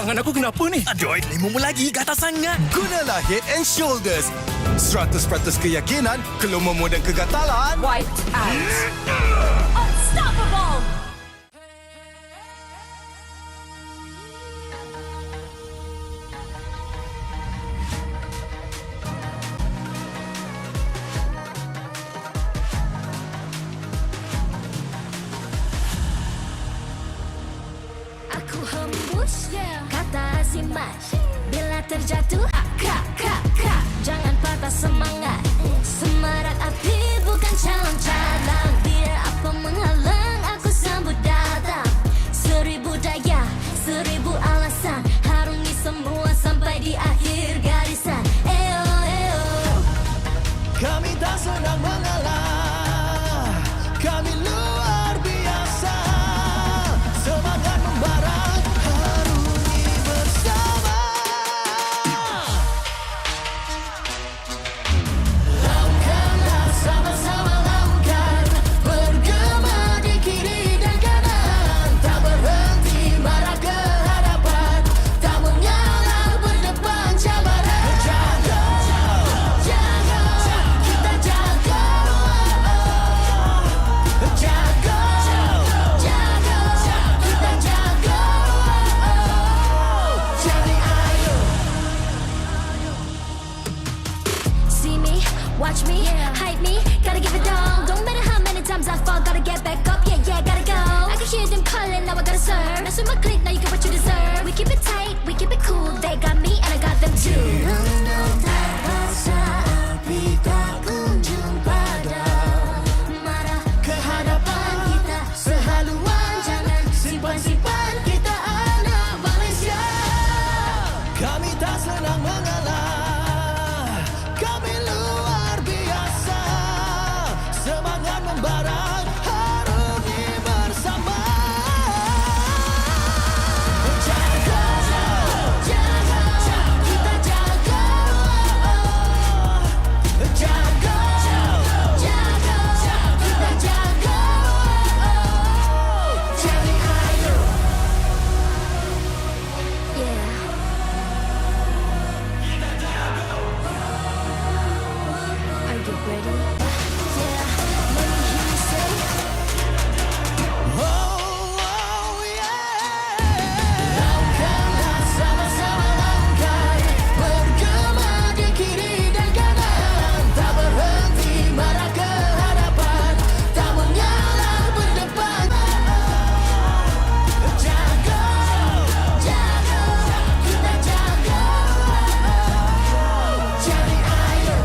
Tangan aku kenapa ni? Aduh, lemu lagi, gatal sangat. Gunalah Head and Shoulders. 100% keyakinan, kelomomo dan kegatalan. Wiped out. Unstoppable. Aku hembus kata azimat. Bila terjatuh, kak. Jangan patah semangat. Semarak api bukan calon-calon. Biar apa menghalang, aku sambut datang. 1000 daya, 1000 alasan. Harungi semua sampai di akhir garisan. Kami tak senang mengalah. Kami luar biasa. Semangat membara, harungi bersama. Lakukanlah sama-sama lakukan. Bergema di kiri dan kanan. Tak berhenti marah ke hadapan. Tak mengalah berdepan cabaran. Jaga, kita jaga. Jaga, kita jaga. Jadi ayo. See me, watch me, hype me, gotta give it all. Don't matter how many times I fall, gotta get back up, yeah, gotta go. I can hear them calling, now I gotta serve. Mess with my clique, now you get what you deserve. We keep it tight, we keep it cool. They got me and I got them too. Renung tak rasa api tak kunjung padam. Marah ke hadapan kita sehaluan. Jangan simpan-simpan, kita anak Malaysia. Kami tak senang mengalah. Kami luar biasa. Semangat membara, harungi bersama. Jaga, kita jaga. Jaga, kita jaga. Jadi ayo. Yeah. Are you ready? Yeah. Let me hear you say. Oh, yeah. Lakukanlah sama-sama lakukan. Bergema di kiri dan kanan. Tak berhenti marah ke hadapan. Tak mengalah berdepan. Jaga, kita jaga. Jadi ayo.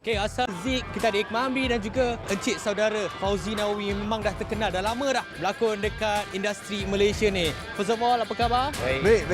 Okay, asal Zik, kita ada Iqmah Amri dan juga Encik Saudara Fauzi Nawawi memang dah terkenal, dah lama dah berlakon dekat industri Malaysia ni. First of all, apa khabar? Baik.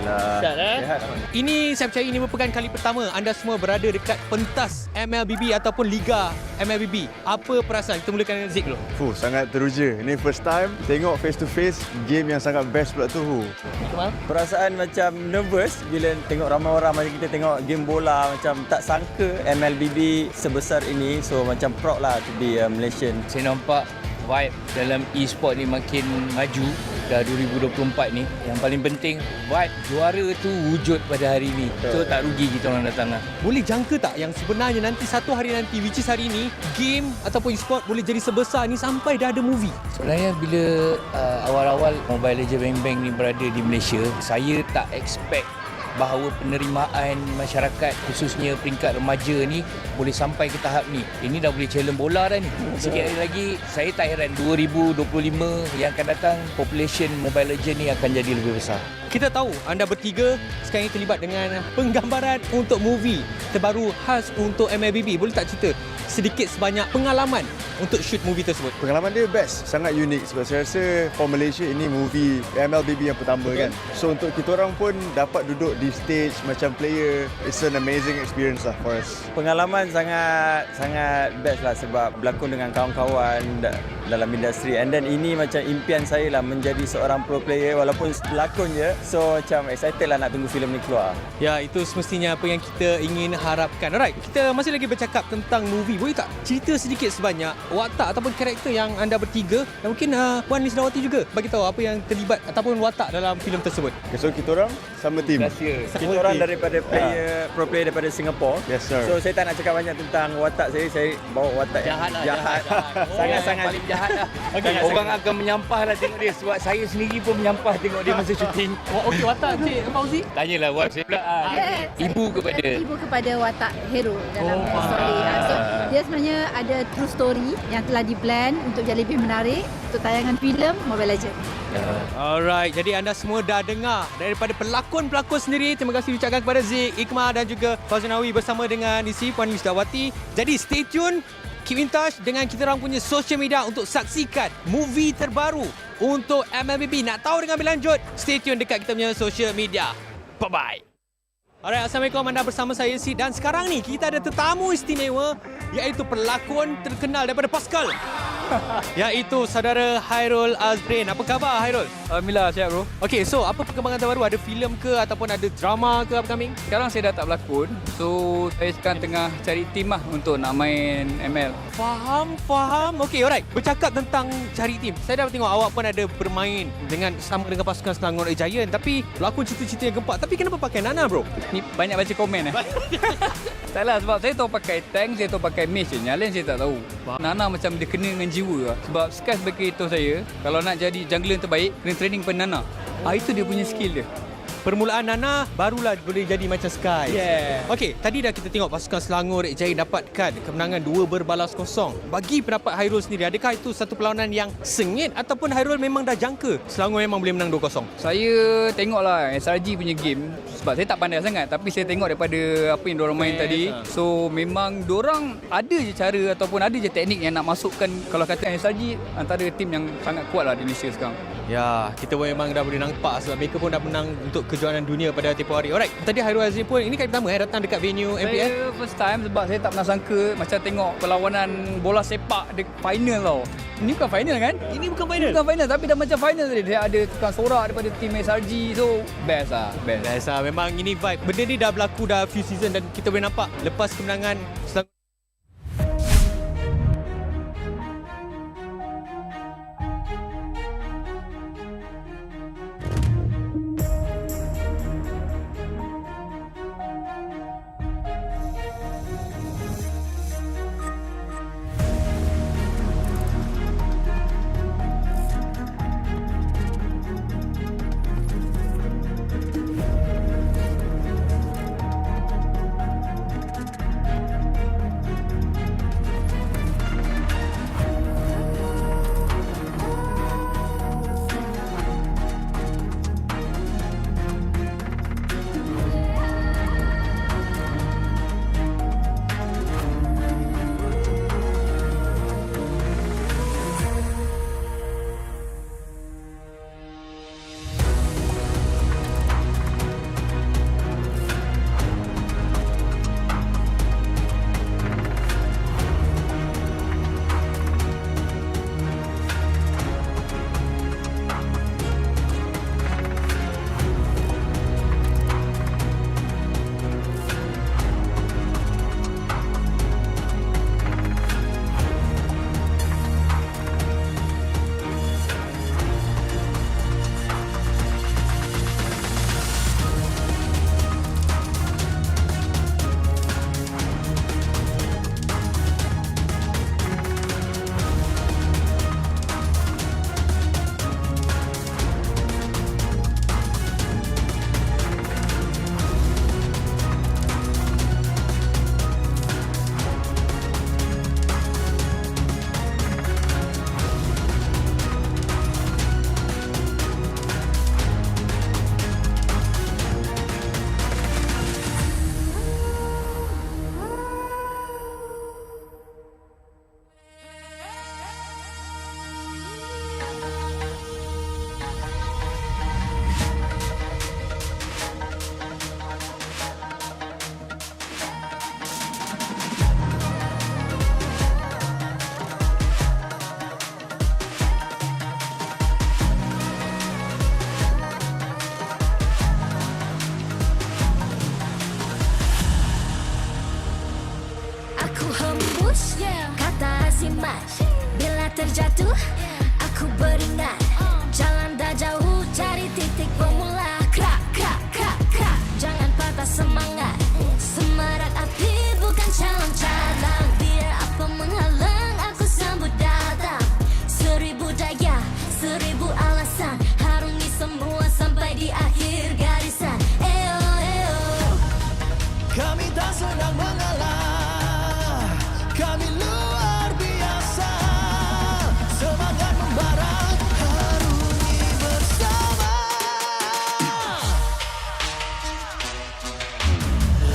Sihat, Ini saya percaya ini merupakan kali pertama anda semua berada dekat pentas MLBB ataupun Liga MLBB. Apa perasaan? Kita mulakan dengan Zik dulu. Sangat teruja. Ini first time tengok face to face game yang sangat best pula tu. Iqmal? Perasaan macam nervous bila tengok ramai orang macam kita tengok game bola, macam tak sangka MLBB sebesar ini. So macam proud lah to be a Malaysian. Saya nampak vibe dalam e-sport ni makin maju dah 2024 ni. Yang paling penting vibe juara tu wujud pada hari ni. So tak rugi kita orang datang lah. Boleh jangka tak yang sebenarnya nanti satu hari nanti, which is hari ni, game ataupun e-sport boleh jadi sebesar ni sampai dah ada movie? Sebenarnya bila awal-awal Mobile Legends Bang Bang ni berada di Malaysia, saya tak expect bahawa penerimaan masyarakat khususnya peringkat remaja ni boleh sampai ke tahap ni. Ini dah boleh challenge bola dah ni. Sikit hari lagi saya tak heran 2025 yang akan datang population Mobile Legends ni akan jadi lebih besar. Kita tahu anda bertiga sekarang ini terlibat dengan penggambaran untuk movie terbaru khas untuk MLBB. Boleh tak cerita sedikit sebanyak pengalaman untuk shoot movie tersebut? Pengalaman dia best, sangat unik sebab saya rasa for Malaysia ini movie MLBB yang pertama kan. So untuk kita orang pun dapat duduk di stage macam player, it's an amazing experience lah for us. Pengalaman sangat best lah sebab berlakon dengan kawan-kawan dalam industri, and then ini macam impian saya lah menjadi seorang pro player walaupun pelakon je. So macam excited lah nak tunggu filem ni keluar. Ya, itu semestinya apa yang kita ingin harapkan. Alright, kita masih lagi bercakap tentang movie. Boleh tak cerita sedikit sebanyak watak ataupun karakter yang anda bertiga dan mungkin Puan Lisnawati juga bagi tahu apa yang terlibat ataupun watak dalam filem tersebut. Okay, so kita orang sama team. Kita orang daripada pro player daripada Singapore. Yes sir. So saya tak nak cakap banyak tentang watak saya bawa watak Jahat lah. Sangat-sangat paling jahat lah. Orang akan menyampah lah tengok dia sebab saya sendiri pun menyampah tengok dia masa syuting. Okey, watak Cik Fauzi. Tanyalah buat saya pula. Ibu kepada watak hero dalam story. So, dia sebenarnya ada true story yang telah di-plan untuk jadi lebih menarik untuk tayangan filem Mobile Legends. Alright, jadi anda semua dah dengar daripada pelakon-pelakon sendiri. Terima kasih diucapkan kepada Zik, Ikmah dan juga Fauzinawi bersama dengan isi Puan Lisnawati. Jadi stay tune, keep in touch dengan kita orang punya social media untuk saksikan movie terbaru untuk MLBB. Nak tahu dengan lebih lanjut, stay tune dekat kita punya social media. Bye-bye. Alright, Assalamualaikum, anda bersama saya Sid dan sekarang ni kita ada tetamu istimewa iaitu pelakon terkenal daripada Pascal. Iaitu saudara Hairul Azrin. Apa khabar Hairul? Alhamdulillah, sihat bro. Okey, so apa perkembangan terbaru? Ada filem ke ataupun ada drama ke upcoming? Sekarang saya dah tak berlakon. So, saya sekarang tengah cari tim lah untuk nak main ML. Faham. Okey, alright. Bercakap tentang cari tim. Saya dah tengok awak pun ada bermain sama dengan pasukan Selangor Giant tapi berlakon cerita-cerita yang gempak. Tapi kenapa pakai Nana bro? Ni banyak baca komen Tak lah, sebab saya tahu pakai tank, saya tahu pakai mage je. Yang lain saya tak tahu. Nana macam dia kena dengan jiwa lah. Sebab Sky sebagai itu saya, kalau nak jadi jungler yang terbaik, kena training pada Nana. Itu dia punya skill dia. Permulaan Nana barulah boleh jadi macam Sky. Yeah. Okey, tadi dah kita tengok pasukan Selangor Giant dapatkan kemenangan 2-0. Bagi pendapat Hairul sendiri, adakah itu satu perlawanan yang sengit ataupun Hairul memang dah jangka Selangor memang boleh menang 2-0? Saya tengoklah SRG punya game sebab saya tak pandai sangat, tapi saya tengok daripada apa yang diorang main tadi. So memang diorang ada je cara ataupun ada je teknik yang nak masukkan, kalau kata SRG antara tim yang sangat kuat lah di Malaysia sekarang. Ya, kita pun memang dah boleh nampak sebab mereka pun dah menang untuk kejuaraan dunia pada tempoh hari. Alright, tadi Hairul Azrin pun ini kali pertama datang dekat venue MPL. Saya first time sebab saya tak pernah sangka macam tengok perlawanan bola sepak di final tau. Ini bukan final kan? Ini bukan final. Bukan final tapi dah macam final tadi. Dia ada tukang sorak daripada tim SRG. So best lah. Best lah. Memang ini vibe. Benda ni dah berlaku dah few season dan kita boleh nampak lepas kemenangan Selangor. nikmat. Bila terjatuh, aku beringat. Jalan dah jauh, cari titik bermula. Krak, krak, krak, krak. Jangan patah semangat. Semarak api bukan calon cadang. Biar apa menghalang, aku sambut datang. 1000 daya, 1000 alasan. Harungi semua sampai di akhir garisan. Eo, eo. Kami tak senang mengalah, kami luar biasa. Semangat membara, harungi bersama.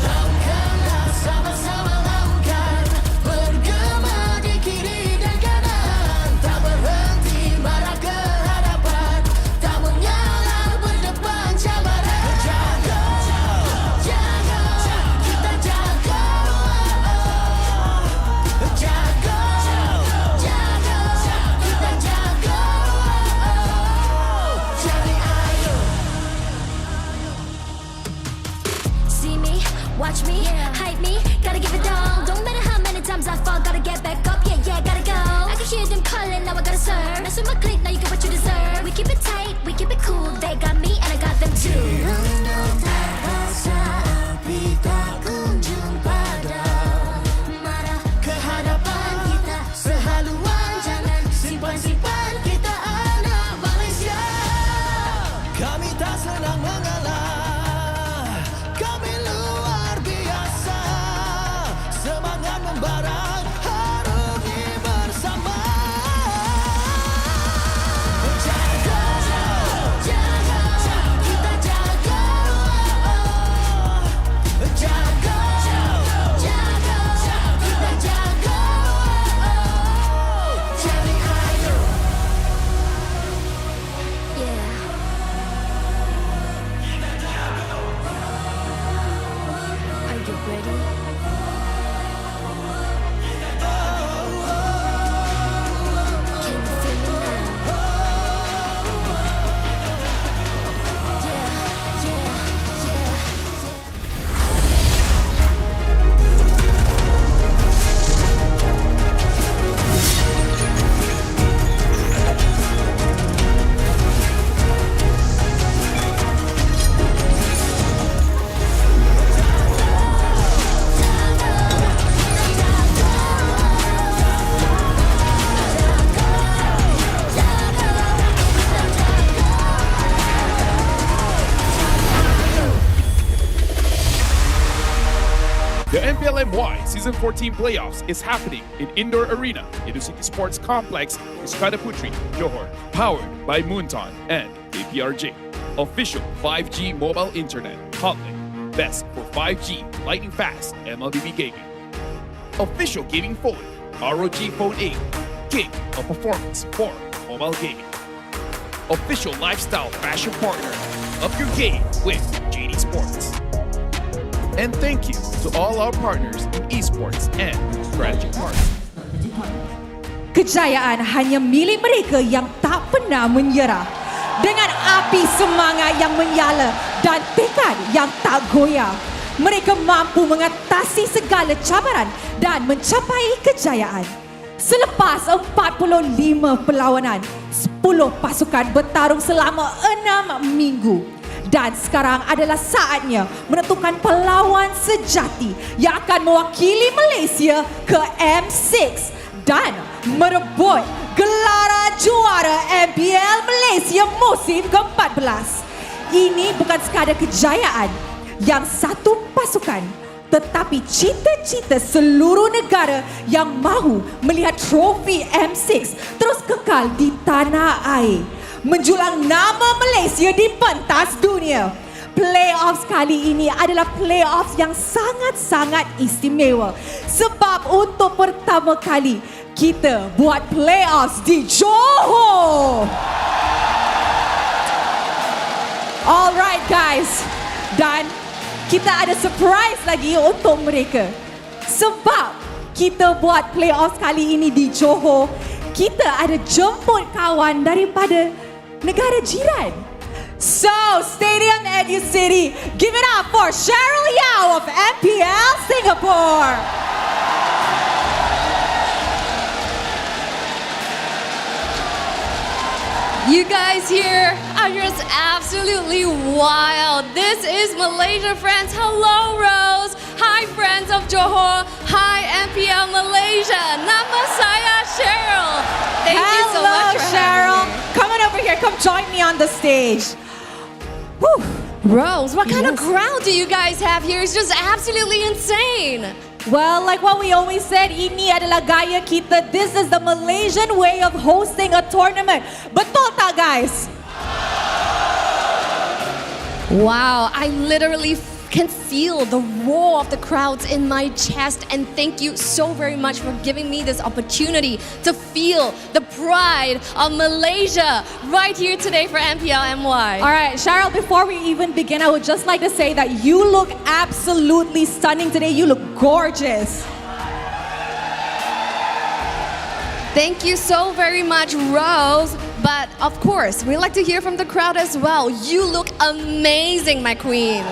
Langkahlah sama-sama langkah, bergema di kiri dan kanan. Tak berhenti marah ke hadapan, tak mengalah berdepan cabaran. Jaga, jaga, kita jaga. Jaga, jaga, kita jaga. Jadi ayo. See me, watch me, hype me, gotta give it all. Don't matter how many times I fall, gotta get back up, yeah, yeah, gotta go. I can hear them calling, now I gotta serve. Mess with my clique, now you get what you deserve. We keep it tight, we keep it cool, they got me and I got them too. Dirundung tak rasa api tak kunjung padam. Marah ke hadapan kita sehaluan, jangan simpan-simpan kita anak Malaysia. Kami tak senang mengalah, kami luar biasa. Semangat membara, harungi bersama. Jaga, jaga, kita jaga. Jaga, jaga, kita jaga. Jadi ayo. Yeah. Are you ready? Can you feel me now? Yeah, yeah, yeah. The MPL MY Season 14 Playoffs is happening in Indoor Arena, Educity Sports Complex, Iskandar Puteri, Johor. Powered by Moonton and APRJ. Official 5G mobile internet, hotlink, best for 5G, lightning fast, MLBB gaming. Official gaming phone, ROG Phone 8, king of performance for mobile gaming. Official lifestyle fashion partner, up your game with JD Sports. And thank you to all our partners in esports and strategic partners. Kejayaan hanya milik mereka yang tak pernah menyerah. Dengan api semangat yang menyala dan tekad yang tak goyah, mereka mampu mengatasi segala cabaran dan mencapai kejayaan. Selepas 45 perlawanan, 10 pasukan bertarung selama 6 minggu. Dan sekarang adalah saatnya menentukan pelawan sejati yang akan mewakili Malaysia ke M6 dan merebut gelaran juara MPL Malaysia musim ke-14. Ini bukan sekadar kejayaan yang satu pasukan, tetapi cita-cita seluruh negara yang mahu melihat trofi M6 terus kekal di tanah air, menjulang nama Malaysia di pentas dunia. Playoffs kali ini adalah playoffs yang sangat-sangat istimewa sebab untuk pertama kali kita buat playoffs di Johor. Alright guys, dan kita ada surprise lagi untuk mereka. Sebab kita buat playoffs kali ini di Johor, kita ada jemput kawan daripada negara jiran. So, Stadium Educity, give it up for Cheryl Yao of MPL Singapore. You guys here are just absolutely wild. This is Malaysia, friends. Hello, Rose. Hi, friends of Johor. Hi, MPL Malaysia. Nama saya Cheryl. Thank you so much for Cheryl. having me. Come on over here. Come join me on the stage. Whew. Rose, what kind of crowd do you guys have here? It's just absolutely insane. Well, like what we always said, ini adalah gaya kita. This is the Malaysian way of hosting a tournament. Betul tak, guys? Wow, I literally can feel the roar of the crowds in my chest, and thank you so very much for giving me this opportunity to feel the pride of Malaysia right here today for MPL MY. All right, Cheryl, before we even begin, I would just like to say that you look absolutely stunning today. You look gorgeous. Thank you so very much, Rose. But of course, we like to hear from the crowd as well. You look amazing, my queen.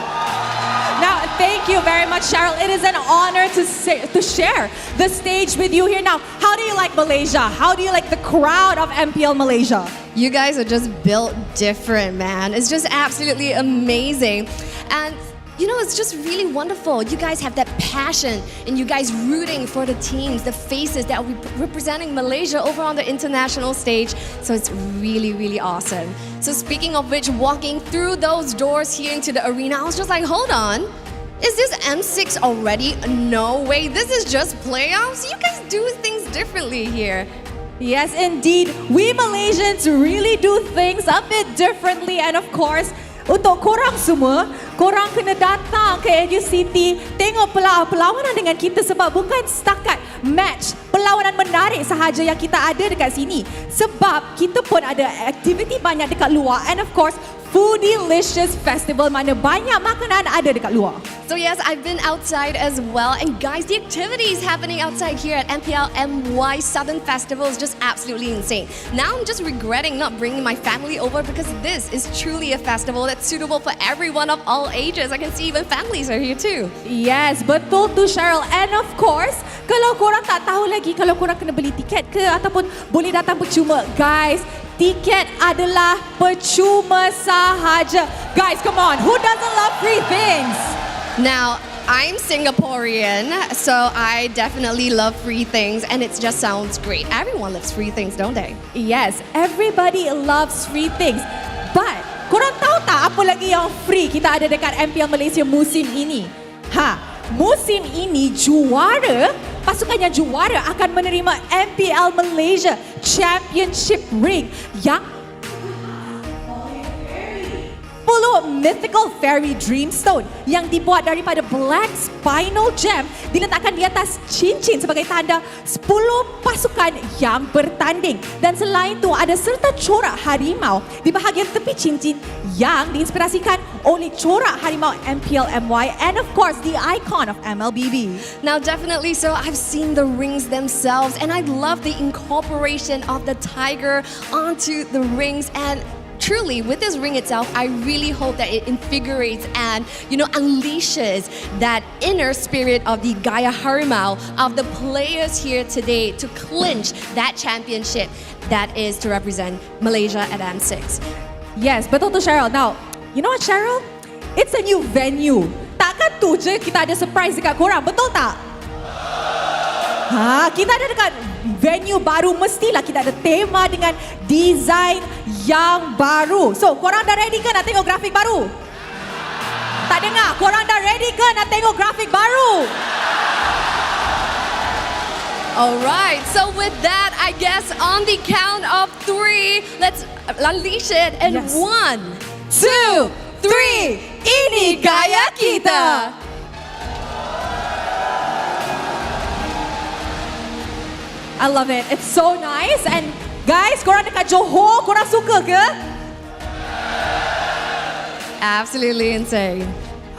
Now, thank you very much, Cheryl. It is an honor to share the stage with you here. Now, how do you like Malaysia? How do you like the crowd of MPL Malaysia? You guys are just built different, man. It's just absolutely amazing. And you know, it's just really wonderful. You guys have that passion and you guys rooting for the teams, the faces that will be representing Malaysia over on the international stage. So it's really, really awesome. So speaking of which, walking through those doors here into the arena, I was just like, hold on. Is this M6 already? No way. This is just playoffs. You guys do things differently here. Yes, indeed. We Malaysians really do things a bit differently. And of course, untuk korang semua, korang kena datang ke Educity, tengok perlawanan dengan kita sebab bukan setakat match perlawanan menarik sahaja yang kita ada dekat sini. Sebab kita pun ada aktiviti banyak dekat luar, and of course, Foodylicious Festival mana banyak makanan ada dekat luar. So yes, I've been outside as well, and guys, the activities happening outside here at MPL MY Southern Festival is just absolutely insane. Now I'm just regretting not bringing my family over because this is truly a festival that's suitable for everyone of all ages. I can see even families are here too. Yes, betul tu, Cheryl. And of course, kalau korang tak tahu lagi kalau korang kena beli tiket ke ataupun boleh datang percuma, guys, tiket adalah percuma sahaja. Guys, come on, who doesn't love free things? Now, I'm Singaporean, so I definitely love free things, and it just sounds great. Everyone loves free things, don't they? Yes, everybody loves free things. But, korang tahu tak apa lagi yang free kita ada dekat MPL Malaysia musim ini? Musim ini pasukan yang juara akan menerima MPL Malaysia Championship ring yang 10 mythical fairy dreamstone yang dibuat daripada black spinal gem diletakkan di atas cincin sebagai tanda 10 pasukan yang bertanding. Dan selain itu ada serta corak harimau di bahagian tepi cincin yang diinspirasikan oleh corak harimau MPL MY and of course the icon of MLBB. Now definitely so, I've seen the rings themselves and I love the incorporation of the tiger onto the rings, and truly, with this ring itself, I really hope that it invigorates and, unleashes that inner spirit of the Gaya Harimau of the players here today to clinch that championship that is to represent Malaysia at M6. Yes, betul tu, Cheryl. Now, you know what, Cheryl? It's a new venue. Takkan tu je kita ada surprise dekat korang, betul tak? Kita ada dekat venue baru, mestilah kita ada tema dengan design yang baru. So, korang dah ready ke nak tengok grafik baru? Tak dengar, korang dah ready ke nak tengok grafik baru? Alright, so with that, I guess on the count of 3, let's unleash it. And 1, 2, 3, ini gaya kita! I love it. It's so nice. And guys, korang dekat Johor, korang suka ke? Absolutely insane.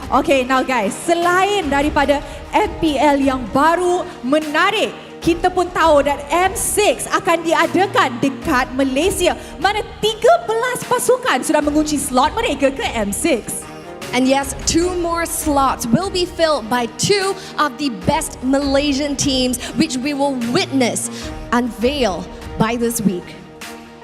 Okay, now guys, selain daripada MPL yang baru menarik, kita pun tahu dan M6 akan diadakan dekat Malaysia, mana 13 pasukan sudah mengunci slot mereka ke M6. And yes, 2 more slots will be filled by 2 of the best Malaysian teams, which we will witness unveil by this week.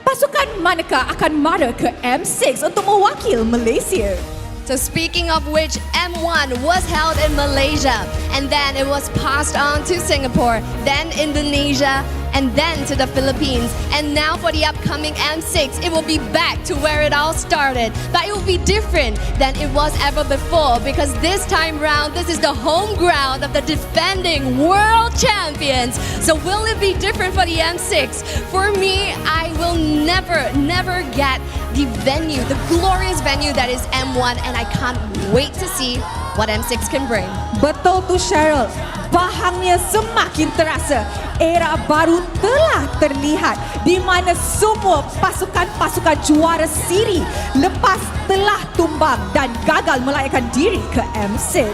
pasukan manakah akan mara ke M6 untuk mewakil Malaysia? So speaking of which, M1 was held in Malaysia and then it was passed on to Singapore, then Indonesia, and then to the Philippines. And now for the upcoming M6, it will be back to where it all started. But it will be different than it was ever before because this time round, this is the home ground of the defending world champions. So will it be different for the M6? For me, I will never get the venue, the glorious venue that is M1, and I can't wait to see what M6 can bring. Betul tu Cheryl, bahangnya semakin terasa. Era baru telah terlihat di mana semua pasukan-pasukan juara siri lepas telah tumbang dan gagal melayakkan diri ke M6.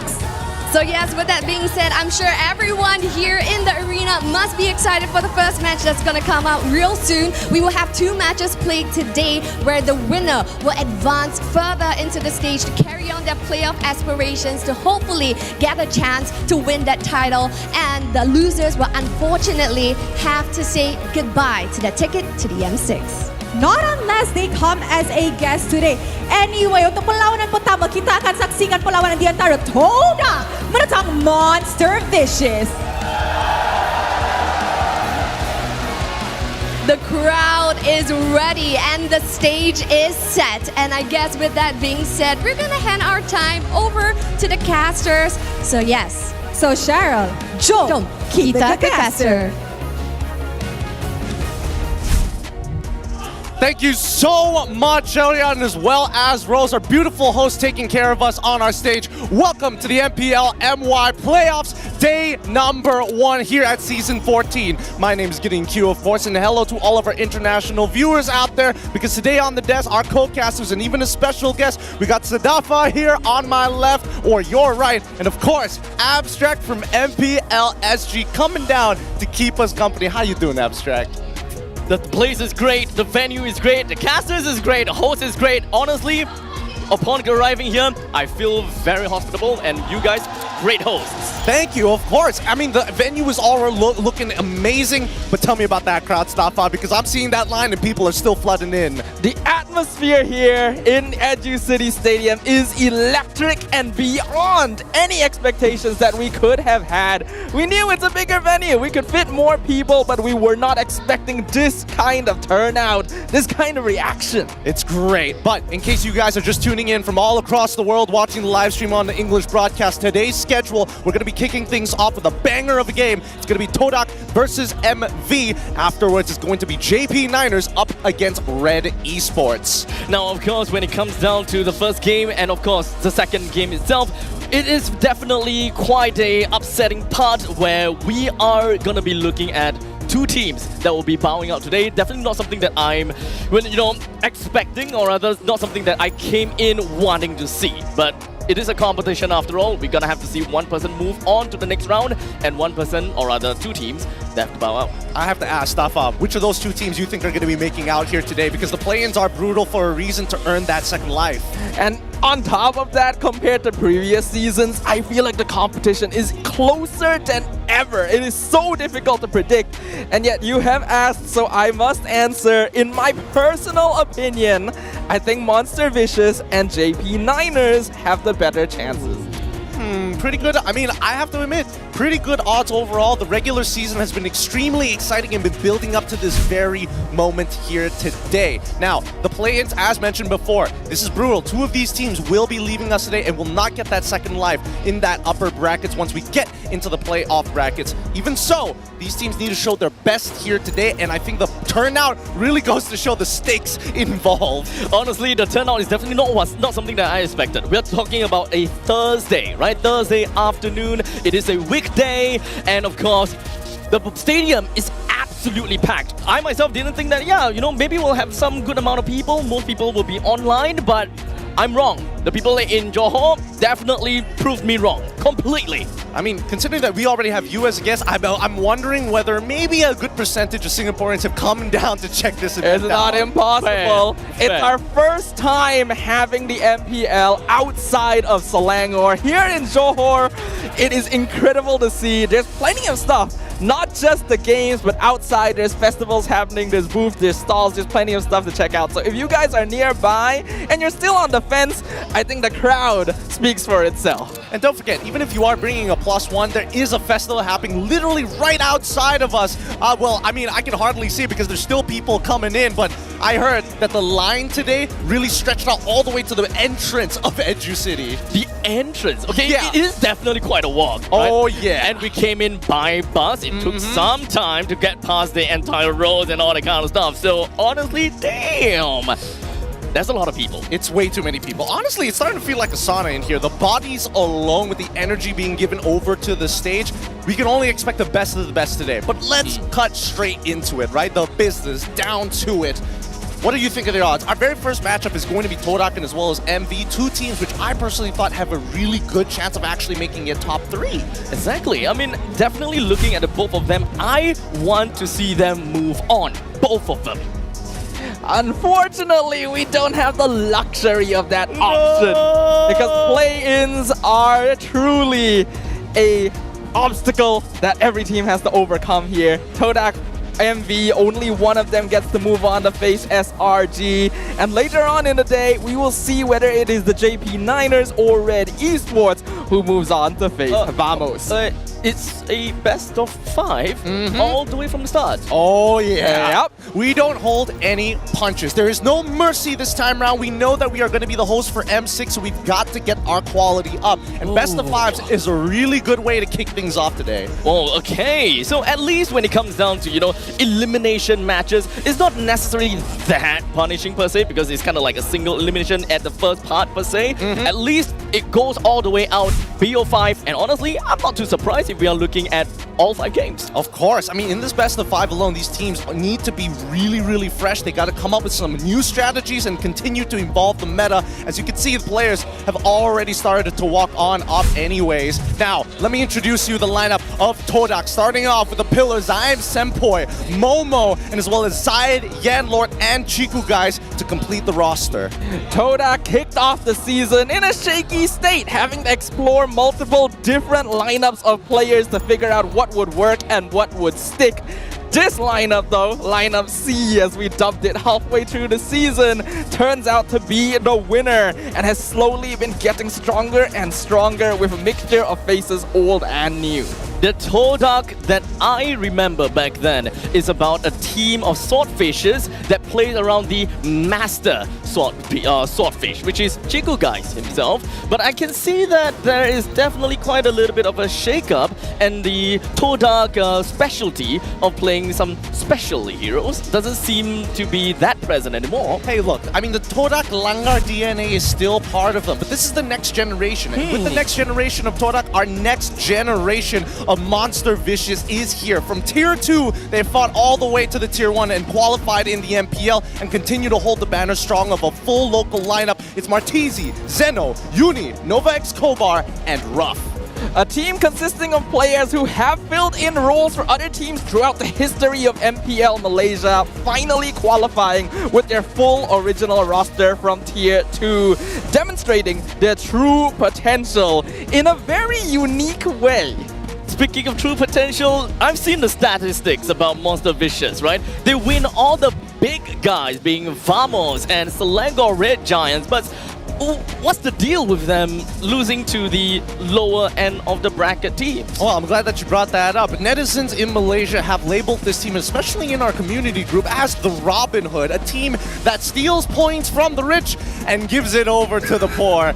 So yes, with that being said, I'm sure everyone here in the arena must be excited for the first match that's going to come out real soon. We will have 2 matches played today where the winner will advance further into the stage to carry on their playoff aspirations to hopefully get a chance to win that title. And the losers will unfortunately have to say goodbye to their ticket to the M6. Not unless they come as a guest today. Anyway, untuk perlawanan pertama, kita akan saksikan perlawanan di antara Todak menentang Monster Vicious. The crowd is ready and the stage is set. And I guess with that being said, we're gonna hand our time over to the casters. So yes. So Cheryl, jom kita ke caster. Thank you so much, Elian, as well as Rose, our beautiful host taking care of us on our stage. Welcome to the MPL MY Playoffs, day number 1 here at Season 14. My name is Gideon Q, of course, and hello to all of our international viewers out there, because today on the desk, our co-casters and even a special guest, we got Sadafa here on my left, or your right, and of course, Abstract from MPL SG coming down to keep us company. How you doing, Abstract? The place is great, the venue is great, the casters is great, the host is great. Honestly, upon arriving here, I feel very hospitable, and you guys, great hosts. Thank you, of course. I mean, the venue is all looking amazing, but tell me about that crowd, Stafa, because I'm seeing that line and people are still flooding in. The atmosphere here in Educity Stadium is electric and beyond any expectations that we could have had. We knew it's a bigger venue, we could fit more people, but we were not expecting this kind of turnout, this kind of reaction. It's great, but in case you guys are just tuning in from all across the world watching the live stream on the English broadcast, today's schedule, we're going to be kicking things off with a banger of a game. It's going to be Todak versus MV. Afterwards, it's going to be JP Niners up against Red Esports. Now, of course, when it comes down to the first game and, of course, the second game itself, it is definitely quite a upsetting part where we are going to be looking at 2 teams that will be bowing out today. Definitely not something that I'm, expecting, or rather not something that I came in wanting to see. But it is a competition after all. We're gonna have to see one person move on to the next round and one person, or rather 2 teams, that have to bow out. I have to ask, Stafa, which of those 2 teams you think are going to be making out here today? Because the play-ins are brutal for a reason to earn that second life. And on top of that, compared to previous seasons, I feel like the competition is closer than ever. It is so difficult to predict. And yet you have asked, so I must answer. In my personal opinion, I think Monster Vicious and JP Niners have the better chances. Pretty good. I mean, I have to admit, pretty good odds overall. The regular season has been extremely exciting and been building up to this very moment here today. Now, the play-ins, as mentioned before, this is brutal. 2 of these teams will be leaving us today and will not get that second life in that upper brackets once we get into the playoff brackets. Even so, these teams need to show their best here today, and I think the turnout really goes to show the stakes involved. Honestly, the turnout is definitely not something that I expected. We're talking about a Thursday, right? Thursday afternoon. It is a weekday, and of course, the stadium is absolutely packed. I myself didn't think that, maybe we'll have some good amount of people. Most people will be online, but I'm wrong. The people in Johor definitely proved me wrong. Completely. I mean, considering that we already have you as a guest, I'm wondering whether maybe a good percentage of Singaporeans have come down to check this event It's not impossible. Fair. It's our first time having the MPL outside of Selangor. Here in Johor, it is incredible to see. There's plenty of stuff not just the games, but outside there's festivals happening, there's booths, there's stalls, there's plenty of stuff to check out. So if you guys are nearby and you're still on the fence, I think the crowd speaks for itself. And don't forget, even if you are bringing a +1, there is a festival happening literally right outside of us. Well, I mean, I can hardly see it because there's still people coming in, but I heard that the line today really stretched out all the way to the entrance of Educity. The entrance? Okay, Yeah. it is definitely quite a walk. Right? Oh, yeah. And we came in by bus. It took some time to get past the entire roads and all that kind of stuff. So honestly, damn. That's a lot of people. It's way too many people. Honestly, it's starting to feel like a sauna in here. The bodies alone, with the energy being given over to the stage, we can only expect the best of the best today. But let's cut straight into it, right? The business, down to it. What do you think of the odds? Our very first matchup is going to be Todak and as well as MV, two teams which I personally thought have a really good chance of actually making it top 3. Exactly. I mean, definitely looking at the both of them, I want to see them move on. Both of them. Unfortunately, we don't have the luxury of that option because play-ins are truly a obstacle that every team has to overcome here. Todak, MV, only one of them gets to move on to face SRG, and later on in the day we will see whether it is the JP9ers or Red Esports who moves on to face Vamos. It's a best of 5 all the way from the start. Oh yeah. Yep. We don't hold any punches. There is no mercy this time around. We know that we are going to be the host for M6, so we've got to get our quality up. And best of 5s is a really good way to kick things off today. Oh, okay. So at least when it comes down to, elimination matches, it's not necessarily that punishing per se, because it's kind of like a single elimination at the first part per se. At least it goes all the way out, BO5, and honestly, I'm not too surprised if we are looking at all 5 games. Of course. I mean, in this best of 5 alone, these teams need to be really, really fresh. They got to come up with some new strategies and continue to evolve the meta. As you can see, the players have already started to walk on up anyways. Now, let me introduce you the lineup of Todak, starting off with the pillars, Zaim Sempoi, Momo, and as well as Zayed, Yanlord, and Chiku guys to complete the roster. Todak kicked off the season in a shaky state, having to explore multiple different lineups of players to figure out what would work and what would stick. This lineup though, lineup C as we dubbed it halfway through the season, turns out to be the winner and has slowly been getting stronger and stronger with a mixture of faces old and new. The Todak that I remember back then is about a team of swordfishes that plays around the master swordfish, which is Chiku guys himself. But I can see that there is definitely quite a little bit of a shake-up, and the Todak specialty of playing some special heroes doesn't seem to be that present anymore. Hey, look, I mean, the Todak Langar DNA is still part of them, but this is the next generation. And with the next generation of Todak, our next generation of Monster Vicious is here. From Tier 2, they fought all the way to the Tier 1 and qualified in the MPL and continue to hold the banner strong of a full local lineup. It's Martizi, Zeno, Uni, Nova X Kobar, and Ruff. A team consisting of players who have filled in roles for other teams throughout the history of MPL Malaysia, finally qualifying with their full original roster from Tier 2, demonstrating their true potential in a very unique way. Speaking of true potential, I've seen the statistics about Monster Vicious, right? They win all the big guys, being Vamos and Selangor Red Giants, but what's the deal with them losing to the lower end of the bracket teams? Well, I'm glad that you brought that up. Netizens in Malaysia have labeled this team, especially in our community group, as the Robin Hood, a team that steals points from the rich and gives it over to the poor.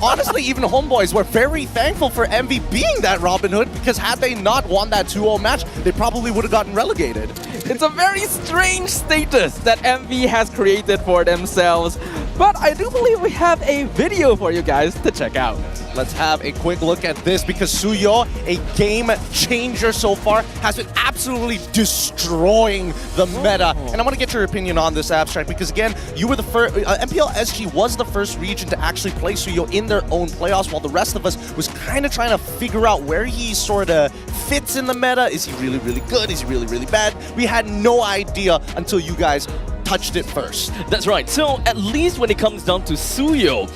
Honestly, even homeboys were very thankful for MV being that Robin Hood, because had they not won that 2-0 match, they probably would have gotten relegated. It's a very strange status that MV has created for themselves, but I do believe we have a video for you guys to check out. Let's have a quick look at this, because Suyo, a game changer so far, has been absolutely destroying the meta. And I want to get your opinion on this, Abstract, because again, you were the first, MPL SG was the first region to actually play Suyo in their own playoffs, while the rest of us was kind of trying to figure out where he sort of fits in the meta. Is he really, really good? Is he really, really bad? We had no idea until you guys touched it first. That's right. So at least when it comes down to Suyo,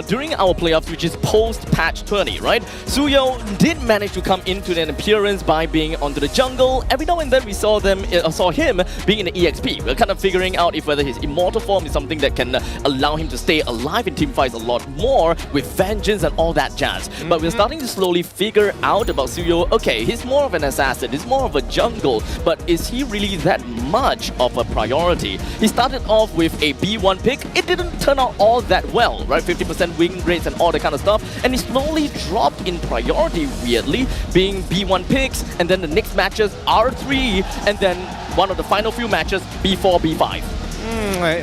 during our playoffs, which is post-patch 20, right? Suyo did manage to come into an appearance by being onto the jungle. Every now and then we saw him being in the EXP. We're kind of figuring out if whether his immortal form is something that can allow him to stay alive in teamfights a lot more with vengeance and all that jazz. But we're starting to slowly figure out about Suyo. Okay, he's more of an assassin, he's more of a jungle, but is he really that much of a priority? He started off with a B1 pick. It didn't turn out all that well, right? 50% win rates and all that kind of stuff. And he slowly dropped in priority, weirdly, being B1 picks, and then the next matches R3, and then one of the final few matches B4, B5.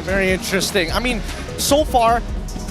Very interesting. I mean, so far,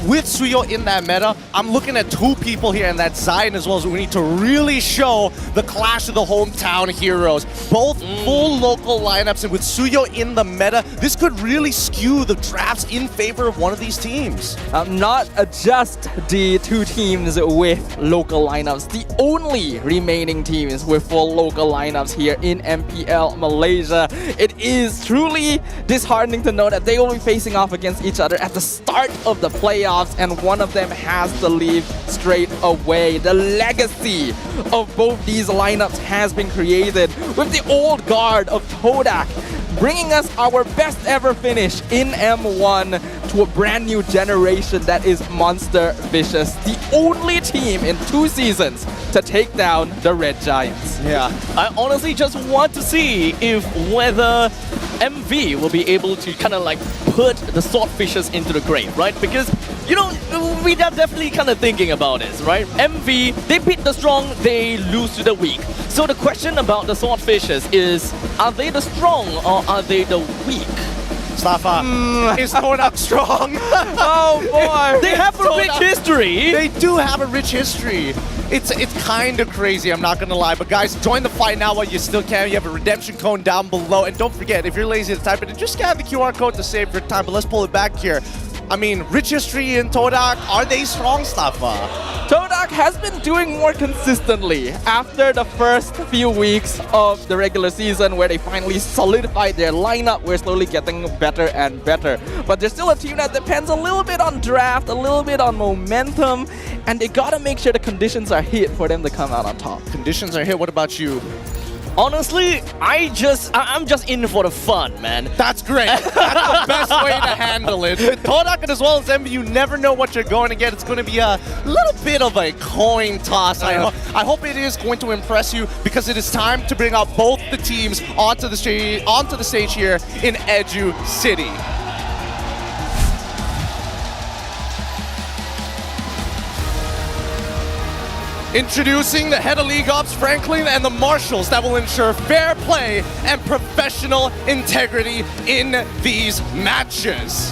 with Suyo in that meta, I'm looking at two people here, and that's Zion as well as Uni, to really show the clash of the hometown heroes. Both full local lineups, and with Suyo in the meta, this could really skew the drafts in favor of one of these teams. Not just the two teams with local lineups, the only remaining teams with full local lineups here in MPL Malaysia. It is truly disheartening to know that they will be facing off against each other at the start of the playoffs, and one of them has to leave straight away. The legacy of both these lineups has been created with the old guard of Todak bringing us our best ever finish in M1 to a brand new generation that is Monster Vicious, the only team in 2 seasons to take down the Red Giants. Yeah, I honestly just want to see if whether MV will be able to kind of like put the swordfishes into the grave, right? Because, you know, we are definitely kind of thinking about this, right? MV, they beat the strong, they lose to the weak. So the question about the swordfishes is, are they the strong or are they the weak? Staffa, is Todak strong? Oh boy! They have a rich history. They do have a rich history. It's kind of crazy, I'm not gonna lie. But guys, join the fight now while you still can. You have a redemption code down below. And don't forget, if you're lazy to type it in, just scan the QR code to save your time. But let's pull it back here. I mean, rich history in Todak. Are they strong, Staffa? Todak has been doing more consistently after the first few weeks of the regular season where they finally solidified their lineup. We're slowly getting better and better. But there's still a team that depends a little bit on draft, a little bit on momentum, and they gotta make sure the conditions are hit for them to come out on top. Conditions are hit. What about you? Honestly, I'm just in for the fun, man. That's great. That's the best way to handle it. With Todak as well as MV, you never know what you're going to get. It's going to be a little bit of a coin toss. I hope it is going to impress you, because it is time to bring out both the teams onto the stage here in Edu City. Introducing the head of League Ops, Franklin, and the marshals that will ensure fair play and professional integrity in these matches.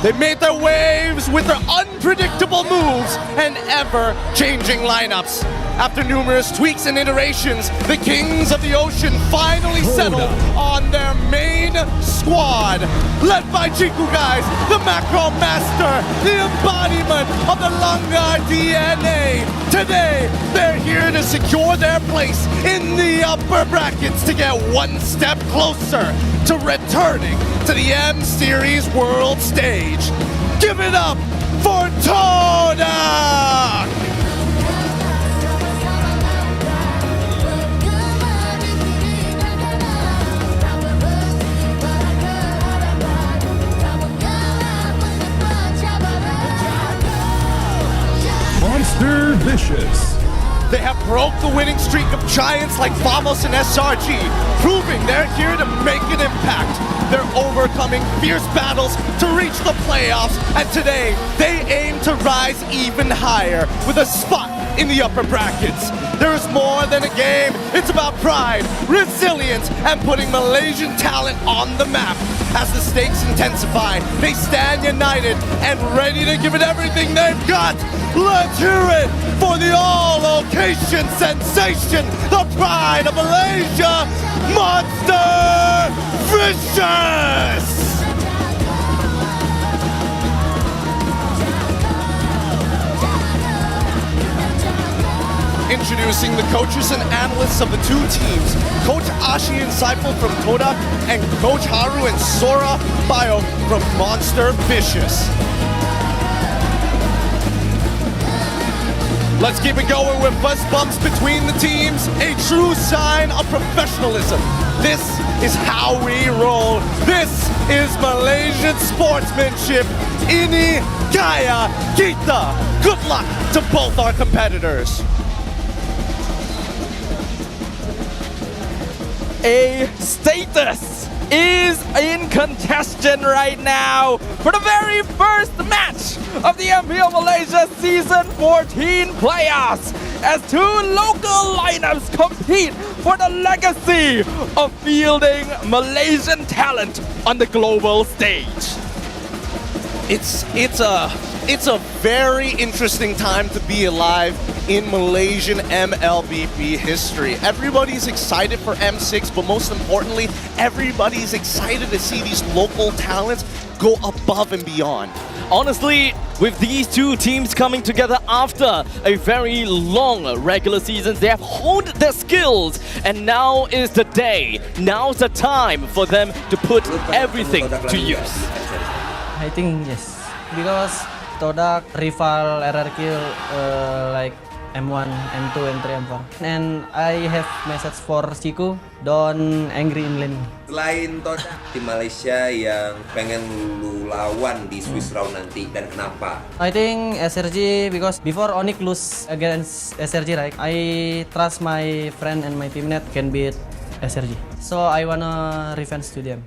They made their waves with their unpredictable moves and ever-changing lineups. After numerous tweaks and iterations, the Kings of the Ocean finally settled on their main squad. Led by Chiku guys, the Macro Master, the embodiment of the Langar DNA. Today, they're here to secure their place in the upper brackets to get one step closer to returning to the M-Series World Stage. Give it up for Todak! Monster Vicious. They have broke the winning streak of giants like Vamos and SRG, proving they're here to make an impact. They're overcoming fierce battles to reach the playoffs, and today they aim to rise even higher with a spot in the upper brackets. There is more than a game. It's about pride, resilience, and putting Malaysian talent on the map. As the stakes intensify, they stand united and ready to give it everything they've got. Let's hear it for the all-location sensation, the pride of Malaysia, Monster Vicious! introducing the coaches and analysts of the two teams, Coach Ashi and Saiful from Todak and Coach Haru and Sora Bio from Monster Vicious. Let's keep it going with bus bumps between the teams, a true sign of professionalism. This is how we roll. This is Malaysian sportsmanship. Ini kaya kita. Good luck to both our competitors. A status is in contention right now for the very first match of the MPL Malaysia Season 14 playoffs as two local lineups compete for the legacy of fielding Malaysian talent on the global stage. It's a very interesting time to be alive in Malaysian MLBP history. Everybody's excited for M6, but most importantly, everybody's excited to see these local talents go above and beyond. Honestly, with these two teams coming together after a very long regular season, they have honed their skills, and now is the day, now's the time for them to put everything to use. I think yes, because Todak rival RRQ like M1, M2, M3, M4. And I have message for Siku, don't angry in lane. Selain Todak, tim Malaysia yang pengen lu lawan di Swiss round nanti dan kenapa? I think SRG because before Onyx lose against SRG, right? I trust my friend and my teammate can beat SRG. So I wanna revenge to them.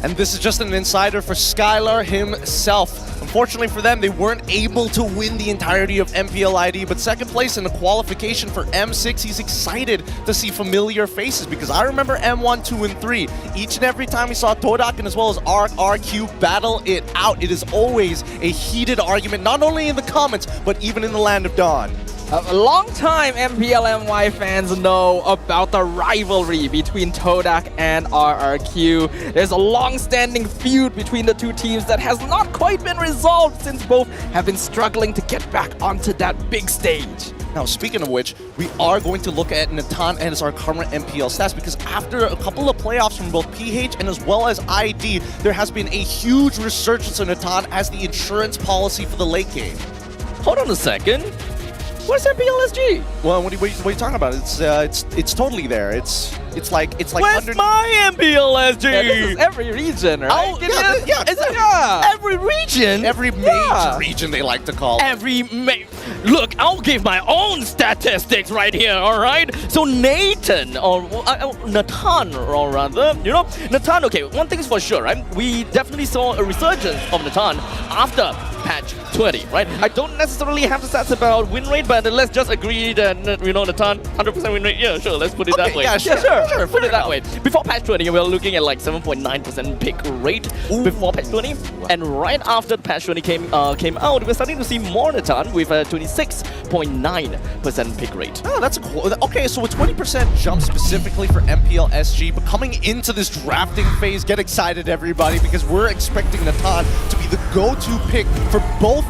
And this is just an insider for Skylar himself. Unfortunately for them, they weren't able to win the entirety of MPL ID, but second place in the qualification for M6. He's excited to see familiar faces because I remember M1, 2, and 3. Each and every time we saw Todak and as well as RQ battle it out, it is always a heated argument, not only in the comments, but even in the Land of Dawn. Long-time MPL MY fans know about the rivalry between Todak and RRQ. There's a long-standing feud between the two teams that has not quite been resolved since both have been struggling to get back onto that big stage. Now, speaking of which, we are going to look at Natan and our current MPL stats because after a couple of playoffs from both PH and as well as ID, there has been a huge resurgence in Natan as the insurance policy for the late game. Hold on a second. Where's MPLSG? Well, what are you talking about? It's totally there. It's like where's my MPLSG? Yeah, this is every region, right? Oh, yeah. Every region? Every major region they like to call. Look, I'll give my own statistics right here, alright? So Nathan, or Natan, or rather, you know, Natan, okay, one thing is for sure, right? We definitely saw a resurgence of Natan after patch 20, right? I don't necessarily have the stats about win rate, but let's just agree that, you know, Natan, 100% win rate. Yeah, sure, let's put it that way. Yeah, sure, put it that way. Before patch 20, we were looking at like 7.9% pick rate before patch 20. And right after patch 20 came out, we're starting to see more Natan with a 26.9% pick rate. Oh, that's okay, so a 20% jump specifically for MPL SG, but coming into this drafting phase, get excited everybody, because we're expecting Natan to be the go-to pick for both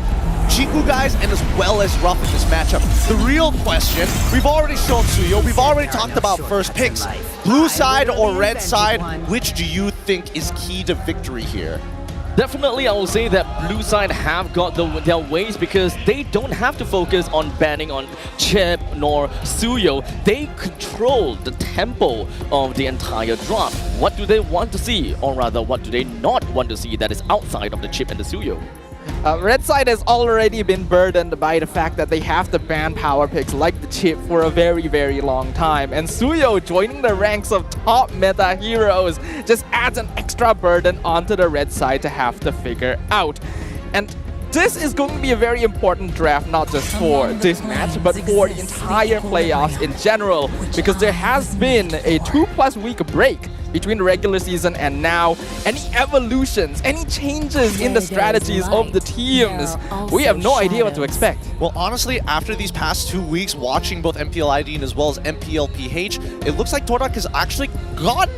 Jiku guys and as well as Ruff in this matchup. The real question, we've already shown Suyo, we've already talked about first picks. Blue side or red side, which do you think is key to victory here? Definitely, I will say that blue side have got their ways because they don't have to focus on banning on Chip nor Suyo. They control the tempo of the entire draft. What do they want to see, or rather, what do they not want to see that is outside of the Chip and the Suyo? Red side has already been burdened by the fact that they have to ban power picks like the Chip for a very, very long time. And Suyo joining the ranks of top meta heroes just adds an extra burden onto the red side to have to figure out. And this is going to be a very important draft, not just for this match, but for the entire playoffs in general, because there has been a 2+ week break between the regular season and now. Any evolutions, any changes in the strategies of the teams? We have no idea what to expect. Well, honestly, after these past 2 weeks watching both MPL ID and as well as MPL PH, it looks like Todak has actually gotten,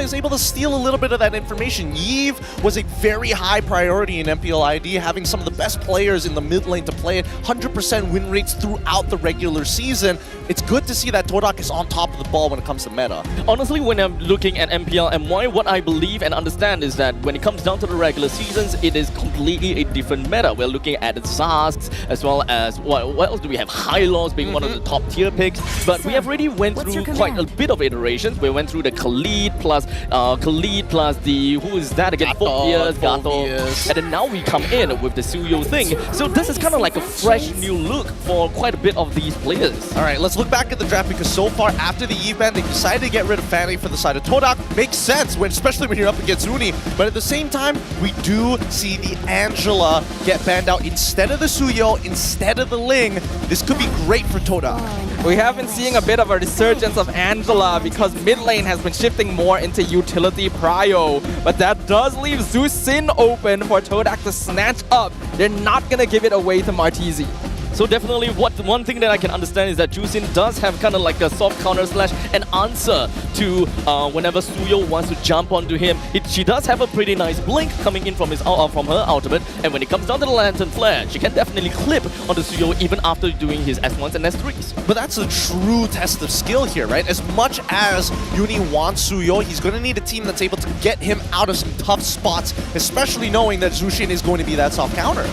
is able to steal a little bit of that information. Yves was a very high priority in MPL ID, having some of the best players in the mid lane to play it, 100% win rates throughout the regular season. It's good to see that Todak is on top of the ball when it comes to meta. Honestly, when I'm looking at MPL MY, what I believe and understand is that when it comes down to the regular seasons, it is completely a different meta. We're looking at Zasks, as well as, what else do we have? Hylos being one of the top tier picks. But we have already went through quite a bit of iterations. We went through the Khalid plus the, who is that again? Phobias, Gato. And then now we come in with the Suyo thing. So this is kind of like a fresh new look for quite a bit of these players. All right, let's look back at the draft, because so far after the Yves ban, they decided to get rid of Fanny for the side of Todak. Makes sense, especially when you're up against Uni. But at the same time, we do see the Angela get banned out instead of the Suyo, instead of the Ling. This could be great for Todak. We have been seeing a bit of a resurgence of Angela because mid lane has been shifting more into utility prio. But that does leave Zeus Sin open for Todak to snatch up. They're not going to give it away to Martizi. So definitely one thing that I can understand is that Jusin does have kind of like a soft counter slash an answer to whenever Suyo wants to jump onto him. She does have a pretty nice blink coming in from her ultimate, and when it comes down to the Lantern Flare, she can definitely clip onto Suyo even after doing his S1s and S3s. But that's a true test of skill here, right? As much as Uni wants Suyo, he's going to need a team that's able to get him out of some tough spots, especially knowing that Zushin is going to be that soft counter.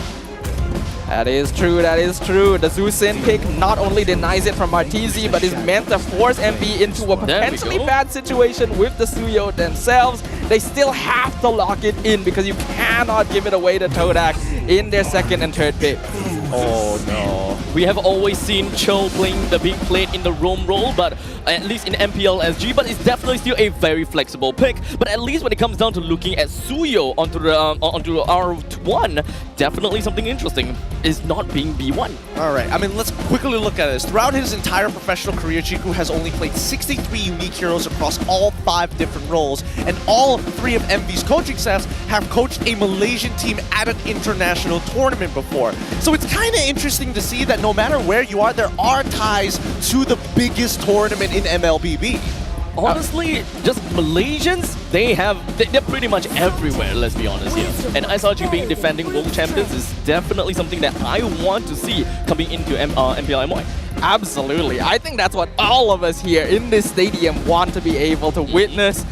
That is true, that is true. The Zusin pick not only denies it from Martizi, but is meant to force MB into a potentially bad situation with the Suyo themselves. They still have to lock it in because you cannot give it away to Todak in their second and third pick. Oh no. We have always seen Cho being played in the roam role, but at least in MPL SG, but it's definitely still a very flexible pick. But at least when it comes down to looking at Suyo onto R1, definitely something interesting is not being B1. Alright, I mean, let's quickly look at this. Throughout his entire professional career, Chiku has only played 63 unique heroes across all 5 different roles, and all 3 of MV's coaching staffs have coached a Malaysian team at an international tournament before. So it's kind of interesting to see that no matter where you are, there are ties to the biggest tournament in MLBB. Honestly, just Malaysians, they're pretty much everywhere, let's be honest here. And SRG being defending world champions is definitely something that I want to see coming into MPL MY. Absolutely. I think that's what all of us here in this stadium want to be able to witness.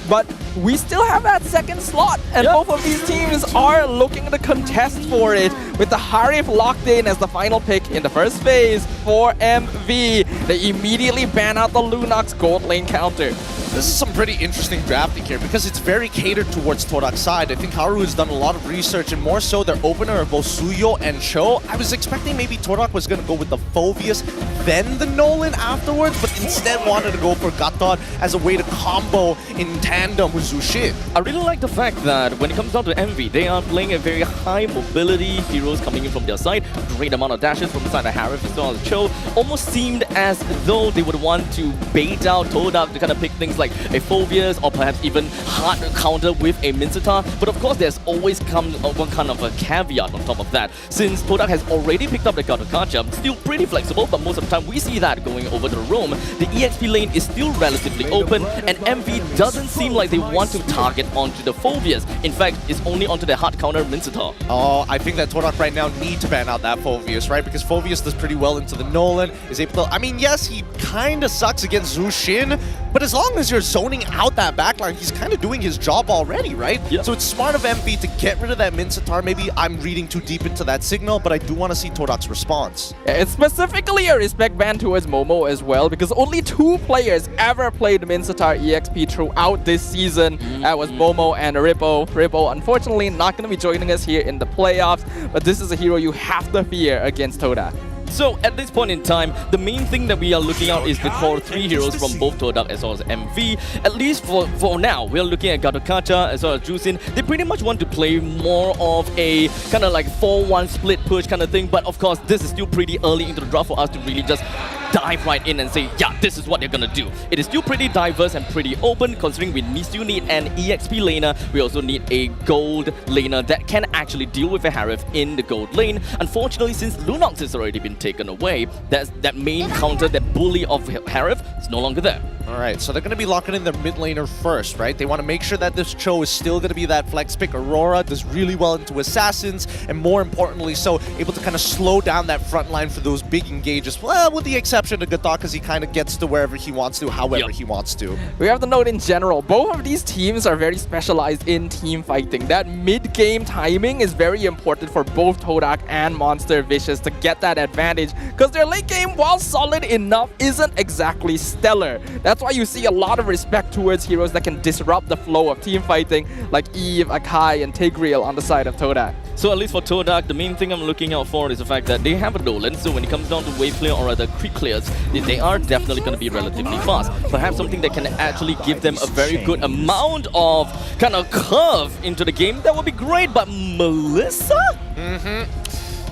But we still have that second slot, and both of these teams are looking to contest for it, with the Harif locked in as the final pick in the first phase for MV. They immediately ban out the Lunox gold lane counter. This is some pretty interesting drafting here because it's very catered towards Todak's side. I think Haru has done a lot of research, and more so their opener of both Suyo and Cho. I was expecting maybe Todak was going to go with the Phobius, then the Nolan afterwards, but instead wanted to go for Gatod as a way to combo in tandem with Zushin. I really like the fact that when it comes down to Envy, they are playing a very high mobility heroes coming in from their side. Great amount of dashes from the side of Harif as well as Cho. Almost seemed as though they would want to bait out Todak to kind of pick things like a Phobius or perhaps even hard counter with a Mincetar. But of course, there's always one kind of a caveat on top of that. Since Todak has already picked up the Gato-Kacha, still pretty flexible, but most of the time we see that going over to the roam. The EXP lane is still relatively open, and MV doesn't seem like they want to target onto the Phobius. In fact, it's only onto the hard counter Mincetar. Oh, I think that Todak right now need to ban out that Phobius, right? Because Phobius does pretty well into the Nolan, is able to... I mean, yes, he kind of sucks against Zushin, but as long as you're zoning out that backline, he's kind of doing his job already, right? Yep. So it's smart of MV to get rid of that Mincetar. Maybe I'm reading too deep into that signal, but I do want to see Todak's response. It's specifically a respect ban towards Momo as well, because only 2 players ever played Mincetar EXP throughout this season. That was Momo and Rippo. Rippo, unfortunately, not going to be joining us here in the playoffs, but this is a hero you have to fear against Todak. So at this point in time, the main thing that we are looking at is the core 3 heroes from both Todak as well as MV. At least for now, we are looking at Gato-Kacha as well as Jusin. They pretty much want to play more of a kind of like 4-1 split push kind of thing. But of course, this is still pretty early into the draft for us to really just dive right in and say, yeah, this is what they're gonna do. It is still pretty diverse and pretty open, considering we still need an EXP laner. We also need a gold laner that can actually deal with a Harith in the gold lane. Unfortunately, since Lunox has already been taken away, that main counter, that bully of Harith is no longer there. All right, so they're going to be locking in their mid laner first, right? They want to make sure that this Cho is still going to be that flex pick. Aurora does really well into assassins, and more importantly so, able to kind of slow down that front line for those big engages. Well, with the exception of Gathak, because he kind of gets to wherever he wants to, however he wants to. We have to note in general, both of these teams are very specialized in team fighting. That mid-game timing is very important for both Todak and Monster Vicious to get that advantage, because their late game, while solid enough, isn't exactly stellar. That's why you see a lot of respect towards heroes that can disrupt the flow of team fighting, like Eve, Akai, and Tigreal on the side of Todak. So at least for Todak, the main thing I'm looking out for is the fact that they have a Dolan, so when it comes down to wave clear or rather creep clears, they are definitely going to be relatively fast. Perhaps something that can actually give them a very good amount of kind of curve into the game, that would be great, but Melissa?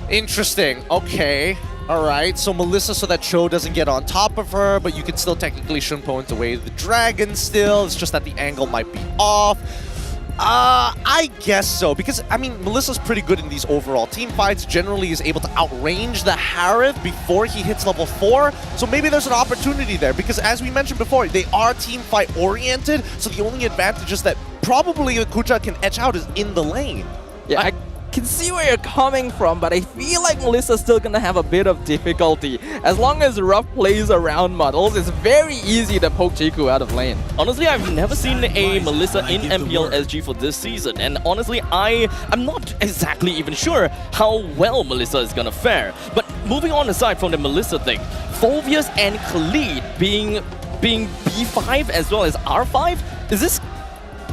Interesting. Okay. Alright, so Melissa, so that Cho doesn't get on top of her, but you can still technically Shunpo away the dragon still. It's just that the angle might be off. I guess so, because, I mean, Melissa's pretty good in these overall team fights, generally is able to outrange the Harith before he hits level 4, so maybe there's an opportunity there, because as we mentioned before, they are team fight oriented, so the only advantages that probably Kucha can etch out is in the lane. Yeah, I can see where you're coming from, but I feel like Melissa's still gonna have a bit of difficulty. As long as Ruff plays around models, it's very easy to poke Chiku out of lane. Honestly, I've never seen a Melissa in MPL SG for this season, and honestly, I'm not exactly even sure how well Melissa is gonna fare. But moving on aside from the Melissa thing, Phoveus and Khalid being B5 as well as R5, is this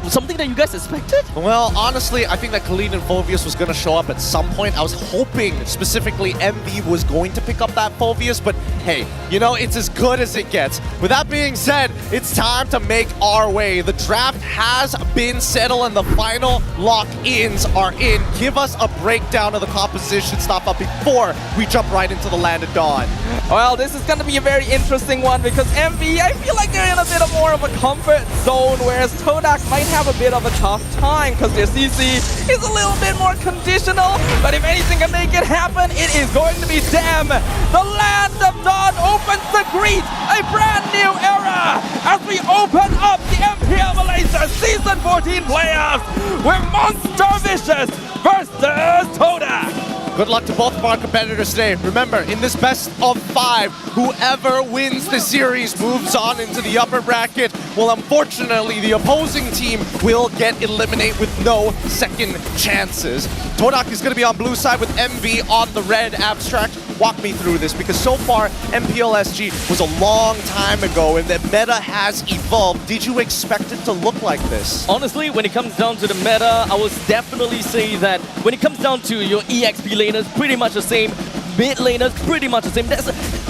something that you guys expected? Well, honestly, I think that Khalid and Phoveus was going to show up at some point. I was hoping specifically MV was going to pick up that Phoveus, but hey, you know, it's as good as it gets. With that being said, it's time to make our way. The draft has been settled and the final lock-ins are in. Give us a breakdown of the composition stuff up before we jump right into the Land of Dawn. Well, this is going to be a very interesting one because MV, I feel like they're in a bit of more of a comfort zone, whereas Todak might have a bit of a tough time because their CC is a little bit more conditional, but if anything can make it happen, it is going to be them. The Land of Dawn opens to greet a brand new era as we open up the MPL Malaysia Season 14 playoffs with Monster Vicious versus Todak. Good luck to both of our competitors today. Remember, in this best of 5, whoever wins the series moves on into the upper bracket. Well, unfortunately, the opposing team will get eliminated with no second chances. Todak is going to be on blue side with MV on the red. Abstract, walk me through this, because so far, MPL SG was a long time ago, and the meta has evolved. Did you expect it to look like this? Honestly, when it comes down to the meta, I would definitely say that when it comes down to your EXP laners, pretty much the same. Mid laners, pretty much the same.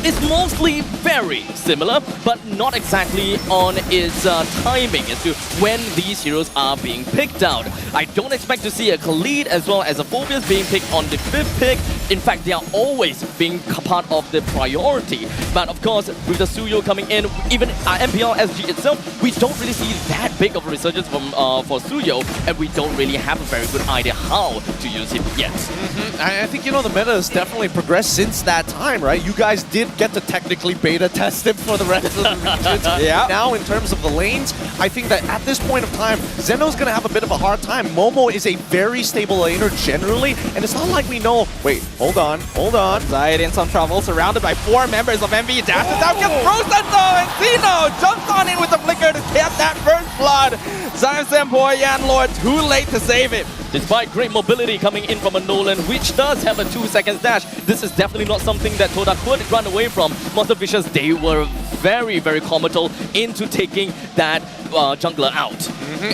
It's mostly very similar, but not exactly on its timing as to when these heroes are being picked out. I don't expect to see a Khalid as well as a Phoveus being picked on the 5th pick. In fact, they are always being part of the priority. But of course, with the Suyo coming in, even MPL SG itself, we don't really see that big of a resurgence from for Suyo, and we don't really have a very good idea how to use him yet. I think, you know, the meta has definitely progressed since that time, right? You guys did get to technically beta test him for the rest of the regions. Yeah. Now, in terms of the lanes, I think that at this point of time, Zeno's going to have a bit of a hard time. Momo is a very stable laner generally, and it's not like we know... Wait, hold on. Zayed in some trouble, surrounded by 4 members of MV. Dashes out, gets frozen though, and Zeno jumps on in with the flicker to get that first blood. Zion Senpoi, Yan Lord, too late to save it. Despite great mobility coming in from a Nolan, which does have a 2-second dash, this is definitely not something that Todak could run away from. Monster Vicious, they were very, very comical into taking that jungler out.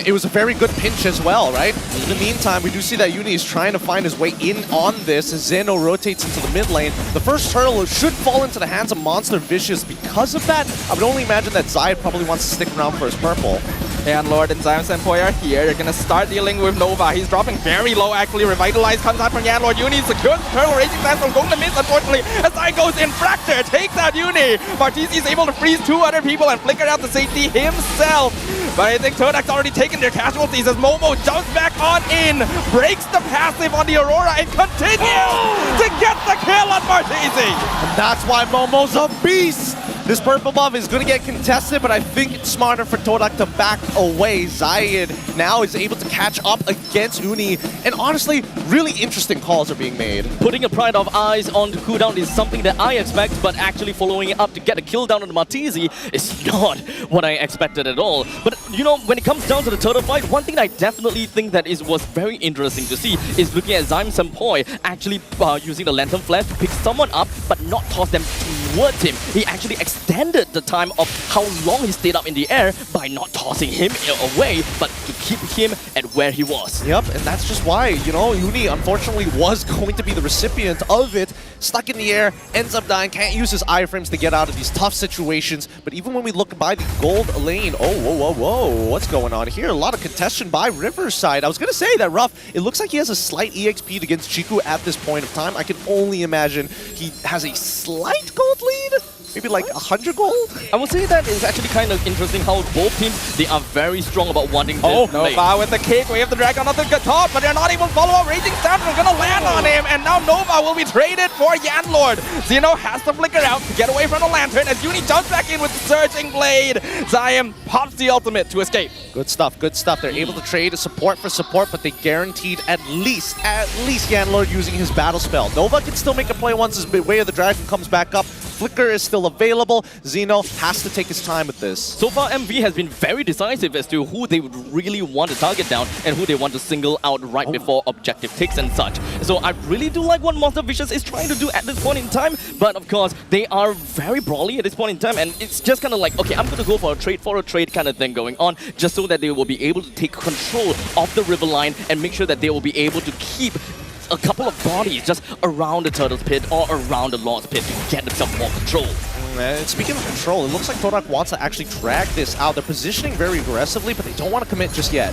It was a very good pinch as well, right? In the meantime, we do see that Uni is trying to find his way in on this as Zeno rotates into the mid lane. The first turtle should fall into the hands of Monster Vicious because of that. I would only imagine that Zayed probably wants to stick around for his purple. And Lord and Zion Senpoi are here. They're gonna start dealing with Nova. He's dropping very low actually. Revitalize comes out from Yan Lord. Uni secures the turtle. Raging Stance from going to miss unfortunately. As Zion goes in, Fracture takes out Uni. Martisi is able to freeze 2 other people and flicker out to safety himself. But I think Todak's already taken their casualties as Momo jumps back on in, breaks the passive on the Aurora and continues to get the kill on Martisi. And that's why Momo's a beast. This purple buff is going to get contested, but I think it's smarter for Todak to back away. Zayed now is able to catch up against Uni, and honestly, really interesting calls are being made. Putting a Pride of Eyes on the cooldown is something that I expect, but actually following it up to get a kill down on the Martisi is not what I expected at all. But you know, when it comes down to the turtle fight, one thing I definitely think that was very interesting to see is looking at Zion Senpoi actually using the Lantern Flash to pick someone up, but not toss them towards him. He actually extended the time of how long he stayed up in the air by not tossing him away, but to keep him at where he was. Yep, and that's just why, you know, Uni unfortunately was going to be the recipient of it. Stuck in the air, ends up dying, can't use his iframes to get out of these tough situations. But even when we look by the gold lane, oh, whoa, what's going on here? A lot of contention by Riverside. I was going to say that Ruff, it looks like he has a slight EXP against Chiku at this point of time. I can only imagine he has a slight gold lead. Maybe like 100 gold? I would say that is actually kind of interesting how both teams, they are very strong about wanting this lane. Nova with the kick, we have the Dragon on the top, but they're not able to follow up. Raging Stance is gonna land on him, and now Nova will be traded for Yanlord. Zeno has to flicker out to get away from the Lantern as Uni jumps back in with the Surging Blade. Zion pops the ultimate to escape. Good stuff, good stuff. They're able to trade support for support, but they guaranteed at least Yanlord using his battle spell. Nova can still make a play once his Way of the Dragon comes back up. Flicker is still available. Zeno has to take his time with this. So far, MV has been very decisive as to who they would really want to target down and who they want to single out right before objective takes and such. So I really do like what Monster Vicious is trying to do at this point in time, but of course, they are very brawly at this point in time, and it's just kind of like, okay, I'm going to go for a trade kind of thing going on, just so that they will be able to take control of the river line and make sure that they will be able to keep a couple of bodies just around the Turtle's Pit or around the Lord's Pit to get themselves more control. And speaking of control, it looks like Todak wants to actually drag this out. They're positioning very aggressively, but they don't want to commit just yet.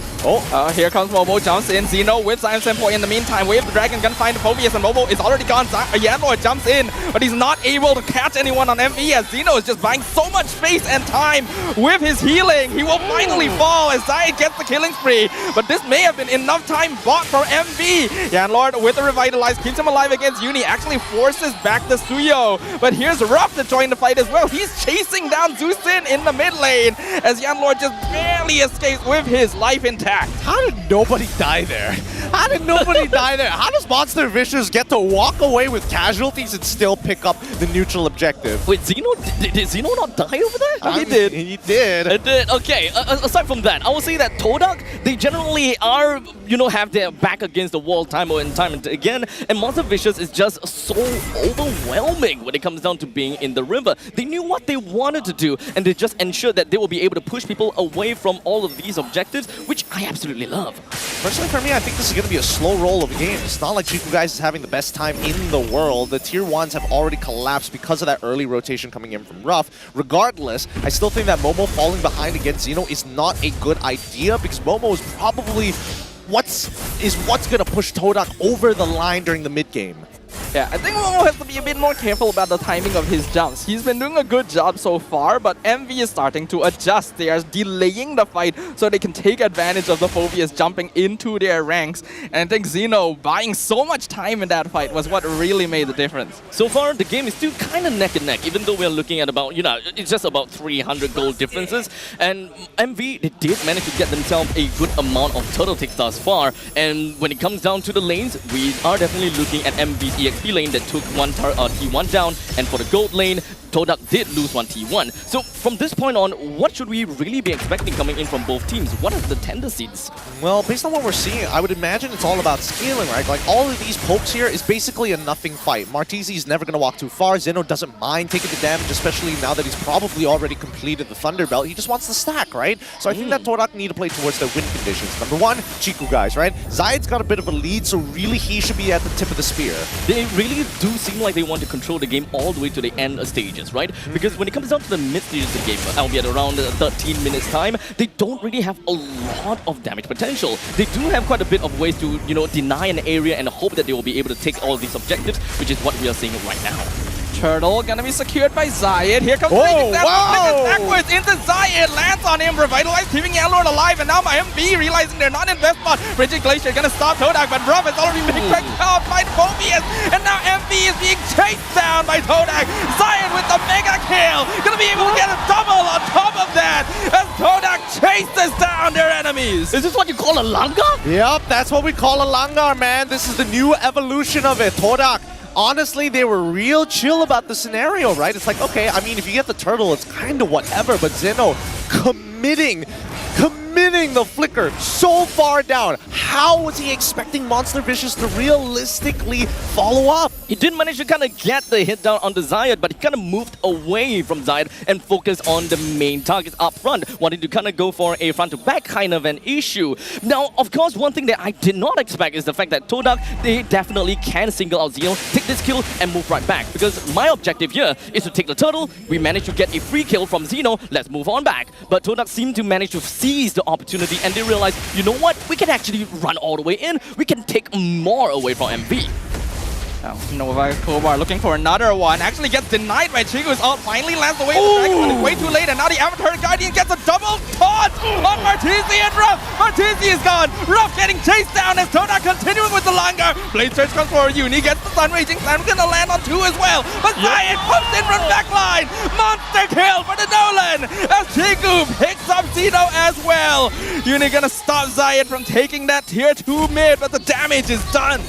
Here comes Momo, jumps in. Zeno with Zion Senpoi in the meantime. Wave the Dragon, gonna find Phobius, and Momo is already gone. Yanlord jumps in, but he's not able to catch anyone on MV as Zeno is just buying so much space and time with his healing. He will finally fall as Zion gets the killing spree, but this may have been enough time bought for MV. Yanlord with the Revitalize keeps him alive against Uni, actually forces back the Suyo, but here's Ruff to join the fight as well. He's chasing down Zusin in the mid lane as Yanlord just barely escapes with his life intact. How did nobody die there? How did nobody die there? How does Monster Vicious get to walk away with casualties and still pick up the neutral objective? Wait, Zeno, did Zeno not die over there? He did. He did. It did. Okay, aside from that, I would say that Todak, they generally are, you know, have their back against the wall time and again, and Monster Vicious is just so overwhelming when it comes down to being in the river. They knew what they wanted to do, and they just ensured that they will be able to push people away from all of these objectives, which I absolutely love. Personally, for me, I think this is going to be a slow roll of a game. It's not like Chiku Guys is having the best time in the world. The tier 1s have already collapsed because of that early rotation coming in from Ruff. Regardless, I still think that Momo falling behind against Zeno is not a good idea, because Momo is probably what's going to push Todak over the line during the mid-game. Yeah, I think Momo has to be a bit more careful about the timing of his jumps. He's been doing a good job so far, but MV is starting to adjust. They are delaying the fight so they can take advantage of the Phobias jumping into their ranks. And I think Zeno buying so much time in that fight was what really made the difference. So far, the game is still kind of neck and neck, even though we're looking at about, you know, it's just about 300 gold differences. And MV, they did manage to get themselves a good amount of turtle ticks thus far. And when it comes down to the lanes, we are definitely looking at MV's EXP lane that took one T1 down, and for the gold lane, Todak did lose one T1. So from this point on, what should we really be expecting coming in from both teams? What are the tendencies? Well, based on what we're seeing, I would imagine it's all about scaling, right? Like, all of these pokes here is basically a nothing fight. Martisi is never going to walk too far. Zeno doesn't mind taking the damage, especially now that he's probably already completed the Thunder Belt. He just wants the stack, right? So I think that Todak need to play towards the win conditions. Number one, Chiku Guys, right? Zayed's got a bit of a lead, so really he should be at the tip of the spear. They really do seem like they want to control the game all the way to the end stages. stages, right? Because when it comes down to the mid stages of the game, albeit around 13 minutes time, they don't really have a lot of damage potential. They do have quite a bit of ways to, deny an area and hope that they will be able to take all of these objectives, which is what we are seeing right now. Turtle gonna be secured by Zayed. Here comes Raging Sand, flickers backwards into Zayed, lands on him, revitalized, keeping Jalur alive, and now my MV realizing they're not in best spot. Bridging Glacier gonna stop Todak, but Ruff has already been cracked out by Phobius, and now MV is being chased down by Todak. Zayed with the mega kill, gonna be able to get a double on top of that, as Todak chases down their enemies. Is this what you call a Langar? Yep, that's what we call a Langar, man. This is the new evolution of it. Todak, honestly, they were real chill about the scenario, right? It's like, okay, I mean, if you get the turtle, it's kind of whatever, but Zeno committing the flicker so far down. How was he expecting Monster Vicious to realistically follow up? He did manage to kind of get the hit down onto Zayed, but he kind of moved away from Zayed and focused on the main targets up front, wanting to kind of go for a front-to-back kind of an issue. Now, of course, one thing that I did not expect is the fact that Todak, they definitely can single out Zeno, take this kill, and move right back. Because my objective here is to take the turtle. We managed to get a free kill from Zeno. Let's move on back. But Todak seemed to manage to seize the opportunity, and they realized, you know what? We can actually run all the way in. We can take more away from MV. Now, Nova Kobar looking for another one. Actually gets denied by Chigu's ult. Finally lands away with the dragon, but it's way too late. And now the Avatar Guardian gets a double taunt on Martizi and Ruff. Martizi is gone. Ruff getting chased down as Todak continuing with the Langar. Blade Surge comes for Uni, gets the Sun Raging Slam. Gonna land on 2 as well. But Zayed comes in from backline. Monster kill for the Nolan as Chigu picks up Zeno as well. Uni gonna stop Zayed from taking that tier 2 mid, but the damage is done.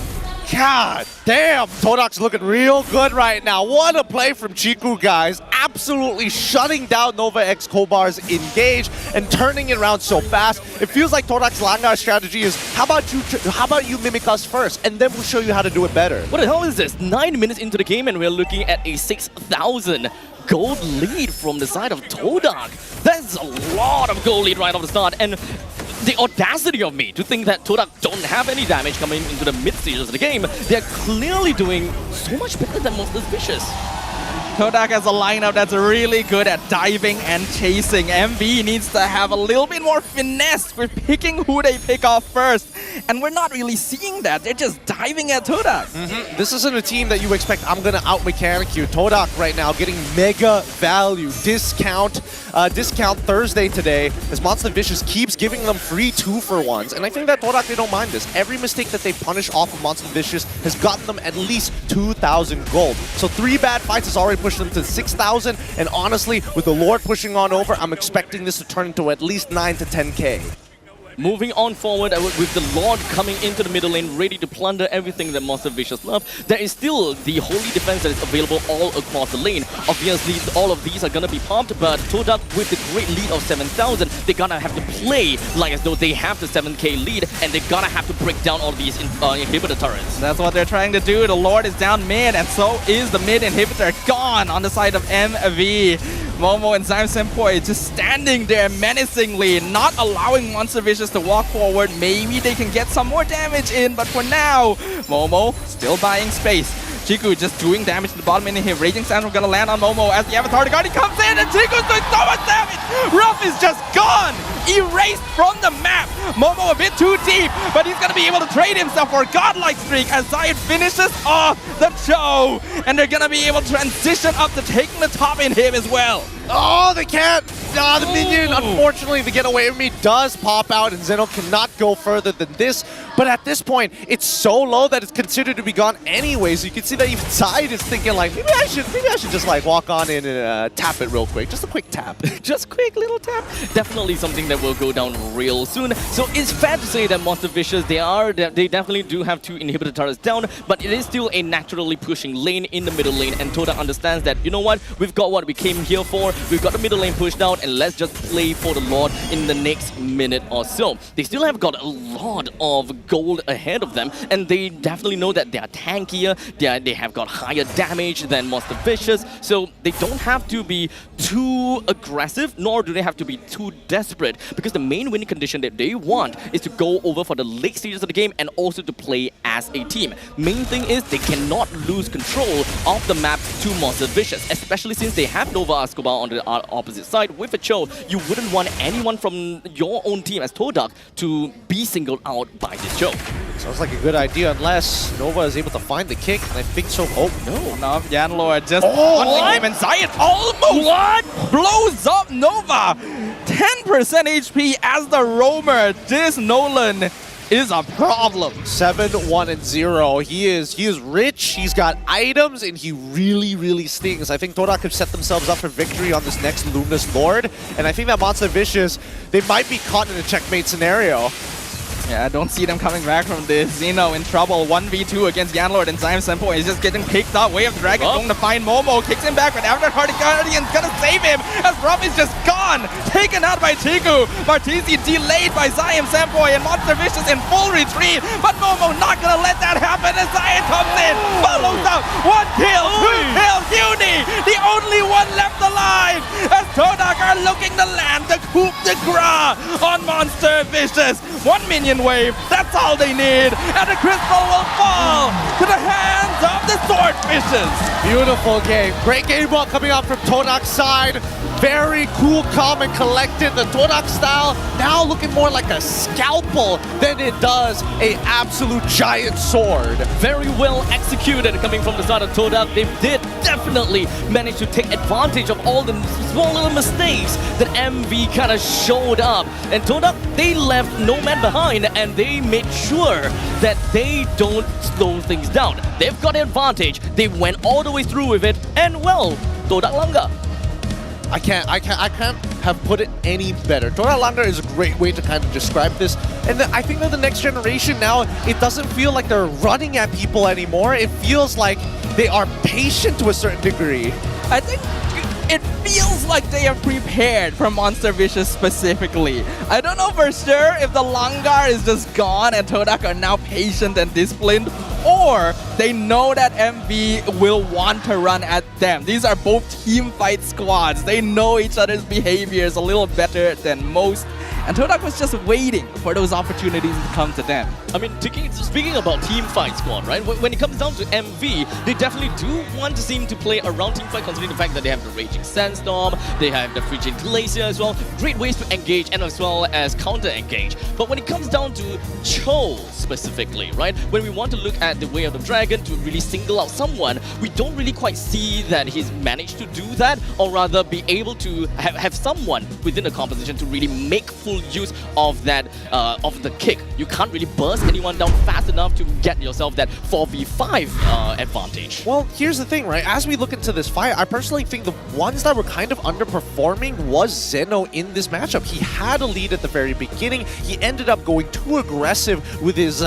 God damn, Todak's looking real good right now. What a play from Chiku, guys. Absolutely shutting down Nova X Kobar's engage and turning it around so fast. It feels like Todak's Langar strategy is, how about you mimic us first, and then we'll show you how to do it better. What the hell is this? 9 minutes into the game and we're looking at a 6,000 gold lead from the side of Todak. That's a lot of gold lead right off the start, and the audacity of me to think that Todak don't have any damage coming into the mid stages of the game. They're clearly doing so much better than Monster Vicious. Todak has a lineup that's really good at diving and chasing. MV needs to have a little bit more finesse with picking who they pick off first. And we're not really seeing that. They're just diving at Todak. This isn't a team that you expect, I'm going to out-mechanic you. Todak right now getting mega value. Discount Thursday today as Monster Vicious keeps giving them free 2-for-1s. And I think that Todak, they don't mind this. Every mistake that they punish off of Monster Vicious has gotten them at least 2,000 gold. So 3 bad fights has already pushed them to 6,000. And honestly, with the Lord pushing on over, I'm expecting this to turn into at least 9 to 10k. Moving on forward with the Lord coming into the middle lane, ready to plunder everything that Monster Vicious love. There is still the Holy Defense that is available all across the lane. Obviously, all of these are going to be pumped, but Todak with the great lead of 7,000, they're going to have to play like as though they have the 7k lead, and they're going to have to break down all these inhibitor turrets. That's what they're trying to do. The Lord is down mid, and so is the mid inhibitor gone on the side of MV. Momo and Zyme Senpoi just standing there menacingly, not allowing Monster Vicious to walk forward. Maybe they can get some more damage in, but for now, Momo still buying space. Chiku just doing damage to the bottom lane here. Raging Sandal gonna land on Momo as the Avatar Guardian comes in, and Chiku's doing so much damage! Ruff is just gone! Erased from the map! Momo a bit too deep, but he's gonna be able to trade himself for a godlike streak as Zayed finishes off the show! And they're gonna be able to transition up to taking the top in him as well. Oh, they can't! The minion, unfortunately, the get away with me does pop out, and Zeno cannot go further than this. But at this point, it's so low that it's considered to be gone anyway. So you can see that even Zayed is thinking like, maybe I should just like walk on in and tap it real quick. Just a quick tap. Just quick little tap. Definitely something that will go down real soon. So it's fair to say that Monster Vicious, they definitely do have 2 inhibitor turrets down, but it is still a naturally pushing lane in the middle lane, and Todak understands that, you know what, we've got what we came here for. We've got the middle lane pushed out, and let's just play for the Lord in the next minute or so. They still have got a lot of gold ahead of them, and they definitely know that they are tankier, they have got higher damage than Monster Vicious, so they don't have to be too aggressive, nor do they have to be too desperate, because the main winning condition that they want is to go over for the late stages of the game and also to play as a team. Main thing is they cannot lose control of the map to Monster Vicious, especially since they have Nova Escobar on the opposite side. With a Cho, you wouldn't want anyone from your own team as Todak to be singled out by this Cho. Sounds like a good idea unless Nova is able to find the kick, and I think so. Oh, no. No, Yanlord just on him, and Zayed almost blows up Nova. 10% HP as the roamer. This Nolan is a problem. 7-1-0. He is rich, he's got items, and he really stings. I think Todak have set themselves up for victory on this next Luminous Lord, and I think that Monster Vicious, they might be caught in a checkmate scenario. Yeah, I don't see them coming back from this. Zeno in trouble. 1v2 against Yanlord, and Zion Senpo is just getting picked up. Way of Dragon going to find Momo. Kicks him back, but After Party Guardian's gonna save him as Rob is just gone. Taken out by Chiku. Martisi delayed by Zion Senpo, and Monster Vicious in full retreat. But Momo not gonna let that happen as Zion comes in. Follows up. 1 kill, 2 kills. Uni, the only one left alive. As Todak are looking to land the coup de grace on Monster Vicious. 1 minion wave, that's all they need, and the crystal will fall to the hands of the Swordfishes. Beautiful game. Great game ball coming out from Todak's side. Very cool, calm, and collected. The Todak style now looking more like a scalpel than it does a absolute giant sword. Very well executed coming from the side of Todak. They did definitely manage to take advantage of all the small little mistakes that MV kind of showed up. And Todak, they left no man behind, and they made sure that they don't slow things down. They've got an advantage. They went all the way through with it, and well, Todak Langga. I can't have put it any better. Todak Langga is a great way to kind of describe this. And I think that the next generation now, it doesn't feel like they're running at people anymore. It feels like they are patient to a certain degree. I think it feels like they are prepared for Monster Vicious specifically. I don't know for sure if the Langar is just gone and Todak are now patient and disciplined, or they know that MV will want to run at them. These are both team fight squads. They know each other's behaviors a little better than most. And Todak was just waiting for those opportunities to come to them. I mean, speaking about team fight squad, right? When it comes down to MV, they definitely do want to seem to play around team fight, considering the fact that they have the Raging Sandstorm, they have the Frigid Glacier as well. Great ways to engage and as well as counter-engage. But when it comes down to Cho specifically, right? When we want to look at the Way of the Dragon to really single out someone, we don't really quite see that he's managed to do that, or rather be able to have someone within the composition to really make full use of that of the kick. You can't really burst anyone down fast enough to get yourself that 4v5 advantage. Well, here's the thing, right? As we look into this fight, I personally think the ones that were kind of underperforming was Zeno in this matchup. He had a lead at the very beginning. He ended up going too aggressive with his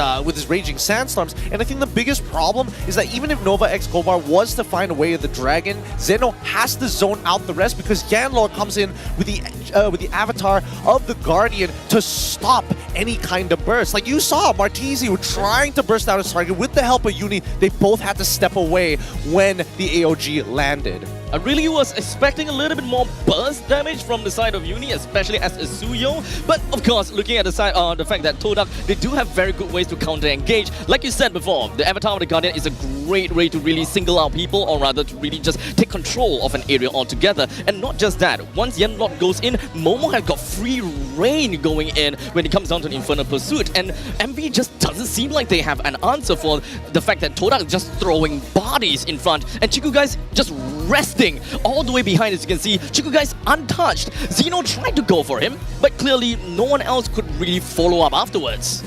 Raging Sandstorms, and I think the biggest problem is that even if Nova X Kobar was to find a Way of the Dragon, Zeno has to zone out the rest because Yanlord comes in with the avatar of the Guardian to stop any kind of burst. Like you saw, Martisi were trying to burst out his target with the help of Uni. They both had to step away when the AOG landed. I really was expecting a little bit more burst damage from the side of Uni, especially as Azuyo. But of course, looking at the side, the fact that Todak, they do have very good ways to counter-engage. Like you said before, the Avatar of the Guardian is a great way to really single out people, or rather to really just take control of an area altogether. And not just that, once Yenlord goes in, Momo has got free reign going in when it comes down to the Infernal Pursuit. And MV just doesn't seem like they have an answer for the fact that Todak is just throwing bodies in front, and Chiku guys just resting all the way behind. As you can see, Chiku guys untouched. Zeno tried to go for him, but clearly no one else could really follow up afterwards.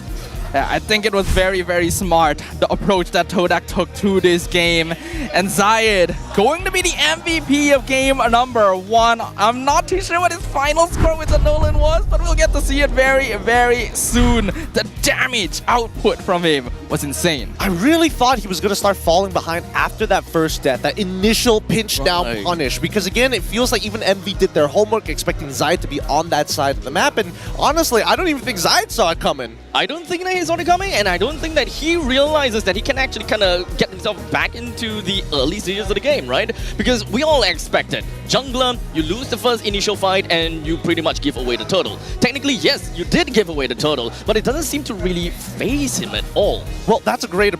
Yeah, I think it was very, very smart, the approach that Todak took through this game. And Zayed, going to be the MVP of game number 1. I'm not too sure what his final score with the Nolan was, but we'll get to see it very, very soon. The damage output from him was insane. I really thought he was going to start falling behind after that first death, that initial pinch down punish, because again, it feels like even MV did their homework expecting Zayed to be on that side of the map, and honestly, I don't even think Zayed saw it coming. I don't think that he saw it coming, and I don't think that he realizes that he can actually kind of get himself back into the early stages of the game, right? Because we all expected jungler, you lose the first initial fight and you pretty much give away the turtle. Technically, yes, you did give away the turtle, but it doesn't seem to really phase him at all. Well, that's a great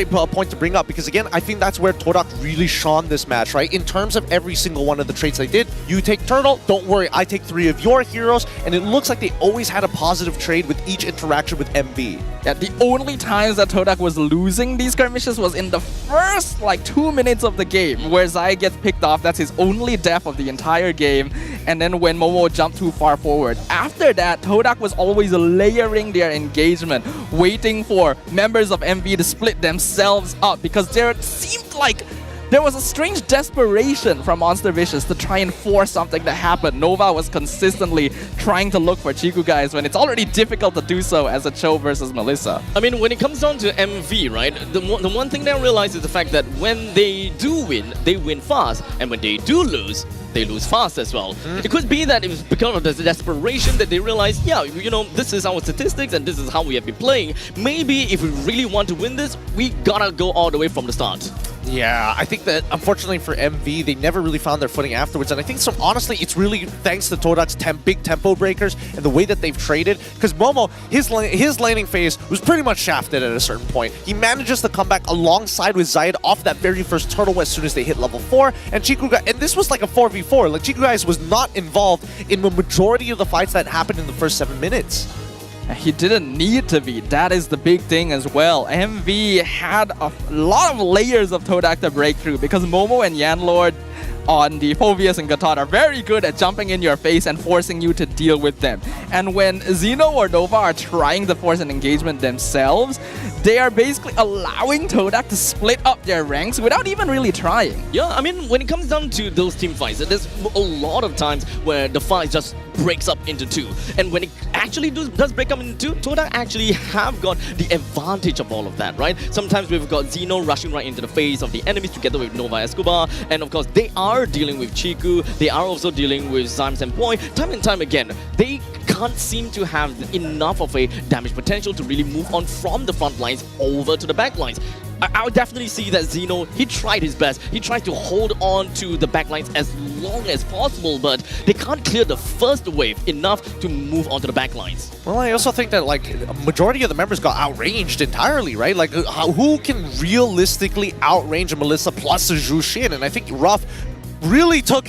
point to bring up, because again, I think that's where Todak really shone this match, right? In terms of every single one of the traits they did, you take turtle, don't worry, I take 3 of your heroes, and it looks like they always had a positive trade with each interaction with MV. Yeah, the only times that Todak was losing these skirmishes was in the first 2 minutes of the game, where Zai gets picked off. That's his only death of the entire game. And then when Momo jumped too far forward. After that, Todak was always layering their engagement, waiting for members of MV to split themselves up, because there seemed like there was a strange desperation from Monster Vicious to try and force something to happen. Nova was consistently trying to look for Chiku guys when it's already difficult to do so as a Cho versus Melissa. I mean, when it comes down to MV, right, the one thing they realize is the fact that when they do win, they win fast, and when they do lose, they lose fast as well. It could be that it was because of the desperation that they realized, yeah, you know, this is our statistics and this is how we have been playing. Maybe if we really want to win this, we gotta go all the way from the start. Yeah, I think that unfortunately for MV, they never really found their footing afterwards. And I think, so honestly, it's really thanks to Todak's big tempo breakers and the way that they've traded. Because Momo, his laning phase was pretty much shafted at a certain point. He manages to come back alongside with Zayed off that very first turtle as soon as they hit level 4. And Chiku guys, and this was like a 4v4. Like, Chiku guys was not involved in the majority of the fights that happened in the first 7 minutes. He didn't need to be. That is the big thing as well. MV had a lot of layers of Todak to break through, because Momo and Yanlord on the Phoveus and Gatot are very good at jumping in your face and forcing you to deal with them. And when Xeno or Nova are trying to force an engagement themselves, they are basically allowing Todak to split up their ranks without even really trying. Yeah, I mean, when it comes down to those team fights, there's a lot of times where the fight just breaks up into 2. And when it actually does break up into 2, Todak actually have got the advantage of all of that, right? Sometimes we've got Xeno rushing right into the face of the enemies together with Nova Escobar, and of course they are dealing with Chiku, they are also dealing with Zymes and Poi. Time and time again, they can't seem to have enough of a damage potential to really move on from the front lines over to the back lines. I would definitely see that Xeno, he tried his best. He tried to hold on to the backlines as long as possible, but they can't clear the first wave enough to move on to the backlines. Well, I also think that, like, a majority of the members got outranged entirely, right? Like, who can realistically outrange a Melissa plus a Zhu Xin? And I think Ruff really took,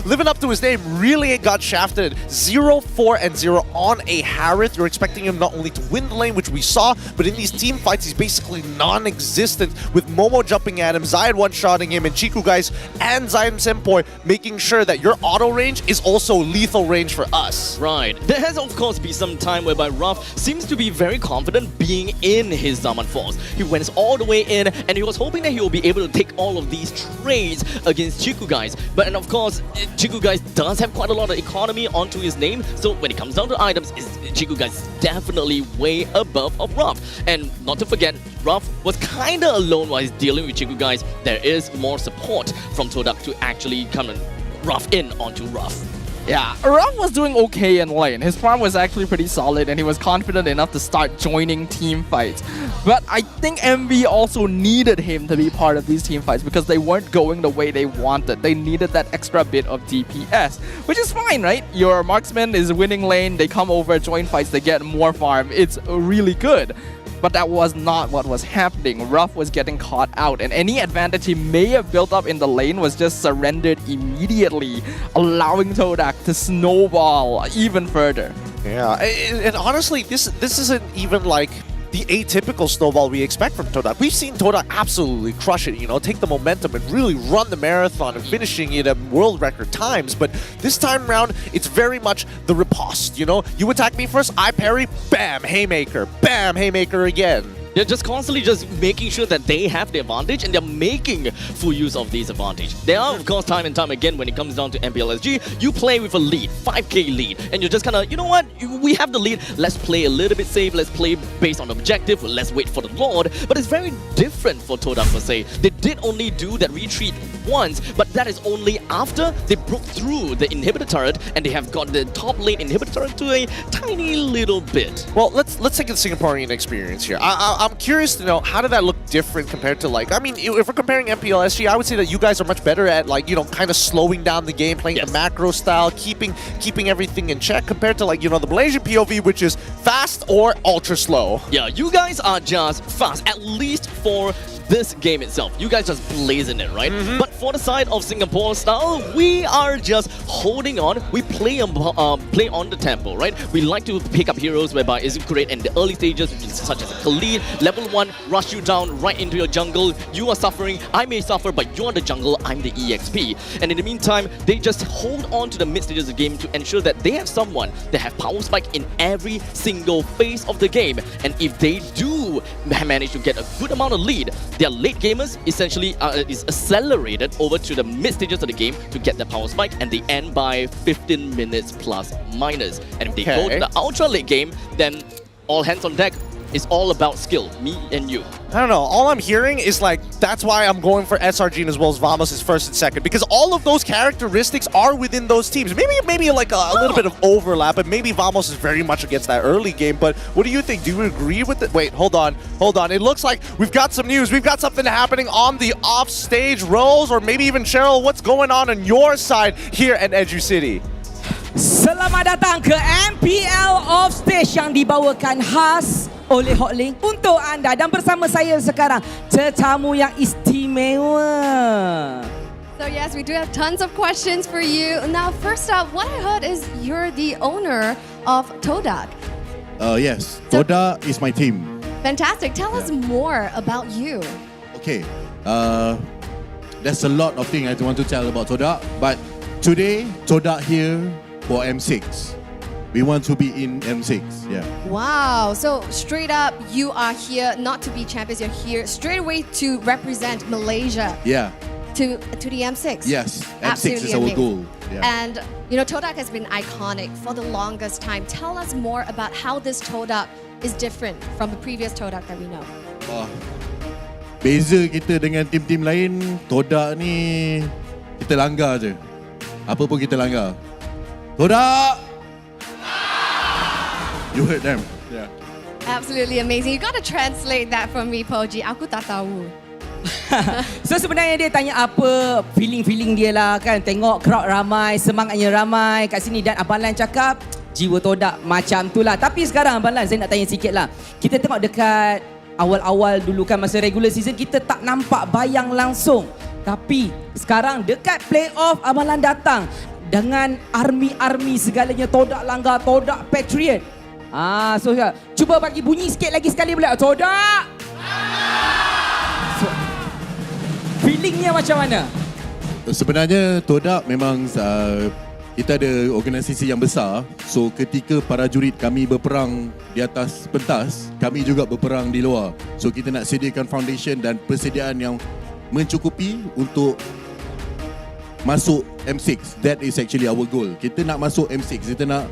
living up to his name, really got shafted. 0, 4, and 0 on a Harith. You're expecting him not only to win the lane, which we saw, but in these team fights, he's basically non-existent, with Momo jumping at him, Zayed one-shotting him, and Chiku guys and Zayed Senpoi making sure that your auto range is also lethal range for us. Right. There has, of course, been some time whereby Ruff seems to be very confident being in his Zaman Force. He went all the way in, and he was hoping that he will be able to take all of these trades against Chiku guys. But and of course, Chiku guys does have quite a lot of economy onto his name, so when it comes down to items, Chiku guys is definitely way above of Ruff. And not to forget, Ruff was kinda alone while he's dealing with Chiku guys. There is more support from Todak to actually come and rough in onto Ruff. Yeah, Ruff was doing okay in lane. His farm was actually pretty solid and he was confident enough to start joining team fights. But I think MV also needed him to be part of these team fights because they weren't going the way they wanted. They needed that extra bit of DPS, which is fine, right? Your marksman is winning lane, they come over, join fights, they get more farm. It's really good. But that was not what was happening. Ruff was getting caught out, and any advantage he may have built up in the lane was just surrendered immediately, allowing Todak to snowball even further. Yeah, and honestly, this isn't even like the atypical snowball we expect from Todak. We've seen Todak absolutely crush it, you know, take the momentum and really run the marathon and finishing it at world record times. But this time around, it's very much the riposte, you know? You attack me first, I parry, bam, haymaker again. They're just constantly just making sure that they have the advantage and they're making full use of this advantage. There are, of course, time and time again when it comes down to MPLSG, you play with a lead, 5k lead, and you're just kind of, you know what, we have the lead, let's play a little bit safe, let's play based on objective, let's wait for the Lord. But it's very different for Todak per se. They did only do that retreat once, but that is only after they broke through the inhibitor turret and they have got the top lane inhibitor turret to a tiny little bit. Well, let's take the Singaporean experience here. I'm curious to know, how did that look different compared to, like, I mean, if we're comparing MPLSG, I would say that you guys are much better at, like, you know, kind of slowing down the game, playing the macro style, keeping everything in check, compared to, like, you know, the Malaysian POV, which is fast or ultra slow. Yeah, you guys are just fast, at least for this game itself. You guys just blazing it, right? But for the side of Singapore style, we are just holding on. We play on the tempo, right? We like to pick up heroes whereby it's great in the early stages, such as Khalid, level 1, rush you down right into your jungle. You are suffering, I may suffer, but you're the jungle, I'm the EXP. And in the meantime, they just hold on to the mid stages of the game to ensure that they have someone that have power spike in every single phase of the game. And if they do manage to get a good amount of lead, their late gamers essentially is accelerated over to the mid stages of the game to get the power spike, and they end by 15 minutes plus minus. And if they go to the ultra late game, then all hands on deck. It's all about skill, me and you. I don't know, all I'm hearing is like, that's why I'm going for SRG as well as Vamos is first and second, because all of those characteristics are within those teams. Maybe like a little bit of overlap, but maybe Vamos is very much against that early game. But what do you think? Do you agree with it? Wait, hold on. It looks like we've got some news. We've got something happening on the offstage. Rose, or maybe even Cheryl, what's going on your side here at Educity? Selamat datang ke MPL Offstage yang dibawakan khas oleh Hotlink untuk anda, dan bersama saya sekarang tetamu yang istimewa. So yes, we do have tons of questions for you. Now, first up, what I heard is you're the owner of Todak. Yes, Todak is my team. Fantastic. Tell us more about you. Okay, there's a lot of things I want to tell about Todak, but today, Todak here for M6. We want to be in M6, yeah. Wow, so straight up, you are here not to be champions, you're here straight away to represent Malaysia. Yeah. To the M6. Yes, M6 Absolutely is our amazing. goal. Yeah. And you know, Todak has been iconic for the longest time. Tell us more about how this Todak is different from the previous Todak that we know. Beza kita dengan tim-tim lain, Todak ni kita langgar je. Apa pun kita langgar. Todak! You heard them. Yeah. Absolutely amazing. You got to translate that for me, Poji. Aku tak tahu. So sebenarnya dia tanya apa feeling dia lah kan. Tengok crowd ramai, semangatnya ramai kat sini, dan Abang Lan cakap jiwa Todak macam tu lah. Tapi sekarang Abang Lan, saya nak tanya sikit lah. Kita tengok dekat awal-awal dulu kan, masa regular season kita tak nampak bayang langsung. Tapi sekarang dekat playoff Abang Lan datang dengan army segalanya, Todak langgar, Todak Patriot. So cuba bagi bunyi sikit lagi sekali boleh? Todak! So, feelingnya macam mana? Sebenarnya Todak memang kita ada organisasi yang besar. So ketika para jurid kami berperang di atas pentas, kami juga berperang di luar. So kita nak sediakan foundation dan persediaan yang mencukupi untuk masuk M6. That is actually our goal. Kita nak masuk M6. Kita nak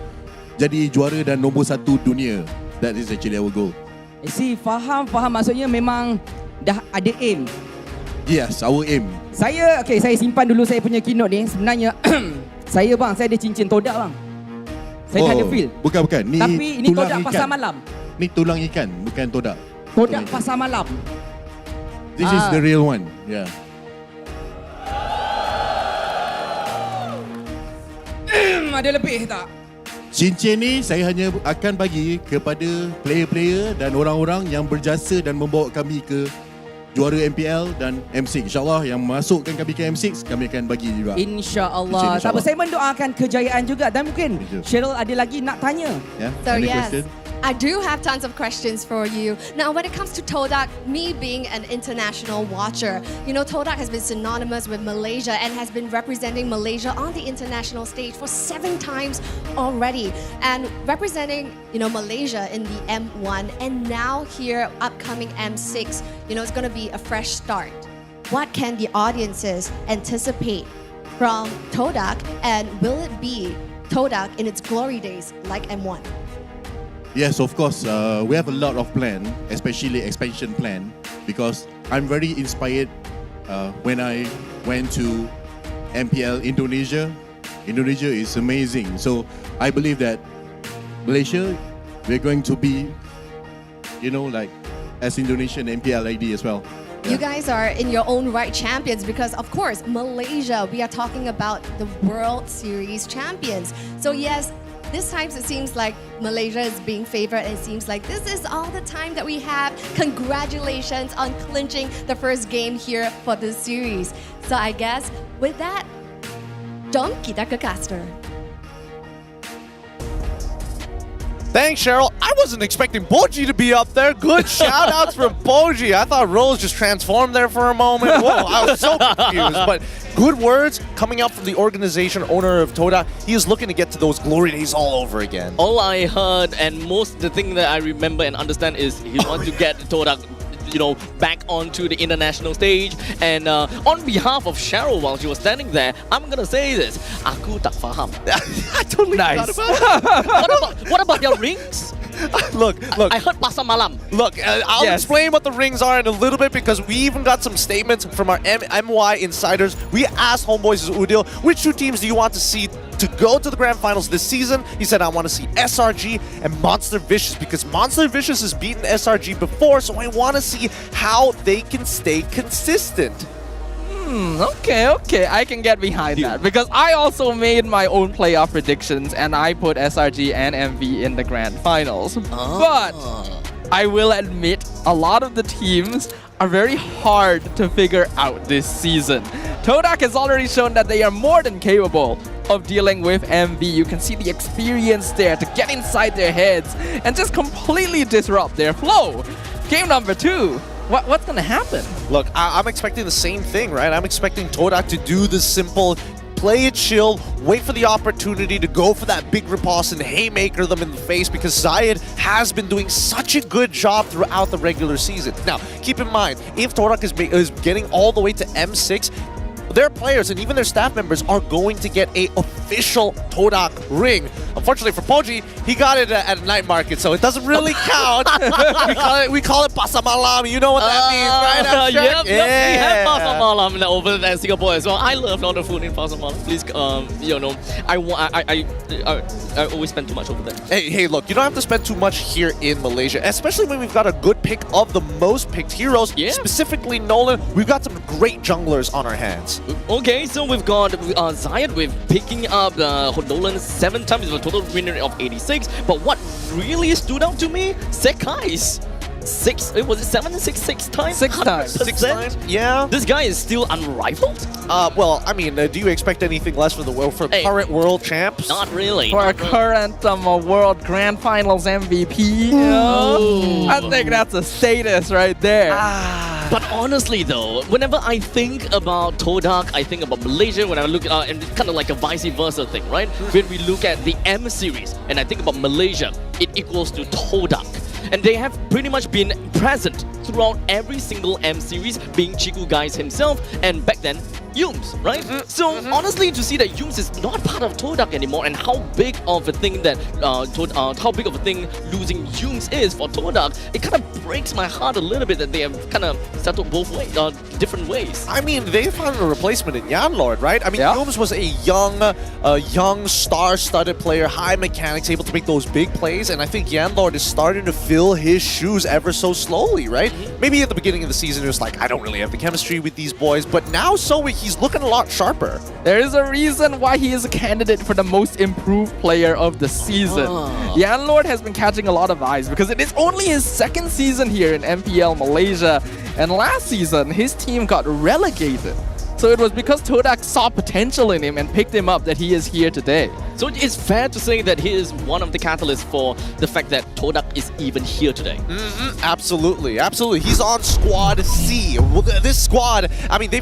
jadi juara dan nombor 1 dunia. That is actually our goal. Faham. Maksudnya memang dah ada aim. Yes, our aim. Saya simpan dulu saya punya keynote ni. Sebenarnya saya ada cincin Todak bang. Saya dah ada feel. Bukan. Ni tapi ini Todak ikan. pasar malam. Ni tulang ikan, bukan Todak. Todak pasar malam. This is the real one. Yeah. Ada lebih tak? Cincin ni saya hanya akan bagi kepada player-player dan orang-orang yang berjasa dan membawa kami ke juara MPL dan M6. InsyaAllah yang masukkan kami ke M6, kami akan bagi juga. InsyaAllah. Tak apa, saya mendoakan kejayaan juga. Dan mungkin Cheryl ada lagi nak tanya. Yeah. So Any yes, question? I do have tons of questions for you. Now, when it comes to Todak, me being an international watcher, you know, Todak has been synonymous with Malaysia and has been representing Malaysia on the international stage for 7 times already. And representing, you know, Malaysia in the M1 and now here upcoming M6, you know, it's going to be a fresh start. What can the audiences anticipate from Todak, and will it be Todak in its glory days like M1? Yes, of course. We have a lot of plan, especially expansion plan, because I'm very inspired when I went to MPL Indonesia. Indonesia is amazing. So I believe that Malaysia, we're going to be, you know, like as Indonesian MPL ID as well. You guys are in your own right champions because, of course, Malaysia, we are talking about the World Series champions. So yes, this time it seems like Malaysia is being favored and it seems like this is all the time that we have. Congratulations on clinching the first game here for this series. So I guess with that, jom kita ke caster. Thanks, Cheryl. I wasn't expecting Boji to be up there. Good shout outs from Boji. I thought Rose just transformed there for a moment. Whoa, I was so confused. But good words coming out from the organization owner of Todak. He is looking to get to those glory days all over again. All I heard and the thing that I remember and understand is he wants to get Todak, you know, back onto the international stage. And on behalf of Cheryl, while she was standing there, I'm gonna say this: aku tak faham. I totally nice. What about your rings? Look. I heard pasar malam. Look, I'll explain what the rings are in a little bit because we even got some statements from our MY insiders. We asked Homeboys' Udil, which 2 teams do you want to see to go to the grand finals this season? He said, I want to see SRG and Monster Vicious because Monster Vicious has beaten SRG before, so I want to see how they can stay consistent. Okay, I can get behind that because I also made my own playoff predictions and I put SRG and MV in the grand finals. But I will admit a lot of the teams are very hard to figure out this season. Todak has already shown that they are more than capable of dealing with MV. You can see the experience there to get inside their heads and just completely disrupt their flow. Game number 2. What's gonna happen? Look, I'm expecting the same thing, right? I'm expecting Todak to do the simple, play it chill, wait for the opportunity to go for that big riposte and haymaker them in the face because Zayed has been doing such a good job throughout the regular season. Now, keep in mind, if Todak is getting all the way to M6, their players and even their staff members are going to get a official Todak ring. Unfortunately for Poji, he got it at a night market, so it doesn't really count. we call it pasar malam. You know what that means, right? Yep, we have pasar malam over there in Singapore as well. I love all the food in pasar malam. Please, you know, I always spend too much over there. Hey, look, you don't have to spend too much here in Malaysia, especially when we've got a good pick of the most picked heroes. Yeah. Specifically, Nolan, we've got some great junglers on our hands. Okay, so we've got Zayed with picking up Nolan 7 times with a total win rate of 86. But what really stood out to me, Sekai's 6 times? 6 times. 6 times? Yeah. This guy is still unrivaled? Well, I mean, do you expect anything less for the current world champs? Not really. For a current world grand finals MVP, I think that's a status right there. But honestly though, whenever I think about Todak, I think about Malaysia. When I look at and kind of like a vice versa thing, right? When we look at the M series and I think about Malaysia, it equals to Todak. And they have pretty much been present throughout every single M series, being Chiku Guys himself, and back then, Yums, right? So honestly, to see that Yums is not part of Todak anymore, and how big of a thing that losing Yums is for Todak, it kind of breaks my heart a little bit that they have kind of settled both ways, different ways. I mean, they found a replacement in Yanlord, right? I mean, Yums was a young, star-studded player, high mechanics, able to make those big plays, and I think Yanlord is starting to fill his shoes ever so slowly, right? Maybe at the beginning of the season, it was like, I don't really have the chemistry with these boys, but now he's looking a lot sharper. There is a reason why he is a candidate for the most improved player of the season. Yanlord has been catching a lot of eyes because it is only his 2nd season here in MPL Malaysia, and last season his team got relegated. So it was because Todak saw potential in him and picked him up that he is here today. So it's fair to say that he is one of the catalysts for the fact that Todak is even here today. Absolutely, absolutely. He's on squad C. Well, this squad, I mean, they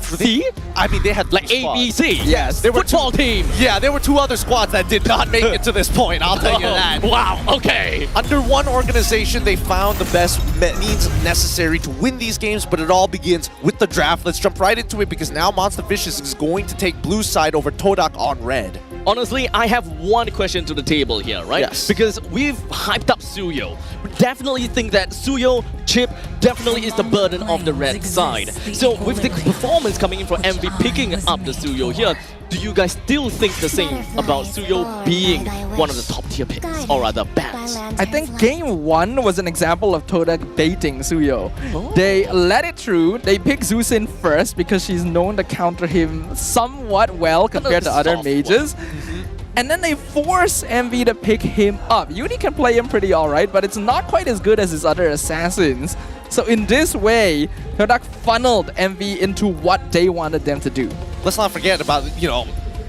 had like two squads. ABC. Yes, there were football team. Yeah, there were 2 other squads that did not make it to this point. I'll tell you that. Wow. Okay. Under one organization, they found the best means necessary to win these games, but it all begins with the draft. Let's jump right into it because now Monster Vicious is going to take blue side over Todak on red. Honestly, I have one question to the table here, right? Yes. Because we've hyped up Suyo. We definitely think that Suyo, Chip, definitely is the burden of the red side. So with the performance coming in from MV picking up the Suyo here, do you guys still think the same about Suyo being one of the top tier picks, or rather bans? I think game 1 was an example of Todak baiting Suyo. They let it through. They picked Zusin first because she's known to counter him somewhat well compared to other mages. And then they force MV to pick him up. Uni can play him pretty alright, but it's not quite as good as his other assassins. So in this way, Todak funneled MV into what they wanted them to do. Let's not forget about,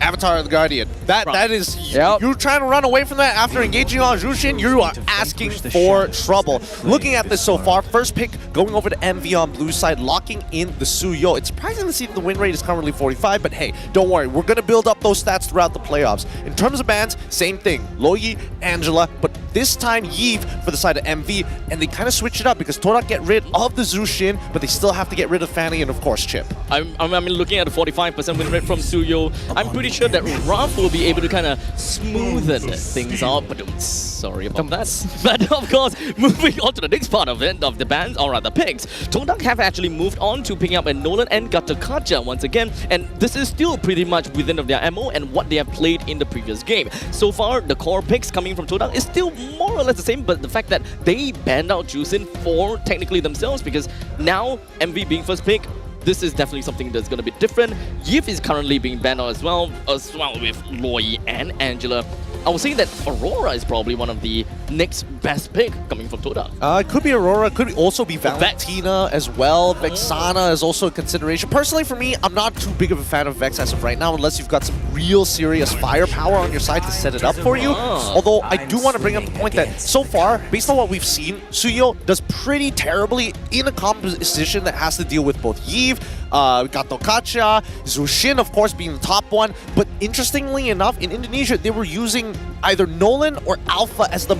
Avatar of the Guardian. That is, you're trying to run away from that after engaging on Jushin, you are asking for trouble. Looking at this so far, first pick going over to MV on blue side, locking in the Suyo. It's surprising to see that the win rate is currently 45, but hey, don't worry, we're going to build up those stats throughout the playoffs. In terms of bans, same thing. Loyi, Angela, but this time Yves for the side of MV, and they kind of switch it up because Todak get rid of the Zushin, but they still have to get rid of Fanny and of course Chip. I'm looking at a 45% win rate from Suyo. I'm pretty sure that Raf will be able to kind of smoothen things out, but sorry about that. But of course, moving on to the next part of it, of the bans, or rather picks, Todak have actually moved on to picking up a Nolan and Gatakaja once again, and this is still pretty much within of their MO and what they have played in the previous game. So far, the core picks coming from Todak is still more or less the same, but the fact that they banned out Jusin for technically themselves, because now MV being first pick, this is definitely something that's going to be different. Yif is currently being banned out as well with Loyi and Angela. I would say that Aurora is probably one of the next best pick coming from Todak. It could be Aurora, could also be Valentina as well. Vexana is also a consideration. Personally, for me, I'm not too big of a fan of Vex as of right now, unless you've got some real serious firepower on your side to set it up for you. Although, I do want to bring up the point that so far, based on what we've seen, Suyo does pretty terribly in a composition that has to deal with both Yves, Gatokachya, Zushin, of course, being the top one. But interestingly enough, in Indonesia, they were using either Nolan or Alpha as the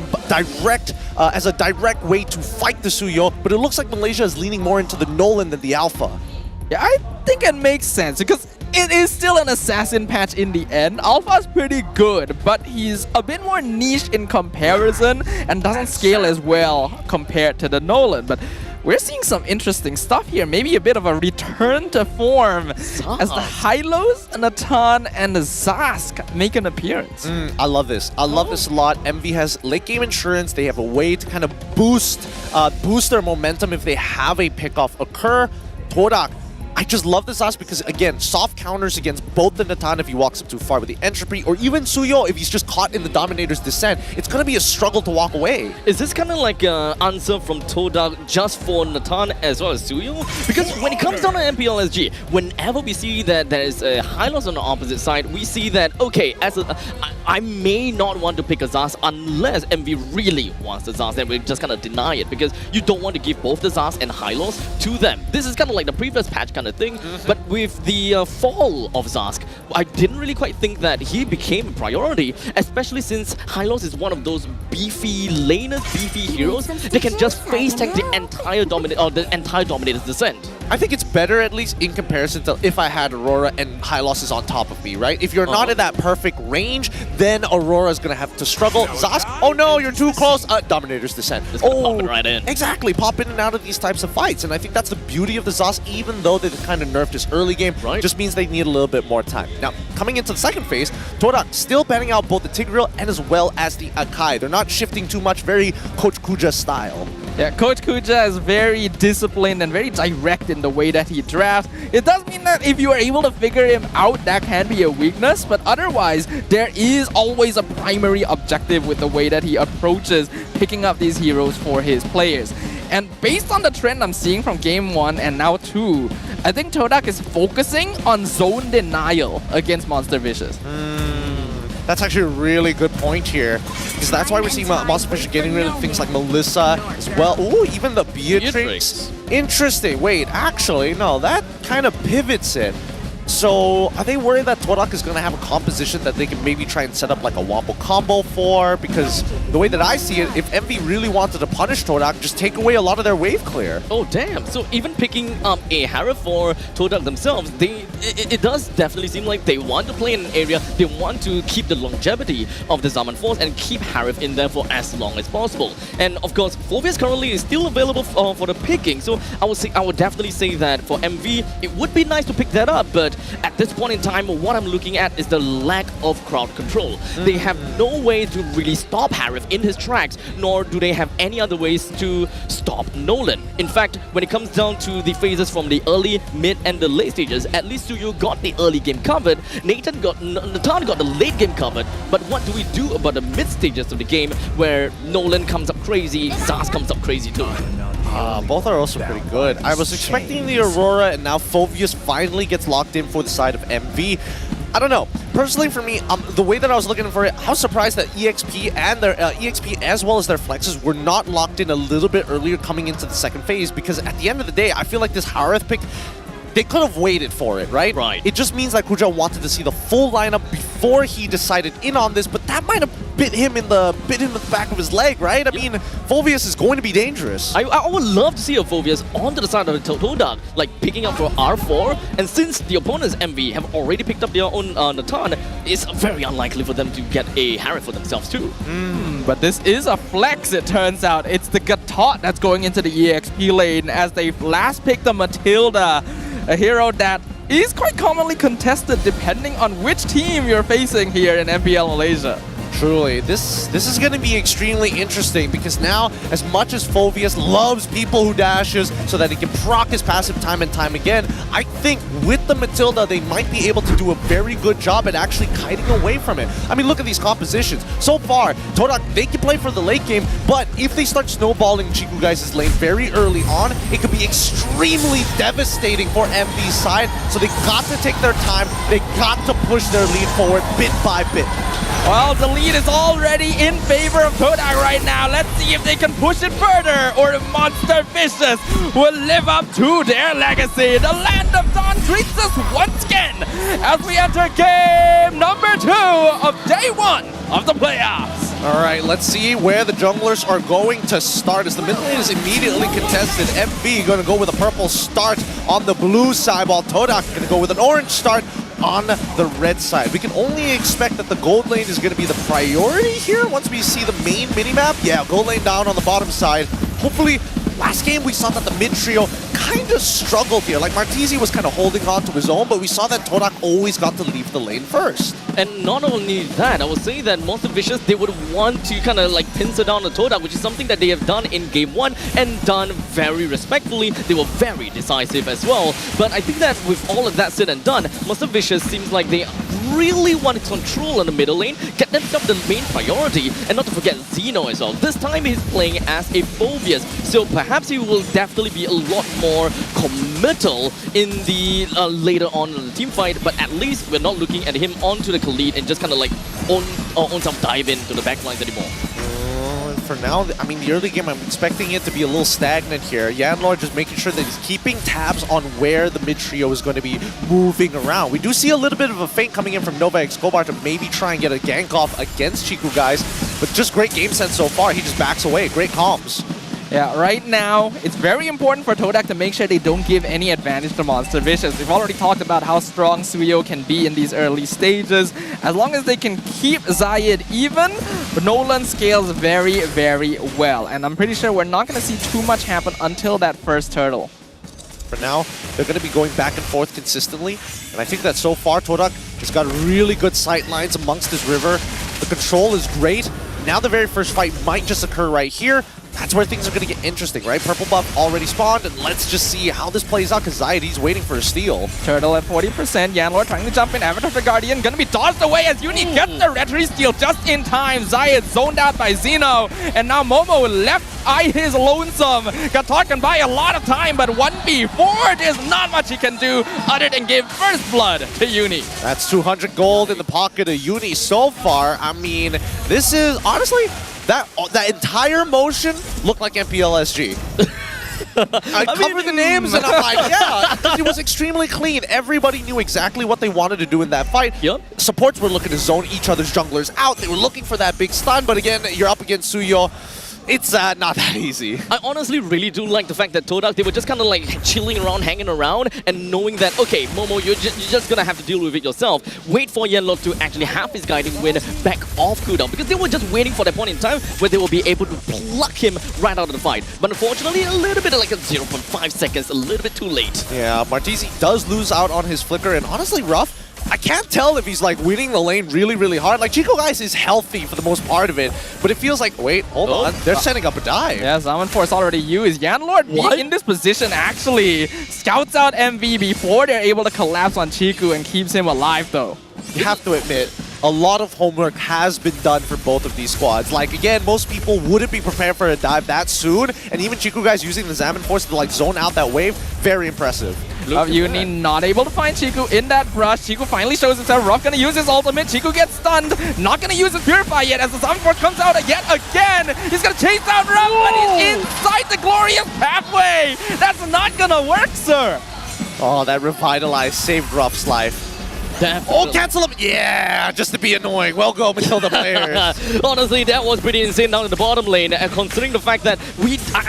as a direct way to fight the Suyo. But it looks like Malaysia is leaning more into the Nolan than the Alpha. Yeah, I think it makes sense because it is still an assassin patch in the end. Alpha's pretty good, but he's a bit more niche in comparison and doesn't scale as well compared to the Nolan. But we're seeing some interesting stuff here. Maybe a bit of a return to form as the Hylos, Natan, and the Zask make an appearance. I love this. I love this a lot. MV has late game insurance. They have a way to kind of boost their momentum if they have a pickoff occur. Todak, I just love this Zask because, again, soft counters against both the Natan if he walks up too far with the entropy, or even Suyo if he's just caught in the Dominator's descent. It's going to be a struggle to walk away. Is this kind of like an answer from Todak just for Natan as well as Suyo? Because when it comes down to MPLSG, whenever we see that there is a Hylos on the opposite side, we see that, okay, I may not want to pick a Zaz unless MV really wants the Zaz, then we just kind of deny it because you don't want to give both the Zaz and Hylos to them. This is kind of like the previous patch kind of thing, but with the fall of Zask, I didn't really quite think that he became a priority, especially since Hylos is one of those beefy laners, beefy heroes that can just face tank the entire Dominator's descent. I think it's better, at least in comparison to if I had Aurora and Hylos is on top of me, right? If you're not in that perfect range, then Aurora is going to have to struggle. Zask, oh no, you're too close. Dominator's descent. Pop it right in. Exactly, pop in and out of these types of fights. And I think that's the beauty of the Zask, even though they kind of nerfed this early game, just means they need a little bit more time. Now, coming into the second phase, Todak still banning out both the Tigreal and as well as the Akai. They're not shifting too much, very Coach Kuja style. Yeah, Coach Kuja is very disciplined and very direct in the way that he drafts. It does mean that if you are able to figure him out, that can be a weakness, but otherwise, there is always a primary objective with the way that he approaches picking up these heroes for his players. And based on the trend I'm seeing from Game 1 and now 2, I think Todak is focusing on zone denial against Monster Vicious. That's actually a really good point here, because that's why we're seeing Monster Fisher getting rid of things like Melissa as well. Ooh, even the Beatrix. Interesting. Wait, actually, no, that kind of pivots it. So, are they worried that Todak is going to have a composition that they can maybe try and set up like a wombo combo for? Because the way that I see it, if MV really wanted to punish Todak, just take away a lot of their wave clear. Oh, damn. So even picking up a Harif for Todak themselves, it does definitely seem like they want to play in an area, they want to keep the longevity of the Zaman Force and keep Harif in there for as long as possible. And of course, Phobius currently is still available for the picking, so I would definitely say that for MV, it would be nice to pick that up, but at this point in time, what I'm looking at is the lack of crowd control. They have no way to really stop Harif in his tracks, nor do they have any other ways to stop Nolan. In fact, when it comes down to the phases from the early, mid, and the late stages, at least Suyo got the early game covered, Nathan got the late game covered, but what do we do about the mid stages of the game where Nolan comes up crazy, Zaz comes up crazy too? Both are also pretty good. I was expecting the Aurora, and now Phobius finally gets locked in for the side of MV. I don't know. Personally, for me, the way that I was looking for it, I was surprised that EXP and their EXP as well as their flexes were not locked in a little bit earlier coming into the second phase, because at the end of the day, I feel like this Harith pick, they could have waited for it, right? Right. It just means that Kuja wanted to see the full lineup before he decided in on this, but that might have bit him in the back of his leg, right? I mean, Phobius is going to be dangerous. I would love to see a Phobius onto the side of the Todak, like picking up for R4, and since the opponents MV have already picked up their own Natan, it's very unlikely for them to get a Harry for themselves too. But this is a flex, it turns out. It's the Gatot that's going into the EXP lane as they last picked the Matilda, a hero that is quite commonly contested depending on which team you're facing here in MPL Malaysia. Truly, this is going to be extremely interesting, because now, as much as Phobius loves people who dashes so that he can proc his passive time and time again, I think with the Matilda, they might be able to do a very good job at actually kiting away from it. I mean, look at these compositions. So far, Todak, they can play for the late game, but if they start snowballing Chiku guys' lane very early on, it could be extremely devastating for MV's side, so they got to take their time, they got to push their lead forward bit by bit. Well, the lead is already in favor of Todak right now. Let's see if they can push it further, or if Monster Fishes will live up to their legacy. The Land of Dawn greets us once again as we enter game number 2 of day 1 of the playoffs. All right, let's see where the junglers are going to start, as the mid lane is immediately contested. MV going to go with a purple start on the blue side, while Todak going to go with an orange start on the red side. We can only expect that the gold lane is going to be the priority here once we see the main minimap. Yeah, gold lane down on the bottom side. Hopefully, last game we saw that the mid trio kind of struggled here. Like, Martizi was kind of holding on to his own, but we saw that Todak always got to leave the lane first. And not only that, I would say that Monster Vicious, they would want to kind of like pincer down the Todak, which is something that they have done in game 1 and done very respectfully. They were very decisive as well. But I think that with all of that said and done, Monster Vicious seems like they really want to control on the middle lane, get themselves the main priority, and not to forget Zeno as well. This time he's playing as a Phobius, so perhaps he will definitely be a lot more committal in the later on in the team fight, but at least we're not looking at him onto the Khalid and just kind of like own some dive into the backlines anymore. For now, I mean, the early game, I'm expecting it to be a little stagnant here. Yanlor just making sure that he's keeping tabs on where the mid trio is going to be moving around. We do see a little bit of a feint coming in from Nova Escobar to maybe try and get a gank off against Chiku guys, but just great game sense so far. He just backs away. Great comms. Yeah, right now, it's very important for Todak to make sure they don't give any advantage to Monster Vicious. We've already talked about how strong Suyo can be in these early stages. As long as they can keep Zayed even, Nolan scales very, very well. And I'm pretty sure we're not going to see too much happen until that first turtle. For now, they're going to be going back and forth consistently. And I think that so far, Todak has got really good sight lines amongst this river. The control is great. Now the very first fight might just occur right here. that's where things are going to get interesting, right? Purple buff already spawned, and let's just see how this plays out, because Zayed, waiting for a steal. Turtle at 40%, Yanlor trying to jump in, Avatar the Guardian gonna be tossed away as Uni gets the retry steal just in time. Zayed zoned out by Zeno, and now Momo left eye his lonesome. Got taken by a lot of time, but 1v4, there's not much he can do other than give first blood to Uni. That's 200 gold in the pocket of Uni so far. I mean, this is, honestly, that entire motion looked like MPLSG. I covered the names and I'm like, yeah, it was extremely clean. Everybody knew exactly what they wanted to do in that fight. Yep. Supports were looking to zone each other's junglers out. They were looking for that big stun, but again, you're up against Suyo. It's not that easy. I honestly really do like the fact that Todak, they were just kind of like chilling around, hanging around, and knowing that, okay, Momo, you're just gonna have to deal with it yourself. Wait for Yenlok to actually have his guiding wind back off cooldown, because they were just waiting for that point in time where they will be able to pluck him right out of the fight. But unfortunately, a little bit like a 0.5 seconds, a little bit too late. Yeah, Martisi does lose out on his flicker, and honestly, Ruff, I can't tell if he's like winning the lane really, really hard. Like Chico Guys is healthy for the most part of it, but it feels like, wait, hold on, they're setting up a dive. Yeah, Zaman Force already used. Yanlord being in this position actually scouts out MV before they're able to collapse on Chiku and keeps him alive though. You have to admit, a lot of homework has been done for both of these squads. Like, again, most people wouldn't be prepared for a dive that soon, and even Chiku Guys using the Zaman Force to like zone out that wave, very impressive. Uni not able to find Chiku in that brush. Chiku finally shows himself. Ruff gonna use his ultimate. Chiku gets stunned. Not gonna use his Purify yet as the Zaman Force comes out yet again. He's gonna chase down Ruff, but he's inside the glorious pathway. That's not gonna work, sir. Oh, that Revitalize saved Ruff's life. Definitely. Oh, cancel him! Yeah, just to be annoying. Well go, Matilda players. Honestly, that was pretty insane down in the bottom lane, considering the fact that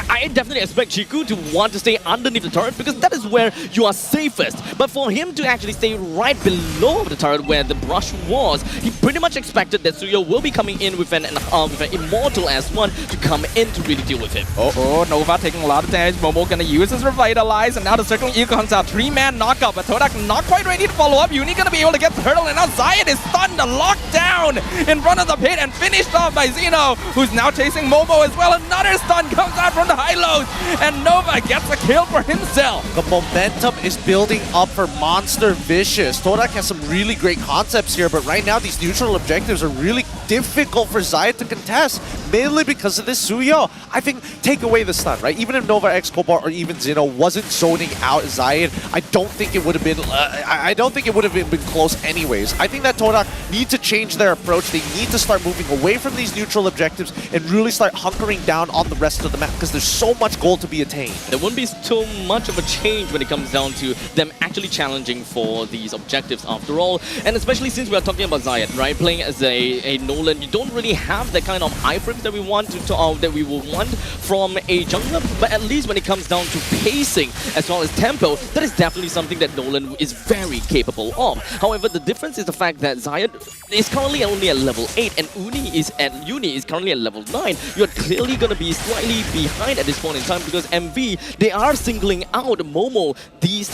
I definitely expect Chiku to want to stay underneath the turret, because that is where you are safest. But for him to actually stay right below the turret where the brush was, he pretty much expected that Suyo will be coming in with an Immortal S1 to come in to really deal with him. Oh, Nova taking a lot of damage. Momo gonna use his Revitalize, and now the Circling Eel comes out. 3-man knockout, but Todak not quite ready to follow up. Uni gonna be able to get the Turtle, and now Zayed is stunned and locked down in front of the pit and finished off by Zeno, who's now chasing Momo as well. Another stun comes out from the high lows, and Nova gets a kill for himself. The momentum is building up for Monster Vicious. Todak has some really great concepts here, but right now these neutral objectives are really difficult for Zayed to contest, mainly because of this Suyo. I think take away the stun, right? Even if Nova X Cobalt or even Zeno wasn't zoning out Zayed, I don't think it would have been. I don't think it would have been close anyways. I think that Todak need to change their approach. They need to start moving away from these neutral objectives and really start hunkering down on the rest of the map, because there's so much gold to be attained. There won't be too much of a change when it comes down to them actually challenging for these objectives after all. And especially since we are talking about Zayed, right? Playing as a Nolan, you don't really have the kind of iframes that we want that we will want from a jungler, but at least when it comes down to pacing as well as tempo, that is definitely something that Nolan is very capable of. However, the difference is the fact that Zayed is currently only at level 8 and Uni is currently at level 9. You're clearly going to be slightly behind at this point in time, because MV, they are singling out Momo these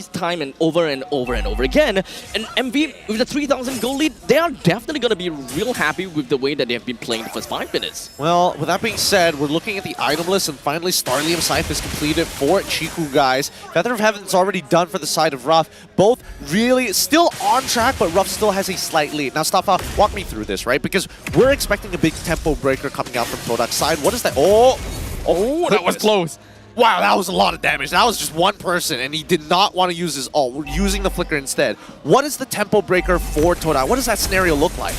time and over again. And MV, with the 3,000 gold lead, they are definitely going to be real happy with the way that they have been playing the first 5 minutes. Well, with that being said, we're looking at the item list, and finally Starlium Scythe is completed for Chiku Guys. Feather of Heaven's already done for the side of Ruff. Both really still on track, but Ruff still has a slight lead. Now, Staffa, walk me through this, right? Because we're expecting a big tempo breaker coming out from Todak's side. What is that? Oh, that was close. Wow, that was a lot of damage. That was just one person, and he did not want to use his ult. We're using the flicker instead. What is the tempo breaker for Todak? What does that scenario look like?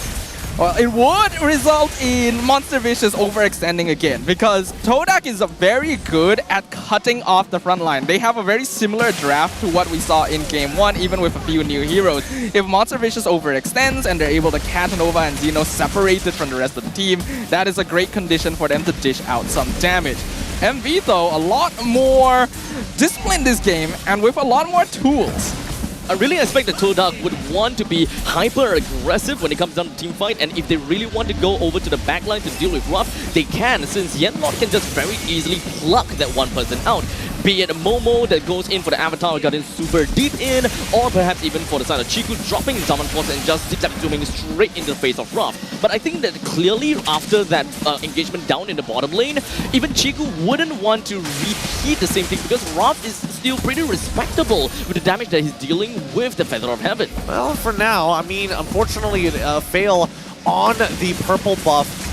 Well, it would result in Monster Vicious overextending again, because Todak is very good at cutting off the front line. They have a very similar draft to what we saw in Game 1, even with a few new heroes. If Monster Vicious overextends and they're able to catch Nova and Zeno separated from the rest of the team, that is a great condition for them to dish out some damage. MV, though, a lot more disciplined this game and with a lot more tools. I really expect that Todak would want to be hyper-aggressive when it comes down to team fight, and if they really want to go over to the backline to deal with Ruff, they can, since Yenlok can just very easily pluck that one person out. Be it Momo that goes in for the Avatar Guardian super deep in, or perhaps even for the side of Chiku dropping his Summon Force and just zigzag zooming straight into the face of Ruff. But I think that clearly after that engagement down in the bottom lane, even Chiku wouldn't want to repeat the same thing because Ruff is still pretty respectable with the damage that he's dealing with the Feather of Heaven. Well, for now, I mean, unfortunately, fail on the purple buff.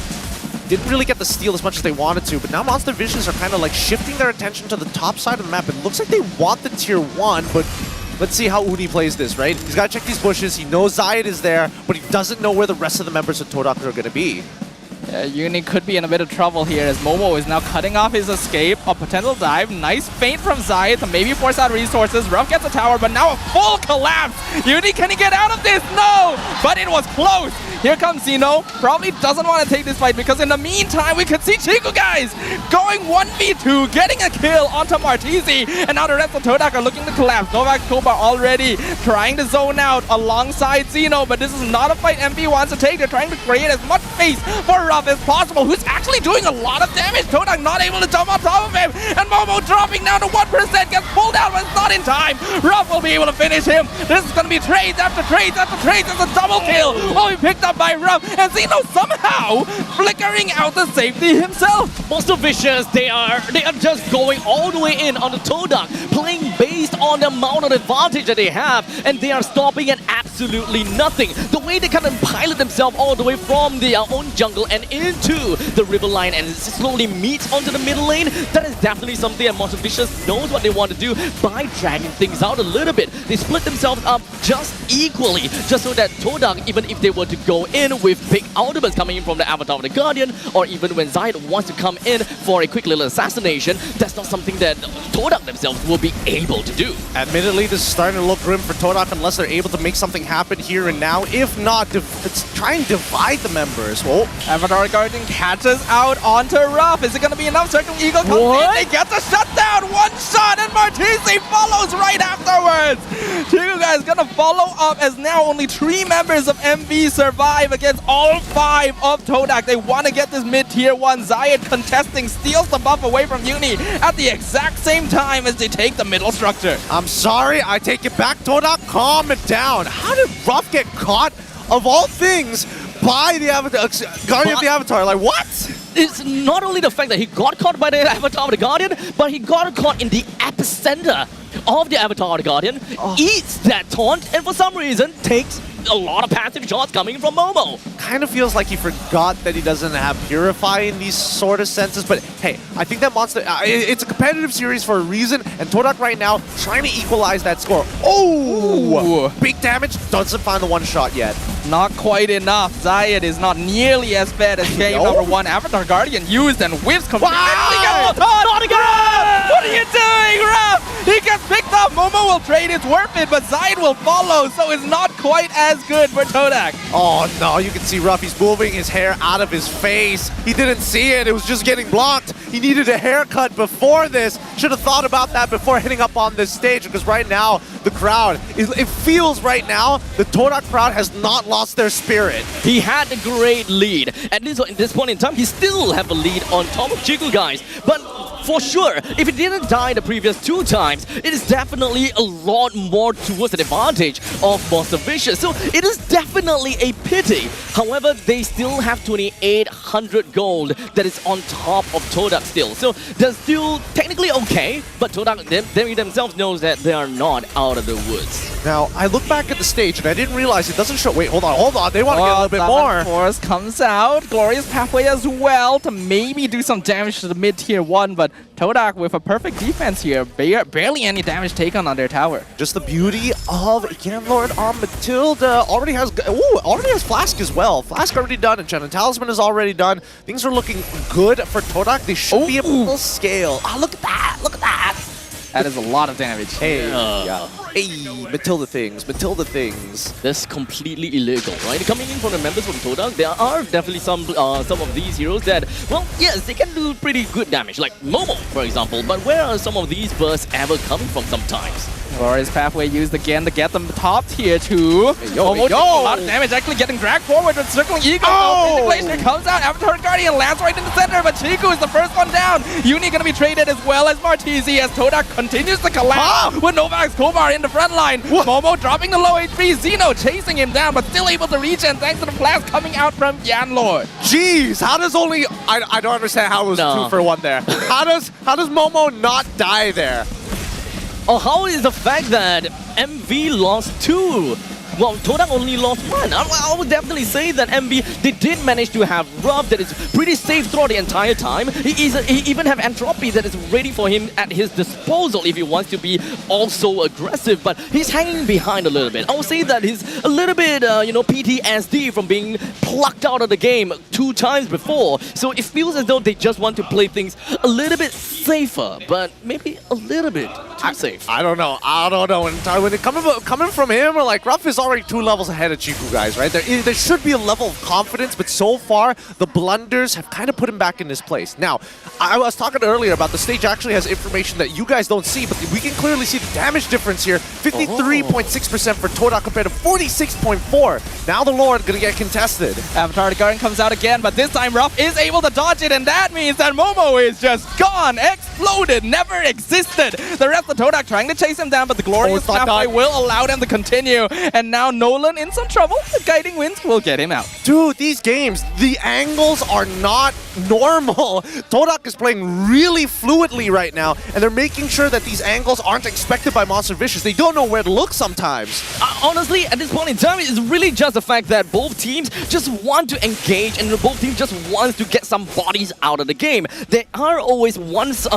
Didn't really get the steal as much as they wanted to, but now Monster Visions are kind of like shifting their attention to the top side of the map. It looks like they want the tier 1, but let's see how Uni plays this, right? He's got to check these bushes. He knows Zayed is there, but he doesn't know where the rest of the members of Todak are going to be. Uni could be in a bit of trouble here as Momo is now cutting off his escape. A potential dive. Nice feint from Zayed to maybe force out resources. Ruff gets a tower, but now a full collapse. Uni, can he get out of this? No! But it was close. Here comes Zeno. Probably doesn't want to take this fight because in the meantime, we could see Chiku guys going 1v2, getting a kill onto Martizi. And now the rest of Todak are looking to collapse. Novak Koba already trying to zone out alongside Zeno, but this is not a fight MP wants to take. They're trying to create as much space for Ruff as possible, who's actually doing a lot of damage. Todak not able to jump on top of him, and Momo dropping down to 1%, gets pulled out, but it's not in time. Ruff will be able to finish him. This is going to be trades after trades after trades. It's a double kill. Oh, he picked up by Ruff, and Zeno somehow flickering out the safety himself. Monster Vicious, they are just going all the way in on the Todak, playing based on the amount of advantage that they have, and they are stopping at absolutely nothing. The way they kind of pilot themselves all the way from their own jungle and into the river line and slowly meet onto the middle lane, that is definitely something that Monster Vicious knows what they want to do by dragging things out a little bit. They split themselves up just equally, just so that Todak, even if they were to go in with big ultimates coming in from the Avatar of the Guardian, or even when Zayed wants to come in for a quick little assassination, that's not something that Todak themselves will be able to do. Admittedly, this is starting to look grim for Todak unless they're able to make something happen here and now. If not, let's try and divide the members. Whoa. Avatar Guardian catches out onto Ruff. Is it going to be enough? Circle Eagle comes in. They get the shutdown. One shot, and Martizi follows right afterwards. Chiku guys going to follow up as now only 3 members of MV survive against all 5 of Todak. They want to get this mid-tier 1. Zayed contesting, steals the buff away from Uni at the exact same time as they take the middle structure. I'm sorry, I take it back, Todak. Calm it down. How did Ruff get caught, of all things, by the Avatar, Guardian of the Avatar? Like, what? It's not only the fact that he got caught by the Avatar of the Guardian, but he got caught in the epicenter of the Avatar of the Guardian, eats that taunt, and for some reason takes a lot of passive shots coming from Momo. Kind of feels like he forgot that he doesn't have Purify in these sort of senses, but hey, I think that Monster, it's a competitive series for a reason, and Todak right now trying to equalize that score. Oh! Ooh. Big damage, doesn't find the one shot yet. Not quite enough. Zayed is not nearly as bad as game number 1. Avatar Guardian used and whips completely. Not again! What are you doing, Ruff? He gets picked up. Momo will trade, it's worth it, but Zayed will follow, so it's not quite as good for Todak. Oh no, you can see Ruff, he's moving his hair out of his face. He didn't see it, it was just getting blocked. He needed a haircut before this. Should have thought about that before hitting up on this stage, because right now, the crowd, it feels right now, the Todak crowd has not lost their spirit. He had a great lead. At this point in time, he still have a lead on top of Chiku guys. But for sure, if he didn't die the previous 2 times, it is definitely a lot more towards the advantage of Monster Vicious. So it is definitely a pity. However, they still have 2,800 gold that is on top of Todak still. So they're still technically okay, but Todak they themselves knows that they are not out of the woods. Now, I look back at the stage and I didn't realize it doesn't show. Wait, hold on. They want to get a little bit more. Force comes out. Glorious Pathway as well to maybe do some damage to the mid-tier 1, but Todak with a perfect defense here. Barely any damage taken on their tower. Just the beauty of Lord on Matilda. Already has Flask as well. Flask already done, and Shannon Talisman is already done. Things are looking good for Todak. They should be able to scale. Ah, look at that! Look at that! That is a lot of damage. Hey, hey, Matilda things. That's completely illegal, right? Coming in from the members from Todak, there are definitely some of these heroes that, well, yes, they can do pretty good damage, like Momo, for example. But where are some of these bursts ever coming from sometimes? Glorious Pathway used again to get them top tier 2. Momo taking a lot of damage, actually getting dragged forward with Circling Eagle. The Glacier comes out, Avatar Guardian lands right in the center, but Chiku is the first one down. Uni gonna be traded as well as Martizi as Todak continues to collapse with Novak's Kobar in the front line. Momo dropping the low HP, Zeno chasing him down, but still able to reach, and thanks to the blast coming out from Yanlord. Jeez, how does only... I don't understand how it was 2 for 1 there. How does Momo not die there? Oh, how is the fact that MV lost 2? Well, Todak only lost 1. I would definitely say that MV, they did manage to have Ruff that is pretty safe throughout the entire time. He even have Entropy that is ready for him at his disposal if he wants to be also aggressive, but he's hanging behind a little bit. I would say that he's a little bit, PTSD from being plucked out of the game 2 times before. So it feels as though they just want to play things a little bit safer, but maybe a little bit too safe. I don't know. When it coming from him, or like Ruff is already 2 levels ahead of Chiku, guys, right? There should be a level of confidence, but so far, the blunders have kind of put him back in his place. Now, I was talking earlier about the stage actually has information that you guys don't see, but we can clearly see the damage difference here. 53.6% for Todak compared to 46.4. Now the Lord gonna get contested. Avatar Guardian comes out again, but this time Ruff is able to dodge it, and that means that Momo is just gone, exploded, never existed. The rest of Todak trying to chase him down, but the Glorious Pathway will allow them to continue. And now Nolan in some trouble. The Guiding Winds will get him out. Dude, these games, the angles are not normal. Todak is playing really fluidly right now, and they're making sure that these angles aren't expected by Monster Vicious. They don't know where to look sometimes. Honestly, at this point in time, it's really just the fact that both teams just want to engage, and both teams just want to get some bodies out of the game. There are always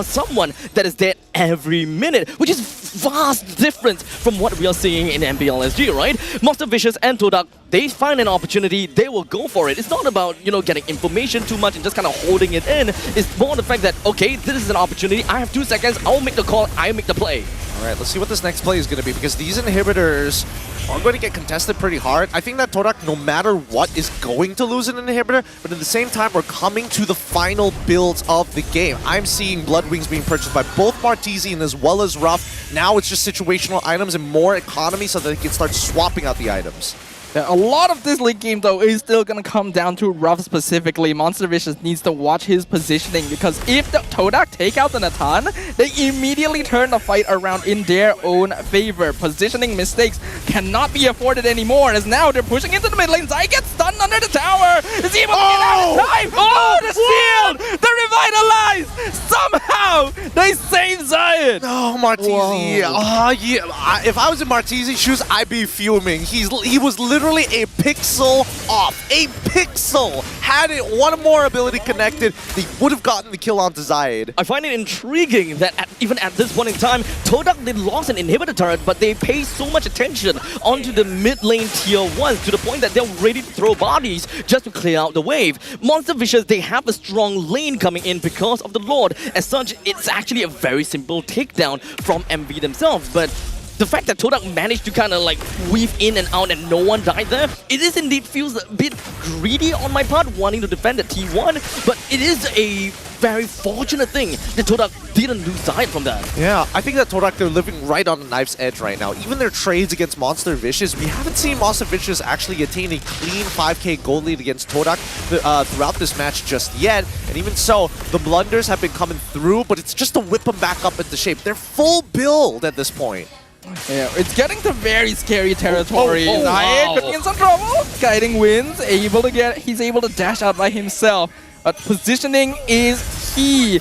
someone that is dead every minute, which is vast difference from what we are seeing in MPL SG, right? Monster Vicious and Todak, they find an opportunity, they will go for it. It's not about, getting information too much and just kind of holding it in. It's more the fact that, okay, this is an opportunity, I have 2 seconds, I'll make the call, I make the play. All right, let's see what this next play is going to be, because these inhibitors are going to get contested pretty hard. I think that Todak, no matter what, is going to lose an inhibitor, but at the same time, we're coming to the final builds of the game. I'm seeing Blood Wings being purchased by both Martizi and as well as Ruff. Now it's just situational items and more economy so that they can start swapping out the items. Yeah, a lot of this late game, though, is still going to come down to Ruff specifically. Monster Vicious needs to watch his positioning, because if the Todak take out the Natan, they immediately turn the fight around in their own favor. Positioning mistakes cannot be afforded anymore, as now they're pushing into the mid lane. Zai gets stunned under the tower. Is he able to get out in time? Oh, the shield! The Revitalize! Somehow, they save Zion! Oh, Martizi. Yeah. If I was in Martizi's shoes, I'd be fuming. He was literally a pixel off. A pixel! Had it one more ability connected, they would have gotten the kill onto Zayed. I find it intriguing that even at this point in time, Todak, they lost an inhibitor turret, but they pay so much attention onto the mid lane tier 1s to the point that they're ready to throw bodies just to clear out the wave. Monster Vicious, they have a strong lane coming in because of the Lord. As such, it's actually a very simple takedown from MV themselves, but the fact that Todak managed to kind of like weave in and out and no one died there, it is indeed feels a bit greedy on my part, wanting to defend the T1, but it is a very fortunate thing that Todak didn't lose Zion from that. Yeah, I think that Todak, they're living right on the knife's edge right now. Even their trades against Monster Vicious, we haven't seen Monster Vicious actually attain a clean 5k gold lead against Todak throughout this match just yet. And even so, the blunders have been coming through, but it's just to whip them back up into shape. They're full build at this point. Yeah, it's getting to very scary territory. Wow. Could be in some trouble. Guiding Winds, he's able to dash out by himself. But positioning is key.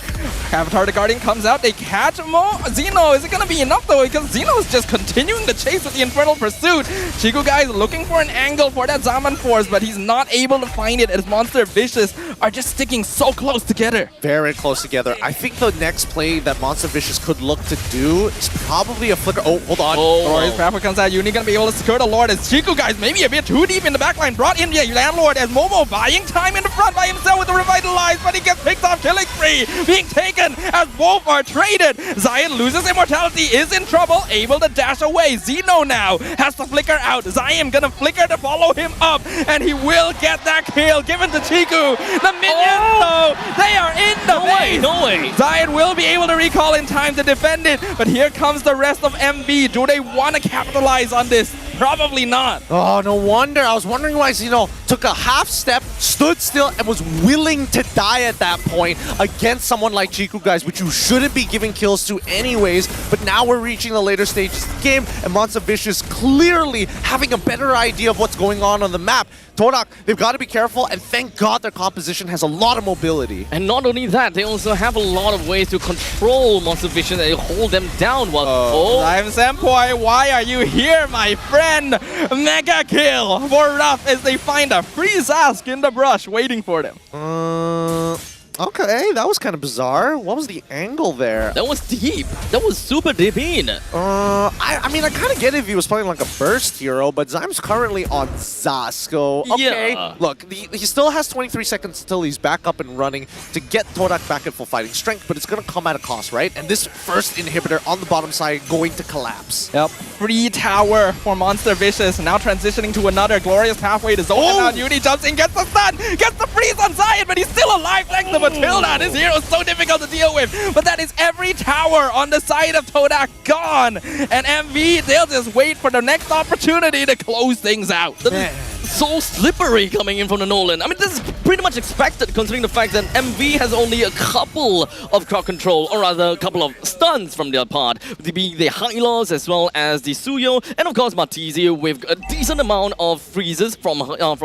Avatar the Guardian comes out, they catch Zeno. Is it going to be enough though? Because Zeno is just continuing the chase with the Infernal Pursuit. Chiku guys looking for an angle for that Zaman Force, but he's not able to find it as Monster Vicious are just sticking so close together. Very close together. I think the next play that Monster Vicious could look to do is probably a flicker. Oh, hold on. Glorious Pathway comes out. Uni going to be able to secure the Lord as Chiku guys maybe a bit too deep in the backline. Brought in the Landlord as Momo buying time in the front by himself with the Revitalize, but he gets picked off, killing spree, being taken second as both are traded. Zion loses immortality, is in trouble, able to dash away. Zeno now has to flicker out. Zion gonna flicker to follow him up, and he will get that kill given to Chiku. The minions, though, they are in the base. No way. Zion will be able to recall in time to defend it, but here comes the rest of MV. Do they want to capitalize on this? Probably not. Oh, no wonder. I was wondering why Zeno took a half step, stood still, and was willing to die at that point against someone like Chiku, guys, which you shouldn't be giving kills to anyways. But now we're reaching the later stages of the game, and Monster Vicious clearly having a better idea of what's going on the map. Todak, they've got to be careful, and thank God their composition has a lot of mobility. And not only that, they also have a lot of ways to control Monster Vision and hold them down. While I'm Senpai, why are you here, my friend? Mega kill for Ruff as they find a free Zask in the brush waiting for them. Okay, that was kind of bizarre. What was the angle there? That was deep. That was super deep in. I mean, I kind of get it if he was playing like a burst hero, but Zyme's currently on Zasko. Okay, Yeah. look, he still has 23 seconds until he's back up and running to get Todak back at full fighting strength, but it's going to come at a cost, right? And this first inhibitor on the bottom side going to collapse. Yep, free tower for Monster Vicious, now transitioning to another glorious pathway to zone him out. Uni jumps in, gets the stun, gets the freeze on Zion, but he's still alive thanks to Matilda. This hero is so difficult to deal with, but that is every tower on the side of Todak gone. And MV, they'll just wait for the next opportunity to close things out. So slippery coming in from the Nolan. I mean, this is pretty much expected considering the fact that MV has only a couple of crowd control, or rather a couple of stuns from their part, being the Hylos as well as the Suyo, and of course Matizio with a decent amount of freezes from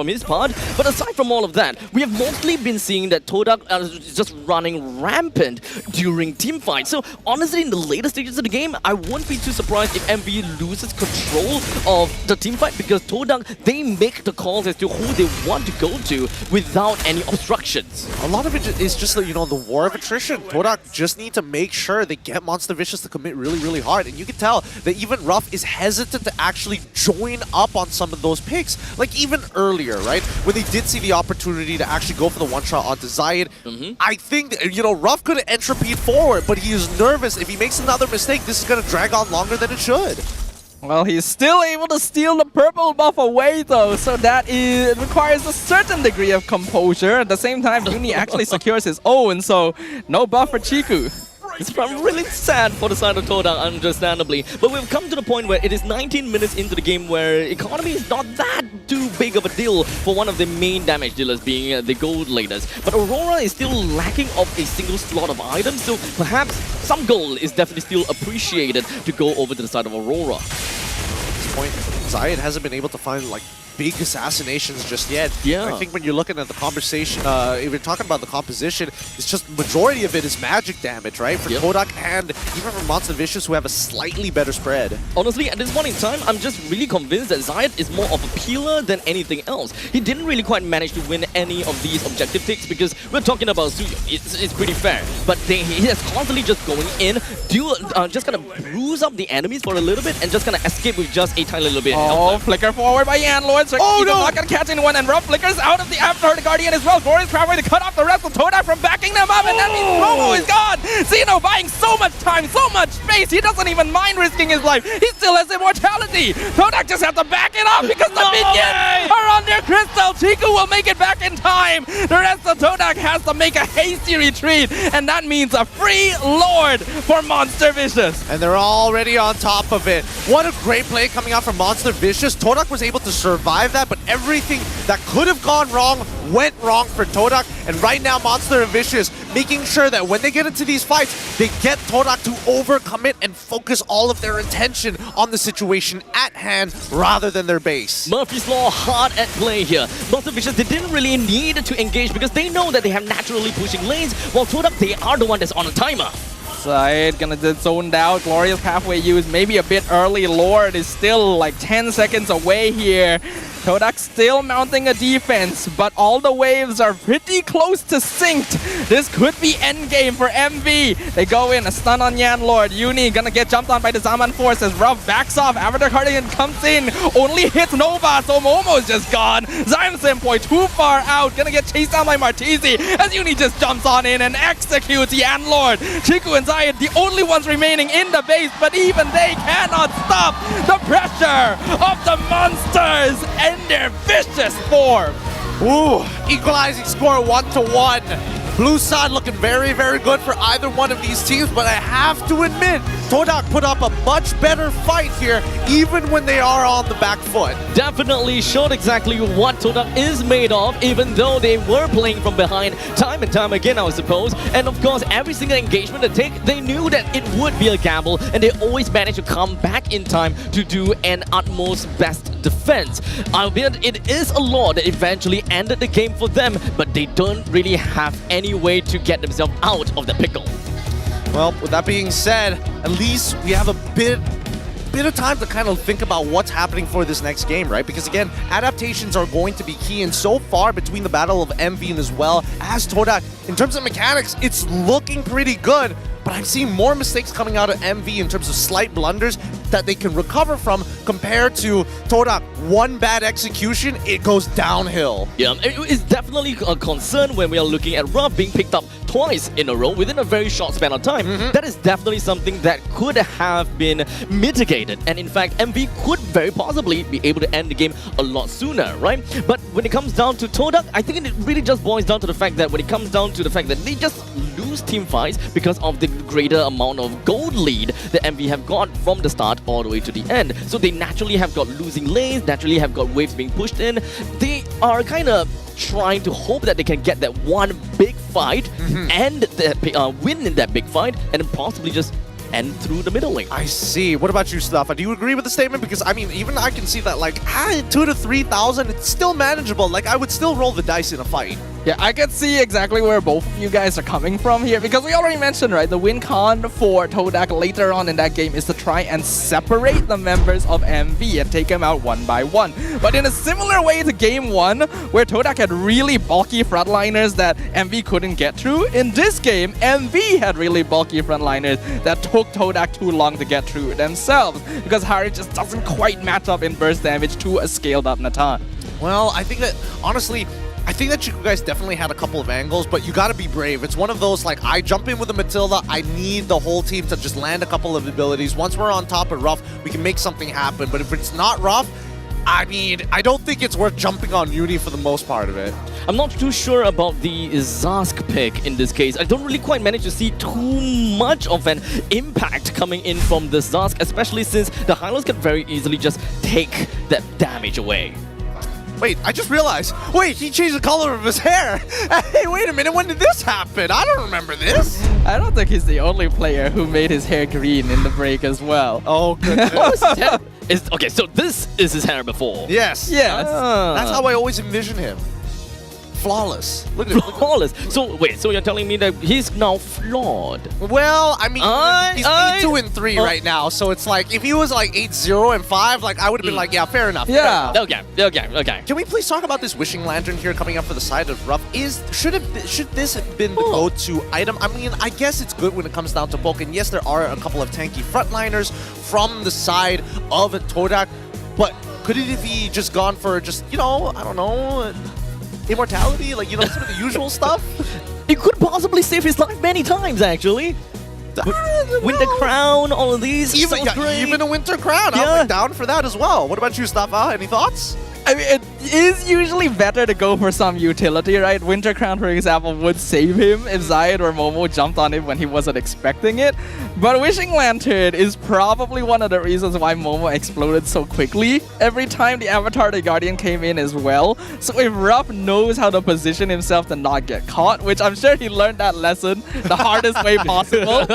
his part. But aside from all of that, we have mostly been seeing that Todak is just running rampant during team fights. So honestly, in the later stages of the game, I won't be too surprised if MV loses control of the team fight, because Todak, they make the calls as to who they want to go to without any obstructions. A lot of it is just, the war of attrition. Todak just need to make sure they get Monster Vicious to commit really, really hard. And you can tell that even Ruff is hesitant to actually join up on some of those picks. Like even earlier, right? When they did see the opportunity to actually go for the one-shot onto Zion, I think, Ruff could have entropied forward, but he is nervous. If he makes another mistake, this is going to drag on longer than it should. Well, he's still able to steal the purple buff away, though, so that requires a certain degree of composure. At the same time, Uni actually secures his own, so no buff for Chiku. It's really sad for the side of Todak, understandably. But we've come to the point where it is 19 minutes into the game where economy is not that too big of a deal for one of the main damage dealers being the gold laters. But Aurora is still lacking of a single slot of items, so perhaps some gold is definitely still appreciated to go over to the side of Aurora. At this point, Zion hasn't been able to find big assassinations just yet. Yeah. I think when you're looking at the conversation, if you're talking about the composition, it's just majority of it is magic damage, right? For Todak and even for Monster Vicious, who have a slightly better spread. Honestly, at this point in time, I'm just really convinced that Zion is more of a peeler than anything else. He didn't really quite manage to win any of these objective picks because we're talking about Suyo. It's pretty fair. But he is constantly just going in, just gonna bruise up the enemies for a little bit and just gonna escape with just a tiny little bit. Oh, flicker forward by Yanlord. Not gonna catch anyone, and Ruff flickers out of the after the Guardian as well. Glorious trying to cut off the rest of Todak from backing them up, and that means Promo is gone. Zeno buying so much time, so much space. He doesn't even mind risking his life. He still has immortality. Todak just has to back it up because the minions are on their crystal. Chiku will make it back in time. The rest of Todak has to make a hasty retreat, and that means a free Lord for Monster Vicious. And they're already on top of it. What a great play coming out from Monster Vicious. Todak was able to survive that, but everything that could have gone wrong went wrong for Todak. And right now, Monster Vicious making sure that when they get into these fights, they get Todak to overcommit and focus all of their attention on the situation at hand rather than their base. Murphy's Law hard at play here. Monster Vicious, they didn't really need to engage because they know that they have naturally pushing lanes, while Todak, they are the one that's on a timer. side. Gonna just zoned out. Glorious pathway used maybe a bit early. Lord is still like 10 seconds away here. Todak still mounting a defense, but all the waves are pretty close to synced. This could be endgame for MV. They go in, a stun on Yan Lord. Uni gonna get jumped on by the Zaman Force as Ruff backs off. Avatar Cardigan comes in, only hits Nova, so Momo's just gone. Zion Senpoi too far out, gonna get chased down by Martizi as Uni just jumps on in and executes Yan Lord. Chiku and Zion, the only ones remaining in the base, but even they cannot stop the pressure of the monsters and their vicious form. Ooh, equalizing score 1-1. Blue side looking very, very good for either one of these teams, but I have to admit, Todak put up a much better fight here, even when they are on the back foot. Definitely showed exactly what Todak is made of, even though they were playing from behind time and time again, I suppose. And of course, every single engagement they take, they knew that it would be a gamble, and they always managed to come back in time to do an utmost best defense. Albeit it is a law that eventually ended the game for them, but they don't really have any way to get themselves out of the pickle. Well, with that being said, at least we have a bit of time to kind of think about what's happening for this next game, right? Because again, adaptations are going to be key, and so far between the battle of MV and as well as Todak, in terms of mechanics, it's looking pretty good. But I'm seeing more mistakes coming out of MV in terms of slight blunders that they can recover from compared to Todak. One bad execution, it goes downhill. Yeah, it's definitely a concern when we are looking at Ruff being picked up twice in a row within a very short span of time. That is definitely something that could have been mitigated. And in fact, MV could very possibly be able to end the game a lot sooner, right? But when it comes down to Todak, I think it really just boils down to the fact that when it comes down to the fact that they just lose team fights because of the greater amount of gold lead that MV have got from the start all the way to the end. So they naturally have got losing lanes, naturally have got waves being pushed in. They are kind of trying to hope that they can get that one big fight and win in that big fight, and then possibly just end through the middle lane. I see. What about you, Staffa? Do you agree with the statement? Because I mean, even I can see that like 2,000 to 3,000, it's still manageable. Like I would still roll the dice in a fight. Yeah, I can see exactly where both of you guys are coming from here, because we already mentioned, right, the win con for Todak later on in that game is to try and separate the members of MV and take them out one by one. But in a similar way to game one, where Todak had really bulky frontliners that MV couldn't get through, in this game, MV had really bulky frontliners that took Todak too long to get through themselves, because Harry just doesn't quite match up in burst damage to a scaled up Natan. Well, I think that, honestly, I think that you guys definitely had a couple of angles, but you gotta be brave. It's one of those, like, I jump in with a Matilda, I need the whole team to just land a couple of abilities. Once we're on top of Ruff, we can make something happen, but if it's not Ruff, I mean, I don't think it's worth jumping on Uni for the most part of it. I'm not too sure about the Zask pick in this case. I don't really quite manage to see too much of an impact coming in from the Zask, especially since the Hylos can very easily just take that damage away. Wait, I just realized. Wait, he changed the color of his hair. Hey, wait a minute. When did this happen? I don't remember this. I don't think he's the only player who made his hair green in the break as well. Oh, goodness. Okay, so this is his hair before. Yes. Yes. That's how I always envision him. Flawless. Look at Flawless. So wait, so you're telling me that he's now flawed? Well, I mean, he's 8-2-3 right now, so it's like if he was like 8-0-5, like I would have been like, yeah, fair enough. Yeah. Okay. Can we please talk about this wishing lantern here coming up for the side of Ruff? Should this have been the go-to item? I mean, I guess it's good when it comes down to bulk, and yes, there are a couple of tanky frontliners from the side of Todak, but could it have just gone for just, you know, I don't know, immortality, like, you know, some of the usual stuff? It could possibly save his life many times, actually. Winter Crown, all of these. Even a Winter Crown. Yeah. I'm down for that as well. What about you, Staffa? Any thoughts? I mean, it is usually better to go for some utility, right? Winter Crown, for example, would save him if Zayed or Momo jumped on him when he wasn't expecting it. But Wishing Lantern is probably one of the reasons why Momo exploded so quickly every time the Avatar the Guardian came in as well. So if Ruff knows how to position himself to not get caught, which I'm sure he learned that lesson the hardest way possible,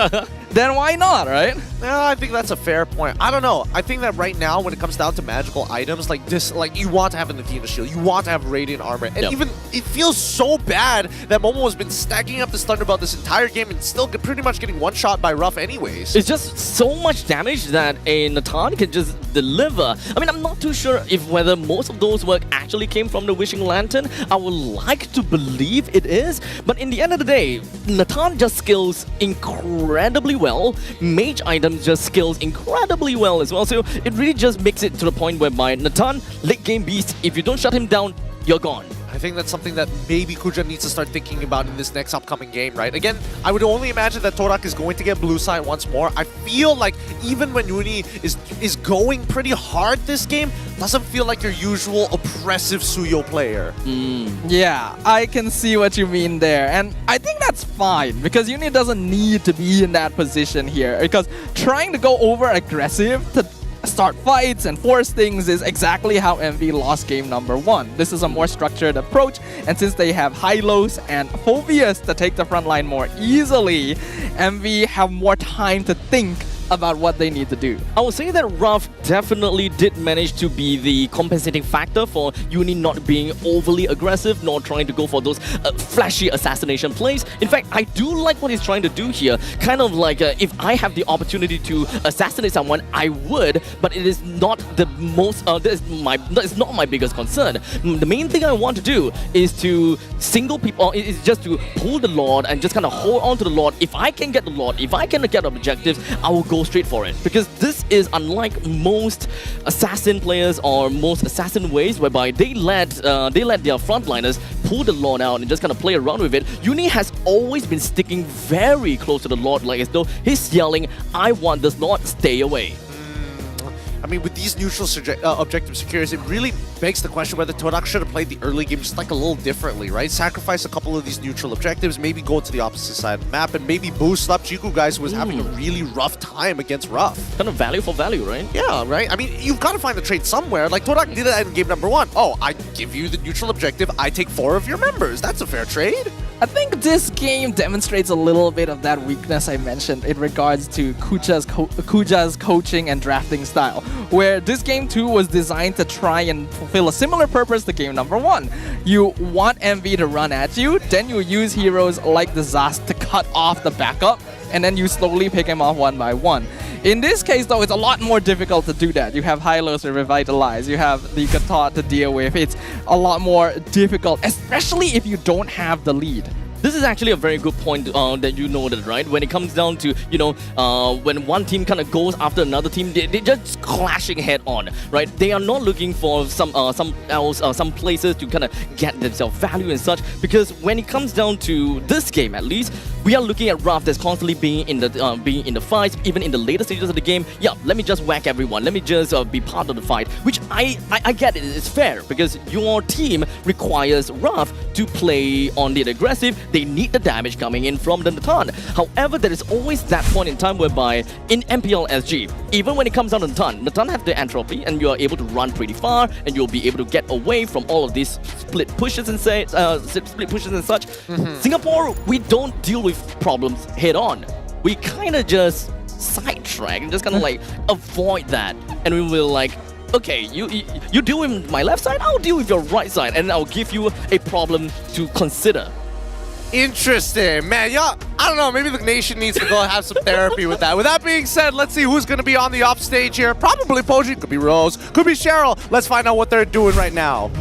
then why not, right? Yeah, I think that's a fair point. I don't know. I think that right now, when it comes down to magical items like this, like you want to have an Athena shield, you want to have radiant armor, and even it feels so bad that Momo has been stacking up this Thunderbolt this entire game and still pretty much getting one shot by Ruff anyways. It's just so much damage that a Natan can just deliver. I mean, I'm not too sure if whether most of those work actually came from the Wishing Lantern. I would like to believe it is, but in the end of the day, Natan just skills incredibly well. Mage items just skills incredibly well as well. So it really just makes it to the point whereby Natan, late game beast, if you don't shut him down, you're gone. I think that's something that maybe Kuja needs to start thinking about in this next upcoming game, right? Again, I would only imagine that Todak is going to get blue side once more. I feel like even when Uni is going pretty hard this game, doesn't feel like your usual oppressive Suyo player. Yeah, I can see what you mean there. And I think that's fine because Uni doesn't need to be in that position here, because trying to go over aggressive to start fights and force things is exactly how MV lost game number 1. This is a more structured approach, and since they have Hylos and Phobius to take the front line more easily, MV have more time to think about what they need to do. I would say that Ruff definitely did manage to be the compensating factor for Uni not being overly aggressive, nor trying to go for those flashy assassination plays. In fact, I do like what he's trying to do here. Kind of like if I have the opportunity to assassinate someone, I would, but it is not the most, it's not my biggest concern. The main thing I want to do is to single people, is just to pull the Lord and just kind of hold on to the Lord. If I can get the Lord, if I can get objectives, I will go straight for it, because this is unlike most assassin players or most assassin ways whereby they let their frontliners pull the Lord out and just kind of play around with it. Uni has always been sticking very close to the Lord, like as though he's yelling, "I want this Lord, stay away." I mean, with these neutral objective secures, it really begs the question whether Todak should have played the early game just like a little differently, right? Sacrifice a couple of these neutral objectives, maybe go to the opposite side of the map, and maybe boost up Chiku guys who was having a really rough time against Ruff. Kind of value for value, right? Yeah, right? I mean, you've got to find a trade somewhere. Like, Todak did that in game number 1. Oh, I give you the neutral objective, I take 4 of your members. That's a fair trade. I think this game demonstrates a little bit of that weakness I mentioned in regards to Kuja's coaching and drafting style, where this game too was designed to try and fulfill a similar purpose to game number 1. You want MV to run at you, then you use heroes like the Zast to cut off the backup, and then you slowly pick him off one by one. In this case though, it's a lot more difficult to do that. You have Hylos to revitalize, you have the Gatot to deal with. It's a lot more difficult, especially if you don't have the lead. This is actually a very good point that you noted, right? When it comes down to, you know, when one team kind of goes after another team, they're just clashing head on, right? They are not looking for some places to kind of get themselves value and such, because when it comes down to this game, at least, we are looking at Ruff that's constantly being in the fights, even in the later stages of the game. Yeah, let me just whack everyone. Let me just be part of the fight, which I get it. It's fair because your team requires Ruff to play on the aggressive. They need the damage coming in from the Natan. However, there is always that point in time whereby in MPL SG, even when it comes down to Natan have the entropy and you are able to run pretty far and you'll be able to get away from all of these split pushes and such. Singapore, we don't deal with problems head on. We kind of just sidetrack and just kind of like avoid that, and we will like, okay, you deal with my left side, I'll deal with your right side, and I'll give you a problem to consider. Interesting. Man, yeah, I don't know, maybe the nation needs to go have some therapy with that. With that being said, let's see who's going to be on the off stage here. Probably Poji, could be Rose, could be Cheryl. Let's find out what they're doing right now.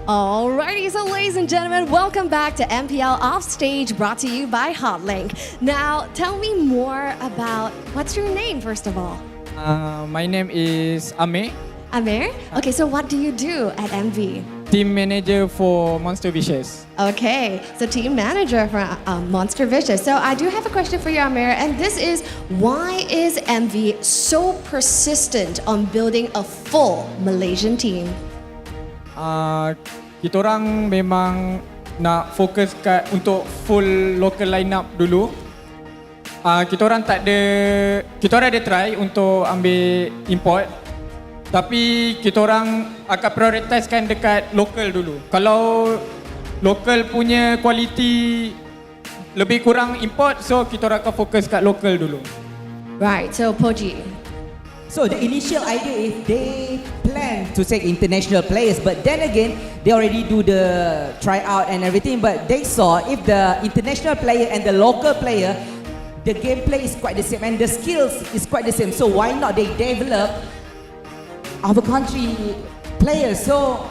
Alrighty, so ladies and gentlemen, welcome back to MPL Offstage, brought to you by Hotlink. Now, tell me more about, what's your name, first of all? My name is Amir. Amir? Okay, so what do you do at MV? Team manager for Monster Vicious. Okay, so team manager for Monster Vicious. So I do have a question for you, Amir, and this is, why is MV so persistent on building a full Malaysian team? Kita orang memang nak fokus untuk full local lineup dulu. Kita orang ada try untuk ambil import, tapi kita orang akan prioritaskan dekat local dulu. Kalau local punya quality lebih kurang import, so kita orang akan fokus kat local dulu. Right, so Poji. So the initial idea is they plan to take international players, but then again, they already do the tryout and everything, but they saw if the international player and the local player, the gameplay is quite the same and the skills is quite the same. So why not they develop our country players? So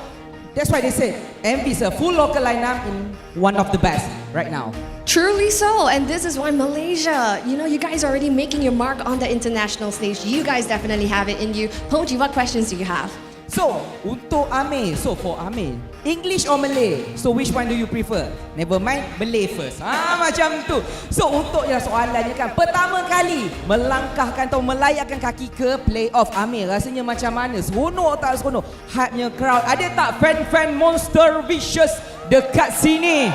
that's why they said MV is a full local lineup in one of the best right now. Truly so, and this is why Malaysia, you know, you guys are already making your mark on the international stage. You guys definitely have it in you. Poji, what questions do you have? So, untuk Amir, so for Amir, English or Malay? So which one do you prefer? Never mind, Malay first. Macam tu. So untuk yang soalannya kan, pertama kali melangkahkan atau melayakkan kaki ke playoff Amir, rasanya macam mana? Seronok tak seronok? Hype-nya crowd. Ada tak fan-fan Monster Vicious dekat sini?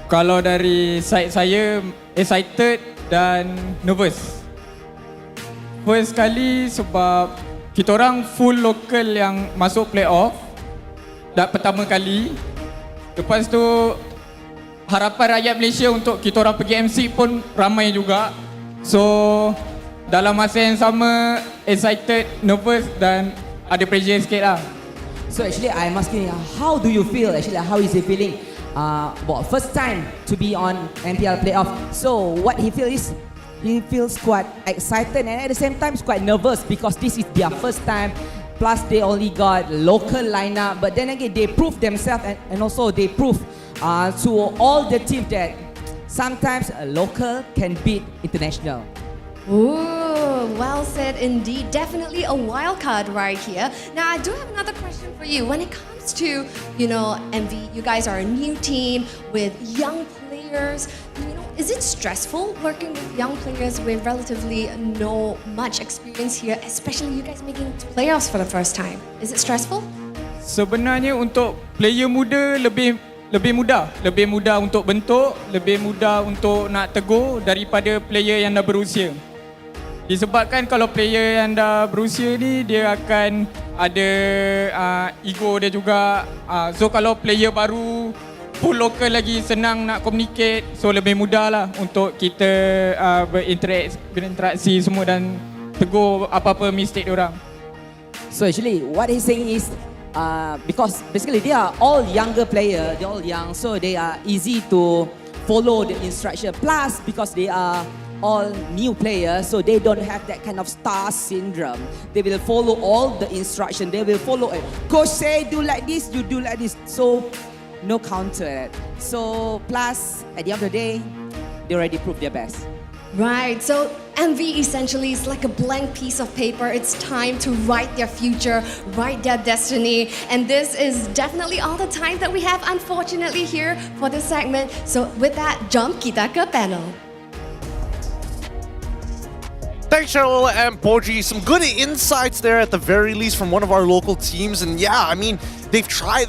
Kalau dari side saya, excited dan nervous. First kali sebab kita orang full local yang masuk playoff dah pertama kali. Lepas tu harapan rakyat Malaysia untuk kita orang pergi MC pun ramai juga. So dalam masa yang sama excited, nervous dan ada pressure sikit lah. So actually I'm asking, how do you feel? Actually, how is he feeling? First time to be on MPL playoff. So what he feels is he feels quite excited and at the same time quite nervous because this is their first time. Plus they only got local lineup, but then again they prove themselves and also they prove to all the teams that sometimes a local can beat international. Ooh, well said indeed. Definitely a wild card right here. Now, I do have another question for you. When it comes to, you know, MV, you guys are a new team with young players. You know, is it stressful working with young players with relatively no much experience here, especially you guys making playoffs for the first time? Is it stressful? Sebenarnya untuk player muda lebih mudah untuk bentuk, lebih mudah untuk nak tegur daripada player yang dah berusia. Disebabkan kalau player yang dah berusia ni dia akan ada ego dia juga. So kalau player baru full local lagi senang nak communicate, so lebih mudah lah untuk kita berinteraksi semua dan tegur apa-apa mistake diorang. So actually what he's saying is because basically they are all younger player, they're all young, so they are easy to follow the instruction. Plus because they are all new players, so they don't have that kind of star syndrome. They will follow all the instruction. They will follow it. Coach say do like this, you do like this. So no counter. So plus at the end of the day, they already proved their best. Right, so MV essentially is like a blank piece of paper. It's time to write their future, write their destiny. And this is definitely all the time that we have, unfortunately, here for this segment. So with that, jump kita ke panel. Thanks, Jalur and Poji. Some good insights there at the very least from one of our local teams. And yeah, I mean, they've tried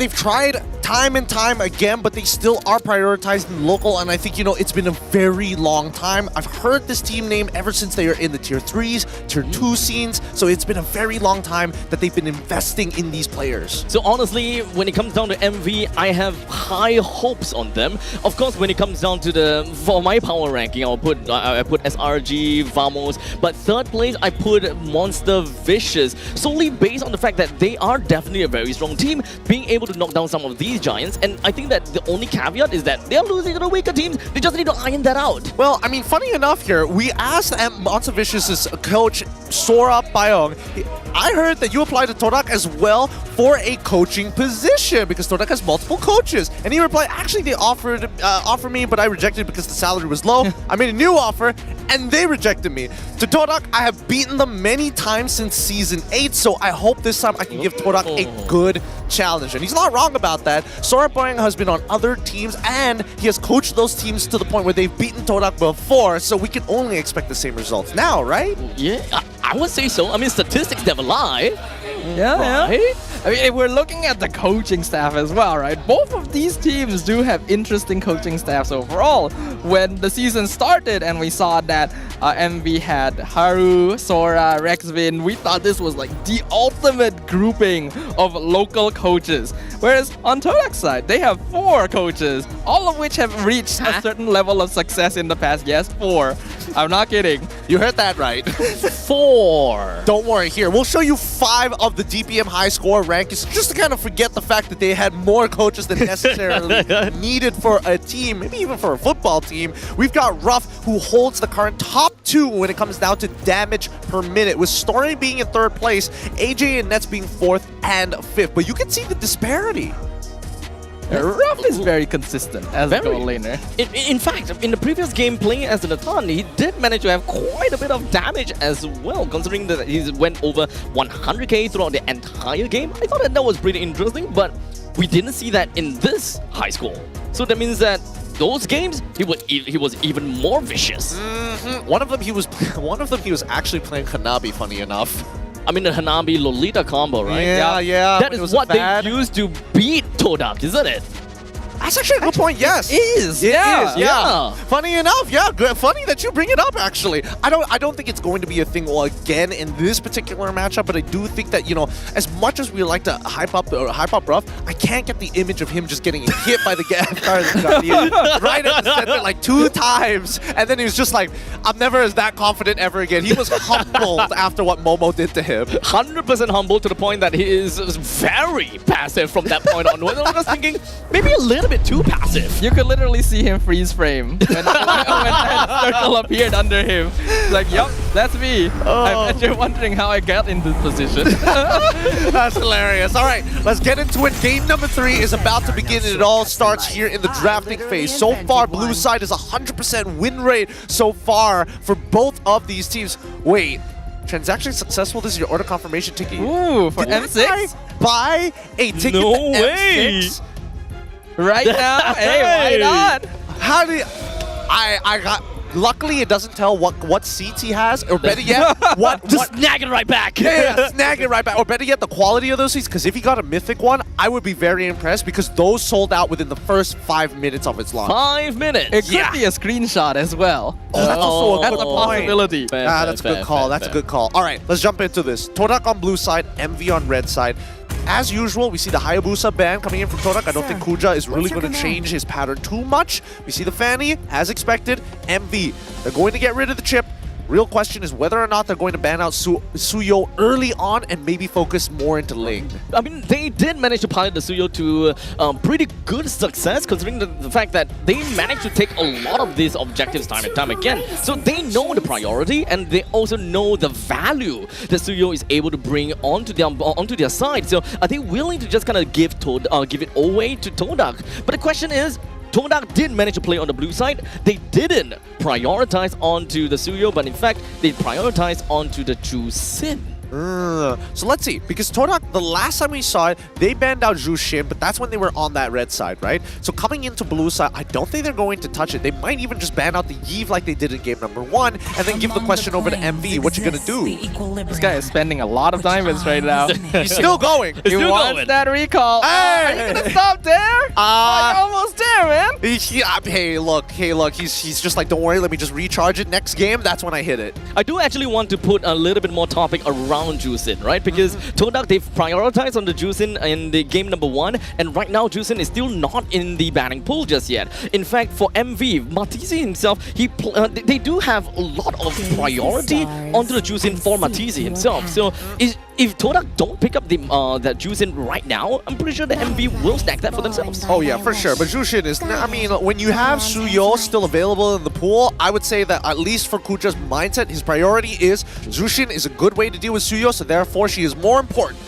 time and time again, but they still are prioritizing local. And I think, you know, it's been a very long time. I've heard this team name ever since they are in the tier 3s, tier 2 scenes. So it's been a very long time that they've been investing in these players. So honestly, when it comes down to MV, I have high hopes on them. Of course, when it comes down to for my power ranking, I put SRG, Vamos, but third place I put Monster Vicious, solely based on the fact that they are definitely a very strong team, being able to knock down some of these giants. And I think that the only caveat is that they are losing to the weaker teams. They just need to iron that out. Well, I mean, funny enough here, we asked Monster Vicious's coach Sora Payong. I heard that you applied to Todak as well for a coaching position because Todak has multiple coaches. And he replied, actually they offered me, but I rejected because the salary was low. I made a new offer and they rejected me. To Todak, I have beaten them many times since Season 8, so I hope this time I can give Todak a good challenge. And he's not wrong about that. Sora Payong has been on other teams and he has coached those teams to the point where they've beaten Todak before, so we can only expect the same results now, right? Yeah, I would say so. I mean, statistics never lie. Yeah. I mean, if we're looking at the coaching staff as well, right? Both of these teams do have interesting coaching staffs overall. When the season started and we saw that MV had Haru, Sora, Rexvin, we thought this was like the ultimate grouping of local coaches. Whereas on Todak's side, they have 4 coaches, all of which have reached a certain level of success in the past. Yes, 4. I'm not kidding. You heard that right. 4. Don't worry, here. We'll show you 5 of the DPM high score rankings just to kind of forget the fact that they had more coaches than necessarily needed for a team, maybe even for a football team. We've got Ruff, who holds the current top 2 when it comes down to damage per minute, with Story being in 3rd place, AJ and Nets being 4th and 5th. But you can see the disparity. Ruff is very consistent as a goal laner. In fact, in the previous game playing as an Atan, he did manage to have quite a bit of damage as well, considering that he went over 100k throughout the entire game. I thought that was pretty interesting, but we didn't see that in this high score. So that means that those games, he was even more vicious. One of them he was actually playing Hanabi, funny enough. I mean the Hanabi Lolita combo, right? Yeah. That is what they used to beat Todak, isn't it? That's actually a good point, yes. It is. Yeah. Funny enough, yeah. Good. Funny that you bring it up, actually. I don't think it's going to be a thing again in this particular matchup, but I do think that, you know, as much as we like to hype up Ruff, I can't get the image of him just getting hit by the Guardian right at the center like 2 times, and then he was just like, I'm never as that confident ever again. He was humbled after what Momo did to him. 100% humble to the point that he is very passive from that point on. I was thinking, maybe a little bit too passive. You could literally see him freeze frame when that circle appeared under him. It's like, yup, that's me. I bet you're wondering how I got in this position. That's hilarious. All right, let's get into it. Game number 3 is about to begin, and it all starts here in the drafting phase. So far, blue side is 100% win rate so far for both of these teams. Wait, transaction successful. This is your order confirmation ticket. Ooh, for Did M6? I buy a ticket No to way. M6? Right now? Hey, why not? How do you, I got... Luckily, it doesn't tell what seats he has, or better yet, Just snag it right back. Yeah, snag it right back. Or better yet, the quality of those seats, because if he got a mythic one, I would be very impressed, because those sold out within the first 5 minutes of its launch. 5 minutes. It could be a screenshot as well. Oh, that's also a That's good a possibility. That's a good call. That's a good call. All right, let's jump into this. Todak on blue side, MV on red side. As usual, we see the Hayabusa ban coming in from Todak. I don't think Kuja is really going to change his pattern too much. We see the Fanny, as expected, MV. They're going to get rid of the chip. Real question is whether or not they're going to ban out Suyo early on and maybe focus more into Ling. I mean, they did manage to pilot the Suyo to pretty good success, considering the fact that they managed to take a lot of these objectives time and time again. So they know the priority, and they also know the value that Suyo is able to bring onto their side. So are they willing to just kind of give it away to Todak? But the question is, Todak did manage to play on the blue side. They didn't prioritize onto the Suyo, but in fact, they prioritized onto the Chu Sin. So let's see, because Todak, the last time we saw it, they banned out Zhu Xin, but that's when they were on that red side, right? So coming into blue side, I don't think they're going to touch it. They might even just ban out the Yves like they did in game number 1, and then give the question over to MV. What you gonna do? This guy is spending a lot of diamonds right now. He's still going. He wants that recall. Hey! Are you gonna stop there? You're almost there, man. Hey, look. He's just like, don't worry, let me just recharge it. Next game, that's when I hit it. I do actually want to put a little bit more topic around Juicin, right? Because Todak, they've prioritized on the Juicin in the game number 1, and right now Juicin is still not in the banning pool just yet. In fact, for MV, Matisse himself, they do have a lot of priority onto the Juicin for Matisse himself. So if Todak don't pick up that Juicin right now, I'm pretty sure the MV will snag that for themselves. Oh yeah, for sure. But Jushin is, I mean, when you have Suyo still available in the pool, I would say that at least for Kuja's mindset, his priority is Jushin is a good way to deal with Suyo, so therefore she is more important.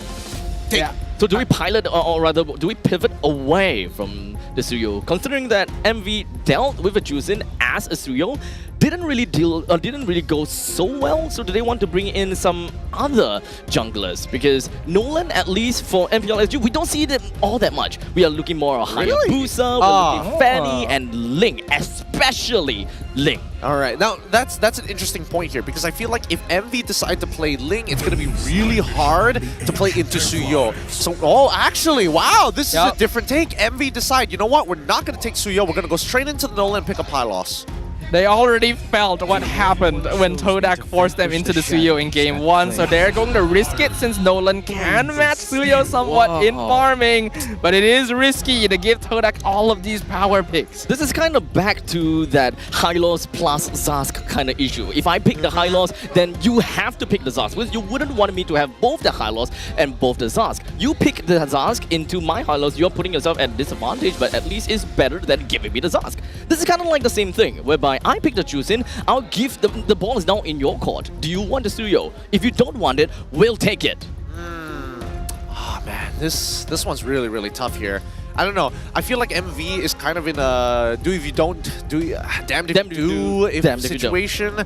Yeah. So do we pilot, or rather, do we pivot away from the Suyo? Considering that MV dealt with a Juicin as a Suyo, didn't really go so well. So do they want to bring in some other junglers? Because Nolan, at least for MPL SG, we don't see them all that much. We are looking more at Hayabusa, we're looking Fanny, and Ling, especially Ling. All right, now that's an interesting point here, because I feel like if MV decide to play Ling, it's going to be really hard to play into Suyo. So, actually, wow, this is a different take. MV decide, you know what, we're not going to take Suyo, we're going to go straight into the Nolan and pick up Pylos. They already felt what happened when Todak forced them into the Suyo in game 1, so they're going to risk it since Nolan can match Suyo somewhat in farming, but it is risky to give Todak all of these power picks. This is kind of back to that Hylos plus Zask kind of issue. If I pick the Hylos, then you have to pick the Zask, because you wouldn't want me to have both the Hylos and both the Zask. You pick the Zask into my Hylos, you're putting yourself at disadvantage, but at least it's better than giving me the Zask. This is kind of like the same thing, whereby I pick the Chusin, I'll give the ball is now in your court. Do you want the Suyo? If you don't want it, we'll take it. Oh man, this one's really tough here. I don't know. I feel like MV is kind of in a do if you don't, do damned if you do if situation.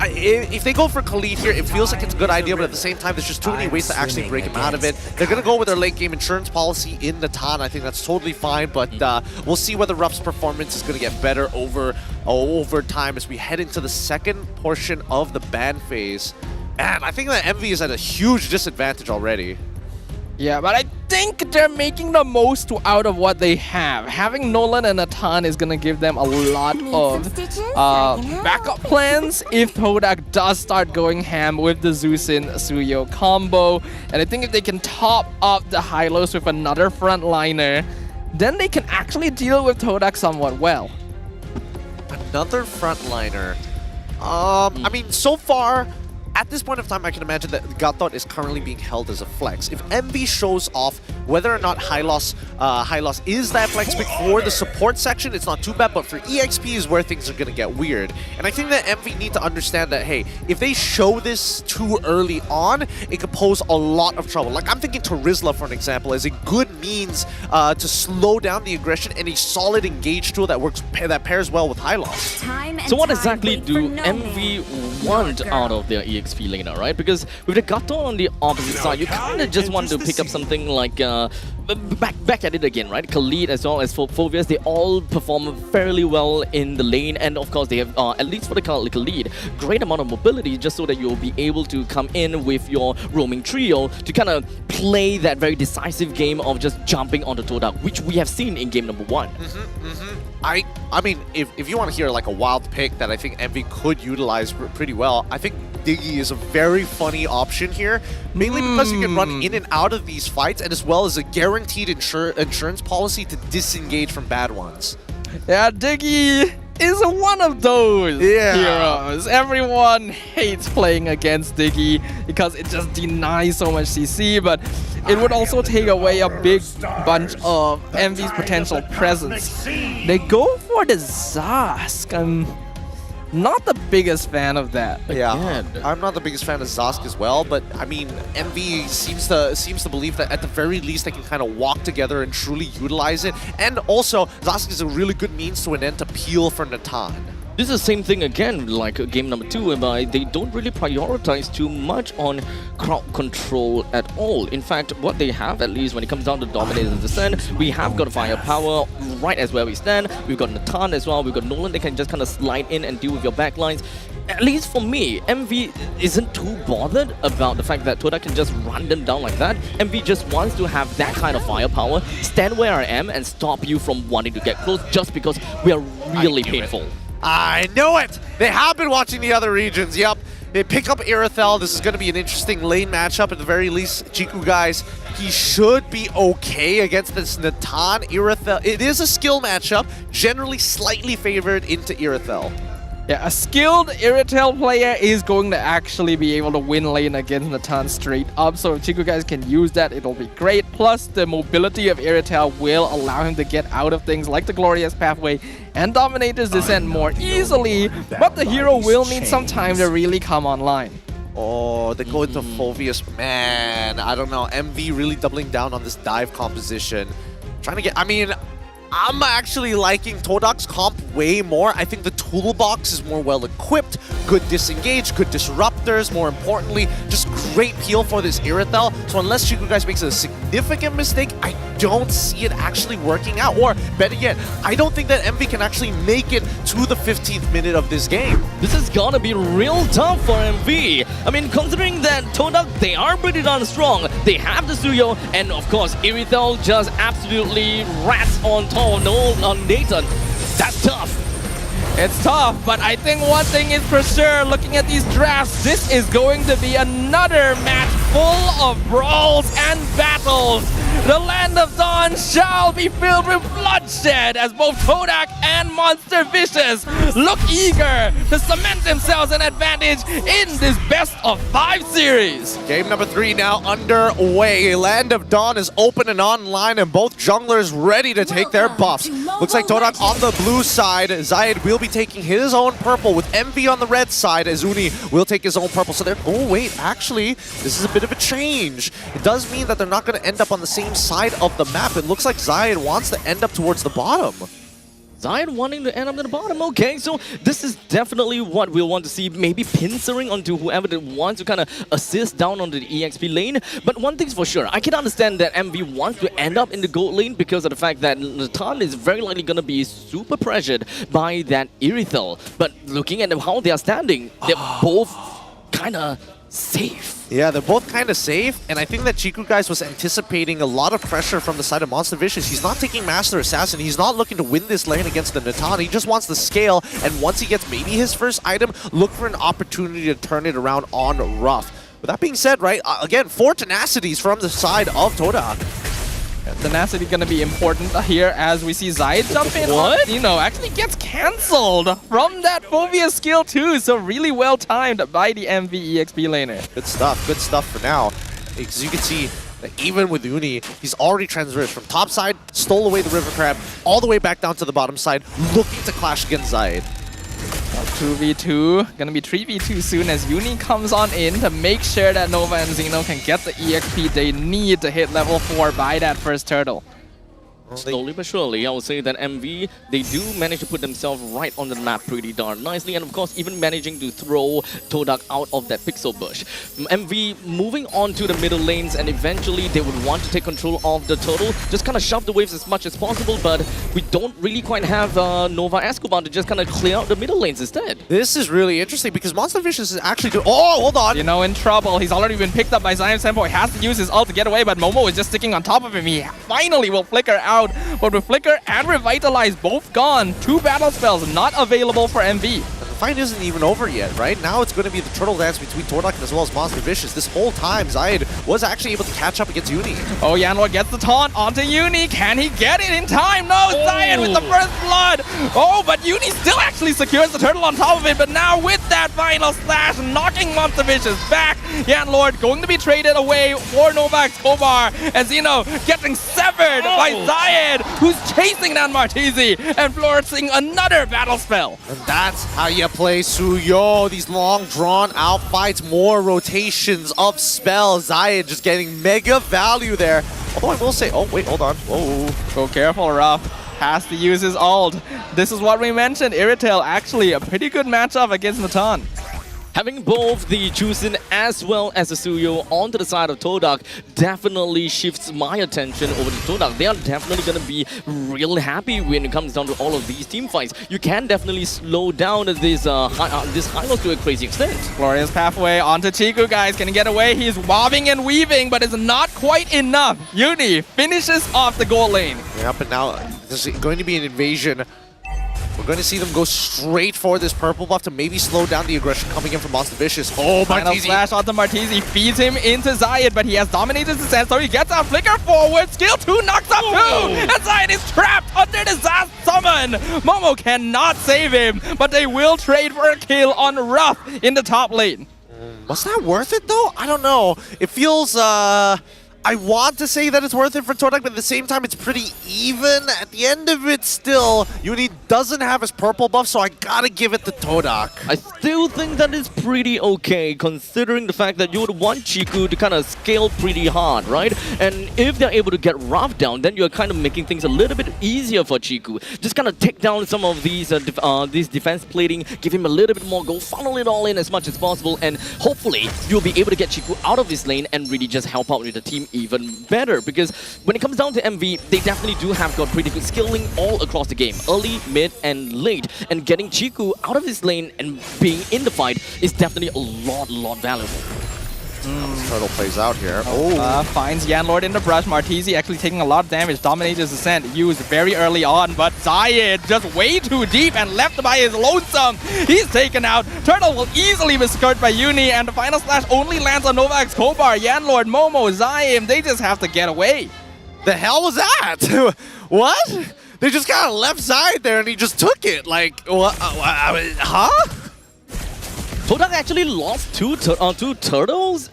If they go for Khalid here, it feels like it's a good idea, but at the same time, there's just too many ways to actually break him out of it. They're going to go with their late game insurance policy in Natan. I think that's totally fine, but we'll see whether Ruff's performance is going to get better over time as we head into the second portion of the ban phase. And I think that MV is at a huge disadvantage already. Yeah, but I think they're making the most out of what they have. Having Nolan and Natan is going to give them a lot of backup plans if Todak does start going ham with the Zusin Suyo combo. And I think if they can top up the Hylos with another frontliner, then they can actually deal with Todak somewhat well. Another frontliner. I mean, so far, at this point of time, I can imagine that Gatot is currently being held as a flex. If MV shows off whether or not Hylos is that flex pick for the support section, it's not too bad, but for EXP is where things are going to get weird. And I think that MV need to understand that, hey, if they show this too early on, it could pose a lot of trouble. Like, I'm thinking Terizla, for an example, as a good means to slow down the aggression and a solid engage tool that pairs well with Hylos. So what exactly do MV want out of their EXP laner, right? Because with the Gato on the opposite side, you kind of just want to pick up something like back at it again, right? Khalid as well as Phobius, they all perform fairly well in the lane, and of course they have, at least for the Khalid, great amount of mobility just so that you'll be able to come in with your roaming trio to kind of play that very decisive game of just jumping onto Todak, which we have seen in game number 1. I mean, if you want to hear like a wild pick that I think MV could utilize pretty well, I think Diggy is a very funny option here, mainly because you can run in and out of these fights, and as well as a guaranteed insurance policy to disengage from bad ones. Yeah, Diggy is one of those heroes. Everyone hates playing against Diggy because it just denies so much CC, but it would also take away a big bunch of MV's potential presence. They go for the Zask. I'm not the biggest fan of that. Yeah, I'm not the biggest fan of Zask as well, but I mean, MV seems to believe that at the very least they can kind of walk together and truly utilize it. And also, Zask is a really good means to an end to peel for Natan. This is the same thing again, like game number 2, whereby they don't really prioritize too much on crowd control at all. In fact, what they have, at least when it comes down to dominate and descent, we have got firepower right as where we stand. We've got Natan as well, we've got Nolan, they can just kind of slide in and deal with your backlines. At least for me, MV isn't too bothered about the fact that Todak can just run them down like that. MV just wants to have that kind of firepower, stand where I am and stop you from wanting to get close just because we are really painful. I knew it! They have been watching the other regions, yep. They pick up Irithel. This is going to be an interesting lane matchup at the very least. Chiku, guys, he should be okay against this Natan Irithel. It is a skill matchup, generally slightly favored into Irithel. Yeah, a skilled Irithel player is going to actually be able to win lane against Natan straight up. So if Chiku guys can use that, it'll be great. Plus, the mobility of Irithel will allow him to get out of things like the Glorious Pathway and Dominator's Descent more easily. But the hero will need some time to really come online. Oh, they go into Phobius. Man, I don't know. MV really doubling down on this dive composition. Trying to get... I mean... I'm actually liking Todak's comp way more. I think the toolbox is more well-equipped, good disengage, good disruptors, more importantly, just great peel for this Irithel. So unless Chiku guys makes a significant mistake, I don't see it actually working out. Or better yet, I don't think that MV can actually make it to the 15th minute of this game. This is gonna be real tough for MV. I mean, considering that Todak, they are pretty darn strong. They have the Suyo, and of course, Irithel just absolutely rats on top on Nathan. That's tough. It's tough, but I think one thing is for sure, looking at these drafts, this is going to be another match full of brawls and battles. The Land of Dawn shall be filled with bloodshed as both Todak and Monster Vicious look eager to cement themselves an advantage in this best-of-5 series. Game number 3 now underway. Land of Dawn is open and online, and both junglers ready to take their buffs. Looks like Todak on the blue side. Zayed will be taking his own purple with MV on the red side, as Uni will take his own purple. So they're, oh wait, actually, this is a bit of a change. It does mean that they're not going to end up on the same side of the map. It looks like Zayed wants to end up towards the bottom. Zayed wanting to end up at the bottom. Okay, so this is definitely what we'll want to see. Maybe pincering onto whoever that wants to kind of assist down onto the EXP lane. But one thing's for sure, I can understand that MV wants to end up in the gold lane because of the fact that Natan is very likely going to be super pressured by that Irithel. But looking at how they are standing, they're both kind of safe. Yeah, they're both kind of safe, and I think that Chiku guys was anticipating a lot of pressure from the side of Monster Vicious. He's not taking Master Assassin. He's not looking to win this lane against the Natan. He just wants the scale, and once he gets maybe his first item, look for an opportunity to turn it around on Ruff. With that being said, right, again, 4 tenacities from the side of Todak. Tenacity gonna be important here as we see Zayed jump in. What? You know, actually gets cancelled from that Phobia skill too. So really well timed by the MV EXP laner. Good stuff for now. Because you can see that even with Uni, he's already transversed from top side, stole away the River Crab, all the way back down to the bottom side, looking to clash against Zayed. 2v2, gonna be 3v2 soon as Uni comes on in to make sure that Nova and Xeno can get the EXP they need to hit level 4 by that first turtle. Slowly but surely, I would say that MV, they do manage to put themselves right on the map pretty darn nicely, and of course even managing to throw Todak out of that pixel bush. MV moving on to the middle lanes, and eventually they would want to take control of the turtle, just kind of shove the waves as much as possible, but we don't really quite have Nova Escobar to just kind of clear out the middle lanes instead. This is really interesting because Monster Vicious is actually doing... Oh, hold on! You know, in trouble. He's already been picked up by Zion Senpo. He has to use his ult to get away, but Momo is just sticking on top of him. He finally will flicker out. But with Flicker and Revitalize both gone, 2 battle spells not available for MV. The fight isn't even over yet, right? Now it's going to be the turtle dance between Todak as well as Monster Vicious. This whole time, Zayed was actually able to catch up against Uni. Oh, Yanlord gets the taunt onto Uni. Can he get it in time? No, Zayed with the first blood. Oh, but Uni still actually secures the turtle on top of it. But now with that final slash, knocking Monster Vicious back. Yanlord going to be traded away for Nova Escobar. And Xeno getting severed by Zayed, who's chasing down Martizi and flourishing another battle spell. And that's how you play Suyo. These long drawn out fights, more rotations of spells. Zayed just getting mega value there. Although I will say, oh wait, hold on. Whoa. So careful, Ruff. Has to use his ult. This is what we mentioned. Irithel actually a pretty good matchup against Natan. Having both the Jusin as well as the Suyo onto the side of Todak definitely shifts my attention over to Todak. They are definitely going to be real happy when it comes down to all of these team fights. You can definitely slow down this Hylos to a crazy extent. Glorious pathway onto Chiku, guys. Can he get away? He's wobbing and weaving, but it's not quite enough. Uni finishes off the gold lane. Yeah, but now there's going to be an invasion. We're going to see them go straight for this purple buff to maybe slow down the aggression coming in from Monster Vicious. Oh, Final Martizi. slash onto Martizi, feeds him into Zayed, but he has dominated the sense, so he gets out, flicker forward, skill 2 knocks up 2, and Zayed is trapped under the Zaz summon. Momo cannot save him, but they will trade for a kill on Ruff in the top lane. Was that worth it though? I don't know. It feels, I want to say that it's worth it for Todak, but at the same time, it's pretty even. At the end of it, still, Uni doesn't have his purple buff, so I gotta give it to Todak. I still think that is pretty okay, considering the fact that you would want Chiku to kind of scale pretty hard, right? And if they're able to get Ruff down, then you're kind of making things a little bit easier for Chiku. Just kind of take down some of these defense plating, give him a little bit more gold, funnel it all in as much as possible, and hopefully you'll be able to get Chiku out of this lane and really just help out with the team even better, because when it comes down to MV, they definitely do have got pretty good skilling all across the game, early, mid, and late, and getting Chiku out of his lane and being in the fight is definitely a lot valuable. Turtle plays out here. Finds Yanlord in the brush. Martisi actually taking a lot of damage. Dominates his ascent. Used very early on, but Zayed just way too deep and left by his lonesome. He's taken out. Turtle will easily be skirt by Uni, and the final slash only lands on Novak Kobar. Yanlord, Momo, Zayim, they just have to get away. The hell was that? What? They just kind of left side there and he just took it. Like, what? Huh? Todak actually lost two turtles.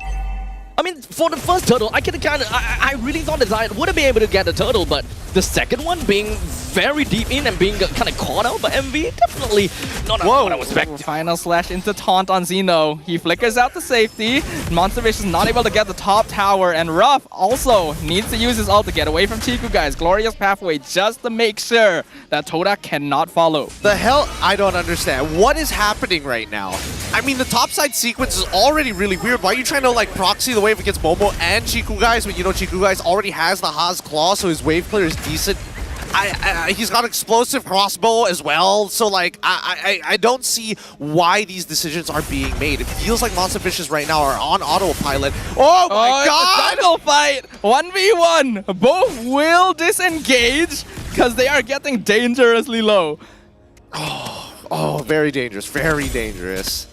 I mean, for the first turtle, I really thought that Zion would have been able to get the turtle, but the second one being very deep in and being kind of caught out by MV, definitely not what I was expecting. Final slash into taunt on Zeno. He flickers out the safety. Monster Fish is not able to get the top tower, and Ruff also needs to use his ult to get away from Chiku, guys. Glorious pathway just to make sure that Todak cannot follow. The hell? I don't understand. What is happening right now? I mean, the topside sequence is already really weird. Why are you trying to like proxy the wave against Momo and Chiku guys when you know Chiku guys already has the Haas Claw, so his wave clear is decent. He's got explosive crossbow as well, so like I don't see why these decisions are being made. It feels like Monster Fishes right now are on autopilot. Oh my god! It's a double fight! 1v1! Both will disengage because they are getting dangerously low. Oh, very dangerous, very dangerous.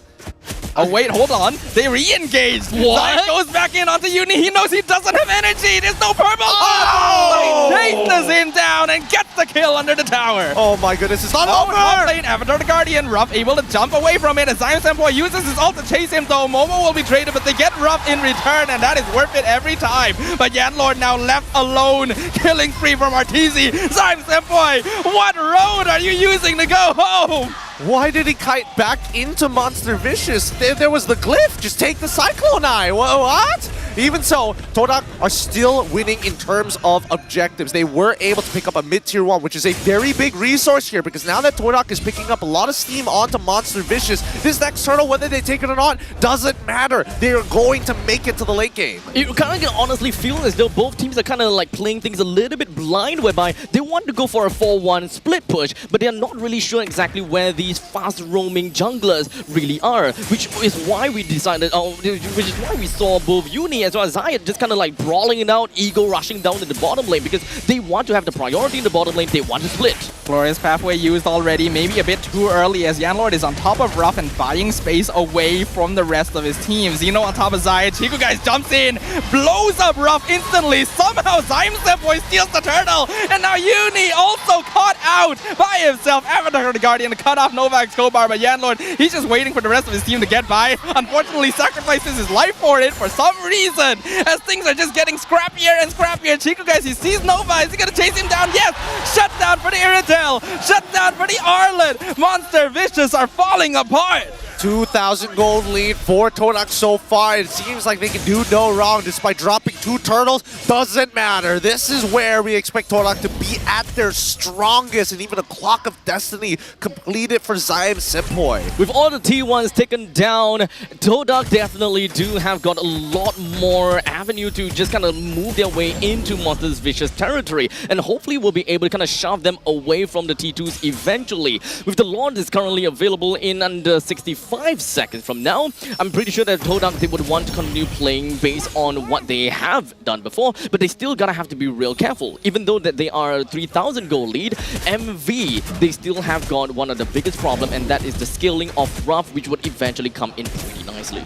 Oh wait, hold on. They re-engaged. What? Goes back in onto Uni. He knows he doesn't have energy. There's no purple. Oh! But he chases him down and gets the kill under the tower. Oh my goodness, it's not over! Top lane, Avatar the Guardian. Ruff able to jump away from it. As Zion Senpai uses his ult to chase him though. Momo will be traded, but they get Ruff in return, and that is worth it every time. But Yanlord now left alone, killing free from Arteezy. Zion Senpai, what road are you using to go home? Why did he kite back into Monster Vicious? There was the glyph. Just take the Cyclone Eye. What? Even so, Todak are still winning in terms of objectives. They were able to pick up a mid-tier 1, which is a very big resource here, because now that Todak is picking up a lot of steam onto Monster Vicious, this next turtle, whether they take it or not, doesn't matter. They are going to make it to the late game. You kind of honestly feel as though both teams are kind of like playing things a little bit blind, whereby they want to go for a 4-1 split push, but they're not really sure exactly where these fast roaming junglers really are, which is why we decided, which is why we saw both Uni as well as Zayed just kind of like brawling it out, ego rushing down in the bottom lane, because they want to have the priority in the bottom lane, they want to split. Glorious pathway used already, maybe a bit too early, as Yanlord is on top of Ruff and buying space away from the rest of his team. Zeno on top of Zayed, Chiku guys jumps in, blows up Ruff instantly, somehow Zyme Boy steals the turtle, and now Uni also caught out by himself. Avatar the Guardian to cut off Novak's Kobar, but Yanlord, he's just waiting for the rest of his team to get by. Unfortunately, sacrifices his life for it for some reason, as things are just getting scrappier and scrappier. Chiku guys, he sees Nova, is he gonna chase him down? Yes! Shut down for the Irritel! Shut down for the Arlet! Monster Vicious are falling apart! 2,000 gold lead for Todak so far. It seems like they can do no wrong despite dropping 2 turtles. Doesn't matter. This is where we expect Todak to be at their strongest, and even a Clock of Destiny completed for Zion Senpai. With all the T1s taken down, Todak definitely do have got a lot more avenue to just kind of move their way into Monster's Vicious territory, and hopefully we'll be able to kind of shove them away from the T2s eventually. With the launch is currently available in under 65 seconds from now, I'm pretty sure that Todak, they would want to continue playing based on what they have done before, but they still gotta have to be real careful. Even though that they are 3,000 gold lead, MV, they still have got one of the biggest problem, and that is the scaling of Ruff, which would eventually come in pretty nicely.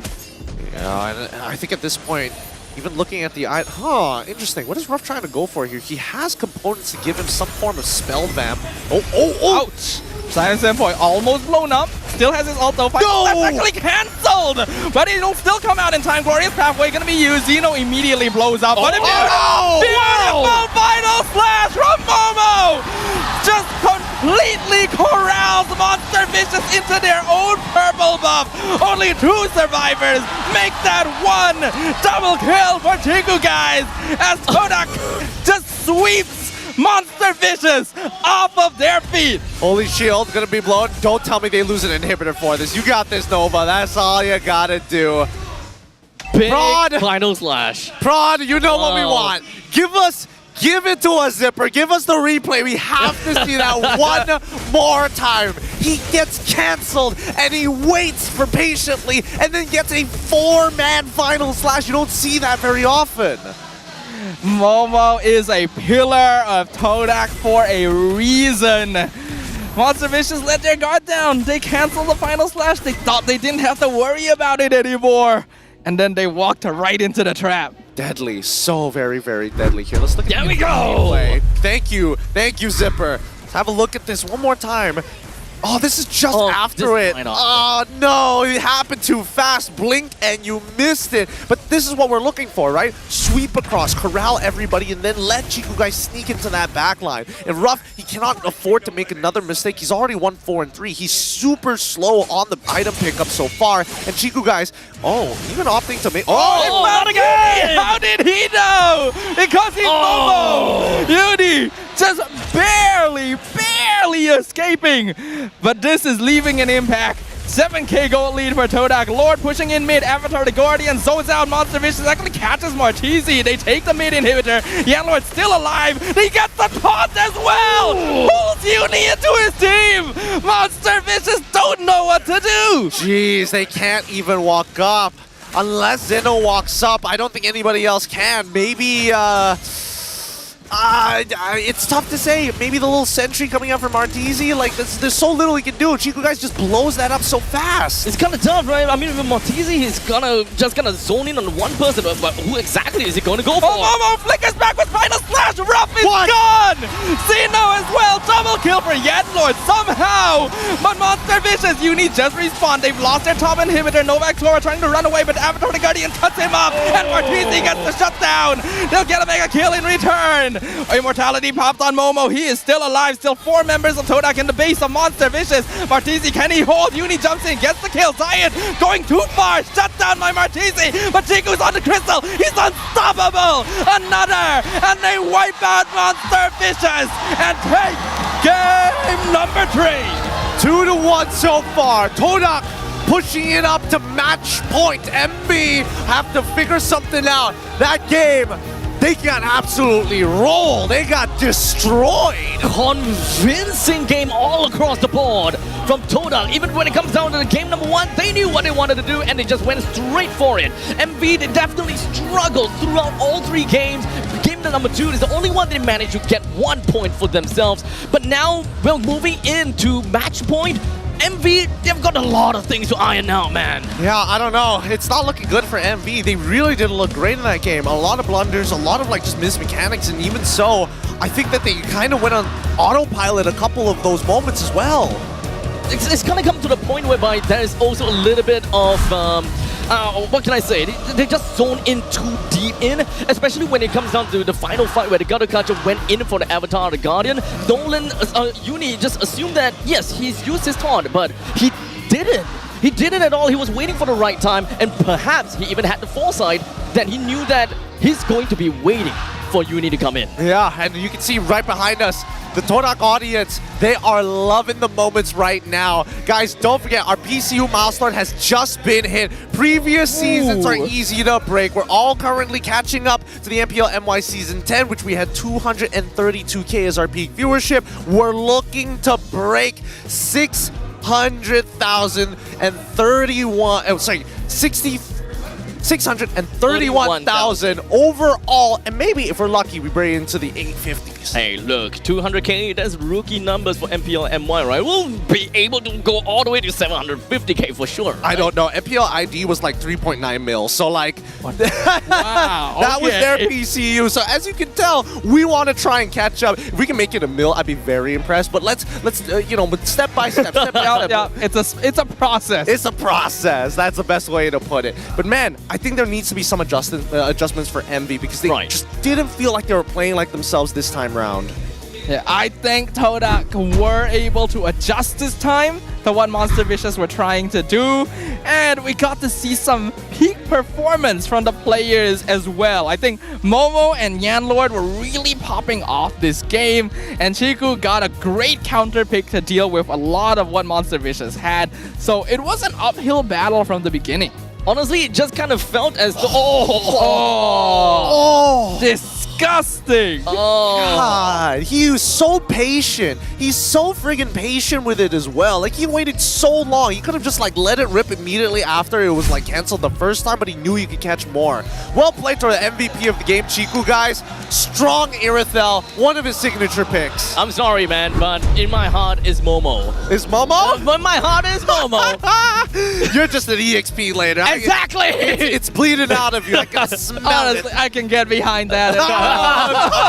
Yeah, I think at this point, even looking at the eye, interesting. What is Ruff trying to go for here? He has components to give him some form of spell vamp. Oh! Ouch! Zion Senpai almost blown up. Still has his ult though. That's actually cancelled! But it'll still come out in time. Glorious pathway gonna be used. Zeno immediately blows up. But beautiful final slash from Momo! Just completely corrals Monster Vicious into their own purple buff. Only 2 survivors make that 1 double kill for Chiku guys, as Todak just sweeps Monster Vicious off of their feet. Holy shield gonna be blown. Don't tell me they lose an inhibitor for this. You got this, Nova. That's all you gotta do. Big Prod, final slash. Prod, you know what we want. Give it to us, Zipper. Give us the replay. We have to see that one more time. He gets cancelled, and he waits for patiently and then gets a 4-man final slash. You don't see that very often. Momo is a pillar of Todak for a reason. Monster Vicious let their guard down. They canceled the final slash. They thought they didn't have to worry about it anymore. And then they walked right into the trap. Deadly, so very, very deadly here. Let's look at There we the go. gameplay. Thank you, Zipper. Let's have a look at this one more time. Oh, this is just after it. Oh, no, it happened too fast. Blink and you missed it. But this is what we're looking for, right? Sweep across, corral everybody, and then let Chiku guys sneak into that backline. And Ruff, he cannot afford to make another mistake. He's already 1-4-3. He's super slow on the item pickup so far. And Chiku guys, even opting to make... Oh, not again! How did he know? Because he's Momo! Uni just barely escaping. But this is leaving an impact. 7k gold lead for Todak. Lord pushing in mid. Avatar the Guardian zones out. Monster Vicious actually catches Martizi. They take the mid inhibitor. Yanlord still alive. He gets the taunt as well. Pulls Uni into his team. Monster Vicious don't know what to do. Jeez, they can't even walk up. Unless Zeno walks up, I don't think anybody else can. Maybe, it's tough to say. Maybe the little sentry coming out from Martizi, like there's so little he can do. Chiku guys just blows that up so fast. It's kind of tough, right? I mean, with Martizi, he's just gonna zone in on one person, but who exactly is he going to go for? Momo flickers back with final slash. Ruff is gone. Zeno as well. Double kill for Yanlord somehow. But Monster Vicious, Uni just respawned. They've lost their top inhibitor. Novak Tora trying to run away, but Avatar the Guardian cuts him up, and Martizi gets the shutdown. They'll get a mega kill in return. Immortality popped on Momo. He is still alive. Still 4 members of Todak in the base of Monster Vicious. Martizi, can he hold? Uni jumps in, gets the kill. Zion going too far. Shut down by Martizi. But Chiku's on the crystal. He's unstoppable. Another. And they wipe out Monster Vicious and take game number 3. 2-1 so far. Todak pushing it up to match point. MB have to figure something out. That game, they got absolutely rolled. They got destroyed. Convincing game all across the board from Todak. Even when it comes down to the game number 1, they knew what they wanted to do and they just went straight for it. MV, they definitely struggled throughout all 3 games. Game number 2 is the only one they managed to get 1 point for themselves. But now, we're moving into match point. MV, they've got a lot of things to iron out, man. Yeah, I don't know. It's not looking good for MV. They really didn't look great in that game. A lot of blunders, a lot of just missed mechanics, and even so, I think that they kind of went on autopilot a couple of those moments as well. It's gonna come to the point whereby there's also a little bit of what can I say? They just zone in too deep in, especially when it comes down to the final fight where the Garukacha went in for the Avatar, the Guardian. Nolan, Uni just assumed that, yes, he's used his taunt, but he didn't. He didn't at all. He was waiting for the right time, and perhaps he even had the foresight that he knew that he's going to be waiting for Uni to come in. Yeah, and you can see right behind us, the Todak audience, they are loving the moments right now. Guys, don't forget, our PCU milestone has just been hit. Previous seasons are easy to break. We're all currently catching up to the MPL MY Season 10, which we had 232K as our peak viewership. We're looking to break 631,000 overall, and maybe if we're lucky, we break into the 850s. Hey, look, 200k, that's rookie numbers for MPL MY, right? We'll be able to go all the way to 750k for sure. Right? I don't know. MPL ID was like 3.9 mil, so like, wow, that was their PCU. So as you can tell, we want to try and catch up. If we can make it a mil, I'd be very impressed. But let's you know, step by step, Yeah, it's a process. It's a process. That's the best way to put it. But man, I think there needs to be some adjustments for MV because they just didn't feel like they were playing like themselves this time round. Yeah, I think Todak were able to adjust this time to what Monster Vicious were trying to do, and we got to see some peak performance from the players as well. I think Momo and Yanlord were really popping off this game, and Chiku got a great counter pick to deal with a lot of what Monster Vicious had, so it was an uphill battle from the beginning. Honestly, it just kind of felt as though... Disgusting. disgusting. God, he was so patient. He's so friggin' patient with it as well. Like, he waited so long. He could have just like let it rip immediately after it was like cancelled the first time, but he knew he could catch more. Well played to the MVP of the game, Chiku, guys. Strong Irithel, one of his signature picks. I'm sorry, man, but in my heart is Momo. Is Momo? But my heart is Momo. You're just an EXP later. Exactly. It's bleeding out of you. I can smell Honestly, it. I can get behind that. Come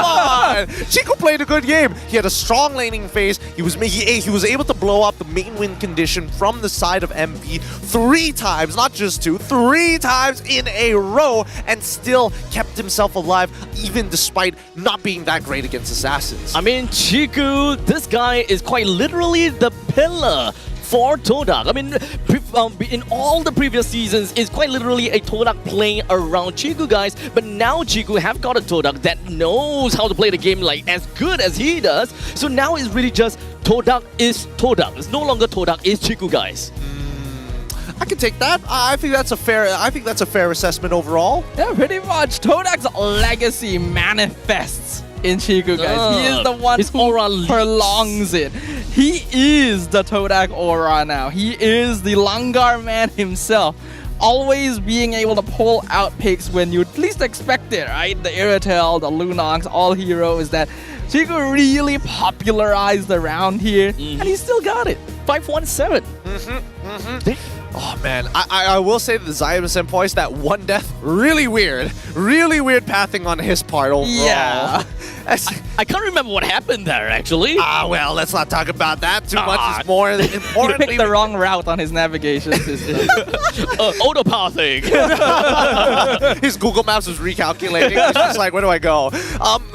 on! Chico played a good game. He had a strong laning phase. He was able to blow up the main win condition from the side of MP 3 times, not just 2, 3 times in a row, and still kept himself alive, even despite not being that great against assassins. I mean, Chiku, this guy is quite literally the pillar for Todak. I mean, in all the previous seasons, it's quite literally a Todak playing around Chiku, guys. But now Chiku have got a Todak that knows how to play the game like as good as he does. So now it's really just Todak is Todak. It's no longer Todak is Chiku, guys. I can take that. I think that's a fair assessment overall. Yeah, pretty much. Todak's legacy manifests in Chiku, guys. He is the one who prolongs it. He is the Todak aura now. He is the Langar man himself. Always being able to pull out picks when you least expect it, right? The Irithel, the Lunox, all heroes that Chiku really popularized around here, and he still got it. 517. Oh man, I will say that the Zion Senpai's that one death, really weird pathing on his part overall. Yeah. I can't remember what happened there, actually. Well, let's not talk about that too much. It's more important. He picked the wrong route on his navigation system. Autopathing. His Google Maps was recalculating. It's just like, where do I go?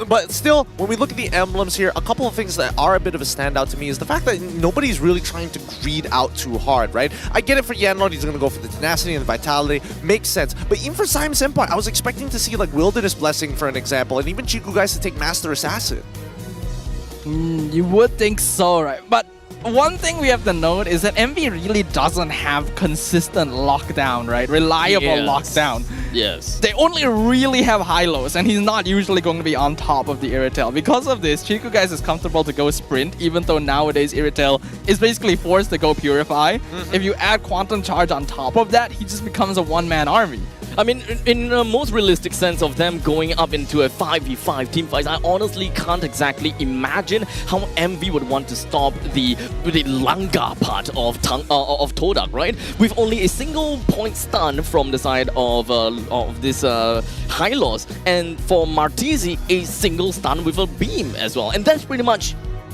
But still, when we look at the emblems here, a couple of things that are a bit of a standout to me is the fact that nobody's really trying to greed out too hard, right? I get it for Yanlord, he's going to go for the tenacity and the vitality. Makes sense. But even for Zion Senpai, I was expecting to see like Wilderness Blessing, for an example, and even Chiku guys to take Master Assassin. You would think so, right? But one thing we have to note is that MV really doesn't have consistent lockdown, right? Reliable lockdown. Yes. They only really have high-lows, and he's not usually going to be on top of the Irithel. Because of this, Chiku guys is comfortable to go sprint, even though nowadays Irithel is basically forced to go Purify. If you add Quantum Charge on top of that, he just becomes a one-man army. I mean, in the most realistic sense of them going up into a 5v5 team fight, I honestly can't exactly imagine how MV would want to stop the Langa part of Todak, right? With only a single point stun from the side of this high loss, and for Martizi, a single stun with a beam as well. And that's pretty much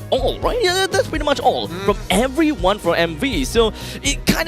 all, right? Yeah, that's pretty much all from everyone from MV. So it kind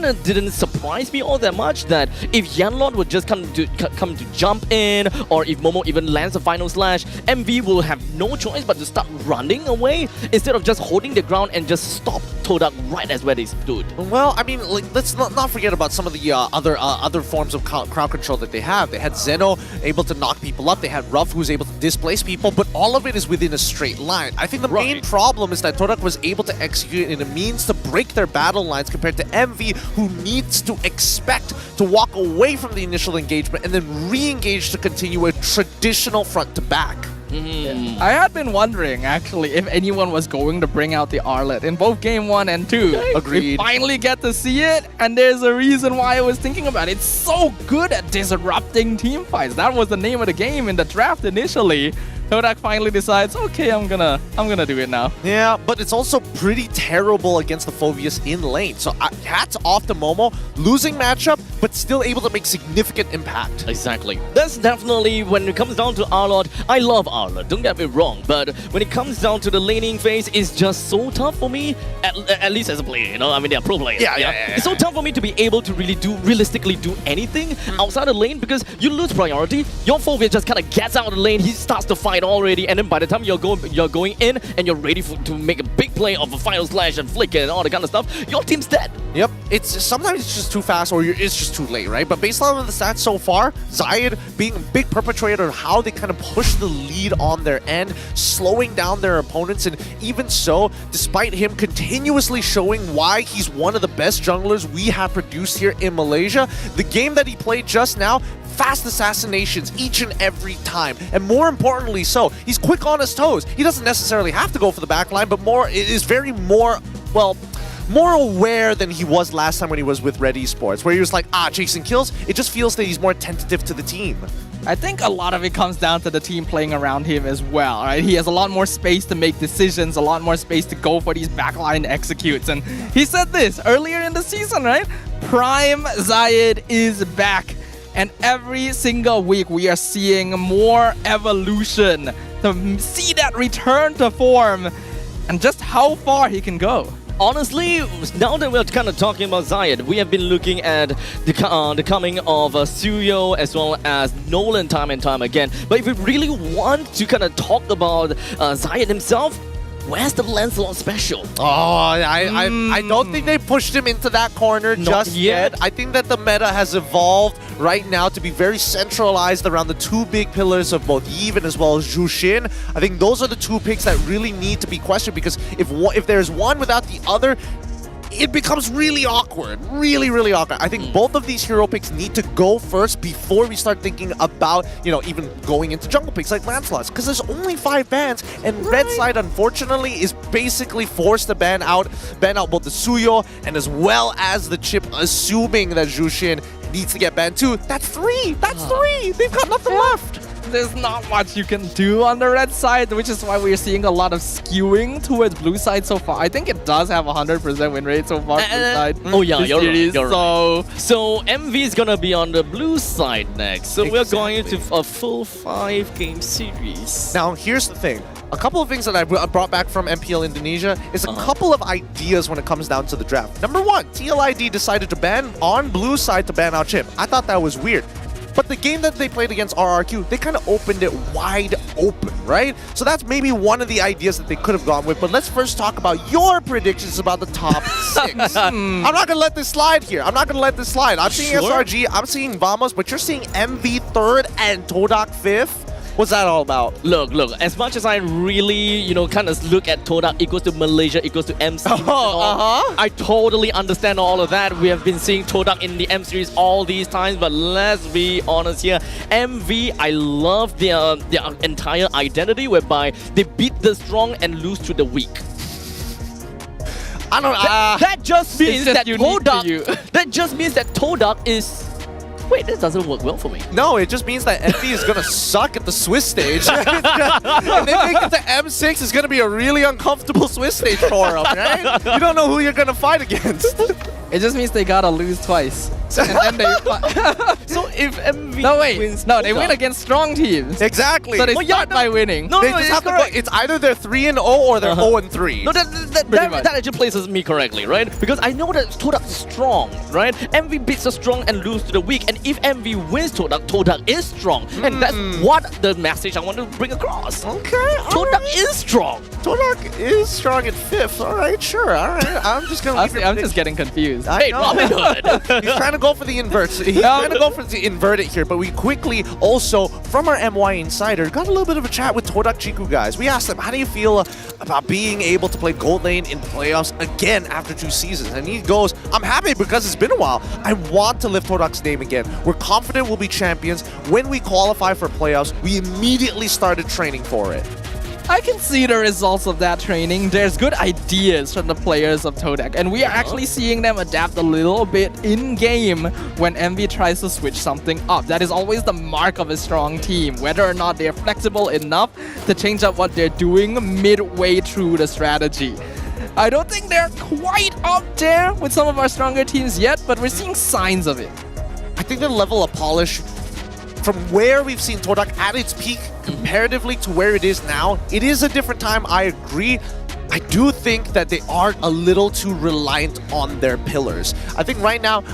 of didn't surprise me all that much that if Yanlord would just come to jump in, or if Momo even lands a final slash, MV will have no choice but to start running away instead of just holding the ground and just stop Todak right as where they stood. Well, I mean, like, let's not forget about some of the other forms of crowd control that they have. They had Zeno able to knock people up. They had Ruff, who was able to displace people, but all of it is within a straight line. I think the main problem is that Todak was able to execute in a means to break their battle lines compared to MV, who needs to expect to walk away from the initial engagement and then re-engage to continue a traditional front to back. I had been wondering, actually, if anyone was going to bring out the Arlet in both Game 1 and 2. Agreed. We finally get to see it, and there's a reason why I was thinking about it. It's so good at disrupting team fights. That was the name of the game in the draft initially. Todak finally decides, okay, I'm gonna do it now. Yeah, but it's also pretty terrible against the Phoveus in lane. So hats off to Momo, losing matchup, but still able to make significant impact. Exactly. That's definitely, when it comes down to Arlot, I love Arlot, don't get me wrong, but when it comes down to the laning phase, it's just so tough for me, at least as a player, you know? I mean, they're pro players. Yeah. It's so tough for me to be able to really realistically do anything outside the lane, because you lose priority, your Phoveus just kind of gets out of the lane, he starts to fight already, and then by the time you're going in and you're ready to make a big play of a final slash and flicker and all that kind of stuff, your team's dead. Yep, sometimes it's just too fast or it's just too late, right? But based on the stats so far, Zayed being a big perpetrator of how they kind of push the lead on their end, slowing down their opponents, and even so, despite him continuously showing why he's one of the best junglers we have produced here in Malaysia, the game that he played just now fast assassinations each and every time. And more importantly so, he's quick on his toes. He doesn't necessarily have to go for the backline, but is very more aware than he was last time when he was with Red Esports, where he was like, chasing kills. It just feels that he's more attentive to the team. I think a lot of it comes down to the team playing around him as well, right? He has a lot more space to make decisions, a lot more space to go for these backline executes. And he said this earlier in the season, right? Prime Zayed is back. And every single week we are seeing more evolution to see that return to form and just how far he can go. Honestly, now that we're kind of talking about Zayed, we have been looking at the coming of Suyo as well as Nolan time and time again. But if we really want to kind of talk about Zayed himself, where's the Lancelot special? I don't think they pushed him into that corner just yet. I think that the meta has evolved right now to be very centralized around the two big pillars of both Yves as well as Zhu Xin. I think those are the two picks that really need to be questioned, because if there's one without the other, it becomes really awkward. Really awkward. I think both of these hero picks need to go first before we start thinking about, even going into jungle picks like Lancelot's, because there's only 5 bans, and Red side, unfortunately, is basically forced to ban out both the Suyo and as well as the Chip, assuming that Zhu Xin needs to get banned too. That's 3! That's 3! They've got nothing left! There's not much you can do on the red side, which is why we're seeing a lot of skewing towards blue side so far. I think it does have a 100% win rate so far. Blue side. Oh yeah, you're right. So MV is gonna be on the blue side next. So we're going into a full 5-game series. Now, here's the thing. A couple of things that I brought back from MPL Indonesia is a couple of ideas when it comes down to the draft. Number 1, TLID decided to ban on blue side to ban out Chip. I thought that was weird. But the game that they played against RRQ, they kind of opened it wide open, right? So that's maybe one of the ideas that they could have gone with. But let's first talk about your predictions about the top 6. I'm not going to let this slide here. I'm seeing SRG, I'm seeing Vamos, but you're seeing MV 3rd and Todak 5th. What's that all about? Look, as much as I really, kind of look at Todak equals to Malaysia equals to M series, I totally understand all of that. We have been seeing Todak in the M series all these times, but let's be honest here. MV, I love their entire identity, whereby they beat the strong and lose to the weak. I don't know. That just means that Todak. That just means that Todak is. Wait, this doesn't work well for me. No, it just means that MV is gonna suck at the Swiss stage. And they make it to M6 is gonna be a really uncomfortable Swiss stage for them, right? You don't know who you're gonna fight against. It just means they gotta lose twice. And then they So if MV wins, they win against strong teams. Exactly. So they start by winning. No, they just have to go, it's either they're 3-0 or they're 0-3. No, that actually places me correctly, right? Because I know that Todak is strong, right? MV beats the strong and lose to the weak. And if MV wins Todak, Todak is strong. And that's what the message I want to bring across. Okay. Todak is strong. Todak is strong at 5th. All right, sure. All right. I'm just going to I'm just getting confused. Hey, Robin Hood. He's trying to go for the inverts. He's trying to go for the invert it here, but we quickly also, from our MY Insider, got a little bit of a chat with Todak Chiku guys. We asked them, how do you feel about being able to play gold lane in playoffs again after 2 seasons? And he goes, I'm happy because it's been a while. I want to lift Todak's name again. We're confident we'll be champions. When we qualify for playoffs, we immediately started training for it. I can see the results of that training. There's good ideas from the players of Todak, and we are actually seeing them adapt a little bit in-game when MV tries to switch something up. That is always the mark of a strong team, whether or not they're flexible enough to change up what they're doing midway through the strategy. I don't think they're quite up there with some of our stronger teams yet, but we're seeing signs of it. I think the level of polish from where we've seen Todak at its peak comparatively to where it is now, it is a different time, I agree. I do think that they are a little too reliant on their pillars. I think right now,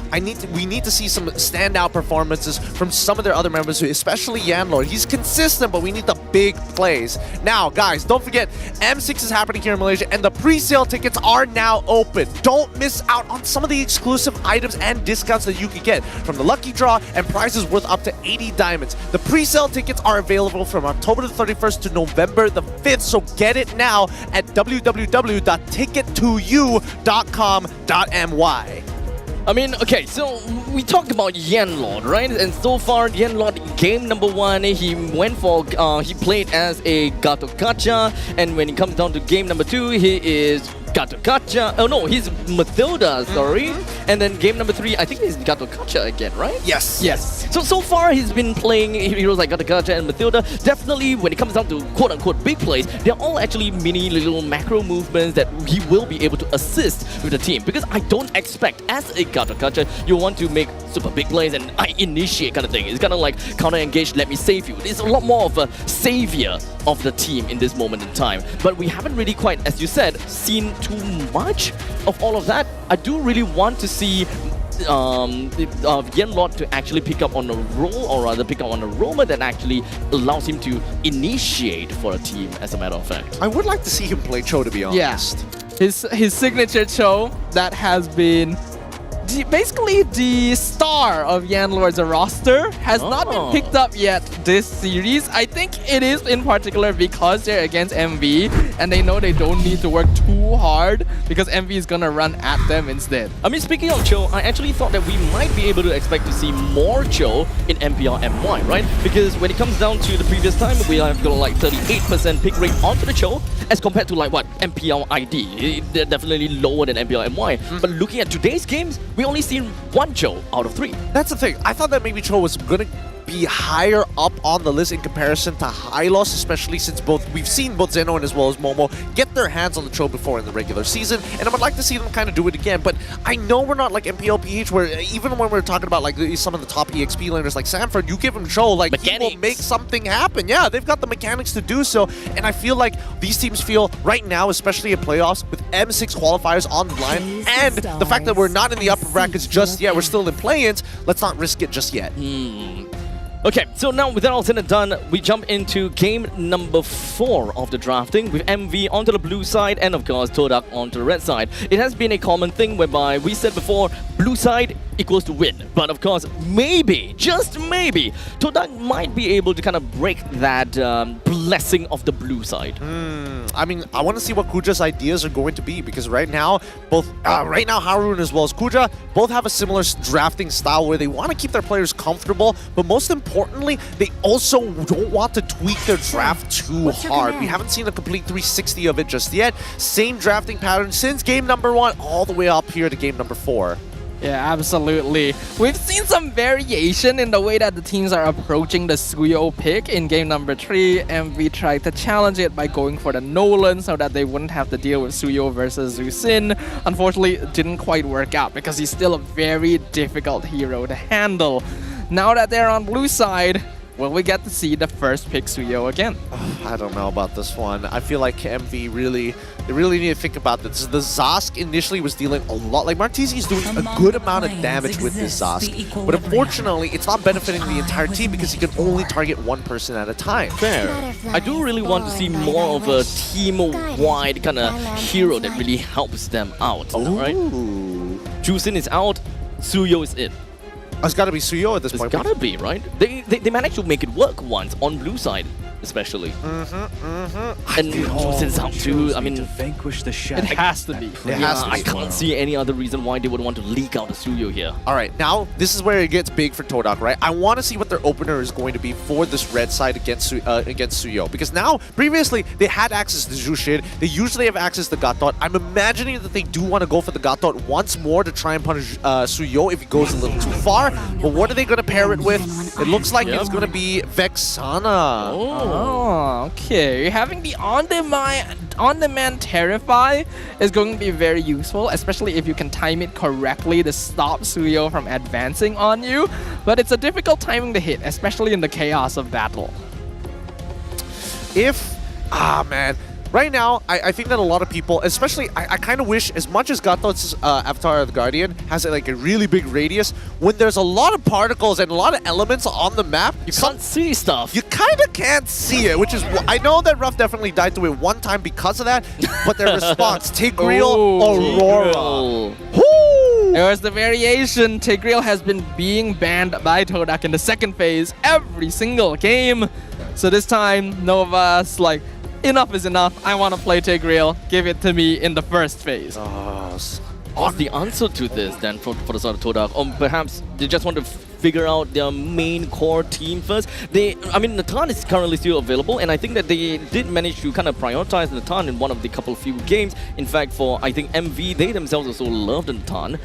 we need to see some standout performances from some of their other members, especially Yanlord. He's consistent, but we need the big plays. Now, guys, don't forget, M6 is happening here in Malaysia, and the pre-sale tickets are now open. Don't miss out on some of the exclusive items and discounts that you can get from the lucky draw and prizes worth up to 80 diamonds. The pre-sale tickets are available from October the 31st to November the 5th, so get it now at www.ticket2u.com.my. I mean, okay, so we talked about Yanlord, right? And so far, Yanlord, game number 1, he went for, he played as a Gato Gacha, and when it comes down to game number 2, he is Gato Gacha. Oh no, he's Matilda, sorry. And then game number 3, I think he's Gato Gacha again, right? Yes. Yes. So far, he's been playing heroes like Gato Gacha and Matilda. Definitely, when it comes down to quote-unquote big plays, they're all actually mini little macro movements that he will be able to assist with the team. Because I don't expect, as a Gato Gacha, you want to make super big plays and I initiate kind of thing. It's kind of like counter-engage, let me save you. It's a lot more of a savior of the team in this moment in time. But we haven't really quite, as you said, seen too much of all of that. I do really want to see Yanlord to actually pick up on a role, or rather pick up on a roamer that actually allows him to initiate for a team, as a matter of fact. I would like to see him play Cho, to be honest. His signature Cho that has been basically the star of Yanlord's roster has not been picked up yet this series. I think it is in particular because they're against MV and they know they don't need to work too hard because MV is gonna run at them instead. I mean, speaking of Cho, I actually thought that we might be able to expect to see more Cho in MPL MY, right? Because when it comes down to the previous time, we have got like 38% pick rate onto the Cho as compared to like what, MPL ID. They're definitely lower than MPL MY. But looking at today's games, we only seen 1 Cho out of 3. That's the thing. I thought that maybe Cho was going to be higher up on the list in comparison to Hylos, especially since we've seen both Zeno and as well as Momo get their hands on the Cho before in the regular season, and I would like to see them kind of do it again. But I know we're not like MPL PH, where even when we're talking about like some of the top EXP laners like Sanford, you give him Cho, like he will make something happen. Yeah, they've got the mechanics to do so, and I feel like these teams feel right now, especially in playoffs, with M6 qualifiers on the line, and the fact that we're not in the upper brackets just yet, we're still in play-ins, let's not risk it just yet. Okay, so now with that all said and done, we jump into game number 4 of the drafting with MV onto the blue side and of course Todak onto the red side. It has been a common thing whereby we said before, blue side equals to win. But of course, maybe, just maybe, Todak might be able to kind of break that blessing of the blue side. I mean, I want to see what Kuja's ideas are going to be, because right now, Harun as well as Kuja both have a similar drafting style where they want to keep their players comfortable, but most importantly, they also don't want to tweak their draft too hard. We haven't seen a complete 360 of it just yet. Same drafting pattern since game number 1 all the way up here to game number 4. Yeah, absolutely. We've seen some variation in the way that the teams are approaching the Suyo pick. In game number 3, MV tried to challenge it by going for the Nolan so that they wouldn't have to deal with Suyo versus Zusin. Unfortunately, it didn't quite work out because he's still a very difficult hero to handle. Now that they're on blue side, will we get to see the first pick Suyo again? I don't know about this one. I feel like MV really need to think about this. The Zosk initially was dealing a lot. Like, Martisi is doing a good amount of damage with this Zosk. But unfortunately, it's not benefiting the entire team because he can only target one person at a time. Fair. I do really want to see more of a team-wide kind of hero that really helps them out. Right? Jusin is out, Suyo is in. It's gotta be Suyo at this point. It's gotta be, right? They managed to make it work once on blue side, especially. And Jusin's out too. I mean, vanquish the shadow. It has to be. It has to be. I can't see any other reason why they would want to leak out the Suyo here. Alright, now this is where it gets big for Todak, right? I want to see what their opener is going to be for this red side against Suyo. Because now, previously, they had access to Jushin. They usually have access to Gatot. I'm imagining that they do want to go for the Gatot once more to try and punish Suyo if he goes a little too far. But what are they going to pair it with? It looks like it's going to be Vexana. Oh, okay. Having the on-demand Terrify is going to be very useful, especially if you can time it correctly to stop Suyo from advancing on you. But it's a difficult timing to hit, especially in the chaos of battle. Man. Right now, I think that a lot of people, especially, I kind of wish, as much as Gatot's Avatar of the Guardian has like a really big radius, when there's a lot of particles and a lot of elements on the map, you can't see stuff. You kind of can't see it, which is, I know that Ruff definitely died to it one time because of that, but their response, Tigreal, Aurora. There was the variation. Tigreal has been being banned by Todak in the second phase every single game. So this time, Nova's like, enough is enough. I want to play Tigreal. Give it to me in the first phase. What's the answer to this then for the side of Todak? Or perhaps they just want to figure out their main core team first. Natan is currently still available, and I think that they did manage to kind of prioritize Natan in one of the few games. In fact, for I think MV, they themselves also loved Natan.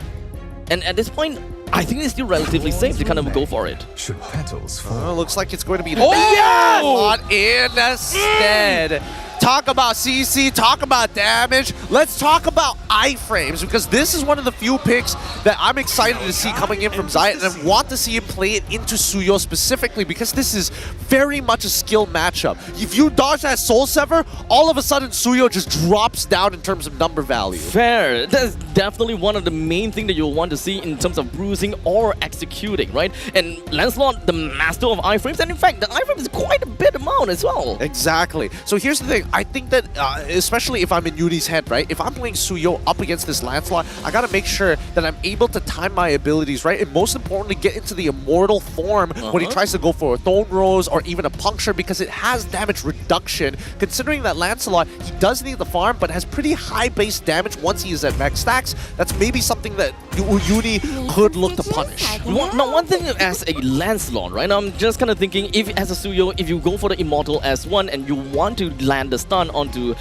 And at this point, I think it's still relatively safe to kind of go for it. Should petals fall? Looks like it's going to be Oh, yes! instead. Talk about CC, talk about damage. Let's talk about iframes, because this is one of the few picks that I'm excited to see coming in from Zayat, and I want to see him play it into Suyo specifically, because this is very much a skill matchup. If you dodge that Soul Sever, all of a sudden Suyo just drops down in terms of number value. Fair. That's definitely one of the main things that you'll want to see in terms of bruising or executing, right? And Lancelot, the master of iframes, and in fact, the iframe is quite a bit amount as well. Exactly. So here's the thing. I think that, especially if I'm in Yuri's head, right? If I'm playing Suyo up against this Lancelot, I gotta make sure that I'm able to time my abilities, right? And most importantly, get into the immortal form when he tries to go for a Thorn Rose or even a Puncture, because it has damage reduction. Considering that Lancelot, he does need the farm, but has pretty high base damage once he is at max stacks. That's maybe something that Yuri could look to punish. One thing as a Lancelot, right? I'm just kind of thinking, if as a Suyo, if you go for the Immortal S1 and you want to land the stun onto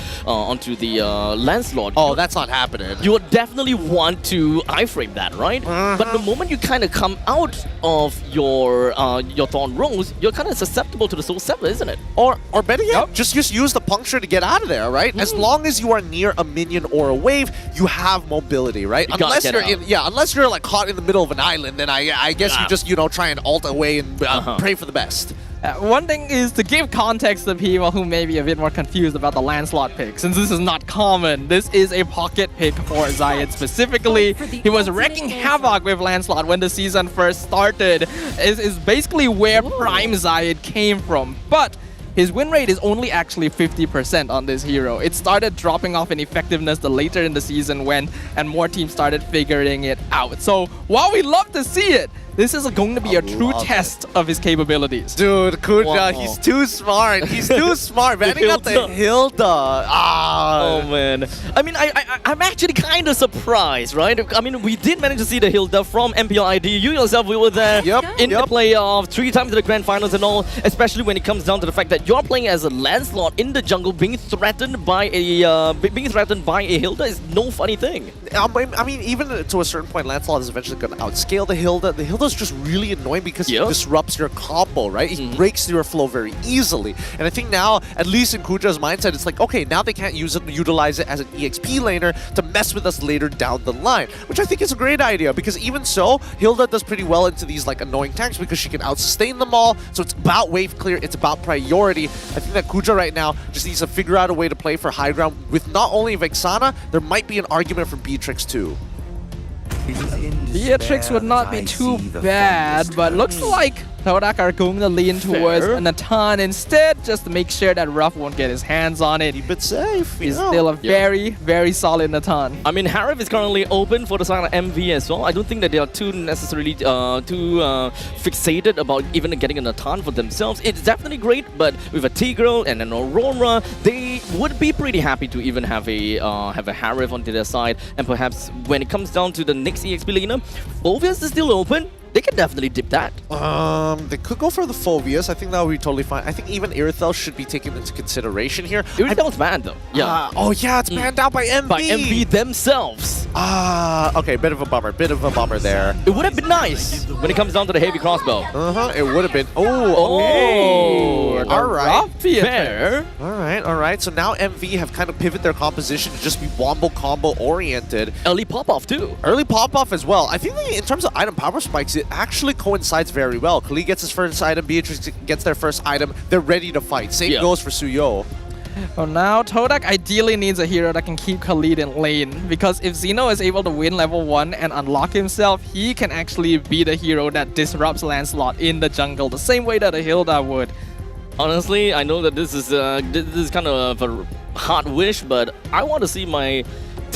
the Lancelot. Oh, that's not happening. You would definitely want to iframe that, right? But the moment you kind of come out of your Thorn Rose, you're kind of susceptible to the Soul Sever, isn't it? Or better yet, just use the Puncture to get out of there, right? As long as you are near a minion or a wave, you have mobility, right? Unless you're like caught in the middle of an island, then I guess you just try and ult away and pray for the best. One thing is to give context to people who may be a bit more confused about the Lancelot pick, since this is not common. This is a pocket pick for Zayat specifically. He was wreaking havoc with Lancelot when the season first started. Is basically where Prime Zayat came from. But his win rate is only actually 50% on this hero. It started dropping off in effectiveness the later in the season went, and more teams started figuring it out. So while we love to see it, this is going to be a true test of his capabilities. Dude, Kuja, he's too smart. He's too smart. Banning out the Hilda. Oh, man. I mean, I'm actually kind of surprised, right? I mean, we did manage to see the Hilda from MPL ID. You yourself, we were there in the playoff, 3 times in the grand finals and all, especially when it comes down to the fact that you're playing as a Lancelot in the jungle, being threatened by a Hilda is no funny thing. I mean, even to a certain point, Lancelot is eventually going to outscale the Hilda. The Hilda's just really annoying because he disrupts your combo, right? He breaks your flow very easily. And I think now, at least in Kuja's mindset, it's like, okay, now they can't utilize it as an EXP laner to mess with us later down the line, which I think is a great idea, because even so, Hilda does pretty well into these like annoying tanks because she can out-sustain them all. So it's about wave clear, it's about priority. I think that Kuja right now just needs to figure out a way to play for high ground with not only Vexana, there might be an argument for Beatrix too. Beatrix would not be too bad, but looks like Todak are going to lean towards Natan instead, just to make sure that Ruff won't get his hands on it. Keep it safe. He's still a very, very solid Natan. I mean, Harif is currently open for the side of MV as well. I don't think that they are too necessarily fixated about even getting a Natan for themselves. It's definitely great, but with a Tigreal and an Aurora, they would be pretty happy to even have a Harif onto their side. And perhaps when it comes down to the next EXP laner, Phoveus is still open. They can definitely dip that. They could go for the Phoveus. I think that would be totally fine. I think even Irithel should be taken into consideration here. Irithel's banned though. It's banned out by MV. By MV themselves. Okay, bit of a bummer. There. It would have been nice when it comes down to the heavy crossbow. It would have been. Okay. All right. Fair. All right. So now MV have kind of pivoted their composition to just be wombo combo oriented. Early pop-off too. Early pop-off as well. I think that in terms of item power spikes, it actually coincides very well. Kali gets his first item, Beatrix gets their first item. They're ready to fight. Same goes for Suyo. Oh, now Todak ideally needs a hero that can keep Khalid in lane, because if Zeno is able to win level 1 and unlock himself, he can actually be the hero that disrupts Lancelot in the jungle, the same way that a Hilda would. Honestly, I know that this is kind of a hard wish, but I want to see my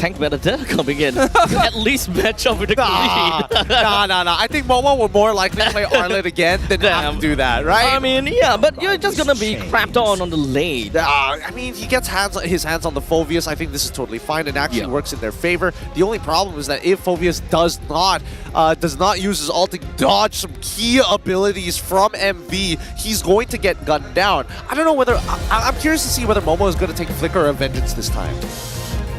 tank vendetta coming in to at least match up with the lead. Nah. I think Momo would more likely play Arlet again than have to do that, right? I mean, yeah, but you're just gonna be crapped on the lane. I mean, he gets his hands on the Phoveus. I think this is totally fine and actually works in their favor. The only problem is that if Phoveus does not use his ult to dodge some key abilities from MV, he's going to get gunned down. I don't know whether... I'm curious to see whether Momo is going to take Flicker or Vengeance this time.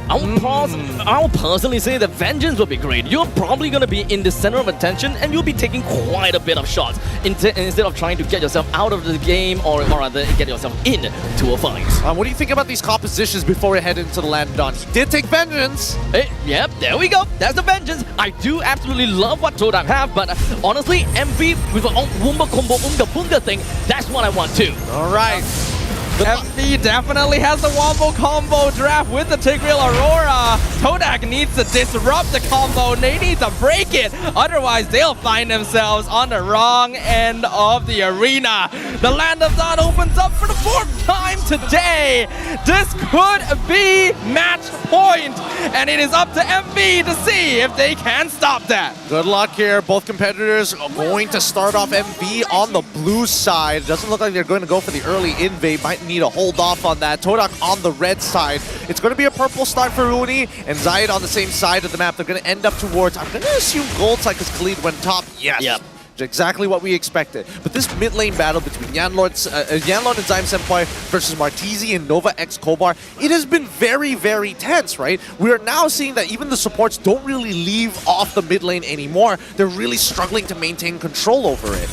I'll personally say that Vengeance will be great. You're probably going to be in the center of attention and you'll be taking quite a bit of shots instead of trying to get yourself out of the game or rather get yourself into a fight. What do you think about these compositions before we head into the land dawn? He did take Vengeance. Hey, yep, there we go. That's the Vengeance. I do absolutely love what Todak have, but honestly, MV with a Wumba combo Unga Bunga thing, that's what I want too. All right. MV definitely has the wombo combo draft with the Tigreal Aurora. Todak needs to disrupt the combo. They need to break it. Otherwise, they'll find themselves on the wrong end of the arena. The Land of Dawn opens up for the 4th time today. This could be match point. And it is up to MV to see if they can stop that. Good luck here. Both competitors are going to start off MV on the blue side. Doesn't look like they're going to go for the early invade. Might need to hold off on that. Todak on the red side. It's going to be a purple start for Rooney and Zayed on the same side of the map. They're going to end up towards, I'm going to assume gold side because Khalid went top. Yes. Yep. Exactly what we expected. But this mid lane battle between Yanlord and Zyme Senpai versus Martizi and Nova X Kobar, it has been very, very tense, right? We are now seeing that even the supports don't really leave off the mid lane anymore. They're really struggling to maintain control over it.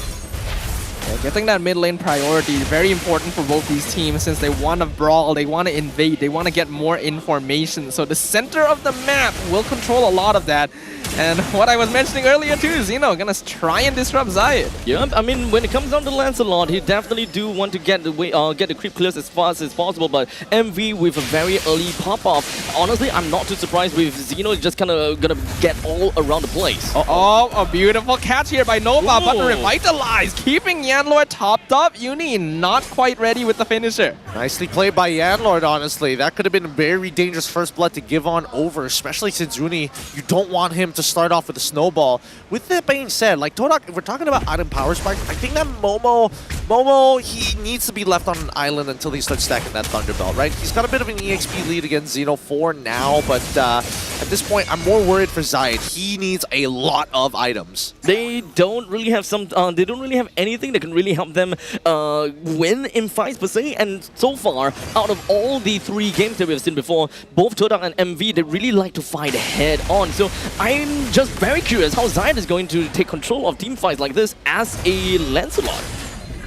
Yeah, getting that mid lane priority is very important for both these teams since they want to brawl, they want to invade, they want to get more information. So the center of the map will control a lot of that. And what I was mentioning earlier too is, gonna try and disrupt Zayed. Yeah, I mean, when it comes down to Lancelot, he definitely do want to get the creep clears as fast as possible, but MV with a very early pop-off. Honestly, I'm not too surprised with Zeno just kind of gonna get all around the place. Oh, a beautiful catch here by Nova, but revitalized, keeping Yanlord topped up. Uni not quite ready with the finisher. Nicely played by Yanlord, honestly. That could have been a very dangerous first blood to give on over, especially since Uni, you don't want him to start off with a snowball. With that being said, like Todak, if we're talking about item power spike, I think that Momo, he needs to be left on an island until he starts stacking that Thunderbelt, right? He's got a bit of an EXP lead against Xeno for now, but at this point, I'm more worried for Zayed. He needs a lot of items. They don't really have they don't really have anything that can really help them win in fights per se, and so far, out of all the 3 games that we've seen before, both Todak and MV, they really like to fight head on. So I'm just very curious how Zayed is going to take control of team fights like this as a Lancelot.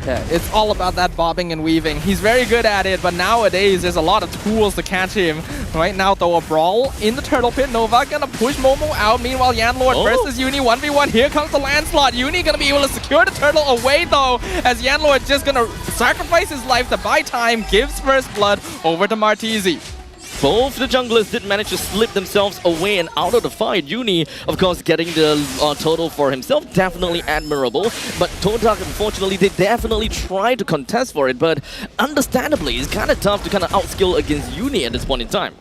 Yeah, it's all about that bobbing and weaving. He's very good at it, but nowadays there's a lot of tools to catch him. Right now, though, a brawl in the turtle pit. Nova gonna push Momo out. Meanwhile, Yanlord versus Uni 1v1. Here comes the Lancelot. Uni gonna be able to secure the turtle away, though, as Yanlord just gonna sacrifice his life to buy time, gives first blood over to Martizi. Both the junglers did manage to slip themselves away and out of the fight. Uni, of course, getting the total for himself, definitely admirable. But Todak, unfortunately, they definitely tried to contest for it, but understandably, it's kind of tough to kind of outskill against Uni at this point in time.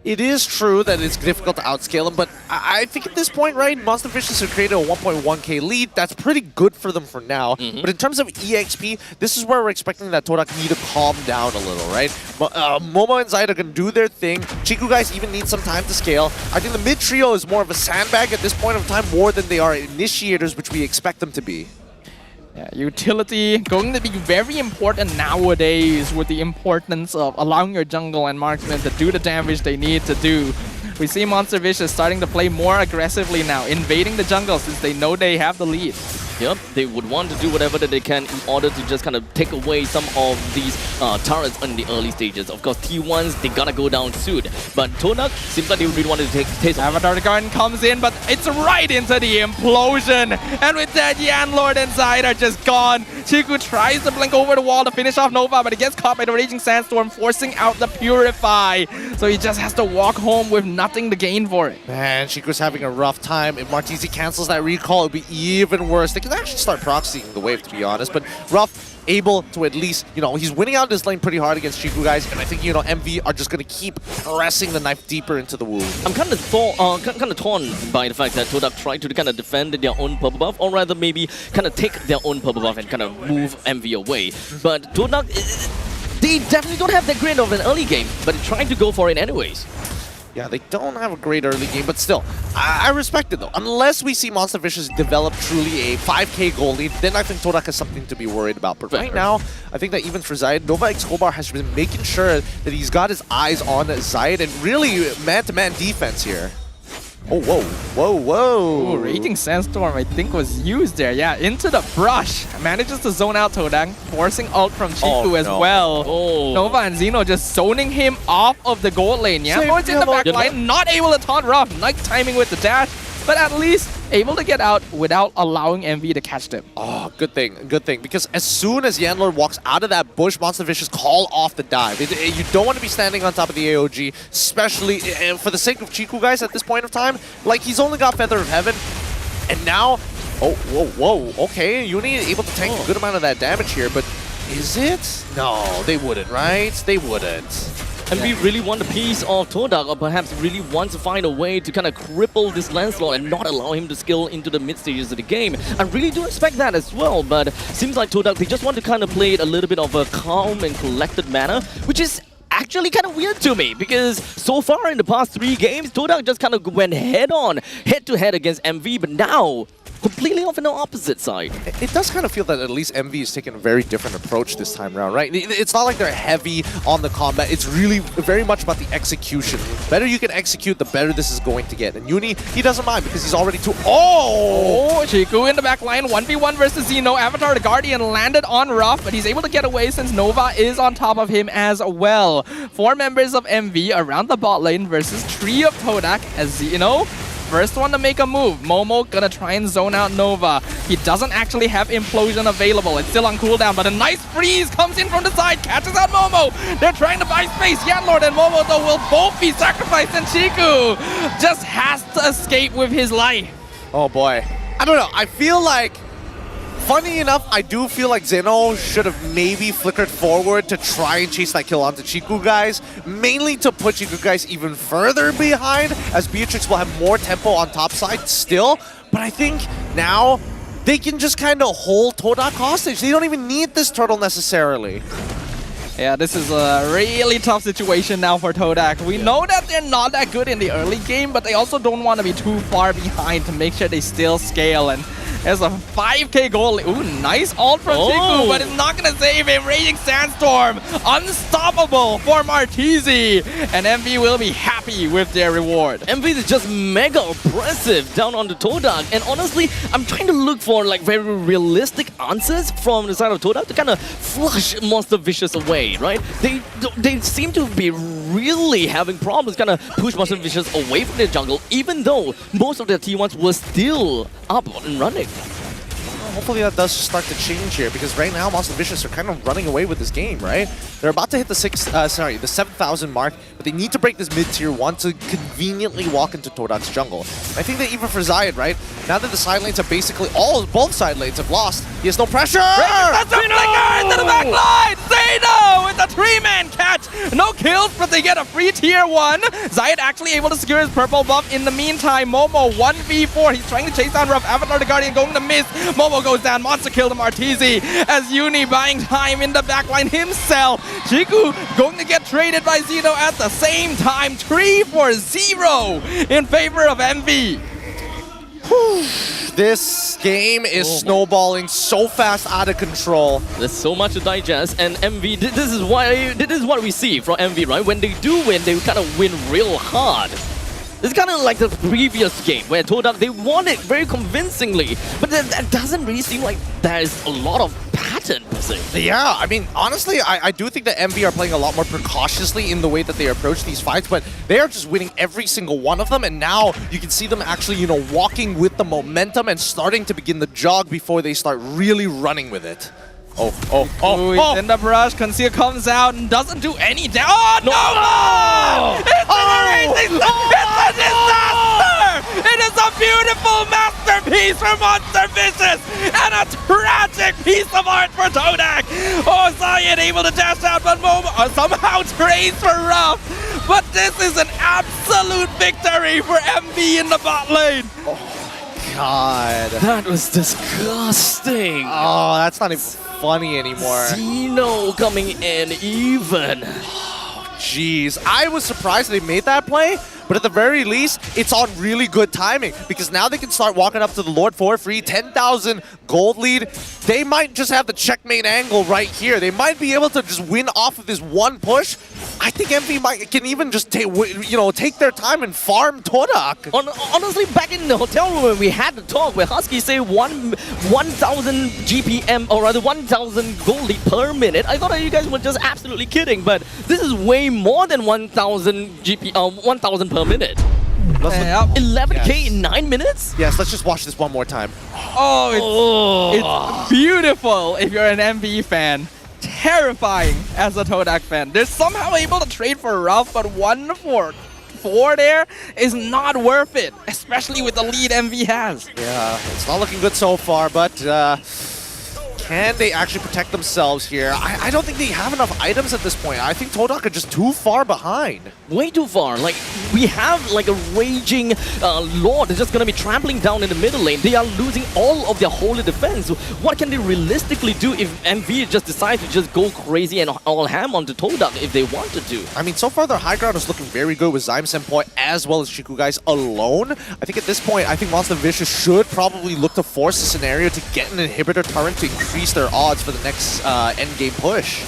It is true that it's difficult to outscale him, but I think at this point, right, Monster Fishes have created a 1.1k lead. That's pretty good for them for now. But in terms of EXP, this is where we're expecting that Todak need to calm down a little, right? Momo and Zayed are going to do their thing. Chiku guys even need some time to scale. I think the mid trio is more of a sandbag at this point of time more than they are initiators, which we expect them to be. Yeah, utility going to be very important nowadays with the importance of allowing your jungle and marksmen to do the damage they need to do. We see Monster Vicious starting to play more aggressively now, invading the jungle since they know they have the lead. Yep, they would want to do whatever that they can in order to just kind of take away some of these turrets in the early stages. Of course, T1s, they gotta go down soon. But Todak seems like they really wanted to take Avatar Garden comes in, but it's right into the implosion. And with that, Yanlord and Zayed are just gone. Chiku tries to blink over the wall to finish off Nova, but he gets caught by the Raging Sandstorm, forcing out the Purify. So he just has to walk home with nothing to gain for it. Man, Chiku's having a rough time. If Martizi cancels that recall, it would be even worse. They can can actually start proxying the wave, to be honest. But Ruff able to at least, he's winning out this lane pretty hard against Chiku guys, and I think, MV are just going to keep pressing the knife deeper into the wound. I'm kind of torn by the fact that Todak tried to kind of defend their own purple buff, or rather maybe kind of take their own purple buff and kind of move MV away. But Todak, they definitely don't have that great of an early game, but they're trying to go for it anyways. Yeah, they don't have a great early game, but still, I respect it though. Unless we see Monster Vicious develop truly a 5k goal lead, then I think Todak has something to be worried about. But right now, I think that even for Zayed, Nova Escobar has been making sure that he's got his eyes on Zayed and really man-to-man defense here. Oh, whoa, whoa, whoa. Ooh, Raging Sandstorm, I think, was used there. Yeah, into the brush. Manages to zone out Todak, forcing ult from Chiku as well. Nova and Xeno just zoning him off of the gold lane. Yeah, Lord's in the back line, not able to taunt Ruff. Nice timing with the dash, but at least able to get out without allowing MV to catch them. Oh, good thing, because as soon as Yanlord walks out of that bush, Monster Vicious call off the dive. You don't want to be standing on top of the AOG, especially for the sake of Chiku guys at this point of time. Like, he's only got Feather of Heaven, and now, oh, whoa, okay, Uni is able to tank a good amount of that damage here, but is it? No, they wouldn't, right? They wouldn't. And we really want a piece of Todak, or perhaps really want to find a way to kind of cripple this Lancelot and not allow him to skill into the mid stages of the game. I really do respect that as well, but seems like Todak, they just want to kind of play it a little bit of a calm and collected manner, which is actually kind of weird to me, because so far in the past 3 games, Todak just kind of went head-to-head against MV, but now completely off on the opposite side. It does kind of feel that at least MV is taking a very different approach this time around, right? It's not like they're heavy on the combat. It's really very much about the execution. The better you can execute, the better this is going to get. And Uni, he doesn't mind because he's already too... Oh, Chiku in the back line, 1v1 versus Xeno. Avatar the Guardian landed on Ruff, but he's able to get away since Nova is on top of him as well. 4 members of MV around the bot lane versus 3 of Todak as Xeno. First one to make a move. Momo gonna try and zone out Nova. He doesn't actually have Implosion available. It's still on cooldown, but a nice freeze comes in from the side, catches out Momo. They're trying to buy space. Yanlord and Momo, though, will both be sacrificed, and Chiku just has to escape with his life. Oh boy. I don't know. I feel like, funny enough, I do feel like Zeno should have maybe flickered forward to try and chase that kill onto Chiku guys, mainly to put Chiku guys even further behind, as Beatrix will have more tempo on top side still. But I think now they can just kind of hold Todak hostage. They don't even need this turtle necessarily. Yeah, this is a really tough situation now for Todak. We know that they're not that good in the early game, but they also don't want to be too far behind to make sure they still scale. And there's a 5k goal. Ooh, nice ult from Chiku, but it's not going to save him. Raging Sandstorm, unstoppable for Martizi. And MV will be happy with their reward. MV is just mega oppressive down on the Todak. And honestly, I'm trying to look for like very realistic answers from the side of Todak to kind of flush Monster Vicious away, right? They seem to be really having problems kind of push Monster Vicious away from their jungle, even though most of their T1s were still up and running. Hopefully that does start to change here, because right now Monster Vicious are kind of running away with this game, right? They're about to hit the 7,000 mark, but they need to break this mid-tier 1 to conveniently walk into Todak's jungle. I think that even for Zayed, right? Now that the side lanes have basically both side lanes have lost, he has no pressure! That's a flicker into the back line! Zeno with a 3-man catch! No kills, but they get a free tier 1. Zayed actually able to secure his purple buff. In the meantime, Momo 1v4. He's trying to chase down Ruff. Avatar the Guardian going to miss. Momo goes down. Monster kill to Martizi as Uni buying time in the backline himself. Chiku going to get traded by Xeno at the same time. 3-0 in favor of MV. This game is snowballing so fast out of control. There's so much to digest, and MV, this is what we see from MV, right? When they do win, they kind of win real hard. It's kind of like the previous game where Todak, they won it very convincingly, but that doesn't really seem like there's a lot of pattern per se. Yeah, I mean, honestly, I do think that MV are playing a lot more precautiously in the way that they approach these fights, but they are just winning every single one of them, and now you can see them actually, you know, walking with the momentum and starting to begin the jog before they start really running with it. He's in the brush. Conceal comes out and doesn't do any damage. Oh, no! It's a disaster! It is a beautiful masterpiece for Monster Vicious and a tragic piece of art for Todak. Oh, Zion able to dash out, but somehow trades for Ruff. But this is an absolute victory for MV in the bot lane. God. That was disgusting. Oh, that's not even funny anymore. Zeno coming in even. Jeez, I was surprised they made that play, but at the very least, it's on really good timing because now they can start walking up to the Lord for free, 10,000 gold lead. They might just have the checkmate angle right here. They might be able to just win off of this one push. I think MV can even just take their time and farm Todak. Honestly, back in the hotel room when we had the talk where Husky say 1,000 GPM or rather 1,000 gold lead per minute, I thought that you guys were just absolutely kidding, but this is way more than 1,000 1,000 per minute. 11k in 9 minutes? Yes, let's just watch this one more time. It's beautiful if you're an MV fan. Terrifying as a Todak fan. They're somehow able to trade for Ruff, but 1-4 there is not worth it, especially with the lead MV has. Yeah, it's not looking good so far, but can they actually protect themselves here? I don't think they have enough items at this point. I think Todak are just too far behind. Way too far. Like, we have like a raging Lord that's just gonna be trampling down in the middle lane. They are losing all of their holy defense. What can they realistically do if MV just decides to just go crazy and all ham onto Todak if they wanted to? I mean, so far their high ground is looking very good with Zyme Senpai as well as Chiku guys alone. I think at this point, I think Monster Vicious should probably look to force the scenario to get an inhibitor turret to increase their odds for the next endgame push.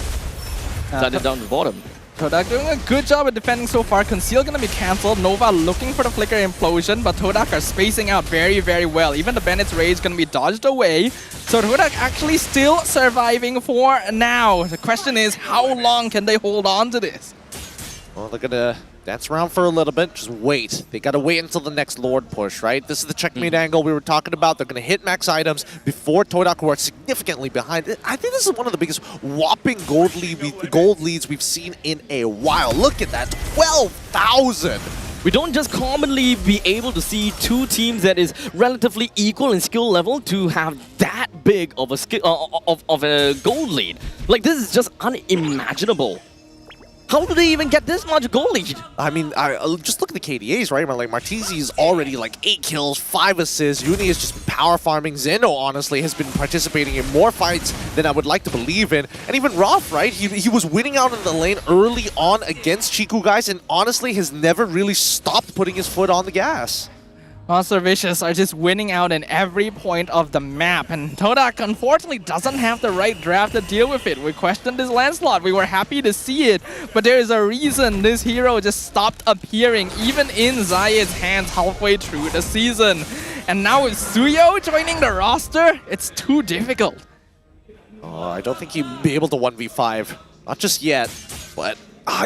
Side it down to the bottom. Todak doing a good job at defending so far. Conceal gonna be cancelled. Nova looking for the flicker implosion, but Todak are spacing out very, very well. Even the Bennett's Rage gonna be dodged away. So Todak actually still surviving for now. The question is, how long can they hold on to this? Well, they're gonna dance around for a little bit, just wait. They gotta wait until the next Lord push, right? This is the checkmate angle we were talking about. They're gonna hit max items before Todak, who are significantly behind. I think this is one of the biggest whopping gold leads we've seen in a while. Look at that, 12,000! We don't just commonly be able to see two teams that is relatively equal in skill level to have that big of a of a gold lead. Like, this is just unimaginable. How do they even get this much gold lead? I mean, just look at the KDAs, right? Like, Martizi is already like 8 kills, 5 assists. Uni has just been power farming. Zeno, honestly, has been participating in more fights than I would like to believe in. And even Ruff, right? He was winning out in the lane early on against Chiku guys and honestly has never really stopped putting his foot on the gas. Monster Vicious are just winning out in every point of the map, and Todak unfortunately doesn't have the right draft to deal with it. We questioned this Lancelot, we were happy to see it, but there is a reason this hero just stopped appearing even in Zayed's hands halfway through the season. And now with Suyo joining the roster, it's too difficult. I don't think he'd be able to 1v5. Not just yet, but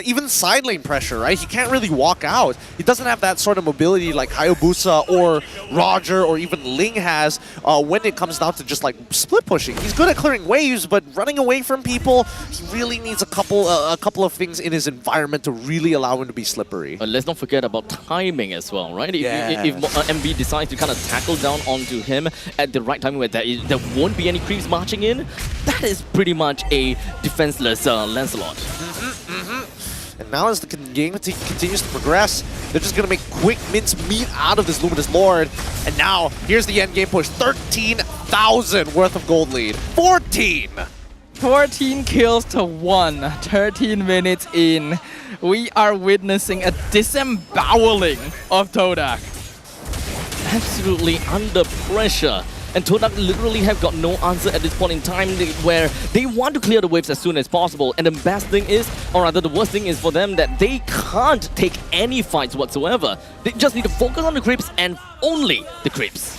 even side lane pressure, right? He can't really walk out. He doesn't have that sort of mobility like Hayabusa or Roger or even Ling has when it comes down to just like split pushing. He's good at clearing waves, but running away from people, he really needs a couple of things in his environment to really allow him to be slippery. But let's not forget about timing as well, right? If MV decides to kind of tackle down onto him at the right time where there won't be any creeps marching in, that is pretty much a defenseless Lancelot. And now as the game continues to progress, they're just going to make quick mince meat out of this Luminous Lord. And now, here's the end game push. 13,000 worth of gold lead. 14 kills to 1, 13 minutes in. We are witnessing a disemboweling of Todak. Absolutely under pressure. And Todak literally have got no answer at this point in time where they want to clear the waves as soon as possible. And the best thing is, or rather the worst thing is for them that they can't take any fights whatsoever. They just need to focus on the creeps and only the creeps.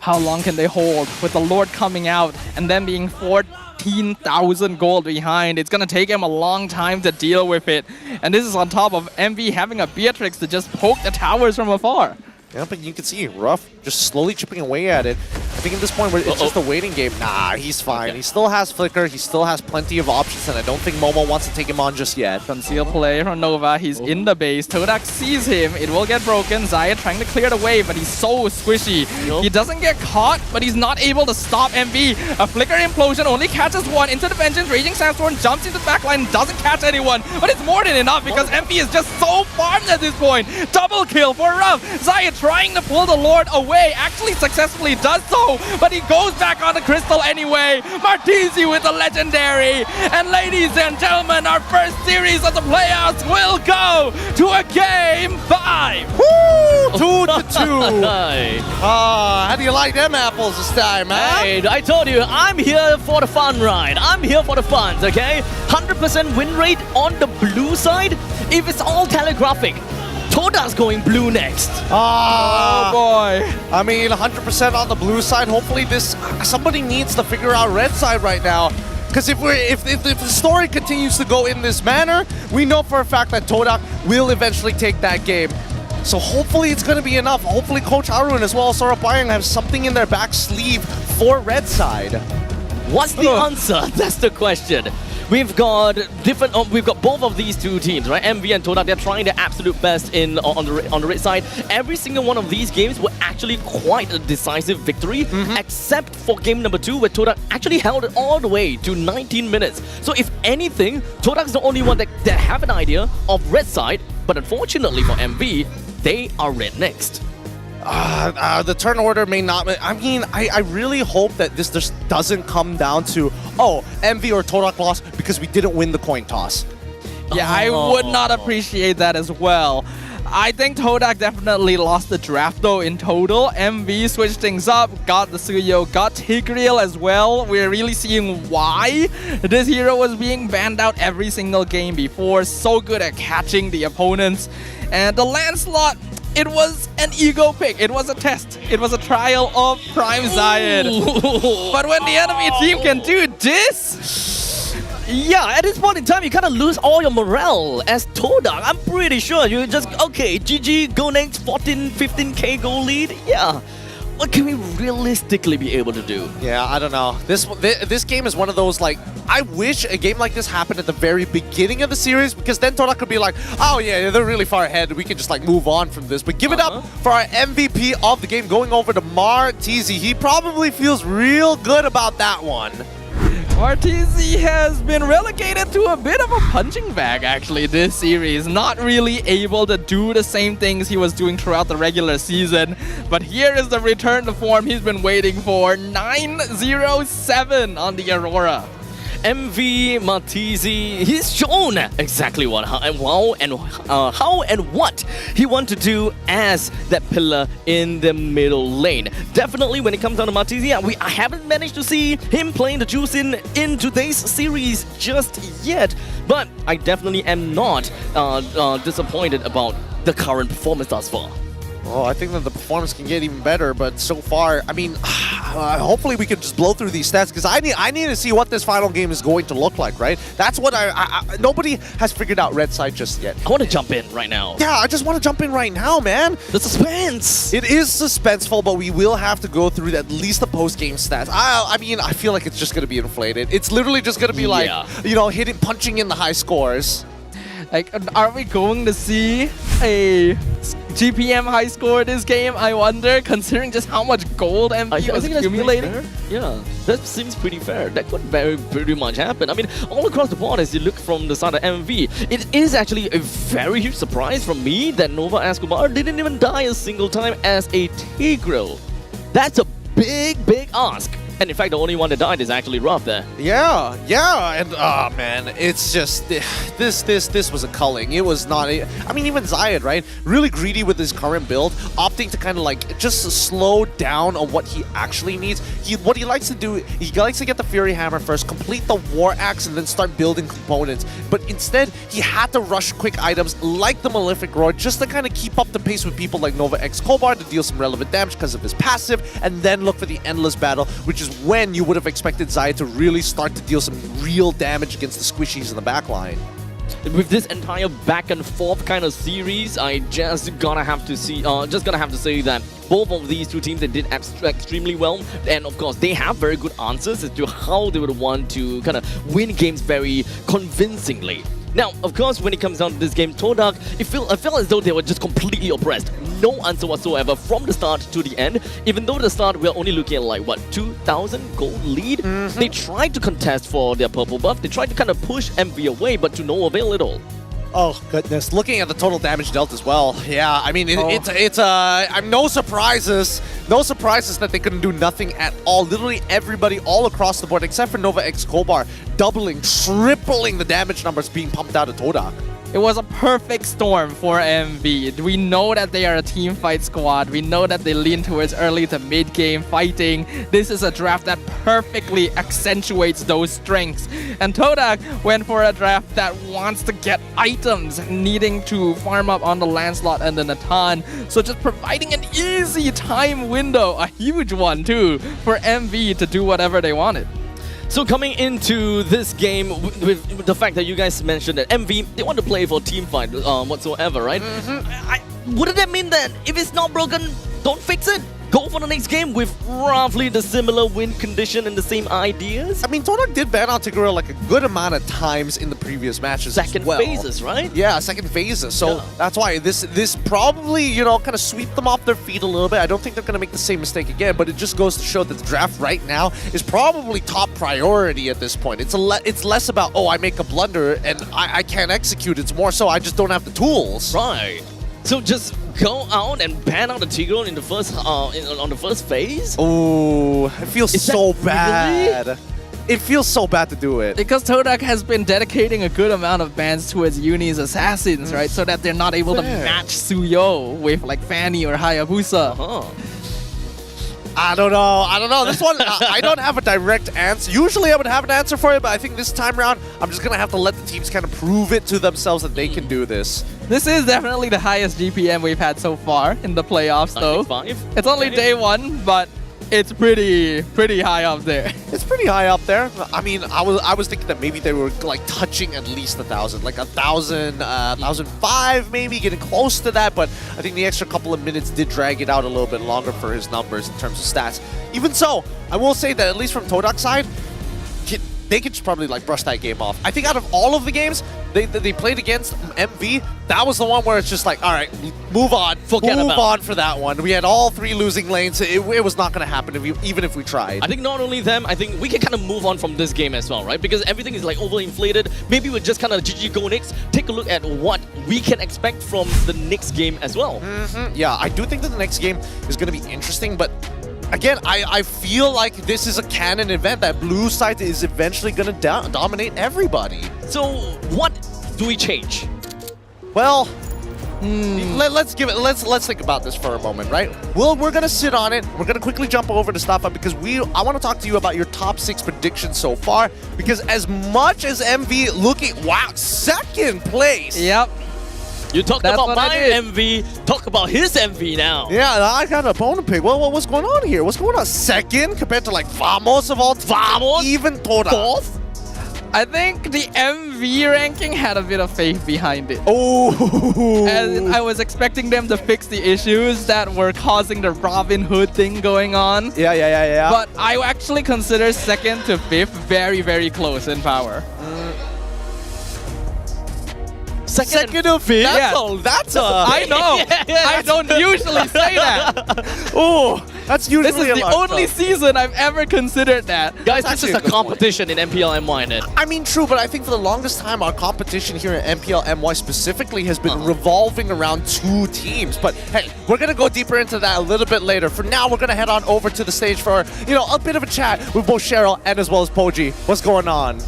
How long can they hold with the Lord coming out and then being 14,000 gold behind? It's gonna take him a long time to deal with it. And this is on top of MV having a Beatrix to just poke the towers from afar. Yeah, but you can see Ruff just slowly chipping away at it. think at this point it's just a waiting game. Nah, he's fine. He still has Flicker. He still has plenty of options, and I don't think Momo wants to take him on just yet. Conceal play from Nova. He's in the base. Todak sees him. It will get broken. Zayed trying to clear the wave, but he's so squishy. He doesn't get caught, but he's not able to stop MV. A Flicker implosion only catches one. Into the vengeance. Raging Sandstorm jumps into the backline, doesn't catch anyone, but it's more than enough because MV is just so farmed at this point. Double kill for Ruff. Zayed trying to pull the Lord away. Actually successfully does so, but he goes back on the crystal anyway. Martizi with the legendary. And ladies and gentlemen, our first series of the playoffs will go to a game 5. Woo! 2-2. How do you like them apples this time, huh? Hey, I told you, I'm here for the fun ride. I'm here for the fun, okay? 100% win rate on the blue side. If it's all telegraphic, Todak's going blue next. Oh boy. I mean, 100% on the blue side. Hopefully somebody needs to figure out red side right now. Because if the story continues to go in this manner, we know for a fact that Todak will eventually take that game. So hopefully it's going to be enough. Hopefully Coach Arun as well as Sora Bayang have something in their back sleeve for red side. What's the answer? That's the question. We've got we've got both of these two teams, right? MV and Todak. They're trying their absolute best on the red side. Every single one of these games were actually quite a decisive victory, except for game number 2, where Todak actually held it all the way to 19 minutes. So if anything, Todak's the only one that have an idea of red side. But unfortunately for MV, they are red next. The turn order may not... I mean, I really hope that this just doesn't come down to, oh, MV or Todak lost because we didn't win the coin toss. Yeah, I would not appreciate that as well. I think Todak definitely lost the draft though in total. MV switched things up, got the Suyo, got Tigreal as well. We're really seeing why this hero was being banned out every single game before. So good at catching the opponents. And the Lancelot, it was an ego pick. It was a test. It was a trial of Prime Zayed. But when the enemy team can do this... Yeah, at this point in time, you kind of lose all your morale as Todak. I'm pretty sure you just, okay, GG, go next, 14, 15k goal lead. Yeah. What can we realistically be able to do? Yeah, I don't know. This game is one of those, like, I wish a game like this happened at the very beginning of the series, because then Todak could be like, oh yeah, they're really far ahead. We can just like move on from this. But give it up for our MVP of the game going over to Martizi. He probably feels real good about that one. Martizi has been relegated to a bit of a punching bag actually this series. Not really able to do the same things he was doing throughout the regular season. But here is the return to form he's been waiting for. 9-0-7 on the Aurora. MV Martizi, he's shown exactly how and what he wants to do as that pillar in the middle lane. Definitely when it comes down to Martizi, I haven't managed to see him playing the juice in today's series just yet. But I definitely am not disappointed about the current performance thus far. Oh, I think that the performance can get even better, but so far, I mean, hopefully we can just blow through these stats, because I need to see what this final game is going to look like, right? That's what nobody has figured out red side just yet. I want to jump in right now. Yeah, I just want to jump in right now, man. The suspense. It is suspenseful, but we will have to go through at least the post-game stats. I mean, I feel like it's just going to be inflated. It's literally just going to be like, you know, punching in the high scores. Like, are we going to see a GPM high score this game, I wonder, considering just how much gold MV was accumulating? Yeah, that seems pretty fair. That could pretty much happen. I mean, all across the board, as you look from the side of MV, it is actually a very huge surprise from me that Nova Escobar didn't even die a single time as a Tigreal. That's a big ask. And in fact, the only one that died is actually Ruff there. Yeah, and oh man, it's just this was a culling. It was not. I mean, even Zayed, right? Really greedy with his current build, opting to kind of like just slow down on what he actually needs. What he likes to do, he likes to get the Fury Hammer first, complete the War Axe, and then start building components. But instead, he had to rush quick items like the Malefic Roar just to kind of keep up the pace with people like Nova X Kobar to deal some relevant damage because of his passive, and then look for the Endless Battle, which is when you would have expected Zayed to really start to deal some real damage against the squishies in the backline. with this entire back and forth kind of series, I just gonna have to say that both of these two teams, they did extremely well, and of course they have very good answers as to how they would want to kind of win games very convincingly. Now, of course, when it comes down to this game, Todak, I felt as though they were just completely oppressed. No answer whatsoever from the start to the end. Even though at the start we're only looking at like, what, 2,000 gold lead? They tried to contest for their purple buff. They tried to kind of push MV away, but to no avail at all. Oh goodness! Looking at the total damage dealt as well. Yeah, I mean I'm no surprises that they couldn't do nothing at all. Literally everybody all across the board except for Nova X Kobar doubling, tripling the damage numbers being pumped out of Todak. It was a perfect storm for MV. We know that they are a team fight squad. We know that they lean towards early to mid game fighting. This is a draft that perfectly accentuates those strengths. And Todak went for a draft that wants to get items, needing to farm up on the Lancelot and the Natan. So just providing an easy time window, a huge one too, for MV to do whatever they wanted. So coming into this game with the fact that you guys mentioned that MV, they want to play for team fight whatsoever, right? Wouldn't that mean that if it's not broken, don't fix it? Go for the next game with roughly the similar win condition and the same ideas? I mean, Todak did ban out Tigreal like a good amount of times in the previous matches Second phases, right? Yeah, second phases. So that's why this probably, you know, kind of sweep them off their feet a little bit. I don't think they're going to make the same mistake again, but it just goes to show that the draft right now is probably top priority at this point. It's less about, oh, I make a blunder and I can't execute. It's more so I just don't have the tools. Right. So just go out and ban out the Tigreal in the first on the first phase? Oh, it feels so bad. Really? It feels so bad to do it. Because Todak has been dedicating a good amount of bans towards Uni's assassins, right? So that they're not able to match Suyo with like Fanny or Hayabusa. I don't know. This one, I don't have a direct answer. Usually I would have an answer for it, but I think this time around, I'm just going to have to let the teams kind of prove it to themselves that they can do this. This is definitely the highest GPM we've had so far in the playoffs, though. 5? It's only day one, but it's pretty high up there. It's pretty high up there. I mean, I was thinking that maybe they were like touching at least 1,000, like 1,000, 1,005 maybe, getting close to that. But I think the extra couple of minutes did drag it out a little bit longer for his numbers in terms of stats. Even so, I will say that at least from Todak's side, they could just probably like brush that game off. I think out of all of the games they played against MV, that was the one where it's just like, all right, move on. Move on for that one. We had all 3 losing lanes. It was not going to happen even if we tried. I think not only them, I think we can kind of move on from this game as well, right? Because everything is like overinflated. Maybe we'll just kind of GG go next. Take a look at what we can expect from the next game as well. Yeah, I do think that the next game is going to be interesting, but again, I feel like this is a canon event that blue side is eventually going to dominate everybody. So what do we change? Well, let's think about this for a moment, right? Well, we're gonna sit on it. We're gonna quickly jump over to Stafa because I want to talk to you about your top 6 predictions so far. Because as much as MV looking, wow, second place. Yep. You talked about my MV, talk about his MV now. Yeah, I got an opponent pick. Well, what's going on here? What's going on? Second compared to like Vamos of all Vamos? Even Todak. Fourth? I think the MV ranking had a bit of faith behind it. Oh! And I was expecting them to fix the issues that were causing the Robin Hood thing going on. Yeah. But I actually consider 2nd to 5th very, very close in power. Second to 5th? That's I know. I don't usually say that. Oh, that's usually This is the only season I've ever considered that. Guys, this is a competition in MPL MY then. I mean, true, but I think for the longest time, our competition here at MPL MY specifically has been revolving around 2 teams. But hey, we're going to go deeper into that a little bit later. For now, we're going to head on over to the stage for, you know, a bit of a chat with both Cheryl and as well as Poji. What's going on?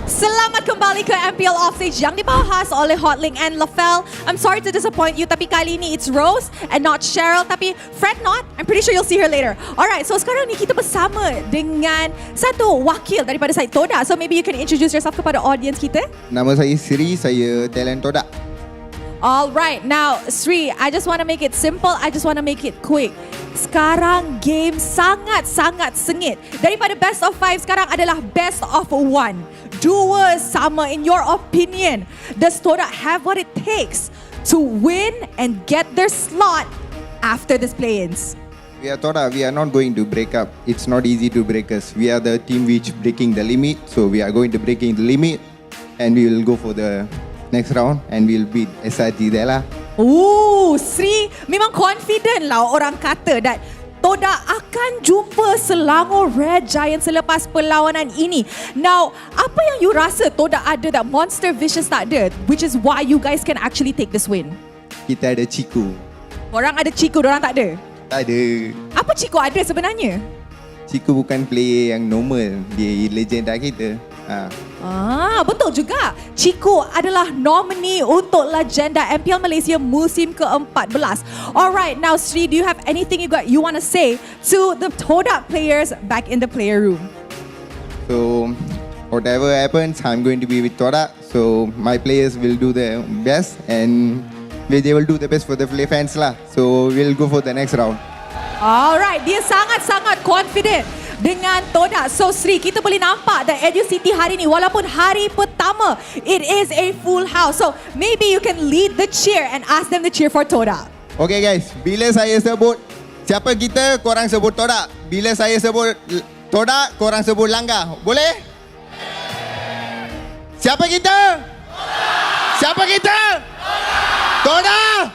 Selamat kembali ke MPL Offstage yang dibawa khas oleh Hotlink and Lafel. I'm sorry to disappoint you, tapi kali ini it's Rose and not Cheryl. Tapi fret not, I'm pretty sure you'll see her later. Alright, so sekarang ni kita bersama dengan satu wakil daripada side Todak. So maybe you can introduce yourself kepada audience kita. Nama saya Sri, saya talent Todak. Alright, now Sri, I just want to make it simple. I just want to make it quick. Sekarang game sangat-sangat sengit. Daripada best of 5 sekarang adalah best of 1. Dua sama. In your opinion, does Todak have what it takes to win and get their slot after this play-ins? We are Todak, we are not going to break up. It's not easy to break us. We are the team which breaking the limit. So we are going to breaking the limit and we will go for the next round and we'll beat SRG there lah. Sri memang confident lah orang kata that Todak akan jumpa Selangor Red Giants selepas perlawanan ini. Now, apa yang you rasa Todak ada that Monster Vicious tak ada, which is why you guys can actually take this win? Kita ada Chico. Orang ada Chico, orang tak ada? Tak ada. Apa Chico ada sebenarnya? Chico bukan player yang normal. Dia legenda kita. Betul juga. Chico adalah nominee untuk legenda MPL Malaysia musim ke-14. Alright, now Sri, do you have anything you want to say to the Todak players back in the player room? So, whatever happens, I'm going to be with Todak. So, my players will do their best and they will do the best for the fans lah. So, we'll go for the next round. Alright, dia sangat-sangat confident dengan Todak. So Sri, kita boleh nampak that Educity hari ni, walaupun hari pertama, it is a full house. So maybe you can lead the cheer and ask them to cheer for Todak. Okay guys, bila saya sebut siapa kita, korang sebut Todak. Bila saya sebut Todak, korang sebut Langgar. Boleh? Siapa kita? Todak! Siapa kita? Todak!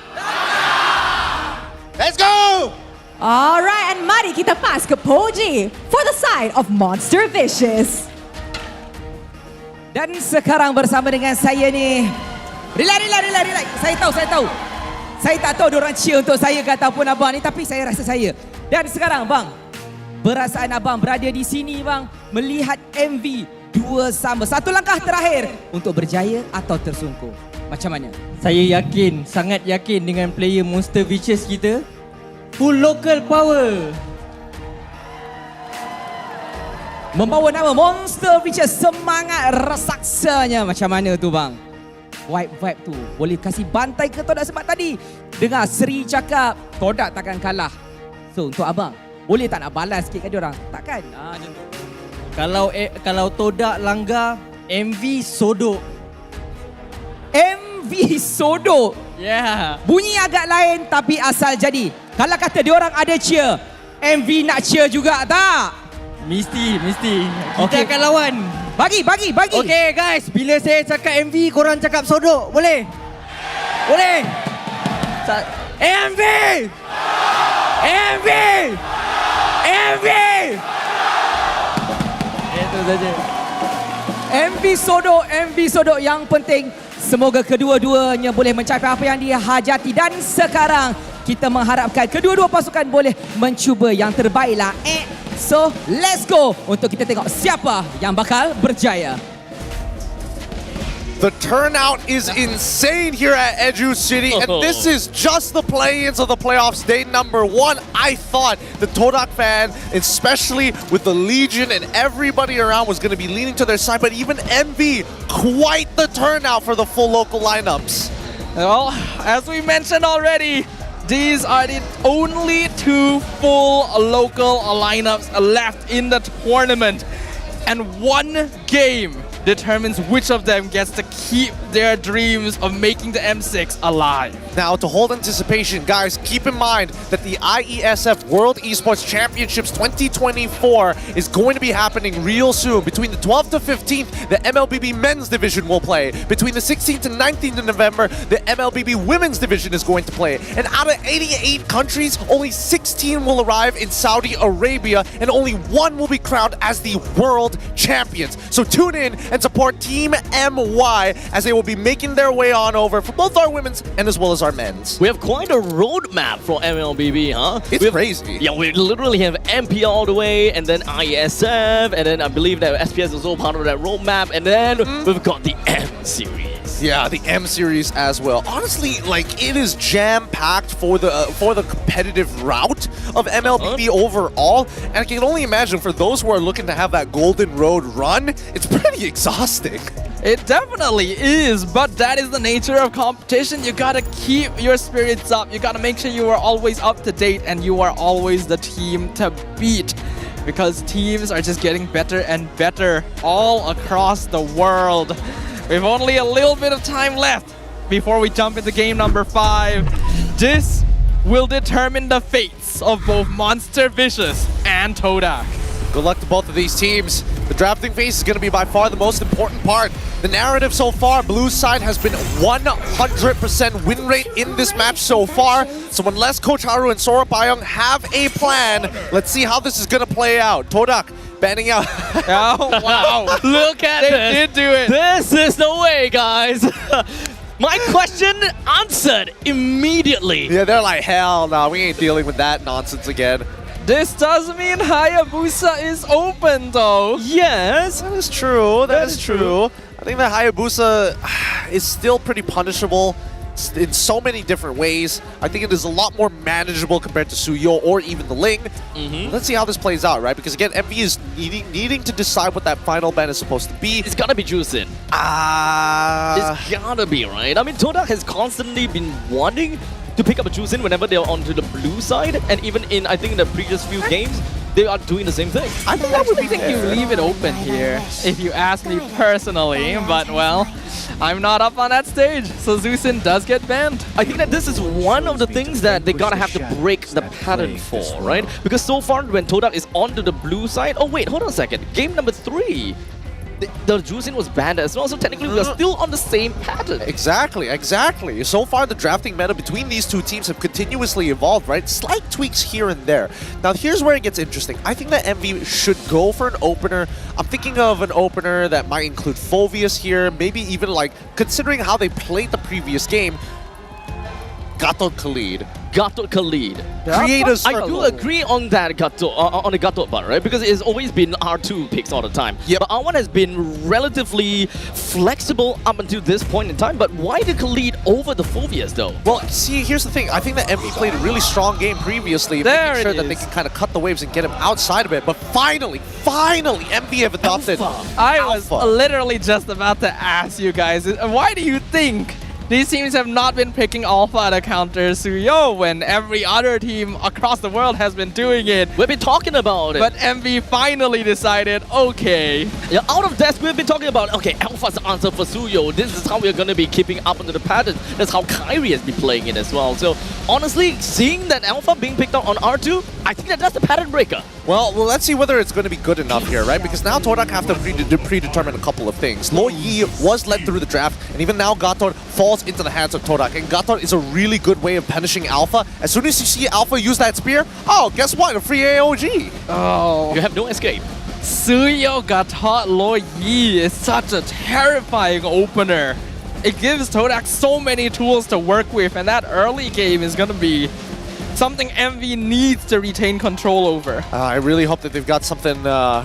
Let's go! Alright, and mari kita pass ke Poji for the side of Monster Vicious. Dan sekarang bersama dengan saya ni, relax. Saya tahu. Saya tak tahu diorang cheer untuk saya ke ataupun abang ni, tapi saya rasa saya. Dan sekarang bang, perasaan abang berada di sini bang, melihat MV dua sama. Satu langkah terakhir untuk berjaya atau tersungkur. Macam mana? Saya yakin, sangat yakin dengan player Monster Vicious kita. Full local power. Membawa nama Monster Vicious, semangat raksasanya. Macam mana tu bang? Vibe tu boleh kasih bantai ke Todak sebab tadi dengar Sri cakap Todak takkan kalah. So untuk abang, boleh tak nak balas sikit kat diorang? Takkan? Macam tu. Kalau Todak langgar, MV sodok. MV sodok? Yeah. Bunyi agak lain tapi asal jadi. Kalau kata diorang ada cheer, MV nak cheer juga tak? Mesti. Kita Okay. akan lawan. Bagi. Okay guys, bila saya cakap MV, korang cakap sodok. Boleh? Boleh? MV! Itu saja. MV sodok yang penting. Semoga kedua-duanya boleh mencapai apa yang dihajati. Dan sekarang kita mengharapkan kedua-dua pasukan boleh mencuba yang terbaiklah. So, let's go untuk kita tengok siapa yang bakal berjaya. The turnout is insane here at Educity, and this is just the play-ins of the playoffs, day number 1. I thought the Todak fan, especially with the Legion and everybody around, was going to be leaning to their side, but even MV, quite the turnout for the full local lineups. Well, as we mentioned already, these are the only 2 full local lineups left in the tournament, and one game determines which of them gets to keep their dreams of making the M6 alive. Now, to hold anticipation, guys, keep in mind that the IESF World Esports Championships 2024 is going to be happening real soon. Between the 12th to 15th, the MLBB Men's Division will play. Between the 16th and 19th of November, the MLBB Women's Division is going to play. And out of 88 countries, only 16 will arrive in Saudi Arabia, and only 1 will be crowned as the World Champions. So tune in and support Team MY as they will be making their way on over for both our women's and as well as our men's. We have quite a roadmap for MLBB, huh? It's crazy. Yeah, we literally have MPL all the way, and then ISF, and then I believe that SPS is also part of that roadmap, and then we've got the M series. Yeah, the M series as well. Honestly, like, it is jam-packed for the competitive route of MLBB overall, and I can only imagine for those who are looking to have that golden road run, it's pretty exhausting. It definitely is, but that is the nature of competition. You gotta keep your spirits up. You gotta make sure you are always up to date and you are always the team to beat. Because teams are just getting better and better all across the world. We've only a little bit of time left before we jump into game number 5. This will determine the fates of both Monster Vicious and Todak. Good luck to both of these teams. The drafting phase is going to be by far the most important part. The narrative so far, blue side has been 100% win rate in this match so far. So unless Coach Haru and Sora Payong have a plan, let's see how this is going to play out. Todak banning out. Oh, wow. Look at They this. did do it. This is the way, guys. My question answered immediately. Yeah, they're like, hell no, we ain't dealing with that nonsense again. This does mean Hayabusa is open though. Yes. That is true. That is true. I think that Hayabusa is still pretty punishable in so many different ways. I think it is a lot more manageable compared to Suyo or even the Ling. Let's see how this plays out, right? Because again, MV is needing to decide what that final ban is supposed to be. It's gotta be Juicin. It's gotta be, right? I mean, Todak has constantly been wanting to pick up a Juicin whenever they're onto the blue side, and even in, I think, in the previous few games, they are doing the same thing. I think you leave it open here, if you ask me personally, but well, I'm not up on that stage, so Juicin does get banned. I think that this is one of the things that they gotta have to break the pattern for, right? Because so far, when Todak is onto the blue side, oh wait, hold on a second, game number 3, the Juicin was banned as well, so technically we are still on the same pattern. Exactly. So far, the drafting meta between these two teams have continuously evolved, right? Slight tweaks here and there. Now, here's where it gets interesting. I think that MV should go for an opener. I'm thinking of an opener that might include Phoveus here, maybe even like, considering how they played the previous game, Gatot Khalid. Creators. I do agree on that Gatot, on the Gatot part, right? Because it's always been R2 picks all the time. But R1 has been relatively flexible up until this point in time. But why the Khalid over the Phoveus though? Well, see, here's the thing. I think that MV played a really strong game previously, making sure that they can kind of cut the waves and get him outside of it. But finally, MV have adopted I was literally just about to ask you guys, why do you think these teams have not been picking Alpha to counter Suyo when every other team across the world has been doing it? We've been talking about it. But MV finally decided, okay. Yeah, out of that, we've been talking about, okay, Alpha's the answer for Suyo. This is how we're going to be keeping up into the pattern. That's how Kyrie has been playing it as well. So, honestly, seeing that Alpha being picked up on R2, I think that's the pattern breaker. Well, let's see whether it's going to be good enough here, right? Because now Todak have to predetermine a couple of things. Lo Yi was led through the draft, and even now Gatot falls into the hands of Todak. And Gatot is a really good way of punishing Alpha. As soon as you see Alpha use that spear, oh, guess what? A free AOG. Oh. You have no escape. Suyo Gatot Lo Yi is such a terrifying opener. It gives Todak so many tools to work with, and that early game is going to be something MV needs to retain control over. I really hope that they've got something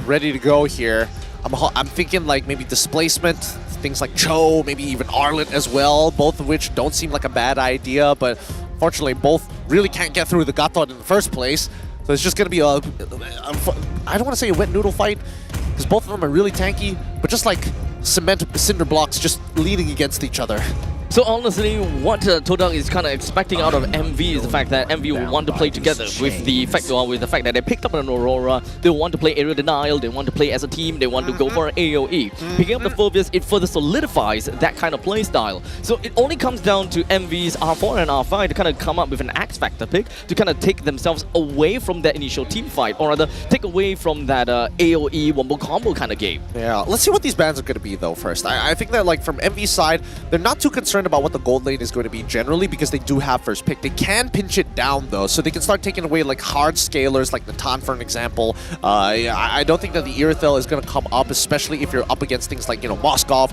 ready to go here. I'm thinking like maybe displacement, things like Cho, maybe even Arlet as well, both of which don't seem like a bad idea, but fortunately both really can't get through the Gatot in the first place. So it's just going to be I don't want to say a wet noodle fight, because both of them are really tanky, but just like cement cinder blocks just leaning against each other. So honestly, what Todak is kind of expecting out of MV is the fact that MV will want to play together with the fact that they picked up an Aurora, they want to play Aerial Denial, they want to play as a team, they want to go for an AoE. Picking up the Phoveus, it further solidifies that kind of play style. So it only comes down to MV's R4 and R5 to kind of come up with an X Factor pick to kind of take themselves away from that initial team fight, or rather take away from that AoE wombo combo kind of game. Yeah, let's see what these bans are going to be though first. I think that like from MV's side, they're not too concerned about what the gold lane is going to be generally because they do have first pick. They can pinch it down though, so they can start taking away like hard scalers like Natan for an example. I don't think that the Irithel is going to come up, especially if you're up against things like, you know, Moskov,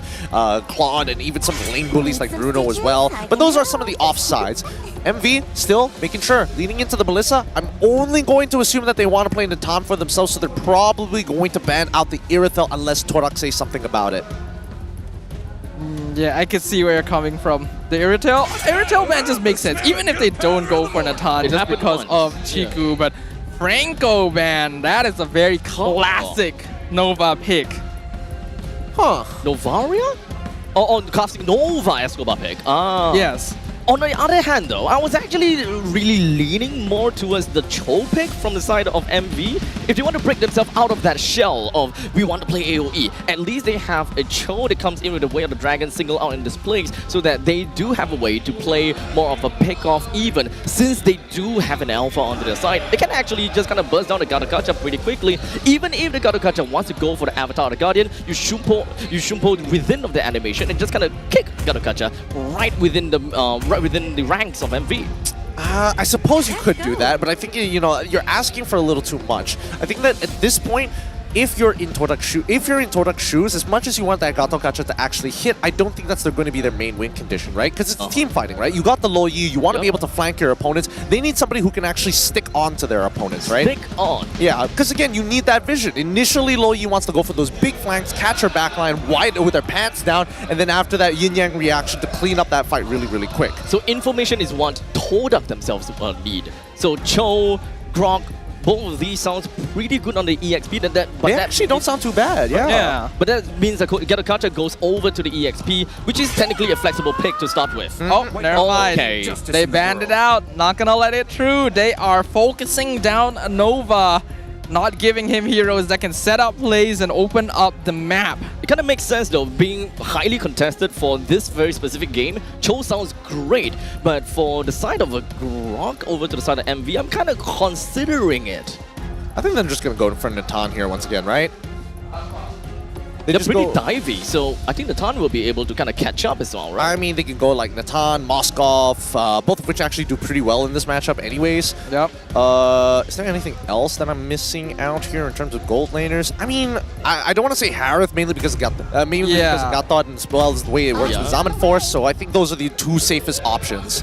Claude, and even some lane bullies like Bruno as well. But those are some of the offsides. MV still making sure, leaning into the Melissa. I'm only going to assume that they want to play Natan for themselves, so they're probably going to ban out the Irithel unless Todak says something about it. Yeah, I can see where you're coming from. The Irithel ban just makes sense, even if they don't go for Natan just because of Chiku, but Franco ban, that is a very classic Nova pick. Huh. Novaria? on casting Nova Escobar pick. Yes. On the other hand, though, I was actually really leaning more towards the Cho pick from the side of MV. If they want to break themselves out of that shell of we want to play AoE, at least they have a Cho that comes in with the Way of the Dragon single out in displays, so that they do have a way to play more of a pick-off even. Since they do have an alpha onto their side, they can actually just kind of burst down the Garukacha pretty quickly. Even if the Garukacha wants to go for the Avatar of the Guardian, you shumpo within of the animation and just kind of kick Garukacha right within the ranks of MV. I suppose you could do that, but I think you're asking for a little too much. I think that at this point, if you're in Todak shoes, as much as you want that Gato Gacha to actually hit, I don't think that's going to be their main win condition, right? Because it's team fighting, right? You got the low Yi, you want to be able to flank your opponents. They need somebody who can actually stick on to their opponents, right? Stick on. Yeah, because again, you need that vision. Initially, low Yi wants to go for those big flanks, catch her backline wide with her pants down, and then after that, Yin Yang reaction to clean up that fight really, really quick. So information is what Todak themselves need. So Cho, Grok, both of these sounds pretty good on the EXP. But they actually don't sound too bad, yeah. But that means that Garukacha goes over to the EXP, which is technically a flexible pick to start with. Oh, never mind. Okay. They banned it out. Not gonna let it through. They are focusing down Nova, not giving him heroes that can set up plays and open up the map. It kind of makes sense though, being highly contested for this very specific game. Cho sounds great, but for the side of a Grok over to the side of MV, I'm kind of considering it. I think they're just going to go in front of Natan here once again, right? They're pretty divey, so I think Natan will be able to kind of catch up as well, right? I mean, they can go like Natan, Moskov, both of which actually do pretty well in this matchup anyways. Yep. Is there anything else that I'm missing out here in terms of gold laners? I mean, I don't want to say Harith mainly because of Gatot and as well as the way it works with Zaman Force, so I think those are the two safest options.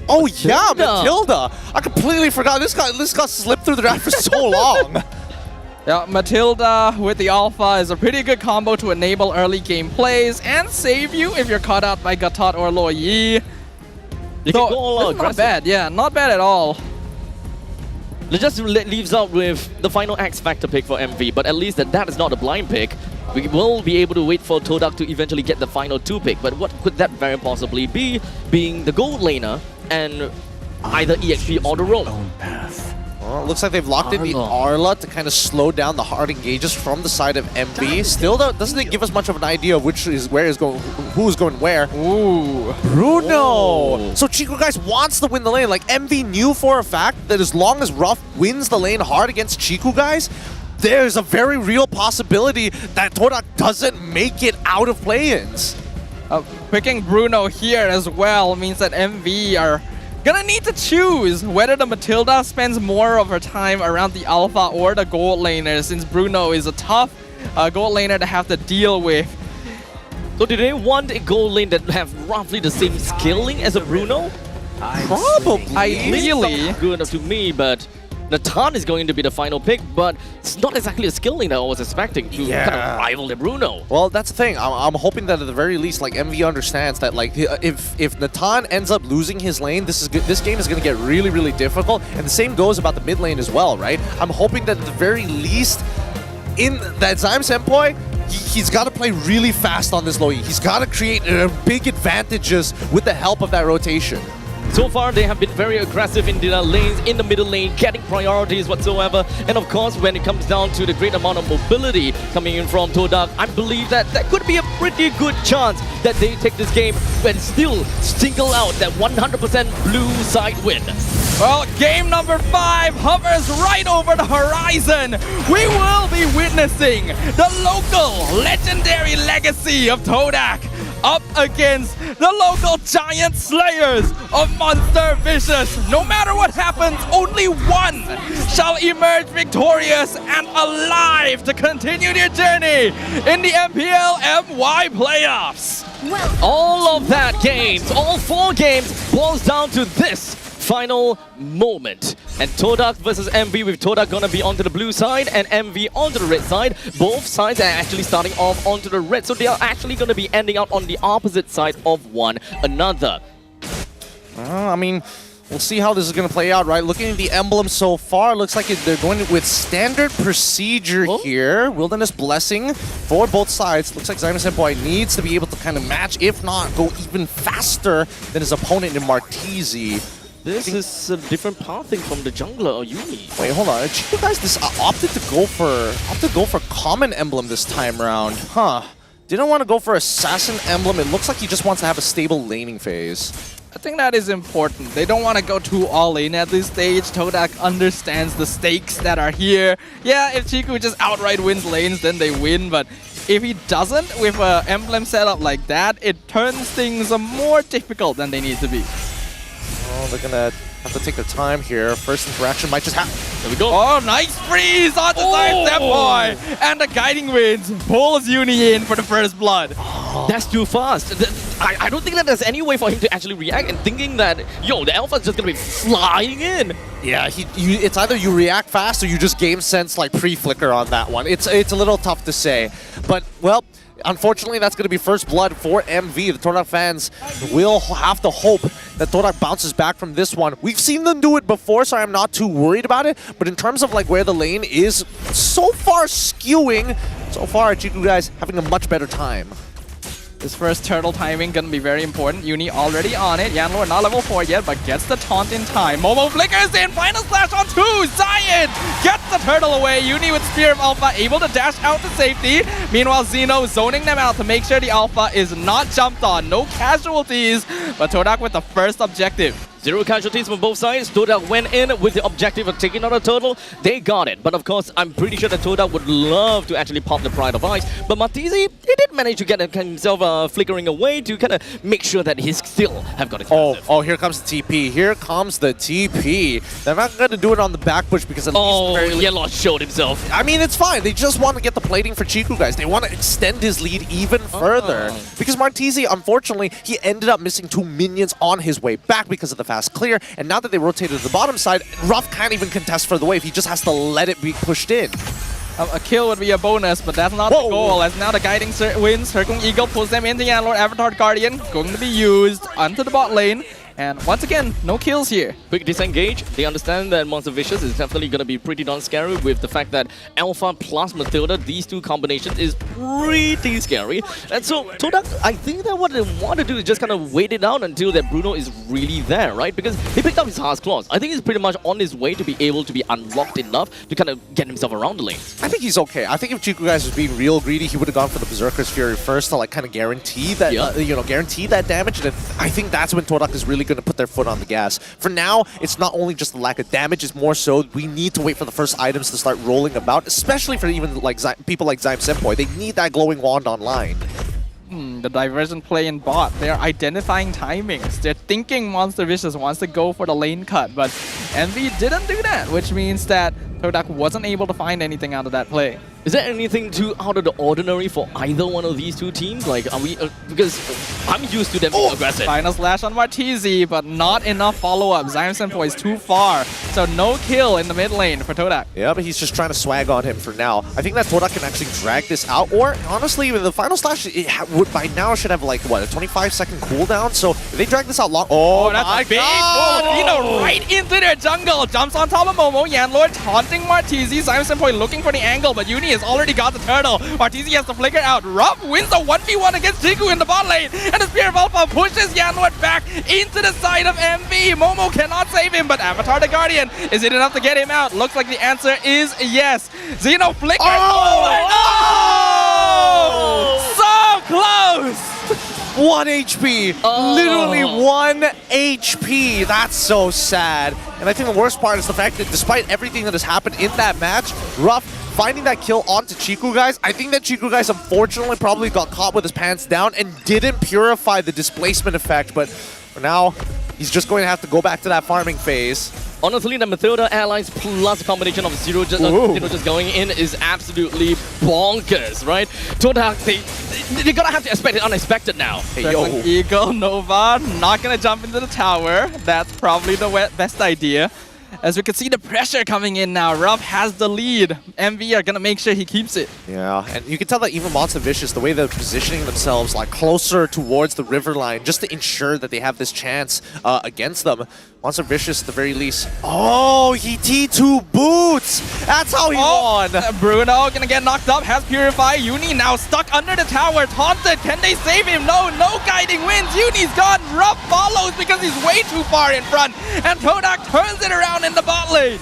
Oh yeah, Matilda! I completely forgot. This got slipped through the draft for so long. Yeah, Matilda with the Alpha is a pretty good combo to enable early game plays and save you if you're caught out by Gatot or Lo Yi. You can go all out not bad, yeah, not bad at all. It just leaves out with the final X Factor pick for MV, but at least that is not a blind pick. We will be able to wait for Todak to eventually get the final 2 pick, but what could that very possibly be? Being the gold laner and either EXP or the roam. Well, it looks like they've locked in the Arla to kind of slow down the hard engages from the side of MV. Still, though, doesn't it give us much of an idea of who's going where? Ooh, Bruno! So Chico guys wants to win the lane. Like MV knew for a fact that as long as Ruff wins the lane hard against Chico guys, there's a very real possibility that Todak doesn't make it out of play-ins. Picking Bruno here as well means that MV are gonna need to choose whether the Matilda spends more of her time around the Alpha or the gold laner, since Bruno is a tough gold laner to have to deal with. So do they want a gold lane that have roughly the same skilling as a Bruno? Probably. Ideally. Good enough to me, but Natan is going to be the final pick, but it's not exactly a skill lane that I was expecting to kind of rival the Bruno. Well, that's the thing. I'm hoping that at the very least, like MV understands that, like, if Natan ends up losing his lane, this game is going to get really, really difficult. And the same goes about the mid lane as well, right? I'm hoping that at the very least, in that Zyme Senpai, he's got to play really fast on this low E. He's got to create big advantages with the help of that rotation. So far, they have been very aggressive in their lanes, in the middle lane, getting priorities whatsoever. And of course, when it comes down to the great amount of mobility coming in from Todak, I believe that could be a pretty good chance that they take this game and still single out that 100% blue side win. Well, game number 5 hovers right over the horizon. We will be witnessing the local legendary legacy of Todak up against the local giant slayers of Monster Vicious. No matter what happens, only one shall emerge victorious and alive to continue their journey in the MPL MY playoffs. All of that games, all 4 games, boils down to this final moment. And Todak versus MV, with Todak gonna be onto the blue side and MV onto the red side. Both sides are actually starting off onto the red, so they are actually gonna be ending up on the opposite side of one another. I mean, We'll see how this is going to play out, right? Looking at the emblem so far, looks like they're going with standard procedure here. Wilderness Blessing for both sides. Looks like Zymus Senpai needs to be able to kind of match, if not go even faster than his opponent in Martizi. This is a different pathing from the jungler or Uni. Wait, hold on. You guys opted to go for common emblem this time around, huh? Didn't want to go for assassin emblem. It looks like he just wants to have a stable laning phase. I think that is important. They don't want to go too all in at this stage. Todak understands the stakes that are here. Yeah, if Chiku just outright wins lanes, then they win. But if he doesn't, with an emblem setup like that, it turns things more difficult than they need to be. Oh, they're gonna have to take their time here. First interaction might just happen. There we go. Oh, nice freeze on the side step boy. And the guiding winds pulls Uni in for the first blood. That's too fast. I don't think that there's any way for him to actually react and thinking that, yo, the Alpha's just gonna be flying in. Yeah, it's either you react fast or you just game sense like pre-flicker on that one. It's a little tough to say. But, well, unfortunately, that's going to be first blood for MV. The Todak fans will have to hope that Todak bounces back from this one. We've seen them do it before, so I'm not too worried about it. But in terms of like where the lane is so far skewing, so far Chiku guys having a much better time. This first turtle timing gonna be very important. Uni already on it. Yanlord not level 4 yet, but gets the taunt in time. Momo flickers in, final slash on 2. Zion gets the turtle away. Uni with Spear of Alpha able to dash out to safety. Meanwhile, Zeno zoning them out to make sure the Alpha is not jumped on. No casualties, but Todak with the first objective. 0 casualties from both sides. Todak went in with the objective of taking out a turtle. They got it. But of course, I'm pretty sure that Todak would love to actually pop the Pride of Ice. But Martizi, he did manage to get himself flickering away to kind of make sure that he still have got it. Oh, here comes the TP. Here comes the TP. They're not going to do it on the back push because at least Yellow showed himself. I mean, it's fine. They just want to get the plating for Chiku guys. They want to extend his lead even further. Because Martizi, unfortunately, he ended up missing 2 minions on his way back because of the fast clear, and now that they rotated to the bottom side, Ruff can't even contest for the wave. He just has to let it be pushed in. A kill would be a bonus, but that's not the goal, as now the guiding wins. Herkung Eagle pulls them into Yanlord. Avatar Guardian going to be used onto the bot lane. And once again, no kills here. Quick disengage. They understand that Monster Vicious is definitely going to be pretty darn scary with the fact that Alpha plus Matilda, these two combinations is pretty scary. And so Todak, I think that what they want to do is just kind of wait it out until that Bruno is really there, right? Because he picked up his Heart's Claws. I think he's pretty much on his way to be able to be unlocked enough to kind of get himself around the lane. I think he's okay. I think if Chiku guys was being real greedy, he would have gone for the Berserker's Fury first to like kind of guarantee that, guarantee that damage. And I think that's when Todak is really going to put their foot on the gas. For now, it's not only just the lack of damage, it's more so we need to wait for the first items to start rolling about, especially for even like people like Zyme Senpai. They need that glowing wand online. The diversion play in bot, they're identifying timings. They're thinking Monster Vicious wants to go for the lane cut, but MV didn't do that, which means that Todak wasn't able to find anything out of that play. Is there anything too out of the ordinary for either one of these two teams? Like, are we... because I'm used to them being aggressive. Final slash on Martizi, but not enough follow-up. Zyme Senpai is too far, so no kill in the mid lane for Todak. Yeah, but he's just trying to swag on him for now. I think that Todak can actually drag this out, or honestly, with the final slash, it would by now should have like, what, a 25-second cooldown? So if they drag this out long... Oh, that's a big Volcano right into their jungle. Jumps on top of Momo. Yanlord taunting Martizi. Zyme Senpai looking for the angle, but Uni has already got the turtle. Martizi has to flicker out. Ruff wins a 1v1 against Chiku in the bot lane, and the Spear of Alpha pushes Yanlord back into the side of MV. Momo cannot save him, but Avatar the Guardian, is it enough to get him out? Looks like the answer is yes. Zeno flickers. So close! 1 HP! Literally 1 HP! That's so sad. And I think the worst part is the fact that despite everything that has happened in that match, Ruff finding that kill onto Chiku guys, I think that Chiku guys unfortunately probably got caught with his pants down and didn't purify the displacement effect, but for now, he's just going to have to go back to that farming phase. Honestly, the Matilda allies plus a combination of Zero just going in is absolutely bonkers, right? Todak, they're gonna have to expect it unexpected now. Hey, yo. Eagle, Nova, not gonna jump into the tower. That's probably the best idea. As we can see the pressure coming in now, Ruff has the lead. MV are gonna make sure he keeps it. Yeah, and you can tell that even Monster Vicious, the way they're positioning themselves like closer towards the river line just to ensure that they have this chance against them. Monster Vicious at the very least. Oh, he T2 boots! That's how he won! Bruno gonna get knocked up, has Purify. Uni now stuck under the tower, taunted. Can they save him? No guiding wins. Uni's gone. Ruff follows because he's way too far in front. And Todak turns it around in the bot lane.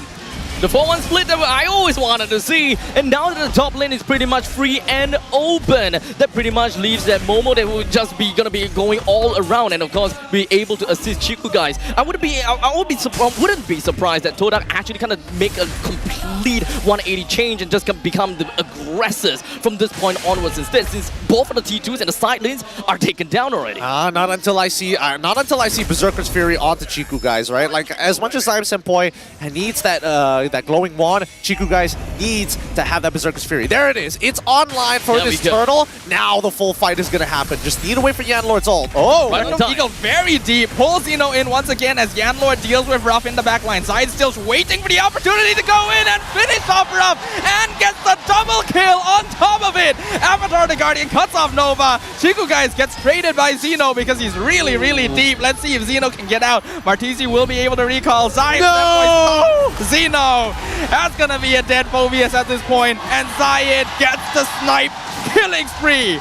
The 4-1 split that I always wanted to see, and now that the top lane is pretty much free and open, that pretty much leaves that Momo that will just be gonna be going all around, and of course be able to assist Chiku guys. I wouldn't be surprised that Todak actually kind of make a complete 180 change and just become the aggressors from this point onwards instead, since both of the T2s and the side lanes are taken down already. Not until I see Berserker's Fury onto Chiku guys, right? Like, as much as I'm Senpoi needs that glowing wand, Chiku guys needs to have that Berserker's Fury. There it is. It's online for this turtle. Now the full fight is gonna happen. Just need to wait for Yanlord's ult. Oh, Eagle very deep. Pulls Xeno in once again as Yanlord deals with Ruff in the backline. Zide still's waiting for the opportunity to go in and finish off Ruff and gets the double kill on top of it. Avatar the Guardian cuts off Nova. Chiku guys gets traded by Xeno because he's really, really deep. Let's see if Xeno can get out. Martisi will be able to recall. Zide, Xeno. That's gonna be a dead Phobius at this point, and Zayed gets the snipe killing spree.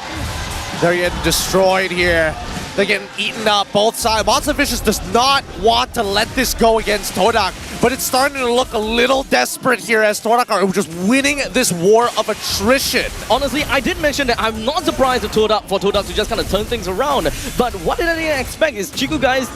They're getting destroyed here. They're getting eaten up both sides. Monster Vicious does not want to let this go against Todak, but it's starting to look a little desperate here as Todak are just winning this war of attrition. Honestly, I did mention that I'm not surprised for Todak to just kind of turn things around, but what did I expect is Chiku guys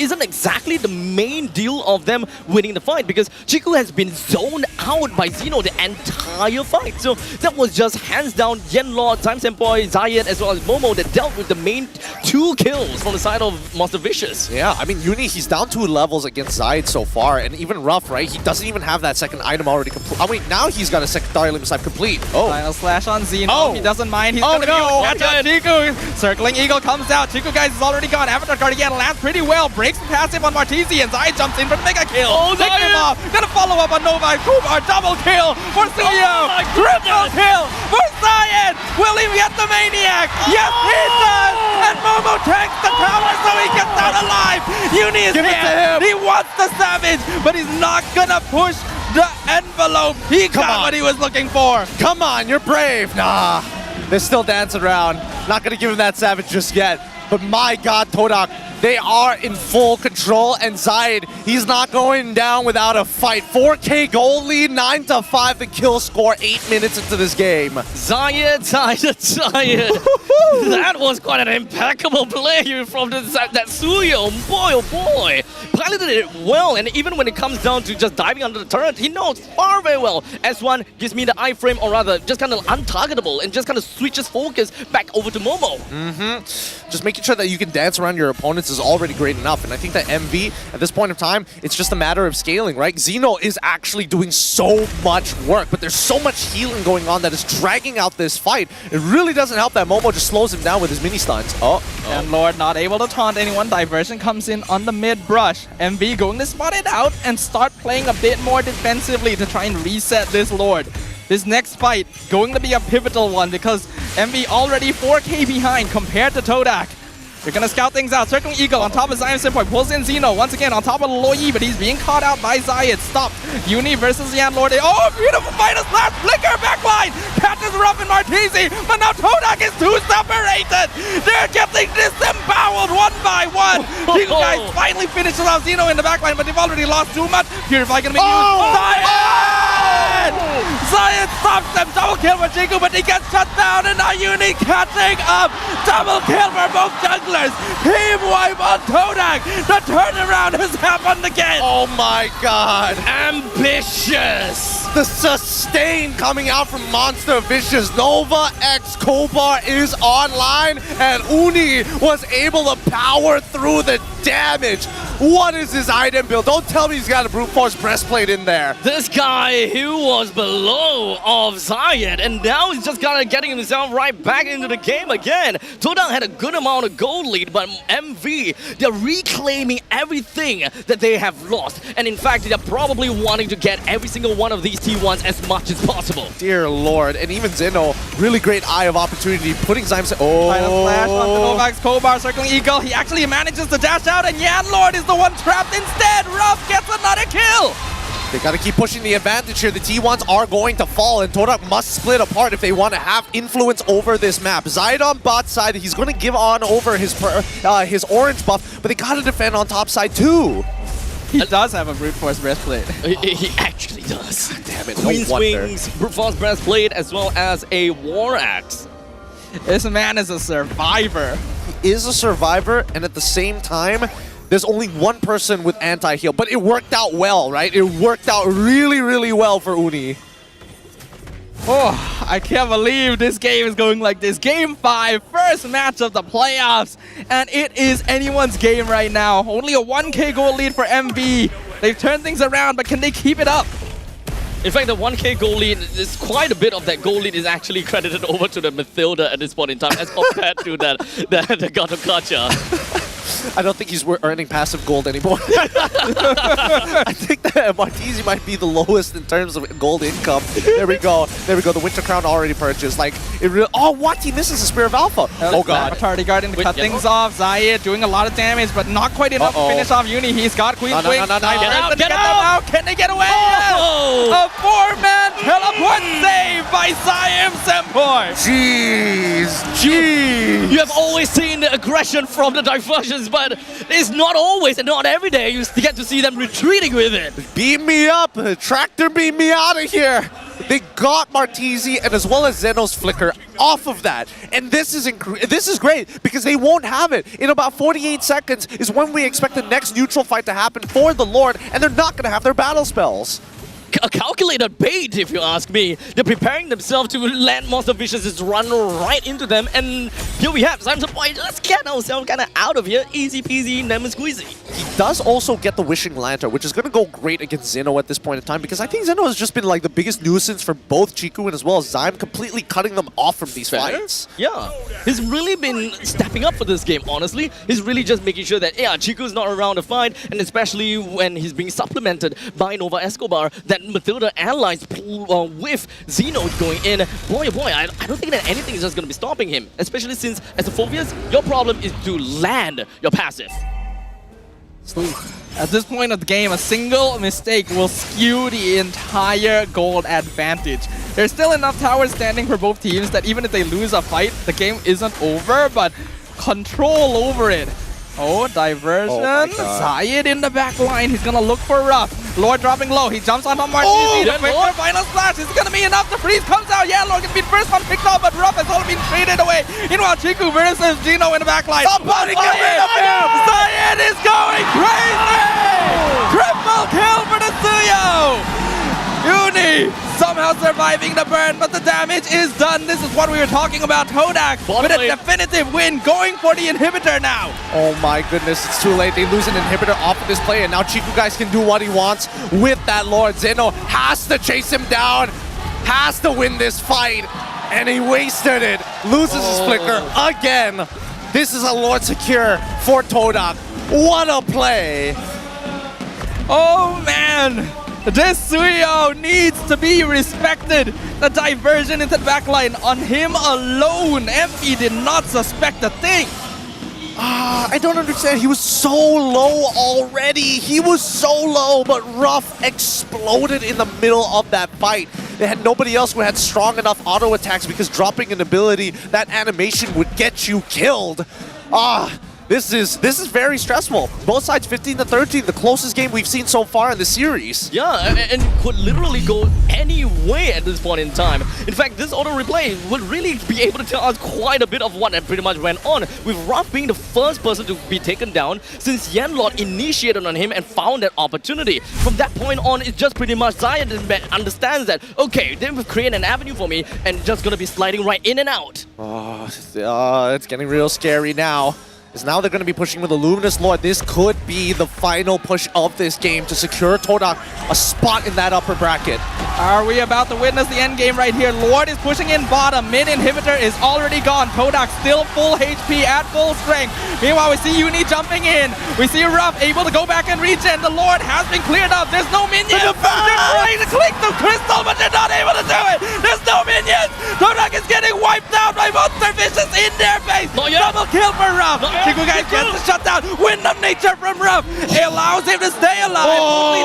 isn't exactly the main deal of them winning the fight, because Chiku has been zoned out by Xeno the entire fight. So that was just hands down Yenlord, Time Senpoi, Zayed, as well as Momo that dealt with the main two kills from the side of Monster Vicious. Yeah, I mean, Uni, he's down 2 levels against Zayed so far, and even Ruff, right? He doesn't even have that second item already complete. I mean, now he's got a secondary limit snipe complete. Oh. Final slash on Xeno. He doesn't mind. He's gonna be able to catch out Chiku. Circling Eagle comes out. Chiku guys is already gone. Avatar Guardian lands pretty well. Breaks the passive on Martisi, and Zayed jumps in for the mega kill. Pick him off. Gonna follow up on Nova. Kumar double kill for Suyo. Triple kill for Zayed. Will he get the Maniac? Yes, he does. And Momo takes the tower so he gets out alive. Uni is here. He wants the Savage, but he's not gonna push the envelope. He got what he was looking for. Come on, you're brave. Nah, they're still dancing around. Not gonna give him that Savage just yet. But my God, Todak, they are in full control, and Zayed, he's not going down without a fight. 4K gold lead, 9-5 the kill score, 8 minutes into this game. Zayed. That was quite an impeccable play from that Suyo. Boy, oh boy. Piloted it well, and even when it comes down to just diving under the turret, he knows far very well. S1 gives me the iframe, or rather, just kind of untargetable, and just kind of switches focus back over to Momo. Just making sure that you can dance around your opponents is already great enough, and I think that MV, at this point of time, it's just a matter of scaling, right? Xeno is actually doing so much work, but there's so much healing going on that is dragging out this fight. It really doesn't help that Momo just slows him down with his mini stuns. And Lord not able to taunt anyone. Diversion comes in on the mid brush. MV going to spot it out and start playing a bit more defensively to try and reset this Lord. This next fight going to be a pivotal one because MV already 4K behind compared to Todak. They're gonna scout things out. Circling Eagle on top of Zion Senpoi. Pulls in Xeno once again on top of Loi, but he's being caught out by Zayed. Stopped. Uni versus Yanlord. Oh, beautiful fight! A slash flicker backline! Catches Ruff and Martisi, but now Todak is too separated! They're getting disemboweled one by one! These guys finally finishes off Xeno in the backline, but they've already lost too much. Purify gonna be used. Zayed! Zayed stops them. Double kill for Chiku, but he gets shut down, and now Uni catching up. Double kill for both junglers. Team wipe on Todak. The turnaround has happened again. Oh my God. Ambitious. The sustain coming out from Monster Vicious. Nova X Kobar is online, and Uni was able to power through the damage. What is his item build? Don't tell me he's got a Brute Force breastplate in there. This guy who was below of Zayed, and now he's just kind of getting himself right back into the game again. Todak had a good amount of gold lead, but MV, they're reclaiming everything that they have lost. And in fact, they're probably wanting to get every single one of these T1s as much as possible. Dear Lord. And even Xeno, really great eye of opportunity, putting Zyme... Final flash on the Novak's Kobar, circling Eagle. He actually manages to dash out, and Yanlord is the one trapped instead. Ruff gets another kill. They gotta keep pushing the advantage here. The T1s are going to fall, and Todak must split apart if they want to have influence over this map. Zayed on bot side, he's gonna give on over his orange buff, but they gotta defend on top side too. He does have a brute force breastplate. He actually does. Damn it, Queen's no wonder. Wings, brute force breastplate, as well as a war axe. This man is a survivor. He is a survivor, and at the same time, there's only one person with anti-heal, but it worked out well, right? It worked out really, really well for Uni. Oh, I can't believe this game is going like this. Game 5, first match of the playoffs, and it is anyone's game right now. Only a 1k goal lead for MV. They've turned things around, but can they keep it up? In fact, the 1k goal lead, is quite a bit of that goal lead is actually credited over to the Mathilda at this point in time as compared to the God of Gacha. I don't think he's earning passive gold anymore. I think that Martizi might be the lowest in terms of gold income. There we go. There we go. The Winter Crown already purchased. Like, it really. Oh, what? He misses the Spear of Alpha. Oh, God. Tardy Guardian to cut things off. Zayed doing a lot of damage, but not quite enough to finish off Uni. He's got Queen's Wings. No. Get out! Can they get away? A 4-man teleport save by Siam Senpai. Jeez. You have always seen the aggression from the diversions, but it's not always and not every day you get to see them retreating with it. Beam me up. Tractor beam me out of here. They got Martizi and as well as Zeno's Flicker off of that. And this is great because they won't have it. In about 48 seconds is when we expect the next neutral fight to happen for the Lord, and they're not going to have their battle spells. A calculated bait, if you ask me. They're preparing themselves to land Monster Visions just run right into them, and here we have Simon Point. Let's get ourselves kind of out of here. Easy peasy, lemon squeezy. He does also get the Wishing Lantern, which is going to go great against Zeno at this point in time, because I think Zeno has just been like the biggest nuisance for both Chiku and as well as Zyme, completely cutting them off from these fights. Yeah, he's really been stepping up for this game, honestly. He's really just making sure that, yeah, Chiku's not around the fight, and especially when he's being supplemented by Nova Escobar, that Mathilda allies with Zeno going in. Boy, oh boy, I don't think that anything is just going to be stopping him, especially since as a Phobias, your problem is to land your passive. At this point of the game, a single mistake will skew the entire gold advantage. There's still enough towers standing for both teams that even if they lose a fight, the game isn't over, but control over it. Oh, diversion. Zayed in the back line. He's gonna look for Ruff. Lord dropping low. He jumps on Martizi. The quick final splash is gonna be enough. The freeze comes out. Yeah, Lord gonna be the first one picked up, but Ruff has all been traded away. Meanwhile, Chiku versus Gino in the back line. Somebody get rid of him! Zayed is going crazy! Triple kill for the Suyo! Uni somehow surviving the burn, but the damage is done. This is what we were talking about. Todak with a definitive win, going for the inhibitor now. Oh my goodness, it's too late. They lose an inhibitor off of this play, and now Chiku guys can do what he wants with that Lord. Zeno has to chase him down, has to win this fight, and he wasted it. Loses his flicker again. This is a Lord secure for Todak. What a play. Oh man. This Suyo needs to be respected. The diversion into the backline on him alone. MP did not suspect a thing. I don't understand. He was so low already. He was so low, but Ruff exploded in the middle of that fight. They had nobody else who had strong enough auto attacks because dropping an ability, that animation would get you killed. This is very stressful. Both sides 15-13, the closest game we've seen so far in the series. Yeah, and could literally go any way at this point in time. In fact, this auto replay would really be able to tell us quite a bit of what pretty much went on, with Ruff being the first person to be taken down since Yenlord initiated on him and found that opportunity. From that point on, it's just pretty much Zion understands that, okay, they've created an avenue for me and just gonna be sliding right in and out. It's getting real scary now. Because now they're going to be pushing with the Luminous Lord. This could be the final push of this game to secure Todak a spot in that upper bracket. Are we about to witness the end game right here? Lord is pushing in bottom. Mid inhibitor is already gone. Todak still full HP at full strength. Meanwhile, we see Uni jumping in. We see Ruff able to go back and regen. The Lord has been cleared up. There's no minions. They're trying to click the crystal, but they're not able to do it. There's no minions. Todak is getting wiped out by Monster Vicious in their face. Not yet. Double kill for Ruff. Not yet. Chiku guys gets the shutdown. Wind of nature from Ruff. It allows him to stay alive. Only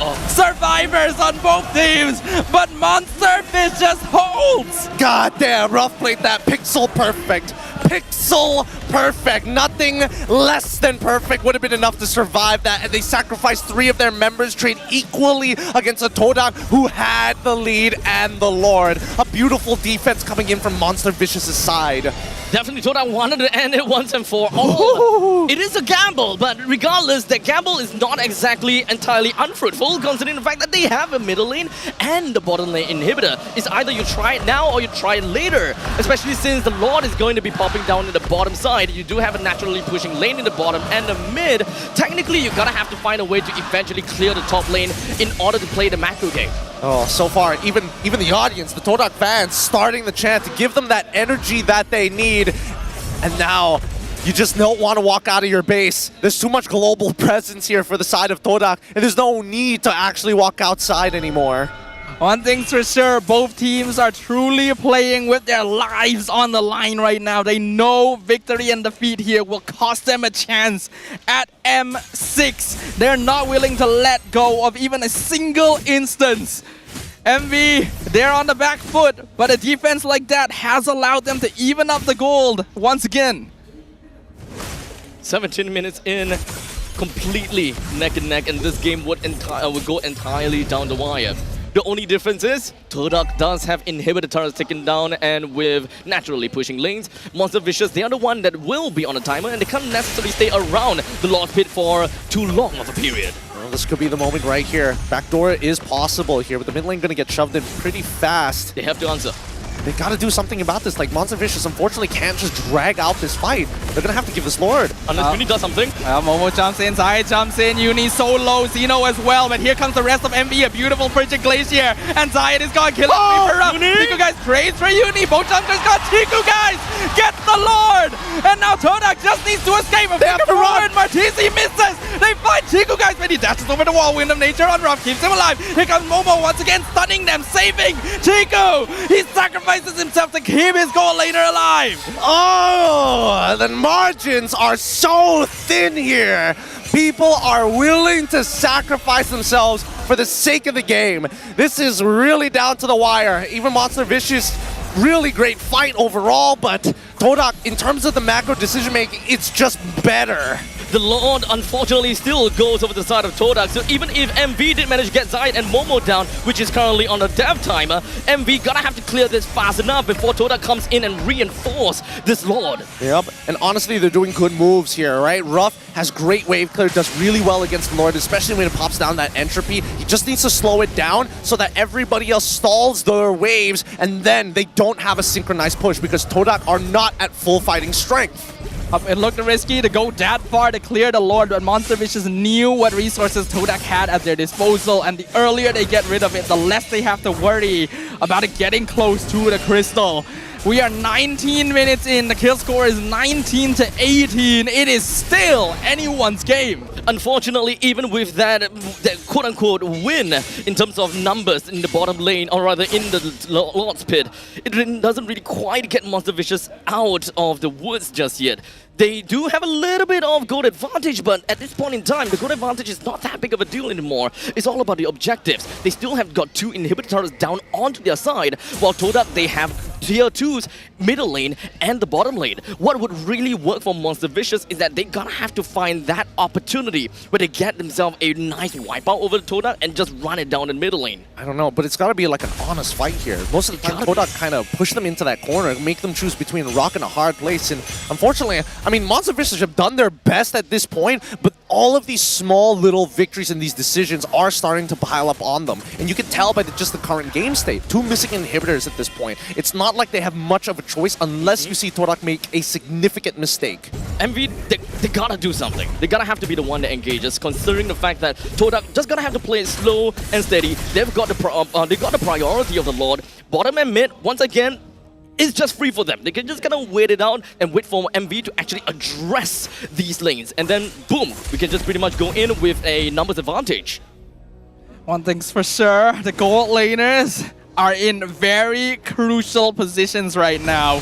two survivors on both teams, but Monster Vicious holds. God damn, Ruff played that pixel perfect. Pixel perfect. Nothing less than perfect would have been enough to survive that, and they sacrificed 3 of their members, trade equally against a Todak who had the lead and the Lord. A beautiful defense coming in from Monster Vicious's side. Definitely Todak wanted to end it once and for all. It is a gamble, but regardless, the gamble is not exactly entirely unfruitful, considering the fact that they have a middle lane and the bottom lane inhibitor. It's either you try it now or you try it later, especially since the Lord is going to be popping down in the bottom side. You do have a naturally pushing lane in the bottom and the mid. Technically, you're gonna have to find a way to eventually clear the top lane in order to play the macro game. Oh, so far, even the audience, the Todak fans, starting the chant to give them that energy that they need. And now, you just don't want to walk out of your base. There's too much global presence here for the side of Todak, and there's no need to actually walk outside anymore. One thing's for sure, both teams are truly playing with their lives on the line right now. They know victory and defeat here will cost them a chance at M6. They're not willing to let go of even a single instance. MV, they're on the back foot, but a defense like that has allowed them to even up the gold once again. 17 minutes in, completely neck and neck, and this game would go entirely down the wire. The only difference is Todak does have inhibitor turrets taken down, and with naturally pushing lanes, Monster Vicious, they are the one that will be on a timer, and they can't necessarily stay around the Lord Pit for too long of a period. Well, this could be the moment right here. Backdoor is possible here, but the mid lane going to get shoved in pretty fast. They have to answer. They got to do something about this. Like, Monster Vicious unfortunately can't just drag out this fight. They're going to have to give this Lord. Unless Uni does something. Momo jumps in, Zai jumps in, Uni so low, Zeno as well, but here comes the rest of MV, a beautiful Frigid Glacier, and Zayed is gonna kill him. Chiku guys trades for Uni, both jumpers got Chiku guys, gets the Lord, and now Todak just needs to escape. If they have to run, Martisi misses, they find Chiku guys, but he dashes over the wall, Wind of Nature on Ruff, keeps him alive. Here comes Momo once again, stunning them, saving Chiku. He sacrifices himself to keep his goal laner alive. Oh, the margins are so thin here. People are willing to sacrifice themselves for the sake of the game. This is really down to the wire. Even Monster Vicious, really great fight overall, but Todak, in terms of the macro decision making, it's just better. The Lord, unfortunately, still goes over the side of Todak. So even if MV did manage to get Zayed and Momo down, which is currently on a dev timer, MV gonna have to clear this fast enough before Todak comes in and reinforce this Lord. Yep, and honestly, they're doing good moves here, right? Ruff has great wave clear, does really well against the Lord, especially when it pops down that entropy. He just needs to slow it down so that everybody else stalls their waves, and then they don't have a synchronized push because Todak are not at full fighting strength. It looked risky to go that far to clear the Lord, but Monster Vicious knew what resources Todak had at their disposal, and the earlier they get rid of it, the less they have to worry about it getting close to the crystal. We are 19 minutes in, the kill score is 19 to 18. It is still anyone's game. Unfortunately, even with that quote-unquote win in terms of numbers in the bottom lane, or rather in the Lord's Pit, it doesn't really quite get Monster Vicious out of the woods just yet. They do have a little bit of gold advantage, but at this point in time, the gold advantage is not that big of a deal anymore. It's all about the objectives. They still have got 2 inhibitors down onto their side, while Todak, they have tier 2s, middle lane, and the bottom lane. What would really work for Monster Vicious is that they gotta have to find that opportunity where they get themselves a nice wipeout over the Todak and just run it down the middle lane. I don't know, but it's got to be like an honest fight here. Most of the time, Todak kind of push them into that corner, make them choose between a rock and a hard place. And unfortunately, I mean, Monster Vicious have done their best at this point, but all of these small little victories and these decisions are starting to pile up on them. And you can tell by just the current game state. 2 missing inhibitors at this point. It's not like they have much of a choice unless you see Todak make a significant mistake. MV, they gotta do something. They gotta have to be the one that engages, considering the fact that Todak just gonna have to play it slow and steady. They've got the priority of the Lord. Bottom and mid, once again, it's just free for them. They can just kind of wait it out and wait for MV to actually address these lanes. And then, boom, we can just pretty much go in with a numbers advantage. One thing's for sure, the gold laners are in very crucial positions right now.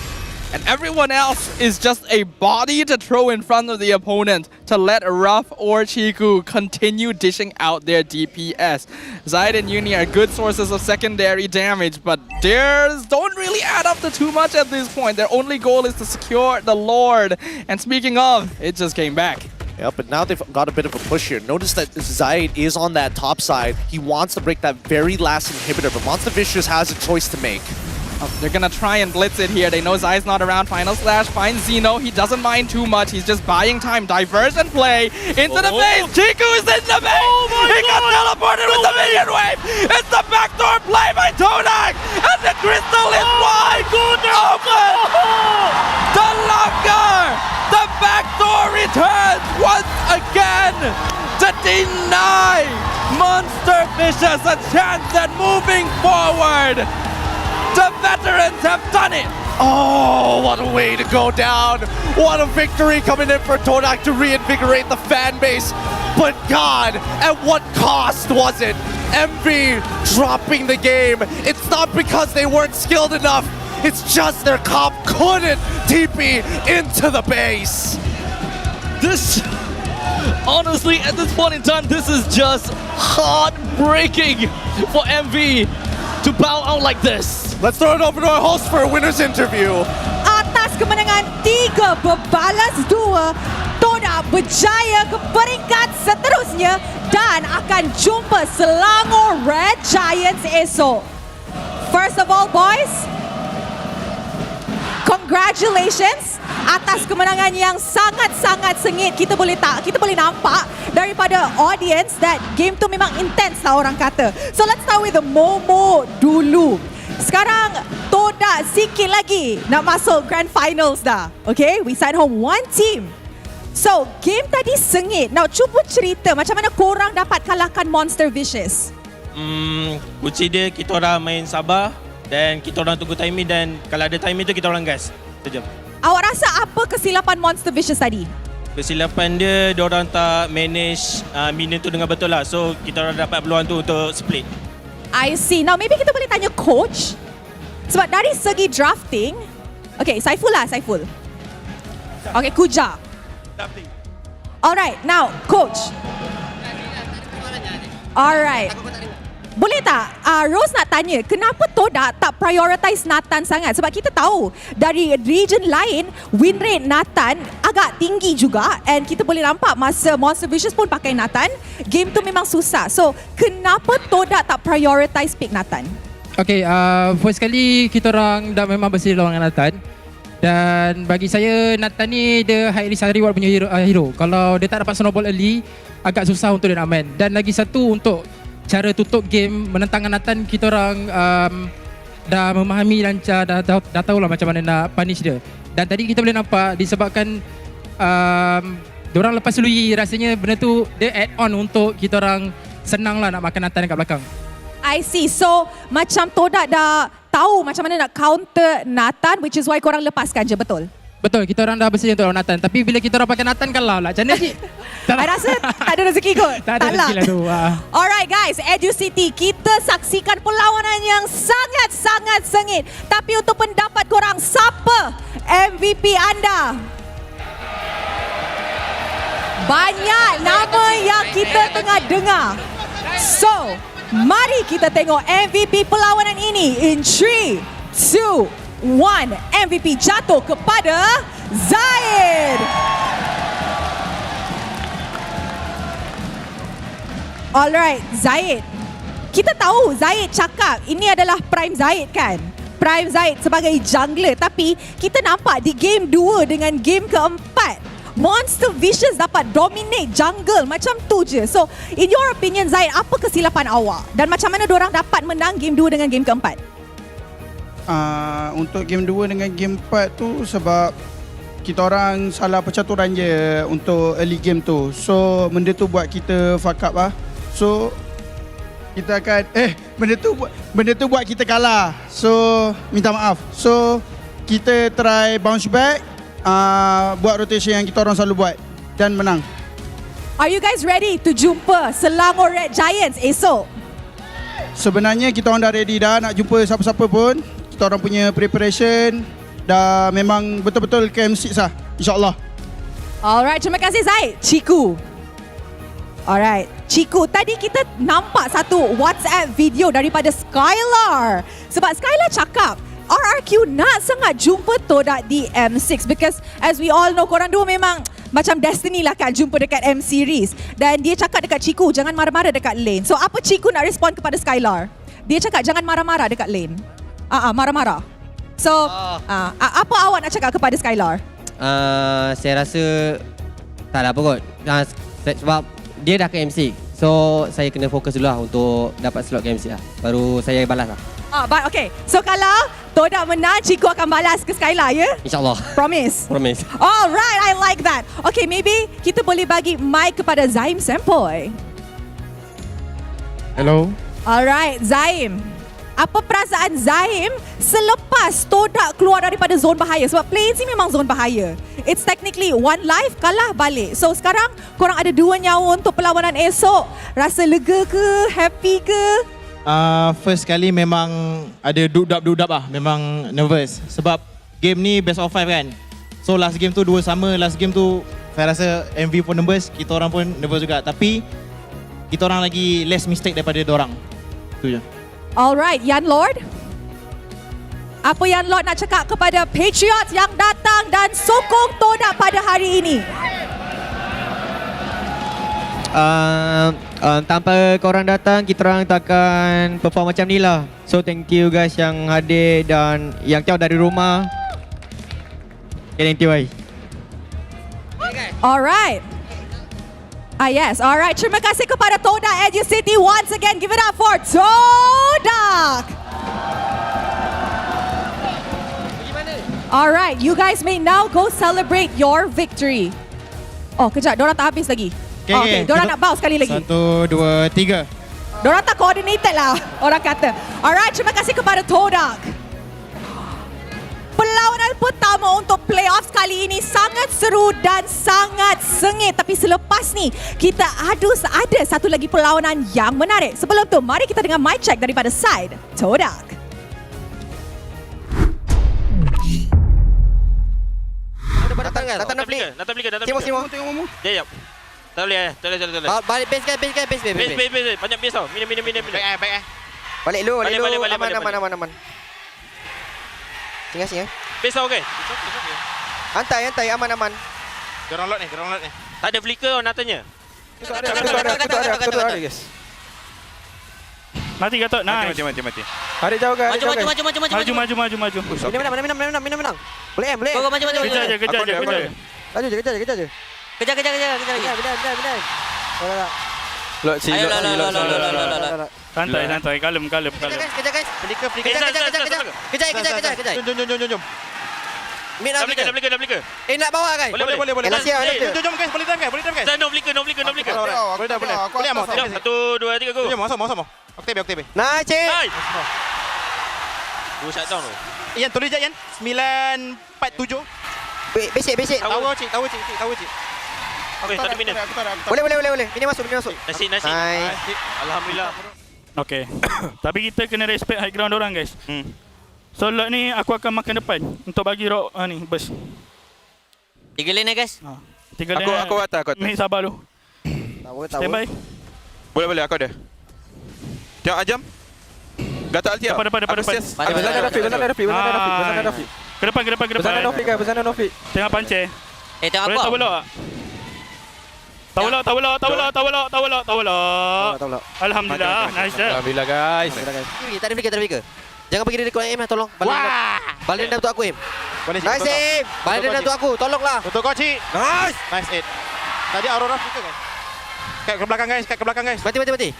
and everyone else is just a body to throw in front of the opponent to let Ruff or Chiku continue dishing out their DPS. Zaid and Uni are good sources of secondary damage, but theirs don't really add up to too much at this point. Their only goal is to secure the Lord. And speaking of, it just came back. Yeah, but now they've got a bit of a push here. Notice that Zaid is on that top side. He wants to break that very last inhibitor, but Monster Vicious has a choice to make. They're gonna try and blitz it here. They know Zai's not around. Final slash finds Zeno. He doesn't mind too much. He's just buying time. Diversion play into the base. Chiku is in the base. He got teleported with the minion wave. It's the backdoor play by Todak. And the crystal is wide open. The longer. The backdoor returns once again to deny Monster Vicious a chance at moving forward. The veterans have done it! Oh, what a way to go down. What a victory coming in for Todak to reinvigorate the fan base. But God, at what cost was it? MV dropping the game. It's not because they weren't skilled enough. It's just their comp couldn't TP into the base. This, honestly, at this point in time, this is just heartbreaking for MV to bow out like this. Let's throw it over to our host for a winner's interview. Atas kemenangan 3 berbalas 2, Todak berjaya ke peringkat seterusnya dan akan jumpa Selangor Red Giants esok. First of all, boys, congratulations atas kemenangan yang sangat-sangat sengit. Kita boleh nampak daripada audience that game tu memang intense lah orang kata. So let's start with the Momo dulu. Sekarang Todak sikit lagi nak masuk grand finals dah. Okay, we sent home one team. So game tadi sengit. Now cuba cerita macam mana korang dapat kalahkan Monster Vicious. Kunci dia kita orang main sabar dan kita orang tunggu timing, dan kalau ada timing tu kita orang gas. Sekejap. Awak rasa apa kesilapan Monster Vicious tadi? Kesilapan dia orang tak manage minion tu dengan betul lah. So kita orang dapat peluang tu untuk split. I see. Now maybe kita boleh tanya coach. Sebab dari segi drafting, okay, Saiful. Okay, Kuja. Alright, now coach. Alright. Boleh tak Rose nak tanya, kenapa Todak tak prioritize Nathan sangat? Sebab kita tahu dari region lain win rate Nathan agak tinggi juga, and kita boleh nampak masa Monster Vicious pun pakai Nathan, game tu memang susah. So kenapa Todak tak prioritize pick Nathan? Okay, first kali kita orang dah memang bersih lawan Nathan. Dan bagi saya Nathan ni dia high risk high reward punya hero. Kalau dia tak dapat snowball early, agak susah untuk dia nak main. Dan lagi satu, untuk cara tutup game menentangkan Nathan, kita orang dah memahami lancar, dah tahulah macam mana nak punish dia. Dan tadi kita boleh nampak disebabkan diorang lepas Lui, rasanya benda tu dia add on untuk kita orang senang lah nak makan Nathan dekat belakang. I see. So macam Todak dah tahu macam mana nak counter Nathan, which is why korang lepaskan je, betul? Betul, kita orang dah bersedia untuk lawan Nathan. Tapi bila kita orang pakai Nathan kalah lah. Macam mana cik? I rasa tak ada rezeki kot. Tak ada rezeki lah tu. Alright guys, Educity, kita saksikan perlawanan yang sangat-sangat sengit. Tapi untuk pendapat korang, siapa MVP anda? Banyak nama yang kita tengah dengar. So, mari kita tengok MVP perlawanan ini in 3, 2, 1. MVP jatuh kepada Zaid. Alright, Zaid. Kita tahu Zaid cakap ini adalah prime Zaid kan? Prime Zaid sebagai jungler. Tapi kita nampak di game 2 dengan game keempat, Monster Vicious dapat dominate jungle macam tu je. So, in your opinion Zaid, apa kesilapan awak? Dan macam mana diorang dapat menang game 2 dengan game keempat? Untuk game 2 dengan game 4 tu sebab kita orang salah percaturan je untuk early game tu. So benda tu buat kita fuck up lah. So kita akan benda tu buat kita kalah. So minta maaf. So kita try bounce back, buat rotation yang kita orang selalu buat dan menang. Are you guys ready to jumpa Selangor Red Giants esok? Sebenarnya kita orang dah ready dah nak jumpa siapa-siapa pun. Kita orang punya preparation dah memang betul-betul KM6 lah, insyaAllah. Alright, terima kasih Zaid. Ciku. Alright, Ciku, tadi kita nampak satu WhatsApp video daripada Skylar. Sebab Skylar cakap, RRQ nak sangat jumpa Todak di M6 because as we all know, korang dua memang macam destiny lah kan jumpa dekat M Series. Dan dia cakap dekat Ciku, jangan marah-marah dekat lane. So apa Ciku nak respon kepada Skylar? Dia cakap jangan marah-marah dekat lane. Marah-marah. So, apa awak nak cakap kepada Skylar? Saya rasa tak ada apa kot. Sebab dia dah ke MC. So saya kena fokus dulu lah untuk dapat slot ke MC lah. Baru saya balas lah. Okay. So kalau Todak menang, Ciku akan balas ke Skylar, ya? InsyaAllah. Promise? Promise. Alright, I like that. Okay, maybe kita boleh bagi mic kepada Zaim Sempoy. Hello. Alright, Zaim. Apa perasaan Zaim selepas Todak keluar daripada zon bahaya? Sebab play ni memang zon bahaya. It's technically one life, kalah balik. So sekarang korang ada 2 nyawa untuk perlawanan esok. Rasa lega ke? Happy ke? First kali memang ada dudap-dudap lah. Memang nervous. Sebab game ni best of 5 kan. So last game tu 2 sama. Last game tu saya rasa MV pun nervous. Kita orang pun nervous juga. Tapi kita orang lagi less mistake daripada diorang. Itu je. Alright, Yan Lord. Apa Yan Lord nak cakap kepada Patriots yang datang dan sokong Todak pada hari ini? Tanpa korang datang, kita orang takkan perform macam ni lah. So thank you guys yang hadir dan yang jauh dari rumah. Okay, thank you bye. Alright. Yes, alright. Terima kasih kepada Todak Educity once again. Give it up for Todak. Alright, you guys may now go celebrate your victory. Oh, kejap. Diorang tak habis lagi. Okay. Diorang nak bounce sekali lagi. 1, 2, 3. Diorang tak coordinated lah, orang kata. Alright, terima kasih kepada Todak. Perlawanan pertama untuk playoffs kali ini sangat seru dan sangat sengit. Tapi selepas ni, kita ada satu lagi perlawanan yang menarik. Sebelum tu, mari kita dengar mic check daripada side Todak. Datang nak flick. Simo. Ya. Tak boleh. Balik base kan. Base. Banyak base tau. Minum. Baik. Balik lu. Aman. Singa. Base tau ke? Hantai, aman. Gerong lot ni. Tak ada flicker nak tanya. Kita ada guys. Mati Gatot, nice. Mati. Tarik jauh kan. Maju. Menang. Boleh. Go, maju. Kejar je. Kejar je. Kejar. Lot. Santai, kalem. Kejar guys. Kejar. Jom. Dah flicker. Nak bawa guys. Boleh. Jom guys, boleh time guys. No flicker. Boleh. 1, 2, 3 go. Sama. Oktabe. Nice. Dua shutdown tu. Ian, tulis je Ian. 947. Basic. Tahu cik. Okay, 30 minit. Boleh. Ini masuk. Nasi. Nice. Alhamdulillah. Okay. Tapi kita kena respect high ground orang guys. So lot ni aku akan makan depan untuk bagi rock ni burst. 3 lane guys. 3 lane. Aku atas. Ni sabar dulu. Stand by. Boleh aku ada. Tengok Ajam. Gatal alti. Depan. Benar Rafi. Ke depan. Benar Rafi. Tengah pancer. Tengok apa? Boleh tahu belok. Tahu belok. Alhamdulillah. Nice. Alhamdulillah guys. Tarik flicker. Jangan pergi dekat aim lah, tolong. Balik dendam untuk aku aim. Nice aim. Balik dendam untuk aku, tolonglah. Untuk kau cik. Nice. Nice hit. Tadi Aurora flicker guys. Kat ke belakang guys. Mati. 2 mati.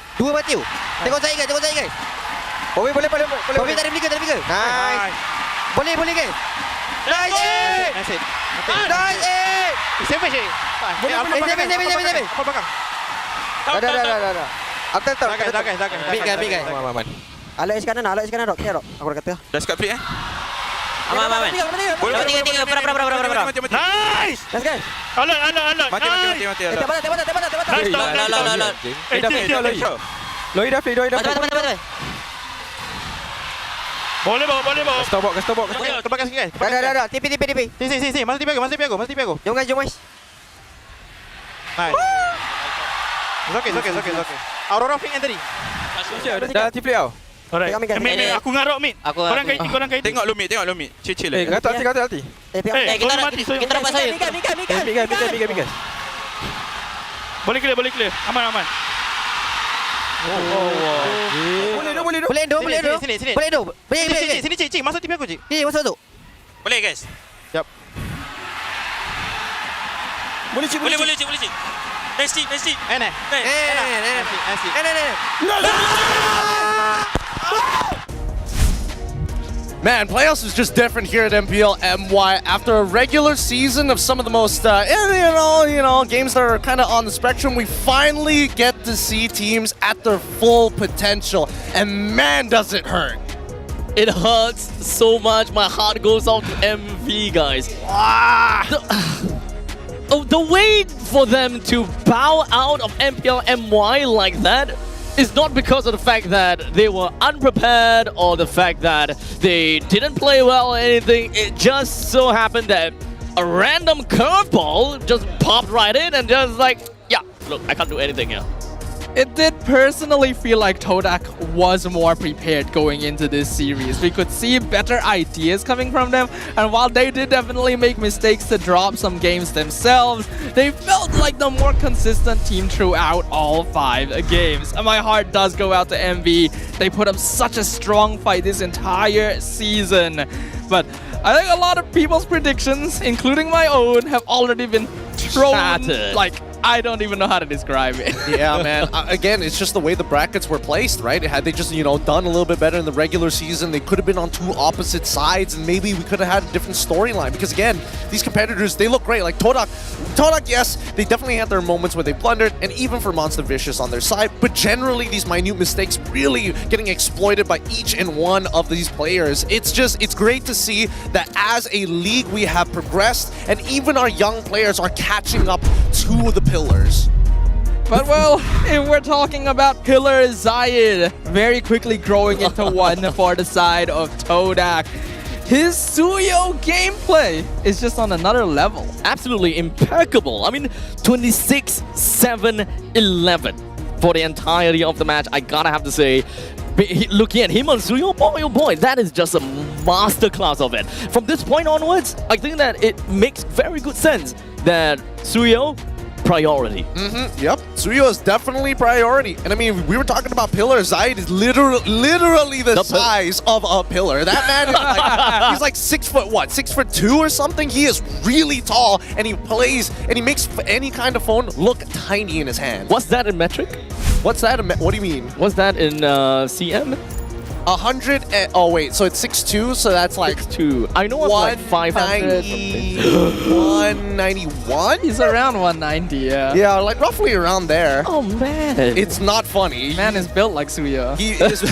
Tengok saya guys. Boleh. Boleh tarik flicker. Nice. Boleh guys. Nice hit. Nice hit. Nice hit. Save cik. Boleh. Apa belakang? Dah. Aku tahu. Dah guys. Big guys. Aman. Alak Iskandar dok. Aku dah kata. Dah skat flick Aman. Boleh. Tiga. Berapa. Nice. Let's go. Alot. Mati. Nice. Loi dah flick. Boleh bawa. Kasih tau bok. Terbakar sikit guys. Dah. TP. Sini. Masuk TP aku. Jom guys. Nice. It's okay. Aurora Fink entry. Dah TP tau. Alright. Pegang. Mid, aku dengan Rock mid. Korang kait. Tengok lu mid. Chill. Kata hati. Kita mati. Kita dapat saya. Migas. Boleh clear. Aman. Boleh do. Sini. Boleh do. Sini cik, masuk TP aku cik. Ni masuk tu. Boleh guys. Yap. Boleh cik. Nice cik. Enak. Man, playoffs is just different here at MPL MY. After a regular season of some of the most, games that are kind of on the spectrum, we finally get to see teams at their full potential. And man, does it hurt. It hurts so much. My heart goes out to MV, guys. The way for them to bow out of MPL MY like that is not because of the fact that they were unprepared or the fact that they didn't play well or anything. It just so happened that a random curveball just popped right in and just like, yeah, look, I can't do anything here. It did personally feel like Todak was more prepared going into this series. We could see better ideas coming from them, and while they did definitely make mistakes to drop some games themselves, they felt like the more consistent team throughout all 5 games. And my heart does go out to MV. They put up such a strong fight this entire season. But I think a lot of people's predictions, including my own, have already been thrown Shattered. like I don't even know how to describe it. Yeah, man. Again, it's just the way the brackets were placed, right? Had they just, done a little bit better in the regular season, they could have been on 2 opposite sides, and maybe we could have had a different storyline. Because again, these competitors, they look great. Like Todak, yes, they definitely had their moments where they blundered, and even for Monster Vicious on their side. But generally, these minute mistakes really getting exploited by each and one of these players. It's great to see that as a league we have progressed, and even our young players are catching up to the pillars. But well, if we're talking about Pillar Zayed very quickly growing into one for the side of Todak, his Suyo gameplay is just on another level. Absolutely impeccable. I mean, 26-7-11 for the entirety of the match. I gotta have to say, looking at him on Suyo, oh boy, that is just a masterclass of it. From this point onwards, I think that it makes very good sense that Suyo priority. Yep, Suyo is definitely priority. And I mean, we were talking about Pillar. Zayed is literally the size of a pillar. That man is like, he's like 6'2" or something. He is really tall, and he plays, and he makes any kind of phone look tiny in his hand. What's that in metric? What's that? What do you mean? What's that in CM? 100 and, oh wait, so it's 6'2", so that's like 6'2". I know it's like 500 191? He's around 190, yeah. Yeah, like roughly around there. Oh man. It's not funny. Man is built like Suya. He is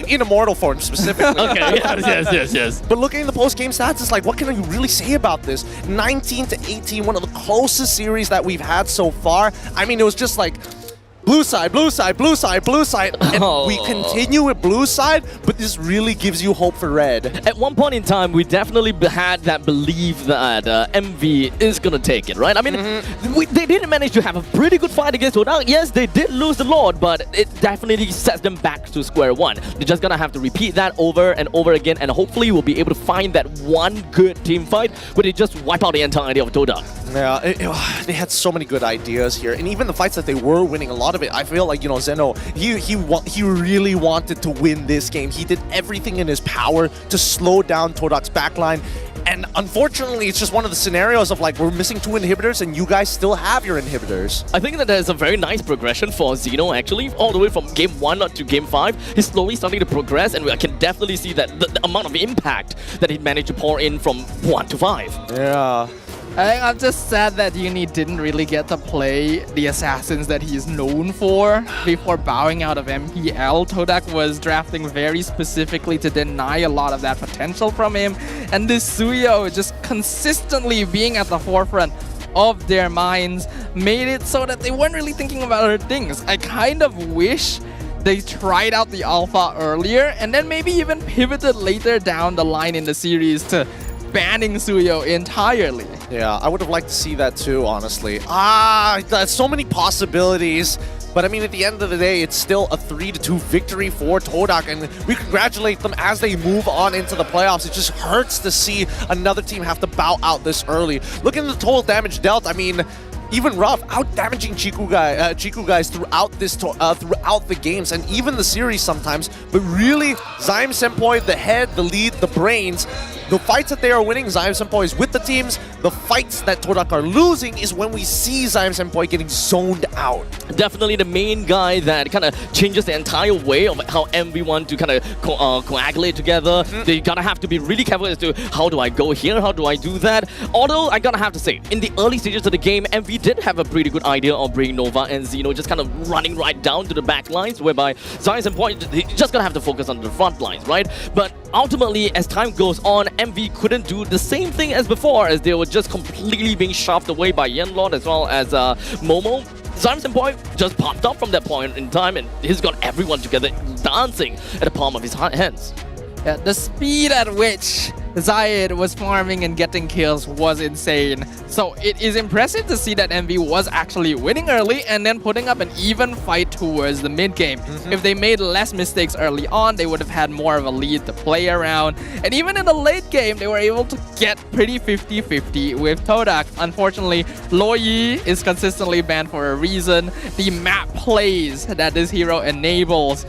in immortal form specifically. Okay, yes. But looking at the post-game stats, it's like, what can you really say about this? 19-18, one of the closest series that we've had so far. I mean, it was just like blue side, and we continue with blue side, but this really gives you hope for red. At one point in time, we definitely had that belief that MV is gonna take it, right? I mean, they didn't manage to have a pretty good fight against Todak. Yes, they did lose the Lord, but it definitely sets them back to square one. They're just gonna have to repeat that over and over again, and hopefully we'll be able to find that one good team fight where they just wipe out the entirety of Todak. Yeah, they had so many good ideas here, and even the fights that they were winning, a lot of it, I feel like, Zeno, he really wanted to win this game. He did everything in his power to slow down Todak's backline, and unfortunately, it's just one of the scenarios of like, we're missing 2 inhibitors, and you guys still have your inhibitors. I think that there's a very nice progression for Zeno, actually, all the way from game 1 to game 5. He's slowly starting to progress, and I can definitely see that the amount of impact that he managed to pour in from 1 to 5. Yeah. I think I'm just sad that Uni didn't really get to play the assassins that he's known for before bowing out of MPL. Todak was drafting very specifically to deny a lot of that potential from him, and this Suyo just consistently being at the forefront of their minds made it so that they weren't really thinking about other things. I kind of wish they tried out the alpha earlier and then maybe even pivoted later down the line in the series to banning Suyo entirely. Yeah, I would have liked to see that too, honestly. There's so many possibilities. But I mean, at the end of the day, it's still a 3-2 victory for Todak, and we congratulate them as they move on into the playoffs. It just hurts to see another team have to bow out this early. Look at the total damage dealt. I mean, even Rough out-damaging Chiku guys throughout throughout the games and even the series sometimes. But really, Zyme Senpai, the head, the lead, the brains, the fights that they are winning, Zyme Senpai is with the teams. The fights that Todak are losing is when we see Zyme Senpai getting zoned out. Definitely the main guy that kind of changes the entire way of how MV want to kind of coagulate together. They gotta have to be really careful as to how do I go here, how do I do that. Although I gotta have to say, in the early stages of the game, MV did have a pretty good idea of bringing Nova and Xeno just kind of running right down to the back lines, whereby Zyme Senpai just gonna have to focus on the front lines, right? But ultimately, as time goes on, MV couldn't do the same thing as before, as they were just completely being shoved away by Yenlord as well as Momo. Zyme Senpai just popped up from that point in time, and he's got everyone together dancing at the palm of his hands. Yeah, the speed at which Zayed was farming and getting kills was insane. So it is impressive to see that MV was actually winning early and then putting up an even fight towards the mid game. If they made less mistakes early on, they would have had more of a lead to play around. And even in the late game, they were able to get pretty 50-50 with Todak. Unfortunately, Loyi is consistently banned for a reason. The map plays that this hero enables,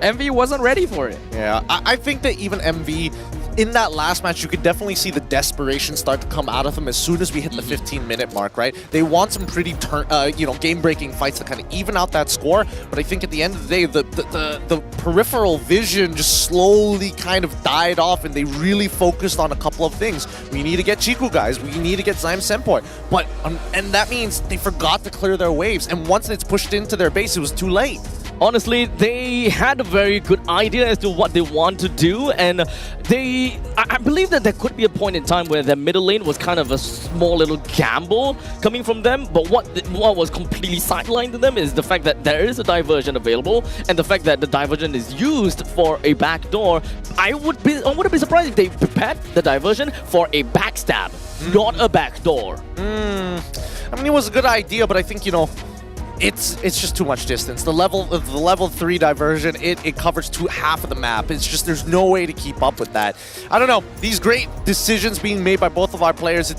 MV wasn't ready for it. Yeah, I think that even MV, in that last match, you could definitely see the desperation start to come out of them as soon as we hit the 15-minute mark, right? They want some pretty game-breaking fights to kind of even out that score, but I think at the end of the day, the peripheral vision just slowly kind of died off, and they really focused on a couple of things. We need to get Chiku guys, we need to get Zyme Senpai, but and that means they forgot to clear their waves, and once it's pushed into their base, it was too late. Honestly, they had a very good idea as to what they want to do, and I believe that there could be a point in time where their middle lane was kind of a small little gamble coming from them, but what was completely sidelined to them is the fact that there is a diversion available, and the fact that the diversion is used for a backdoor. I wouldn't be surprised if they prepared the diversion for a backstab, not a backdoor. I mean, it was a good idea, but I think, it's just too much distance. The level 3 diversion, it covers half of the map. It's just, there's no way to keep up with that. I don't know. These great decisions being made by both of our players, it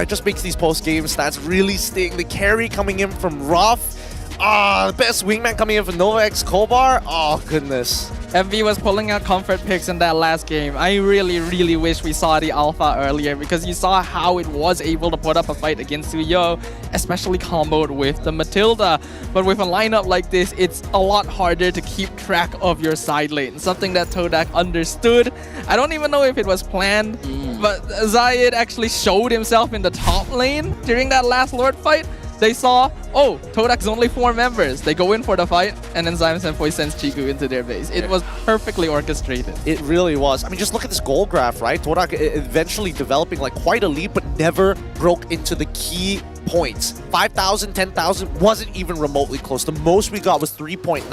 just makes these post-game stats really sting. The carry coming in from Ruff. The best wingman coming in from Nova X Kobar. Oh, goodness. MV was pulling out comfort picks in that last game. I really wish we saw the alpha earlier, because you saw how it was able to put up a fight against Suyo, especially comboed with the Matilda. But with a lineup like this, it's a lot harder to keep track of your side lane, something that Todak understood. I don't even know if it was planned, but Zayed actually showed himself in the top lane during that last Lord fight. They saw, oh, Todak's only 4 members. They go in for the fight, and then Zyme Senpai sends Chiku into their base. It was perfectly orchestrated. It really was. I mean, just look at this goal graph, right? Todak eventually developing like quite a lead, but never broke into the key points. 5,000, 10,000 wasn't even remotely close. The most we got was 3.9,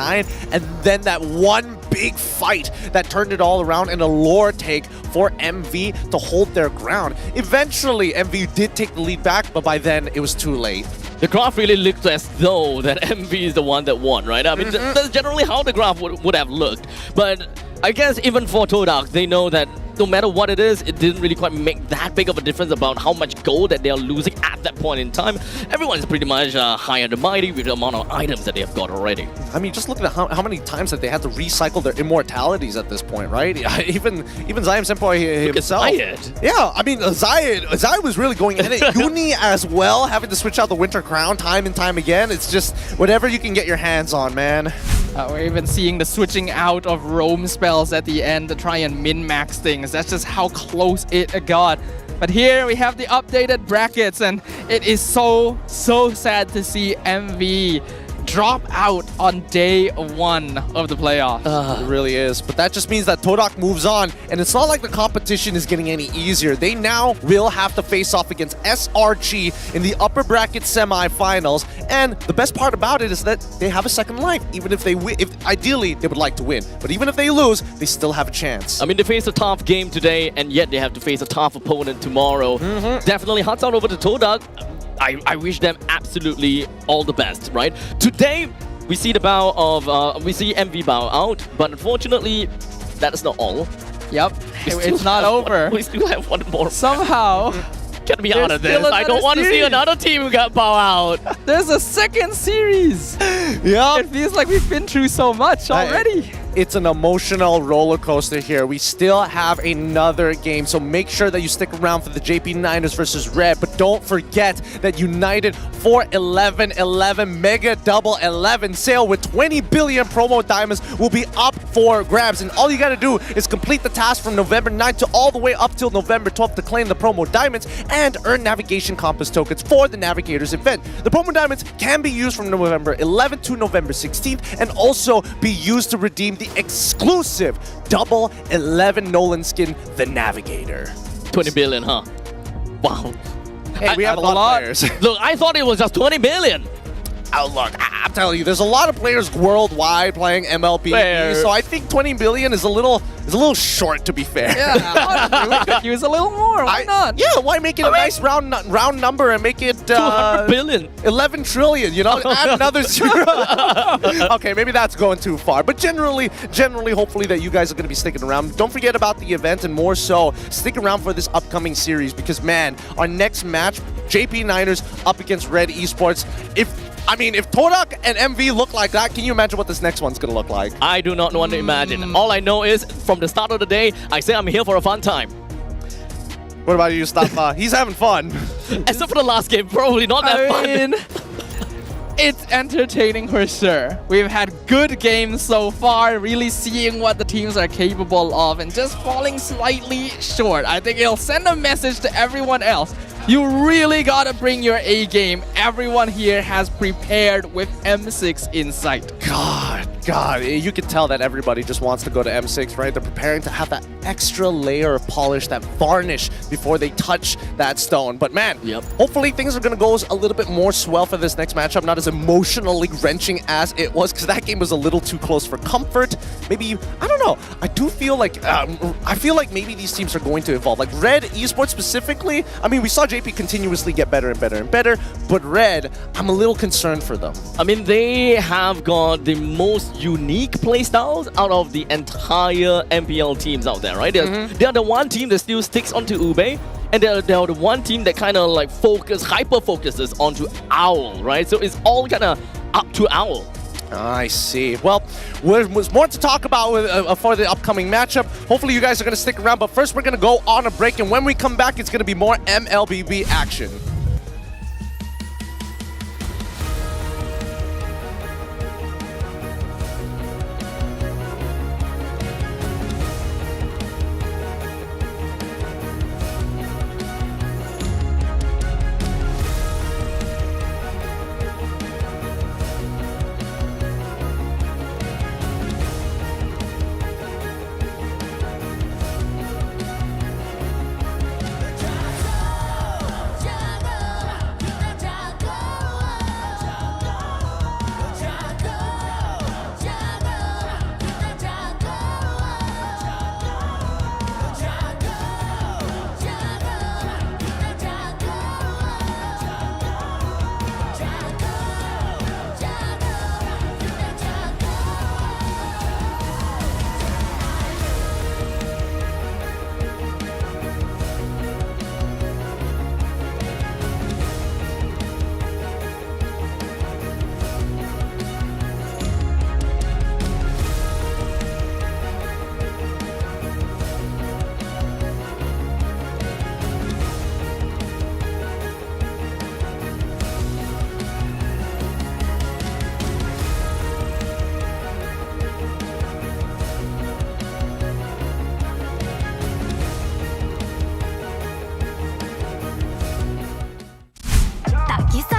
and then that one big fight that turned it all around and a lore take for MV to hold their ground. Eventually, MV did take the lead back, but by then it was too late. The graph really looked as though that MV is the one that won, right? I mean, that's generally how the graph would have looked. But I guess even for Todak, they know that no matter what it is, it didn't really quite make that big of a difference about how much gold that they are losing at that point in time. Everyone's pretty much high and mighty with the amount of items that they have got already. I mean, just look at how many times that they had to recycle their immortalities at this point, right? Even Zyme Senpai himself. Zayed. Yeah, I mean, Zayed was really going in it. Uni as well, having to switch out the Winter Crown time and time again. It's just whatever you can get your hands on, man. We're even seeing the switching out of roam spells at the end to try and min-max things. That's just how close it got. But here we have the updated brackets, and it is so sad to see MV drop out on day 1 of the playoffs. It really is. But that just means that Todak moves on, and it's not like the competition is getting any easier. They now will have to face off against SRG in the upper bracket semi-finals, and the best part about it is that they have a second life. Even if they win, ideally they would like to win, but even if they lose, they still have a chance. I mean, they face a tough game today, and yet they have to face a tough opponent tomorrow. Definitely hats out over to Todak. I wish them absolutely all the best, right? Today, we see the bow of, we see MV bow out, but unfortunately, that is not all. Yep, it's not over. We still have one more. Somehow, get me out of this. I don't want to see another team who got bow out. There's a second series. Yeah, it feels like we've been through so much already. It's an emotional roller coaster here. We still have another game, so make sure that you stick around for the JP9ers versus Red. But don't forget that United 4-11-11 Mega Double 11 sale with 20 billion promo diamonds will be up for grabs. And all you gotta do is complete the task from November 9th to all the way up till November 12th to claim the promo diamonds and earn navigation compass tokens for the Navigators event. The promo diamonds can be used from November 11th to November 16th and also be used to redeem the exclusive Double 11 Nolan skin, the Navigator. 20 billion, huh? Wow. Hey, we have a lot of players. Look, I thought it was just 20 billion. Oh, look, I'm telling you, there's a lot of players worldwide playing MLB, so I think 20 billion is a little short, to be fair. Yeah, honestly, we could use a little more. Why not? Yeah, why make it a nice round number and make it 200 billion, 11 trillion? You know, add another zero. Okay, maybe that's going too far. But generally, hopefully that you guys are going to be sticking around. Don't forget about the event, and more so, stick around for this upcoming series because, man, our next match, JP9ers up against Red Esports. If Todak and MV look like that, can you imagine what this next one's gonna look like? I do not want to imagine. All I know is, from the start of the day, I say I'm here for a fun time. What about you, Mustafa? He's having fun. Except for the last game, probably not that fun. It's entertaining for sure. We've had good games so far, really seeing what the teams are capable of and just falling slightly short. I think it'll send a message to everyone else. You really gotta bring your A game. Everyone here has prepared with M6 in sight. God, you can tell that everybody just wants to go to M6, right? They're preparing to have that extra layer of polish, that varnish before they touch that stone. But man, hopefully things are going to go a little bit more swell for this next matchup, not as emotionally wrenching as it was, because that game was a little too close for comfort. Maybe, I don't know, I feel like maybe these teams are going to evolve. Like Red Esports specifically, I mean, we saw JP continuously get better and better and better, but Red, I'm a little concerned for them. I mean, they have got the most unique playstyles out of the entire MPL teams out there, right? They're the one team that still sticks onto Ube, and they're the one team that kind of like hyper focuses onto Owl, right? So it's all kind of up to Owl. I see. Well, there's more to talk about for the upcoming matchup. Hopefully you guys are going to stick around, but first we're going to go on a break, and when we come back, it's going to be more MLBB action.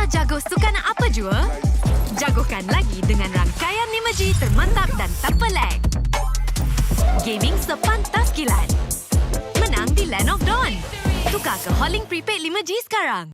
Jago suka nak apa jua? Jagokan lagi dengan rangkaian 5G termantap dan tanpa lag. Gaming sepantas kilat. Menang di Land of Dawn. Tukar ke Holling Prepaid 5G sekarang.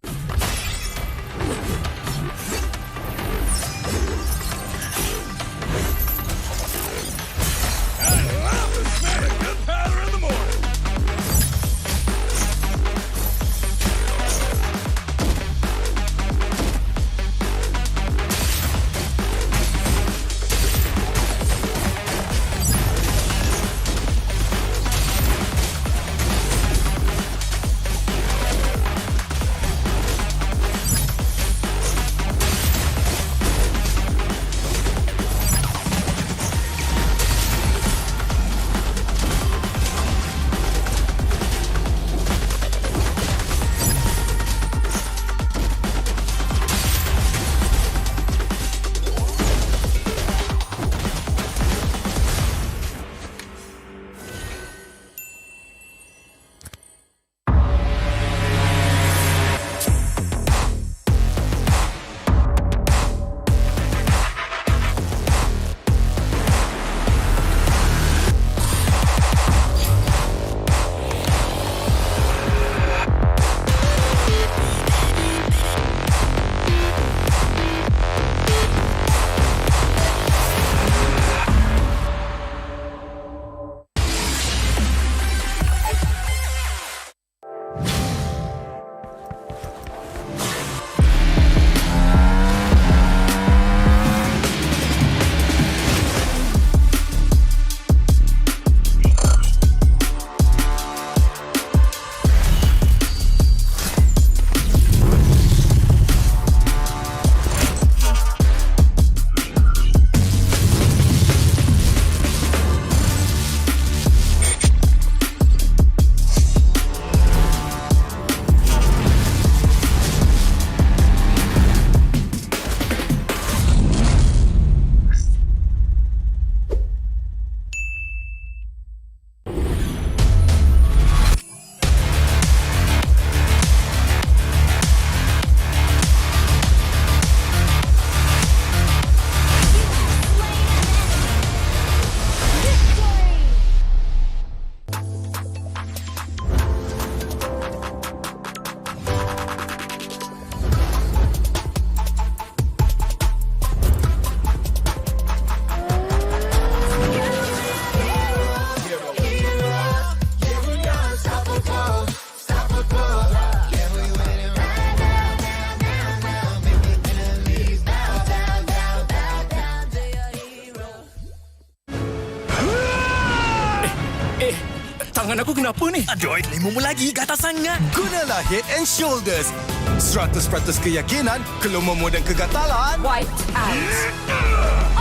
Tangan aku kenapa ni? Aduh, lemu lagi, gatal sangat. Gunalah Head and Shoulders. 100% keyakinan, kelomomo dan kegatalan. White out.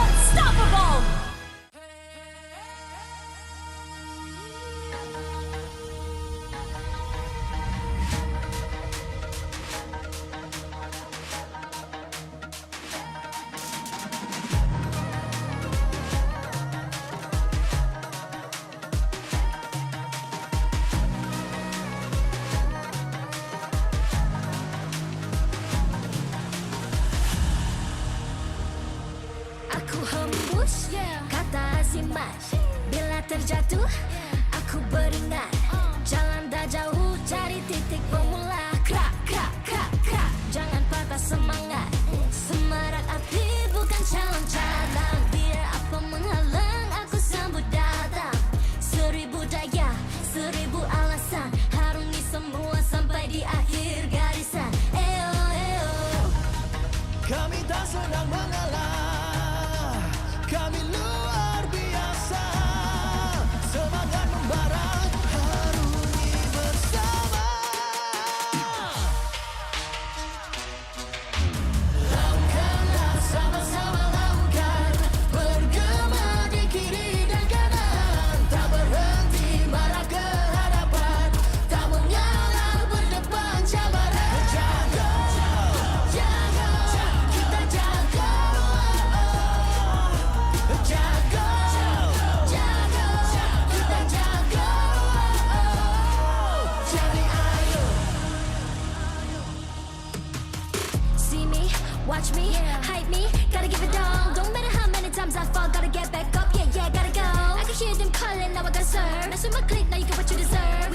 Unstoppable. Kata simat bila terjatuh aku beringat jalan dah jauh cari titik bermula krak krak krak krak jangan patah semangat semarak api bukan calon cadangan biar apa menghalang aku sambut datang 1000 daya 1000 alasan harungi semua sampai di akhir garisan eo eo kami tak senang mengalah kami luar biasa semangat membara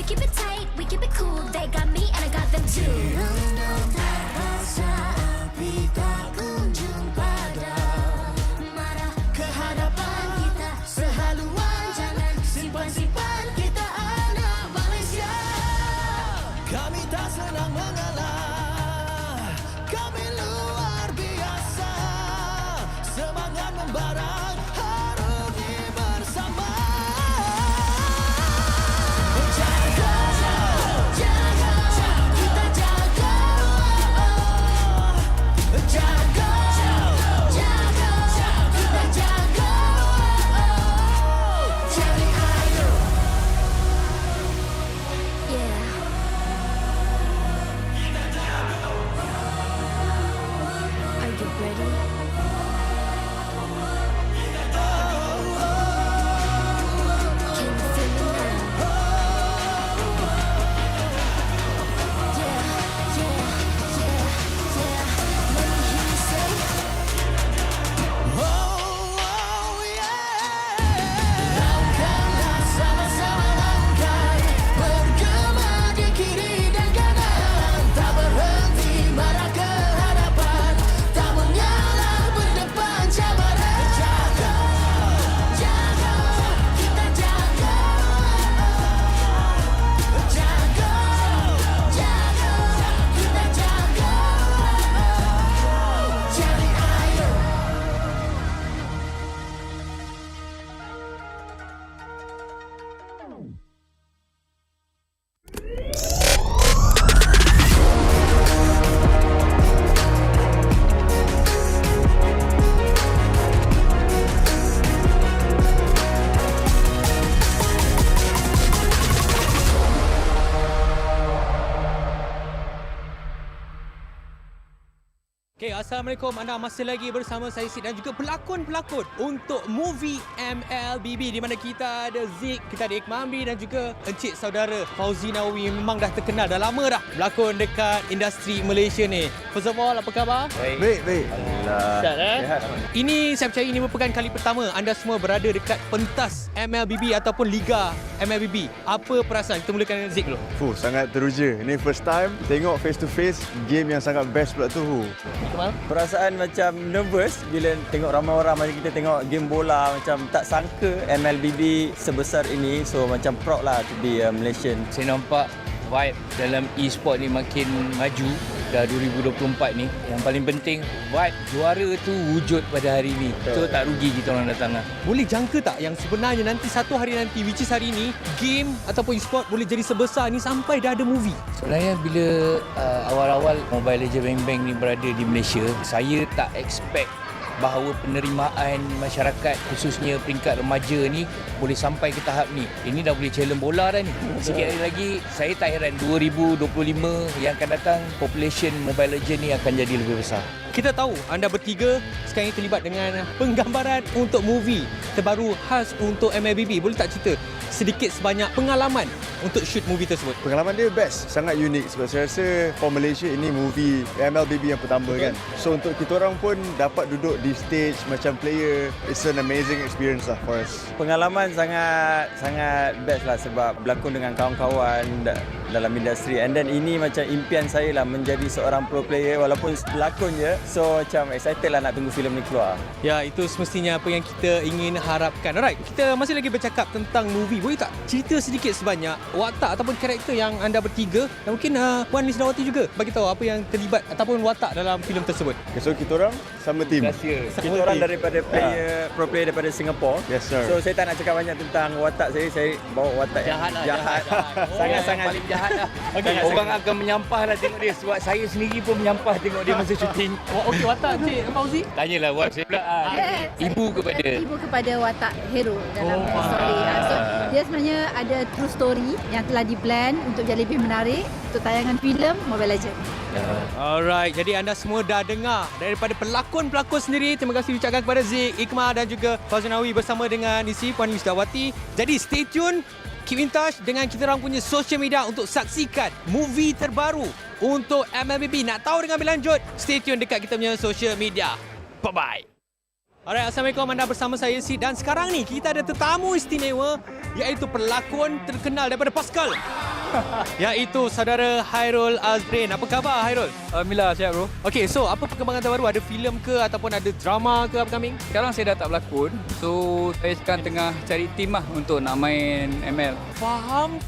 keep it tight, we keep it cool. They got me and I got them too. Rasa api tak kunjung padam. Marah ke hadapan kita sehaluan. Jangan simpan-simpan kita anak Malaysia. Kami tak senang mengalah. Kami luar biasa. Semangat membara. Harungi bersama. Jaga, jaga, kita jaga. Jaga, jaga, kita jaga. Jadi ayo. Yeah. Are you ready? Can you feel me now? Yeah, yeah, yeah, yeah. Let me hear you say. Langkahlah sama-sama langkah. Bergema di kiri dan kanan. Tak berhenti marah ke hadapan. Tak mengalah berdepan cabaran. Jaga, jaga, kita jaga. Jaga, jaga, kita jaga. Jadi ayo. Okay, Assalamualaikum. Anda masih lagi bersama saya Sid dan juga pelakon-pelakon untuk movie MLBB di mana kita ada Zik, kita ada Iqmah Amri dan juga encik saudara Fauzi Nawawi. Memang dah terkenal, dah lama dah berlakon dekat industri Malaysia ni. First of all, apa khabar? Baik. Alhamdulillah. Sihat, Ini saya percaya ini merupakan kali pertama anda semua berada dekat pentas MLBB ataupun Liga MLBB. Apa perasaan? Kita mulakan dengan Zik dulu. Sangat teruja. Ini first time tengok face to face game yang sangat best pula tu. Perasaan macam nervous bila tengok ramai orang, macam kita tengok game bola, macam tak sangka MLBB sebesar ini. So macam proud lah to be a Malaysian. Saya nampak vibe dalam e-sport ni makin maju dah 2024 ni. Yang paling penting vibe juara tu wujud pada hari ni. So tak rugi kita orang datang lah. Boleh jangka tak yang sebenarnya nanti satu hari nanti, which is hari ni, game ataupun e-sport boleh jadi sebesar ni sampai dah ada movie? Sebenarnya bila awal-awal Mobile Legends Bang Bang ni berada di Malaysia, saya tak expect bahawa penerimaan masyarakat khususnya peringkat remaja ni boleh sampai ke tahap ni. Ini dah boleh challenge bola dah ni. Sikit hari lagi saya tak heran 2025 yang akan datang population Mobile Legends ni akan jadi lebih besar. Kita tahu anda bertiga sekarang ini terlibat dengan penggambaran untuk movie terbaru khas untuk MLBB. Boleh tak cerita sedikit sebanyak pengalaman untuk shoot movie tersebut? Pengalaman dia best, sangat unik sebab saya rasa for Malaysia ini movie MLBB yang pertama kan. So untuk kita orang pun dapat duduk di stage macam player, it's an amazing experience lah for us. Pengalaman sangat best lah sebab berlakon dengan kawan-kawan dalam industri, and then ini macam impian saya lah menjadi seorang pro player walaupun pelakon je. So macam excited lah nak tunggu filem ni keluar. Ya, itu semestinya apa yang kita ingin harapkan. Alright, kita masih lagi bercakap tentang movie. Boleh tak cerita sedikit sebanyak watak ataupun karakter yang anda bertiga dan mungkin Puan Lisnawati juga bagi tahu apa yang terlibat ataupun watak dalam filem tersebut. Okay, so kita orang sama tim. Kita orang daripada pro player daripada Singapore. Yes sir. So saya tak nak cakap banyak tentang watak saya bawa watak Jahat lah, jahat. Sangat-sangat paling jahat lah. Orang akan menyampah lah tengok dia sebab saya sendiri pun menyampah tengok dia masa syuting. Okey, watak Cik Fauzi? Tanyalah buat saya pula. Ibu kepada watak hero dalam story. So dia sebenarnya ada true story yang telah di-plan untuk jadi lebih menarik untuk tayangan filem Mobile Legends. Alright, jadi anda semua dah dengar daripada pelakon-pelakon sendiri. Terima kasih ucapkan kepada Zik, Iqmah dan juga Fauzi Nawawi bersama dengan isi Puan Lisnawati. Jadi stay tune, keep in touch dengan kita orang punya social media untuk saksikan movie terbaru untuk MLBB. Nak tahu dengan lebih lanjut, stay tune dekat kita punya social media. Bye-bye. Alright, Assalamualaikum, anda bersama saya Sid dan sekarang ni kita ada tetamu istimewa iaitu pelakon terkenal daripada Pascal. Iaitu saudara Hairul Azrin. Apa khabar Hairul? Alhamdulillah, sihat bro. Okey, so apa perkembangan terbaru? Ada filem ke ataupun ada drama ke upcoming? Sekarang saya dah tak berlakon. So, saya sekarang tengah cari tim lah untuk nak main ML. Faham.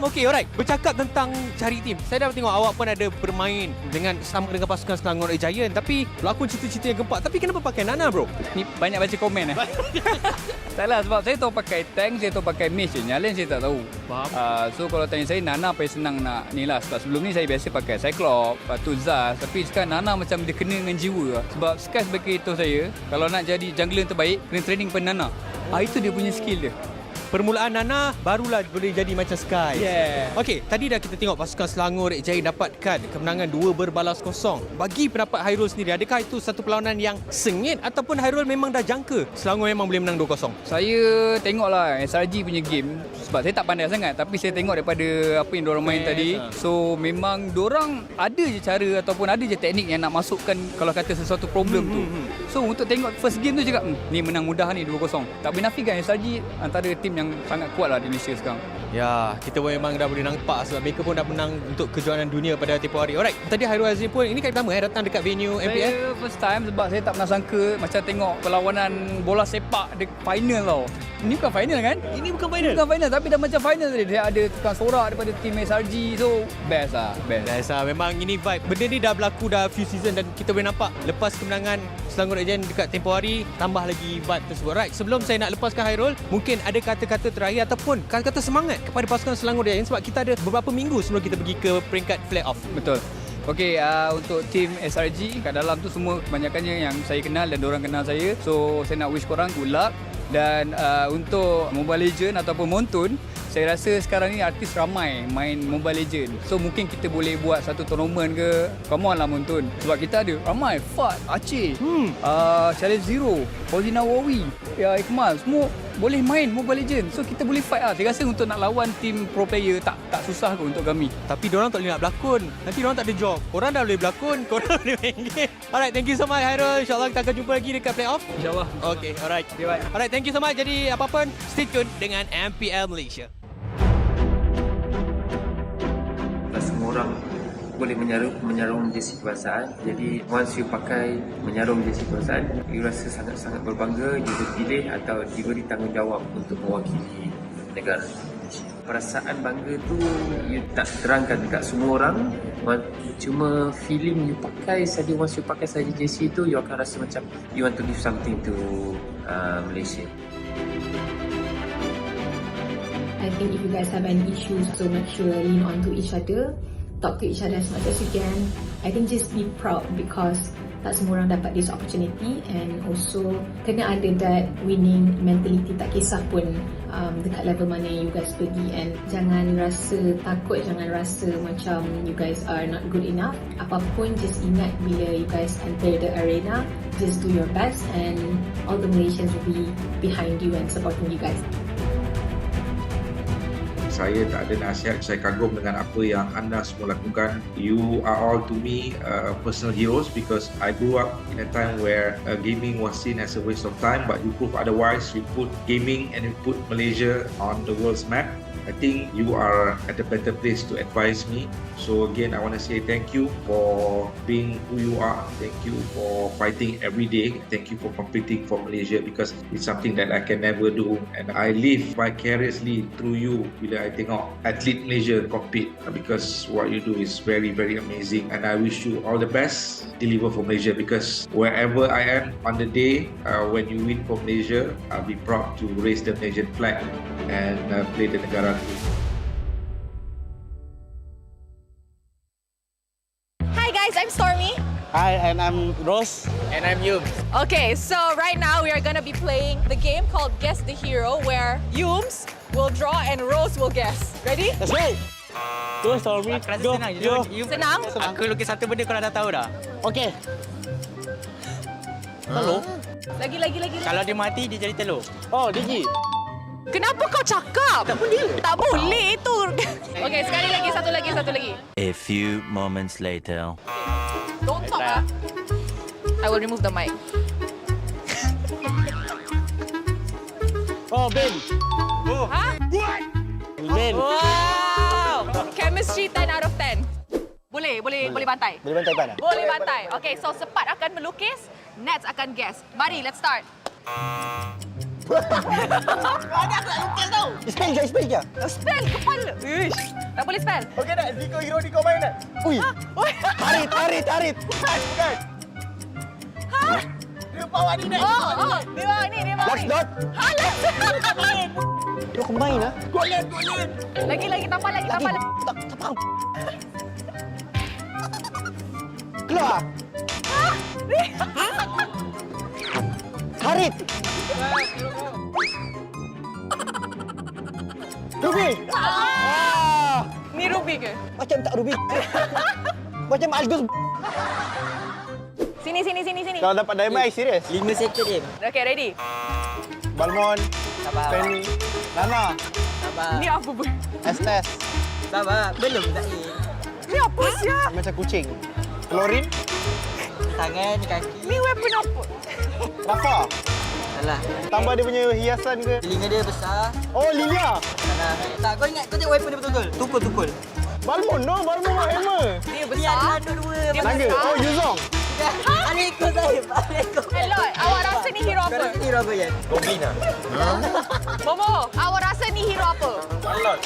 Okey, alright. Bercakap tentang cari tim. Saya dah tengok awak pun ada bermain sama dengan pasukan Selangor Giant. Tapi berlakon cerita-cerita yang gempak. Tapi kenapa pakai Nana bro? Ni banyak baca komen Tak lah, sebab saya tahu pakai tank, saya tahu pakai mage je. Yang lain saya tak tahu. Faham. So kalau tanya saya, Nana paling senang nak ni lah. Sebab sebelum ni saya biasa pakai Cyclops, lepas tu Zaz. Tapi sekarang Nana macam dia kena dengan jiwa lah. Sebab Sky sebagai itu saya, kalau nak jadi jungler yang terbaik, kena training pada Nana. Itu dia punya skill dia. Permulaan Nana barulah boleh jadi macam Sky. Yeah. Okey, tadi dah kita tengok pasukan Selangor Giant dapatkan kemenangan 2-0. Bagi pendapat Hairul sendiri, adakah itu satu perlawanan yang sengit ataupun Hairul memang dah jangka Selangor memang boleh menang 2-0? Saya tengoklah SRG punya game sebab saya tak pandai sangat, tapi saya tengok daripada apa yang diorang main tadi. So memang diorang ada je cara ataupun ada je teknik yang nak masukkan kalau kata sesuatu problem tu. So untuk tengok first game tu cakap ni menang mudah ni 2-0. Tak boleh nafikan SRG antara tim yang sangat kuat lah di Malaysia sekarang. Ya, kita pun memang dah boleh nampak sebab mereka pun dah menang untuk kejuaraan dunia pada tempoh hari. Alright, tadi Hairul Azrin pun ini kali pertama datang dekat venue MPL. Saya first time sebab saya tak pernah sangka macam tengok perlawanan bola sepak di final tau. Ini bukan final kan? Ini bukan final. Bukan final tapi dah macam final tadi. Dia ada tukang sorak daripada tim SRG. So best lah. Best lah. Memang ini vibe. Benda ni dah berlaku dah few season dan kita boleh nampak lepas kemenangan Selangor Giant dekat tempoh hari tambah lagi vibe tersebut. Right, sebelum saya nak lepaskan Hairul, mungkin ada kata-kata terakhir ataupun kata-kata semangat kepada pasukan Selangor Giant sebab kita ada beberapa minggu sebelum kita pergi ke peringkat play-off. Betul. Okey, untuk tim SRG kat dalam tu semua kebanyakannya yang saya kenal dan diorang kenal saya. So saya nak wish korang good luck. Dan untuk Mobile Legend ataupun Montun, saya rasa sekarang ni artis ramai main Mobile Legend. So mungkin kita boleh buat satu tournament ke. Come on lah Montun. Sebab kita ada ramai. Fat, Aceh, Challenge Zero, Fauzi Nawawi, Iqmal, semua boleh main Mobile Legend. So kita boleh fight lah. Saya rasa untuk nak lawan tim pro player tak susah kot untuk kami. Tapi diorang tak boleh nak berlakon. Nanti diorang tak ada job. Korang dah boleh berlakon, korang boleh main game. Alright, thank you so much Hairul. InsyaAllah kita akan jumpa lagi dekat playoff. InsyaAllah. Okay, alright. Alright, thank you so much. Jadi apa-apa, stay tune dengan MPL Malaysia. Semua orang boleh menyarung jersey kebangsaan. Jadi once you pakai menyarung jersey kebangsaan, you rasa sangat-sangat berbangga, you dipilih atau diberi tanggungjawab untuk mewakili negara. Perasaan bangga tu you tak terangkan dekat semua orang. Cuma feeling you pakai saja, once you pakai saja jersey tu, you akan rasa macam you want to give something to Malaysia. I think if you guys have any issues, so make sure lean on to each other, talk to each other as much as you can. I think just be proud because tak semua orang dapat this opportunity, and also kena ada that winning mentality, tak kisah pun dekat level mana you guys pergi, and jangan rasa takut, jangan rasa macam you guys are not good enough. Apapun, just ingat bila you guys enter the arena, just do your best and all the Malaysians will be behind you and supporting you guys. Saya tak ada nasihat, saya kagum dengan apa yang anda semua lakukan. You are all to me personal heroes because I grew up in a time where gaming was seen as a waste of time, but you prove otherwise. You put gaming and you put Malaysia on the world's map. I think you are at a better place to advise me. So again, I want to say thank you for being who you are. Thank you for fighting every day. Thank you for competing for Malaysia because it's something that I can never do. And I live vicariously through you bila I tengok atlet Malaysia compete because what you do is very, very amazing. And I wish you all the best. Deliver for Malaysia because wherever I am on the day when you win for Malaysia, I'll be proud to raise the Malaysian flag and play the negara. Hi guys, I'm Stormy. Hi, and I'm Rose. And I'm Yums. Okay, so right now we are going to be playing the game called Guess the Hero, where Yums will draw and Rose will guess. Ready? Let's go! Go, Stormy. Go, go. Senang? Aku lukis satu benda kau dah tahu dah. Okay. Telur? Lagi. Kalau dia mati, dia jadi telur. Oh, Digi. Kenapa kau cakap? Tak boleh. Tak boleh itu. Okay, sekali lagi, satu lagi. A few moments later. Don't talk. I will remove the mic. Oh, Ben. Huh? Ben. Wow! Chemistry 10 out of 10. Boleh bantai. Boleh bantai pan? Boleh bantai. Okay, so Sepat akan melukis, Nats akan guess. Mari, let's start. Ada aku nak lukis tau. Spell je. Spell kepala. Ish, tak boleh spell. Okey nak, Ziko hero ni kau main tak? Ui. Tarit. Bukan. Ha? Dia bawa ni Nats. Dia bawa ni. Last dot. Halas. Dia aku main lah. Golin. Lagi, tambah lagi. Tak faham. Keluar. Tarit. Ruby. Ni Ruby ke? Macam tak Ruby. Macam Algus. Sini. Kalau dapat diamond, I serius. 5 settle game. Okay, ready? Balmon. Sabar. Penny. Nana. Sabar. Ni apa pun? Estes. Sabar. Belum tak Ni apa siap? Macam kucing. Klorin. Tangan, kaki. Ni weapon apa? Rafa. Salah. Tambah dia punya hiasan ke? Telinga dia besar. Oh, Lilia. Salah. Tak, kau ingat. Kau tengok weapon dia betul-betul. Tukul. Balmon hammer. Dia besar. Dia Naga. Oh, Yuzong. Aleko saya. Elot, awak rasa ni hero Kau apa? rasa hero apa, Yan? Goblin lah. Momo, awak rasa ni hero apa? Alot.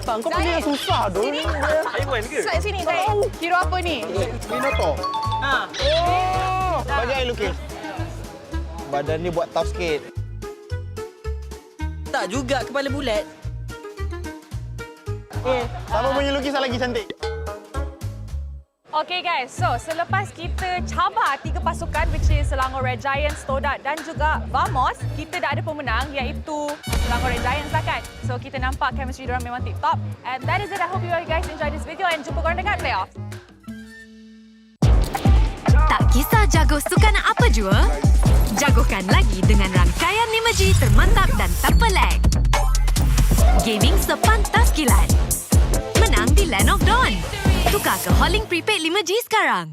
Kau panggil yang susah tu. Sini. Sini, Zaid. Hero apa ni? Minotaur. Oh, bagi I lukis. Badan ni buat tough sikit. Tak juga, kepala bulat. Siapa punya lukisan lagi cantik? Okay guys, so selepas kita cabar 3 pasukan which is Selangor Red Giants, Todak dan juga Vamos, kita dah ada pemenang iaitu Selangor Red Giants lah kan. So kita nampak chemistry diorang memang tip-top. And that is it. I hope you guys enjoy this video and jumpa korang dekat playoff. Tak kisah jago sukan apa jua, jagokan lagi dengan rangkaian 5G termantap dan tak pelik. Gaming sepantas kilat. Menang di Land of Dawn. Tukar ke Holling Prepaid 5G sekarang.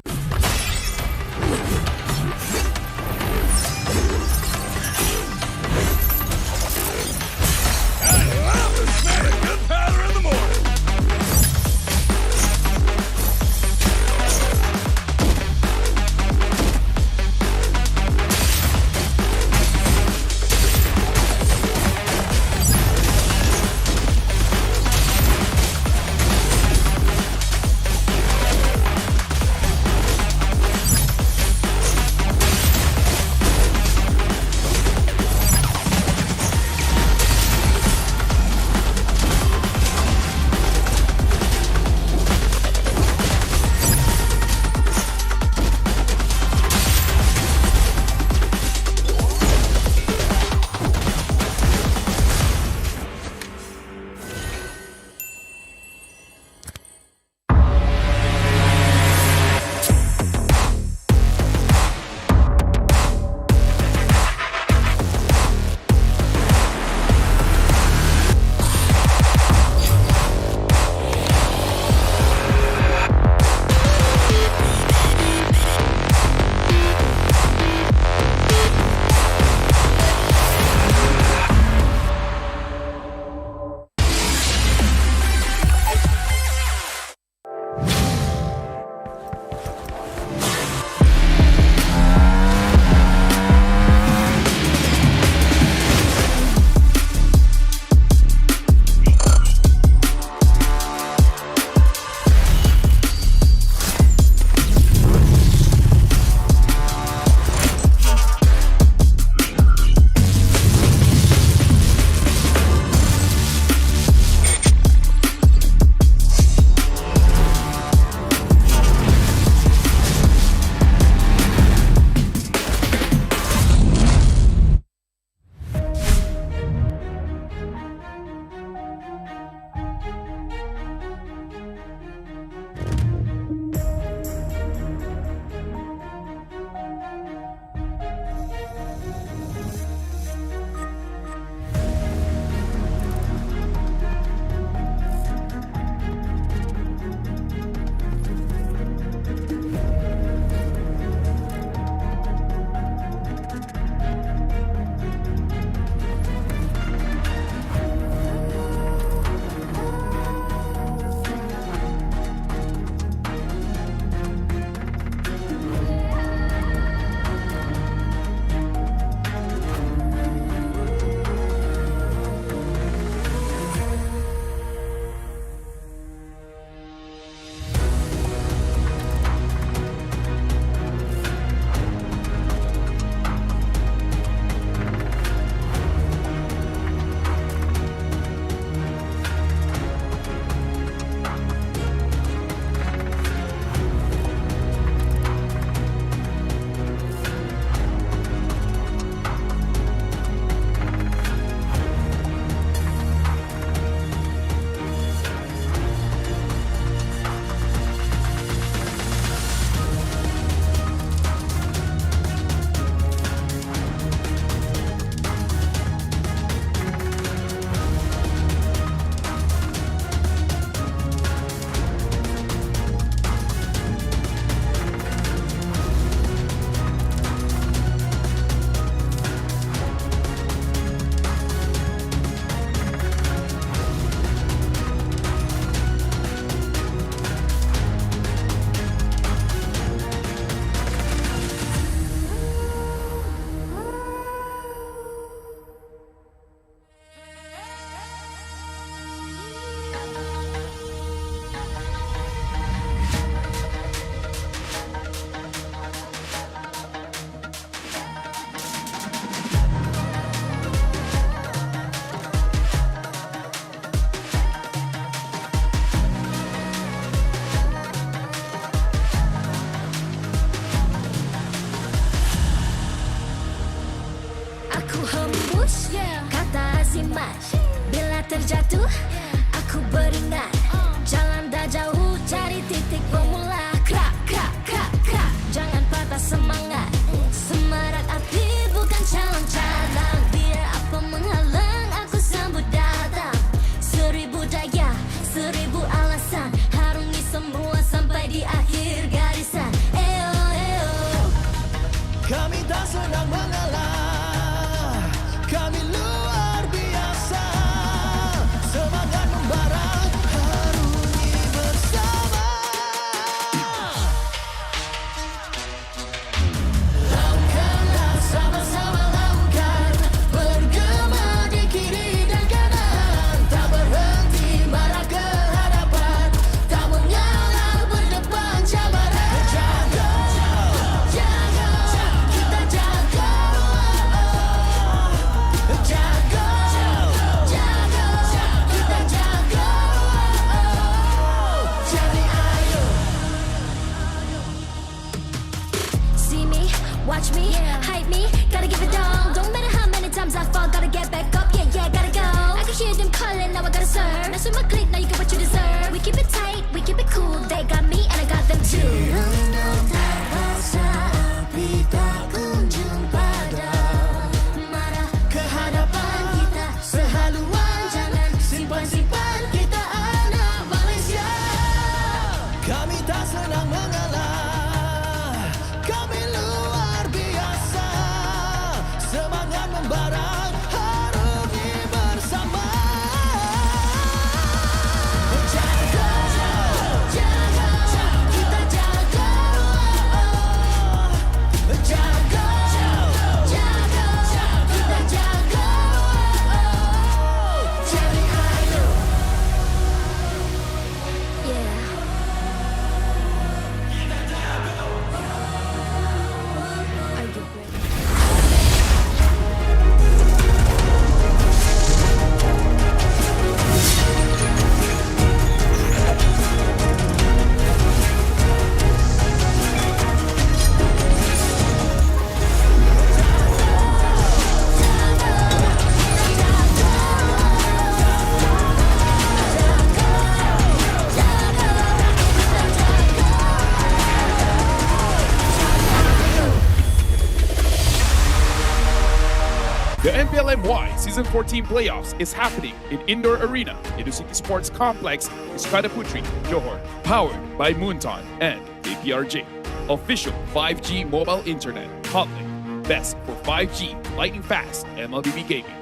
Season 14 playoffs is happening in Indoor Arena, Educity Sports Complex, Iskandar Puteri, Johor. Powered by Moonton and APRJ. Official 5G mobile internet. Hotlink. Best for 5G, lightning fast, MLBB gaming.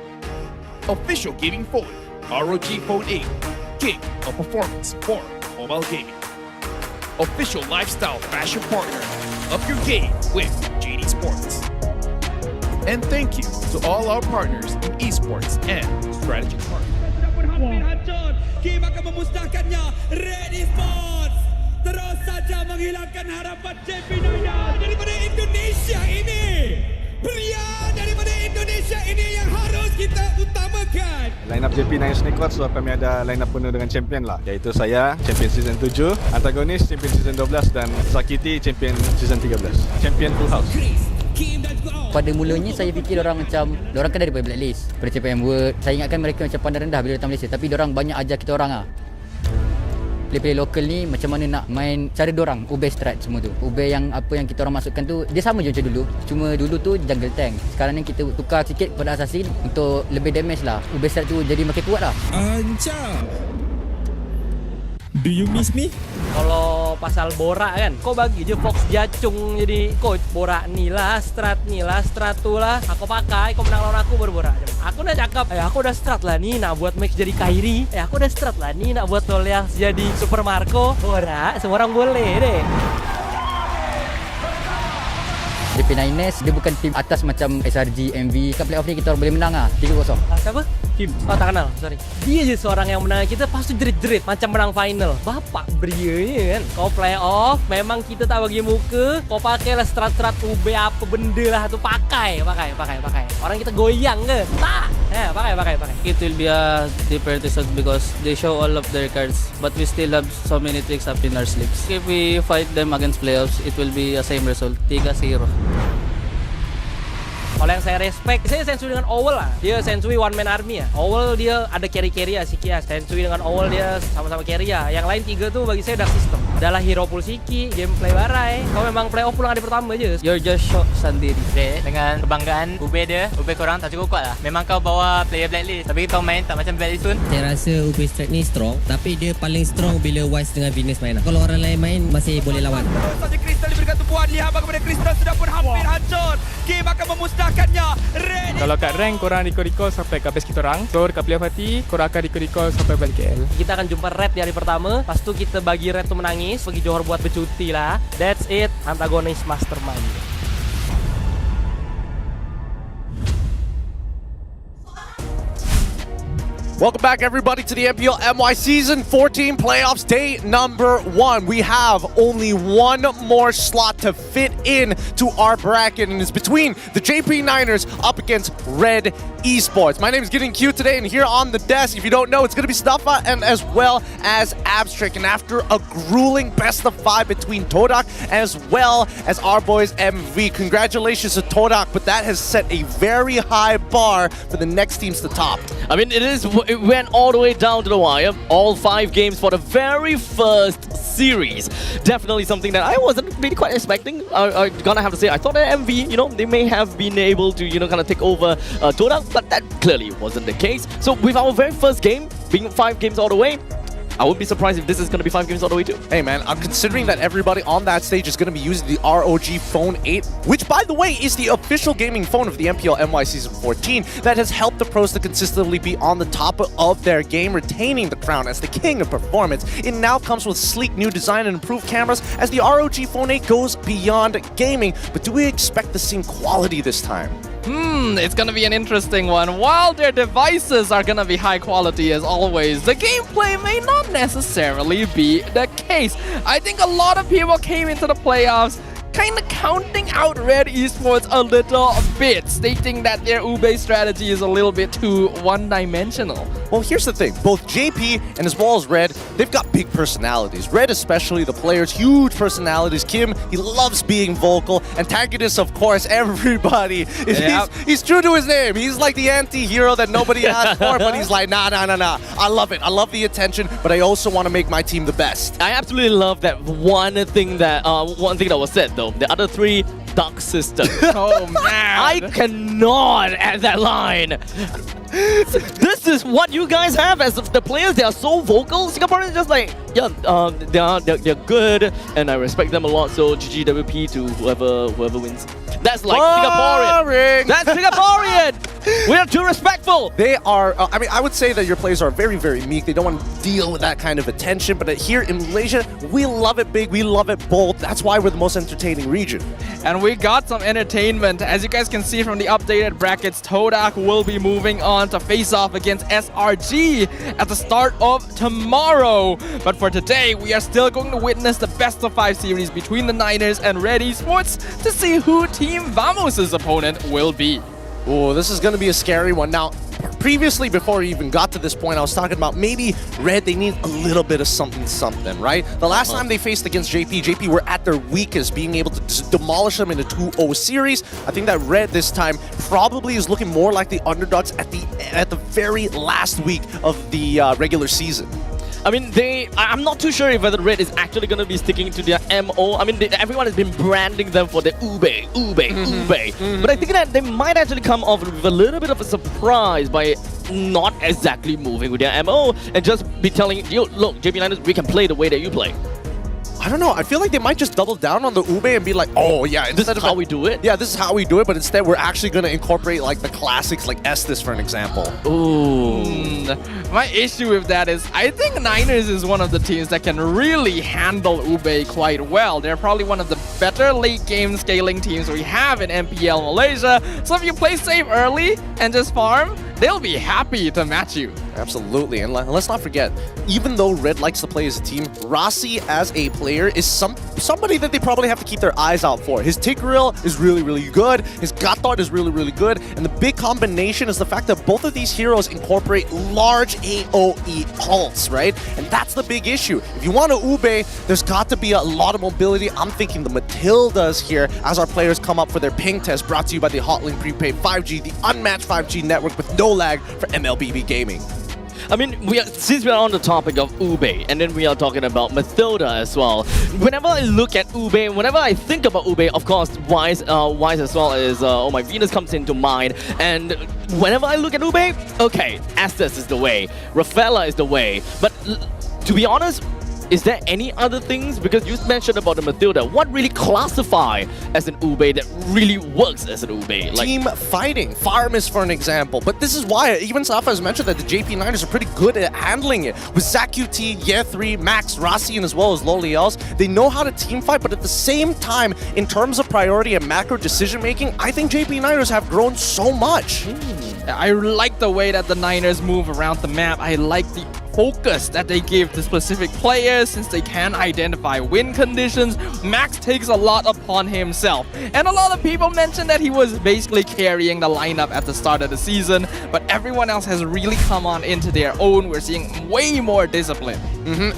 Official gaming phone. ROG Phone 8. King of performance for mobile gaming. Official lifestyle fashion partner. Up your game with JD Sports. And thank you to all our partners in esports and strategic partners. Kim akan memusnahkannya. Red Esports terus saja menghilangkan harapan JP9 daripada Indonesia ini. Pria daripada Indonesia ini yang harus kita utamakan. Line up JP9 Sneakers, so kami ada line up penuh dengan champion lah, iaitu saya, champion season 7, antagonis champion season 12 dan Sakiti champion season 13. Champion full house. Pada mulanya saya fikir orang kan daripada blacklist, daripada CPM World. Saya ingatkan mereka macam pandang rendah bila datang Malaysia, tapi diorang banyak ajar kita orang lah. Player-player lokal ni macam mana nak main cara diorang, Ube strat semua tu. Ube yang apa yang kita orang masukkan tu dia sama je macam dulu. Cuma dulu tu jungle tank. Sekarang ni kita tukar sikit kepada assassin untuk lebih damage lah. Ube strat tu jadi makin kuat lah. Ancam. Do you miss me? Kalau pasal borak kan, kau bagi je Fox Jacung jadi coach. Borak ni lah, strat tu lah. Aku pakai, kau menang lawan aku baru borak. Aku dah cakap, aku dah strat lah ni nak buat Max jadi Kyrie. Aku dah strat lah ni nak buat Nolias jadi Super Marco. Borak, semua orang boleh deh. JP9S dia bukan tim atas macam SRG, MV. Kat playoff ni kita orang boleh menang lah 3-0. Siapa? Kim. Oh tak kenal, sorry. Dia je seorang yang menang kita, lepas tu jerit-jerit macam menang final. Bapak beria ni kan. Kau playoff, memang kita tak bagi muka. Kau pakailah strat-strat UB apa benda lah tu. Pakai. Orang kita goyang ke? Tak. Pakai. It will be a different result because they show all of their cards, but we still have so many tricks up in our sleeves. If we fight them against playoffs, it will be a same result, 3-0. Kalau yang saya respect, saya Sensui dengan Owl lah. Dia Sensui one man army lah. Owl dia ada carry lah sikit lah. Sensui dengan Owl dia sama-sama carry lah. Yang lain tiga tu bagi saya dah sistem. Adalah hero pool Siki, gameplay barai. Kau memang play off pulang hari pertama je. You're just shocked sendiri. Dengan kebanggaan UB dia, UB korang tak cukup kuat lah. Memang kau bawa player blacklist, tapi kau main tak macam blacklist pun. Saya rasa UB strat ni strong, tapi dia paling strong bila Wise dengan Venus main lah. Kalau orang lain main, masih boleh lawan. Terus saja Crystal diberikan tumpuan, lihat kepada Crystal sudah pun hampir hancur. Kim akan memusnahkannya. Kalau kat rank korang recall sampai kat base kita orang. So dekat playoff hati korang akan recall sampai balik KL. Kita akan jumpa Red di hari pertama. Lepas tu kita bagi Red tu menangis, pergi Johor buat bercuti lah. That's it, antagonis mastermind. Welcome back, everybody, to the MPL MY Season 14 Playoffs, day number 1. We have only one more slot to fit in to our bracket, and it's between the JP9ers up against Red Esports. My name is Getting Cute today, and here on the desk, if you don't know, it's going to be Stuffa and as well as Abstract. And after a grueling best-of-5 between Todak as well as our boys MV, congratulations to Todak, but that has set a very high bar for the next teams to top. I mean, it went all the way down to the wire. All 5 games for the very first series. Definitely something that I wasn't really quite expecting. I'm gonna have to say, I thought that MV, they may have been able to, kind of take over Todak, but that clearly wasn't the case. So with our very first game, being 5 games all the way, I wouldn't be surprised if this is going to be 5 games all the way too. Hey man, I'm considering that everybody on that stage is going to be using the ROG Phone 8, which by the way is the official gaming phone of the MPL MY Season 14 that has helped the pros to consistently be on the top of their game, retaining the crown as the king of performance. It now comes with sleek new design and improved cameras as the ROG Phone 8 goes beyond gaming. But do we expect the same quality this time? It's gonna be an interesting one. While their devices are gonna be high quality as always, the gameplay may not necessarily be the case. I think a lot of people came into the playoffs kind of counting out Red Esports a little bit, stating that their Ube strategy is a little bit too one-dimensional. Well, here's the thing. Both JP and as well as Red, they've got big personalities. Red especially, the players, huge personalities. Kim, he loves being vocal. Antagonist, of course, everybody. He's true to his name. He's like the anti-hero that nobody asked for, but he's like, nah. I love it. I love the attention, but I also want to make my team the best. I absolutely love that one thing that was said, though. The other 3 duck system. Oh man. I cannot add that line. This is what you guys have as the players. They are so vocal. Singaporeans just like, yeah, they're good, and I respect them a lot. So GGWP to whoever wins. That's like Singaporean. That's Singaporean. We are too respectful. They are, I mean, I would say that your players are very, very meek. They don't want to deal with that kind of attention. But here in Malaysia, we love it big. We love it bold. That's why we're the most entertaining region. And we got some entertainment. As you guys can see from the updated brackets, Todak will be moving on to face off against SRG at the start of tomorrow. But for today, we are still going to witness the best of 5 series between the Niners and Red Esports to see who Team Vamos' opponent will be. Oh, this is going to be a scary one. Now, previously, before we even got to this point, I was talking about maybe Red, they need a little bit of something, right? The last time they faced against JP were at their weakest, being able to just demolish them in a 2-0 series. I think that Red this time probably is looking more like the underdogs at the very last week of the regular season. I mean, I'm not too sure if whether Red is actually going to be sticking to their MO. I mean, everyone has been branding them for the ube. But I think that they might actually come off with a little bit of a surprise by not exactly moving with their MO and just be telling you, look, JP Niners, we can play the way that you play. I don't know. I feel like they might just double down on the ube and be like, oh yeah, this is how we do it. Yeah, this is how we do it. But instead, we're actually going to incorporate like the classics, like Estes, for an example. Ooh. My issue with that is I think Niners is one of the teams that can really handle ube quite well. They're probably one of the better late game scaling teams we have in MPL Malaysia. So if you play safe early and just farm, they'll be happy to match you. Absolutely. And let's not forget, even though Red likes to play as a team, Rossi as a player is somebody that they probably have to keep their eyes out for. His Tigreal is really, really good. His Gatot is really, really good. And the big combination is the fact that both of these heroes incorporate large AoE ults, right? And that's the big issue. If you want to ube, there's got to be a lot of mobility. I'm thinking the Matildas here as our players come up for their ping test, brought to you by the Hotlink Prepaid 5G, the unmatched 5G network with no lag for MLBB Gaming. I mean, since we are on the topic of ube, and then we are talking about Matilda as well. Whenever I look at ube, whenever I think about ube, of course, Wise as well as Oh My Venus comes into mind. And whenever I look at ube, okay, Estes is the way, Rafaela is the way. But to be honest, is there any other things? Because you mentioned about the Matilda. What really classify as an ube that really works as an ube? Like team fighting. Farmis, for an example. But this is why even Safa has mentioned that the JP Niners are pretty good at handling it. With ZaQT, Ye3, Max, Rossi, and as well as Loliels, they know how to team fight, but at the same time, in terms of priority and macro decision making, I think JP Niners have grown so much. I like the way that the Niners move around the map. I like the focus that they give to specific players since they can identify win conditions. Max takes a lot upon himself. And a lot of people mentioned that he was basically carrying the lineup at the start of the season, but everyone else has really come on into their own. We're seeing way more discipline.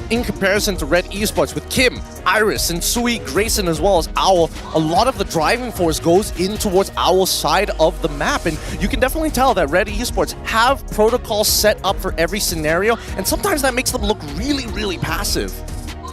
In comparison to Red Esports with Kim, Iris, and Sui, Grayson, as well as Owl, a lot of the driving force goes in towards Owl's side of the map. And you can definitely tell that Red Esports have protocols set up for every scenario, and sometimes that makes them look really, really passive.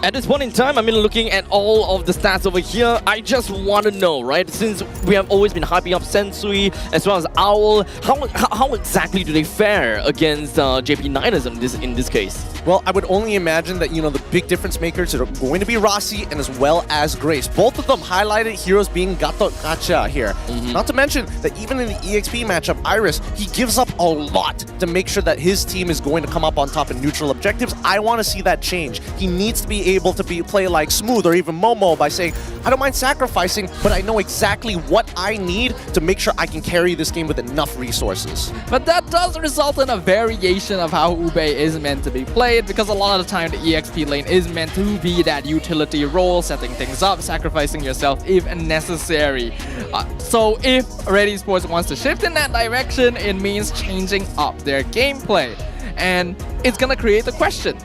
At this point in time, I mean, looking at all of the stats over here, I just want to know, right? Since we have always been hyping up Sensui as well as Owl, how exactly do they fare against JP Niners in this case? Well, I would only imagine that, you know, the big difference makers are going to be Rossi and as well as Grace. Both of them highlighted heroes being Gatot Gacha here. Not to mention that even in the EXP matchup, Iris, he gives up a lot to make sure that his team is going to come up on top in neutral objectives. I want to see that change. He needs to be able to play like Smooth or even Momo by saying, I don't mind sacrificing, but I know exactly what I need to make sure I can carry this game with enough resources. But that does result in a variation of how ube is meant to be played, because a lot of the time the EXP lane is meant to be that utility role, setting things up, sacrificing yourself if necessary. So if Red Esports wants to shift in that direction, it means changing up their gameplay. And it's gonna create the question,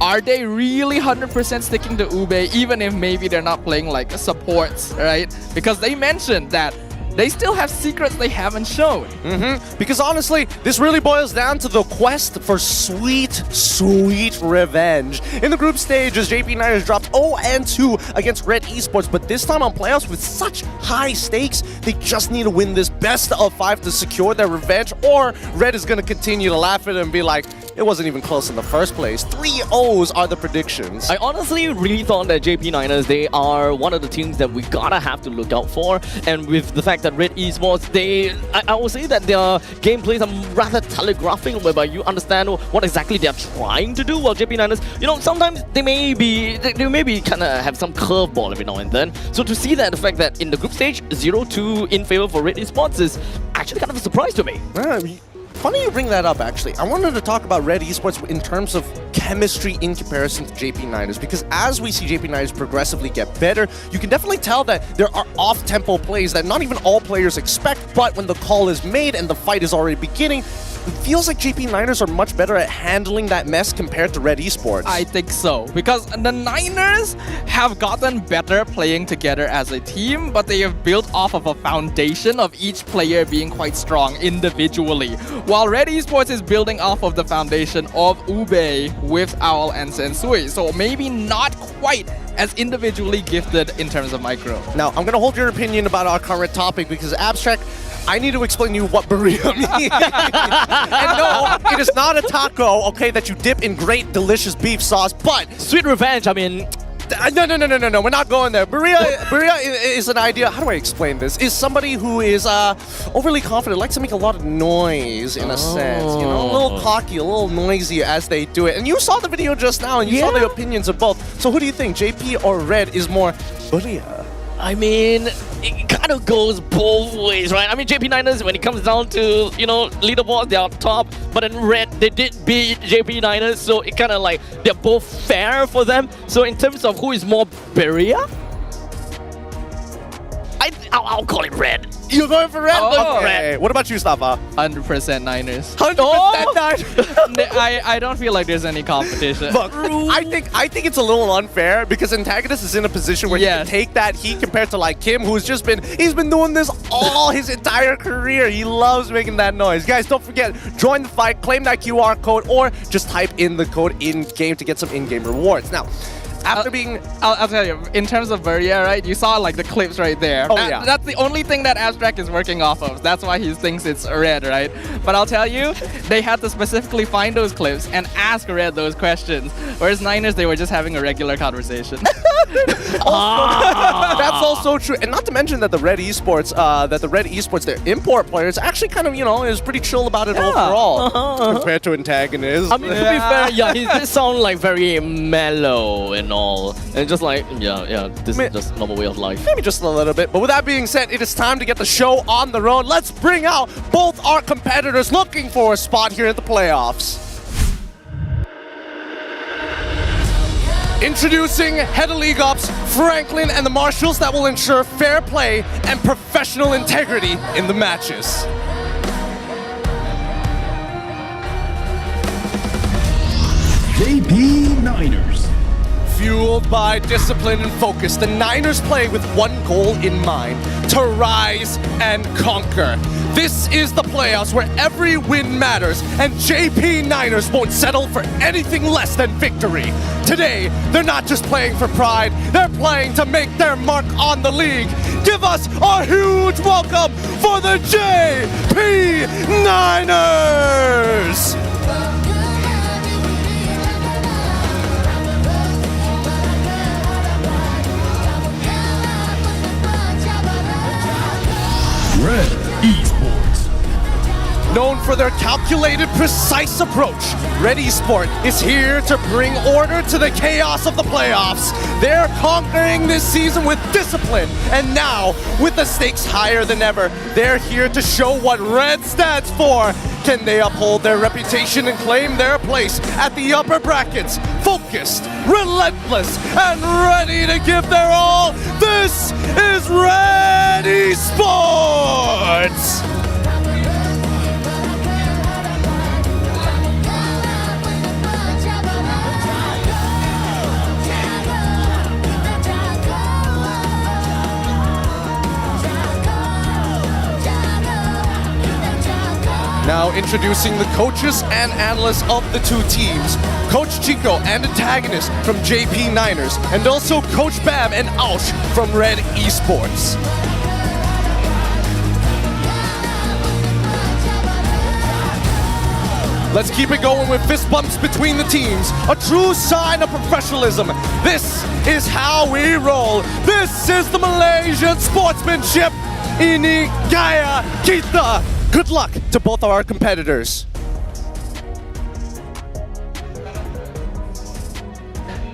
are they really 100% sticking to ube, even if maybe they're not playing like supports, right? Because they mentioned that they still have secrets they haven't shown. Because honestly, this really boils down to the quest for sweet, sweet revenge. In the group stages, JP Niners dropped 0-2 against Red Esports, but this time on playoffs with such high stakes, they just need to win this best of 5 to secure their revenge, or Red is going to continue to laugh at it and be like, it wasn't even close in the first place. 3 O's are the predictions. I honestly really thought that JP Niners, they are one of the teams that we gotta have to look out for. And with the fact that Red Esports, I will say that their gameplays are rather telegraphing, whereby you understand what exactly they're trying to do. While JP Niners, you know, sometimes they may be kind of have some curveball every now and then. So to see that, the fact that in the group stage, 0-2 in favor for Red Esports is actually kind of a surprise to me. Funny you bring that up, actually. I wanted to talk about Red Esports in terms of chemistry in comparison to JP Niners, because as we see JP Niners progressively get better, you can definitely tell that there are off-tempo plays that not even all players expect, but when the call is made and the fight is already beginning, it feels like JP Niners are much better at handling that mess compared to Red Esports. I think so, because the Niners have gotten better playing together as a team, but they have built off of a foundation of each player being quite strong individually, while Red Esports is building off of the foundation of Ube with Owl and Sensui, so maybe not quite as individually gifted in terms of micro. Now, I'm going to hold your opinion about our current topic, because Abstract, I need to explain to you what burrito means. And no, it is not a taco, okay, that you dip in great, delicious beef sauce, but... Sweet revenge, I mean... No, we're not going there. Burrito is an idea, how do I explain this? Is somebody who is overly confident, likes to make a lot of noise in a sense, you know, a little cocky, a little noisy as they do it. And you saw the video just now, and you saw the opinions of both. So who do you think, JP or Red, is more burrito? I mean, it kind of goes both ways, right? I mean, JP Niners, when it comes down to, you know, leaderboard, they're top. But in Red, they did beat JP Niners, so it kind of like, they're both fair for them. So in terms of who is more Beria, I'll call it Red. You're going for Red? Oh, okay. What about you, Stafa? 100% Niners. 100% Niners? I don't feel like there's any competition. Look, I think it's a little unfair, because Antagonist is in a position where he can take that heat compared to like Kim, who's just he's been doing this all his entire career. He loves making that noise. Guys, don't forget, join the fight, claim that QR code, or just type in the code in-game to get some in-game rewards. Now, after being... I'll tell you, in terms of Beria, right, you saw like the clips right there. That's the only thing that Abstract is working off of. That's why he thinks it's Red, right? But I'll tell you, they had to specifically find those clips and ask Red those questions. Whereas Niners, they were just having a regular conversation. That's also true. And not to mention that the Red Esports, their import players, actually kind of, you know, is pretty chill about it overall. Compared to Antagonist. I mean, to be fair, he did sound like very mellow and all. And just like, this is just normal way of life. Maybe just a little bit. But with that being said, it is time to get the show on the road. Let's bring out both our competitors looking for a spot here at the playoffs. Introducing Head of League Ops, Franklin, and the Marshals that will ensure fair play and professional integrity in the matches. JP Niners. Fueled by discipline and focus, the Niners play with one goal in mind: to rise and conquer. This is the playoffs where every win matters, and JP Niners won't settle for anything less than victory. Today, they're not just playing for pride, they're playing to make their mark on the league. Give us a huge welcome for the JP Niners! Red Esports. Known for their calculated, precise approach, Red Esports is here to bring order to the chaos of the playoffs. They're conquering this season with discipline, and now, with the stakes higher than ever, they're here to show what Red stands for. Can they uphold their reputation and claim their place at the upper brackets? Focused, relentless, and ready to give their all. This is Red Esports! introducing the coaches and analysts of the two teams. Coach Chico and antagonist from JP Niners, and also Coach Bam and Ausch from Red Esports. Let's keep it going with fist bumps between the teams. A true sign of professionalism. This is how we roll. This is the Malaysian sportsmanship. Ini gaya kita. Good luck to both of our competitors.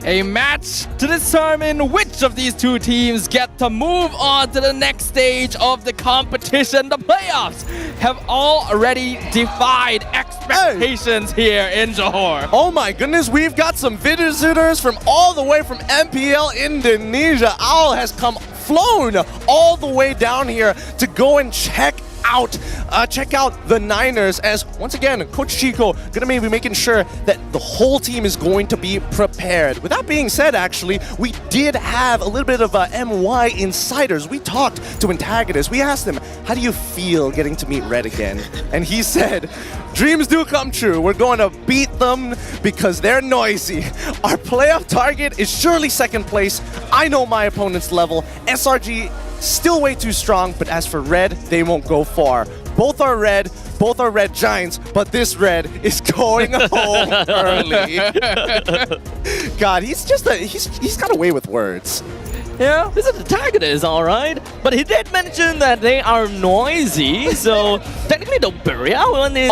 A match to determine which of these two teams get to move on to the next stage of the competition. The playoffs have already defied expectations here in Johor. Oh my goodness, we've got some visitors from all the way from MPL Indonesia. Al has flown all the way down here to go and check out the Niners, as once again Coach Chico gonna be making sure that the whole team is going to be prepared. With that being said, actually, we did have a little bit of MY insiders. We talked to antagonists. We asked them, how do you feel getting to meet Red again? And he said, dreams do come true. We're going to beat them because they're noisy. Our playoff target is surely second place. I know my opponent's level. SRG still way too strong, but as for Red, they won't go far. Both are red giants, but this Red is going home early. God, he's got away with words. Yeah, this is the antagonist, alright. But he did mention that they are noisy, so technically the barrier one is.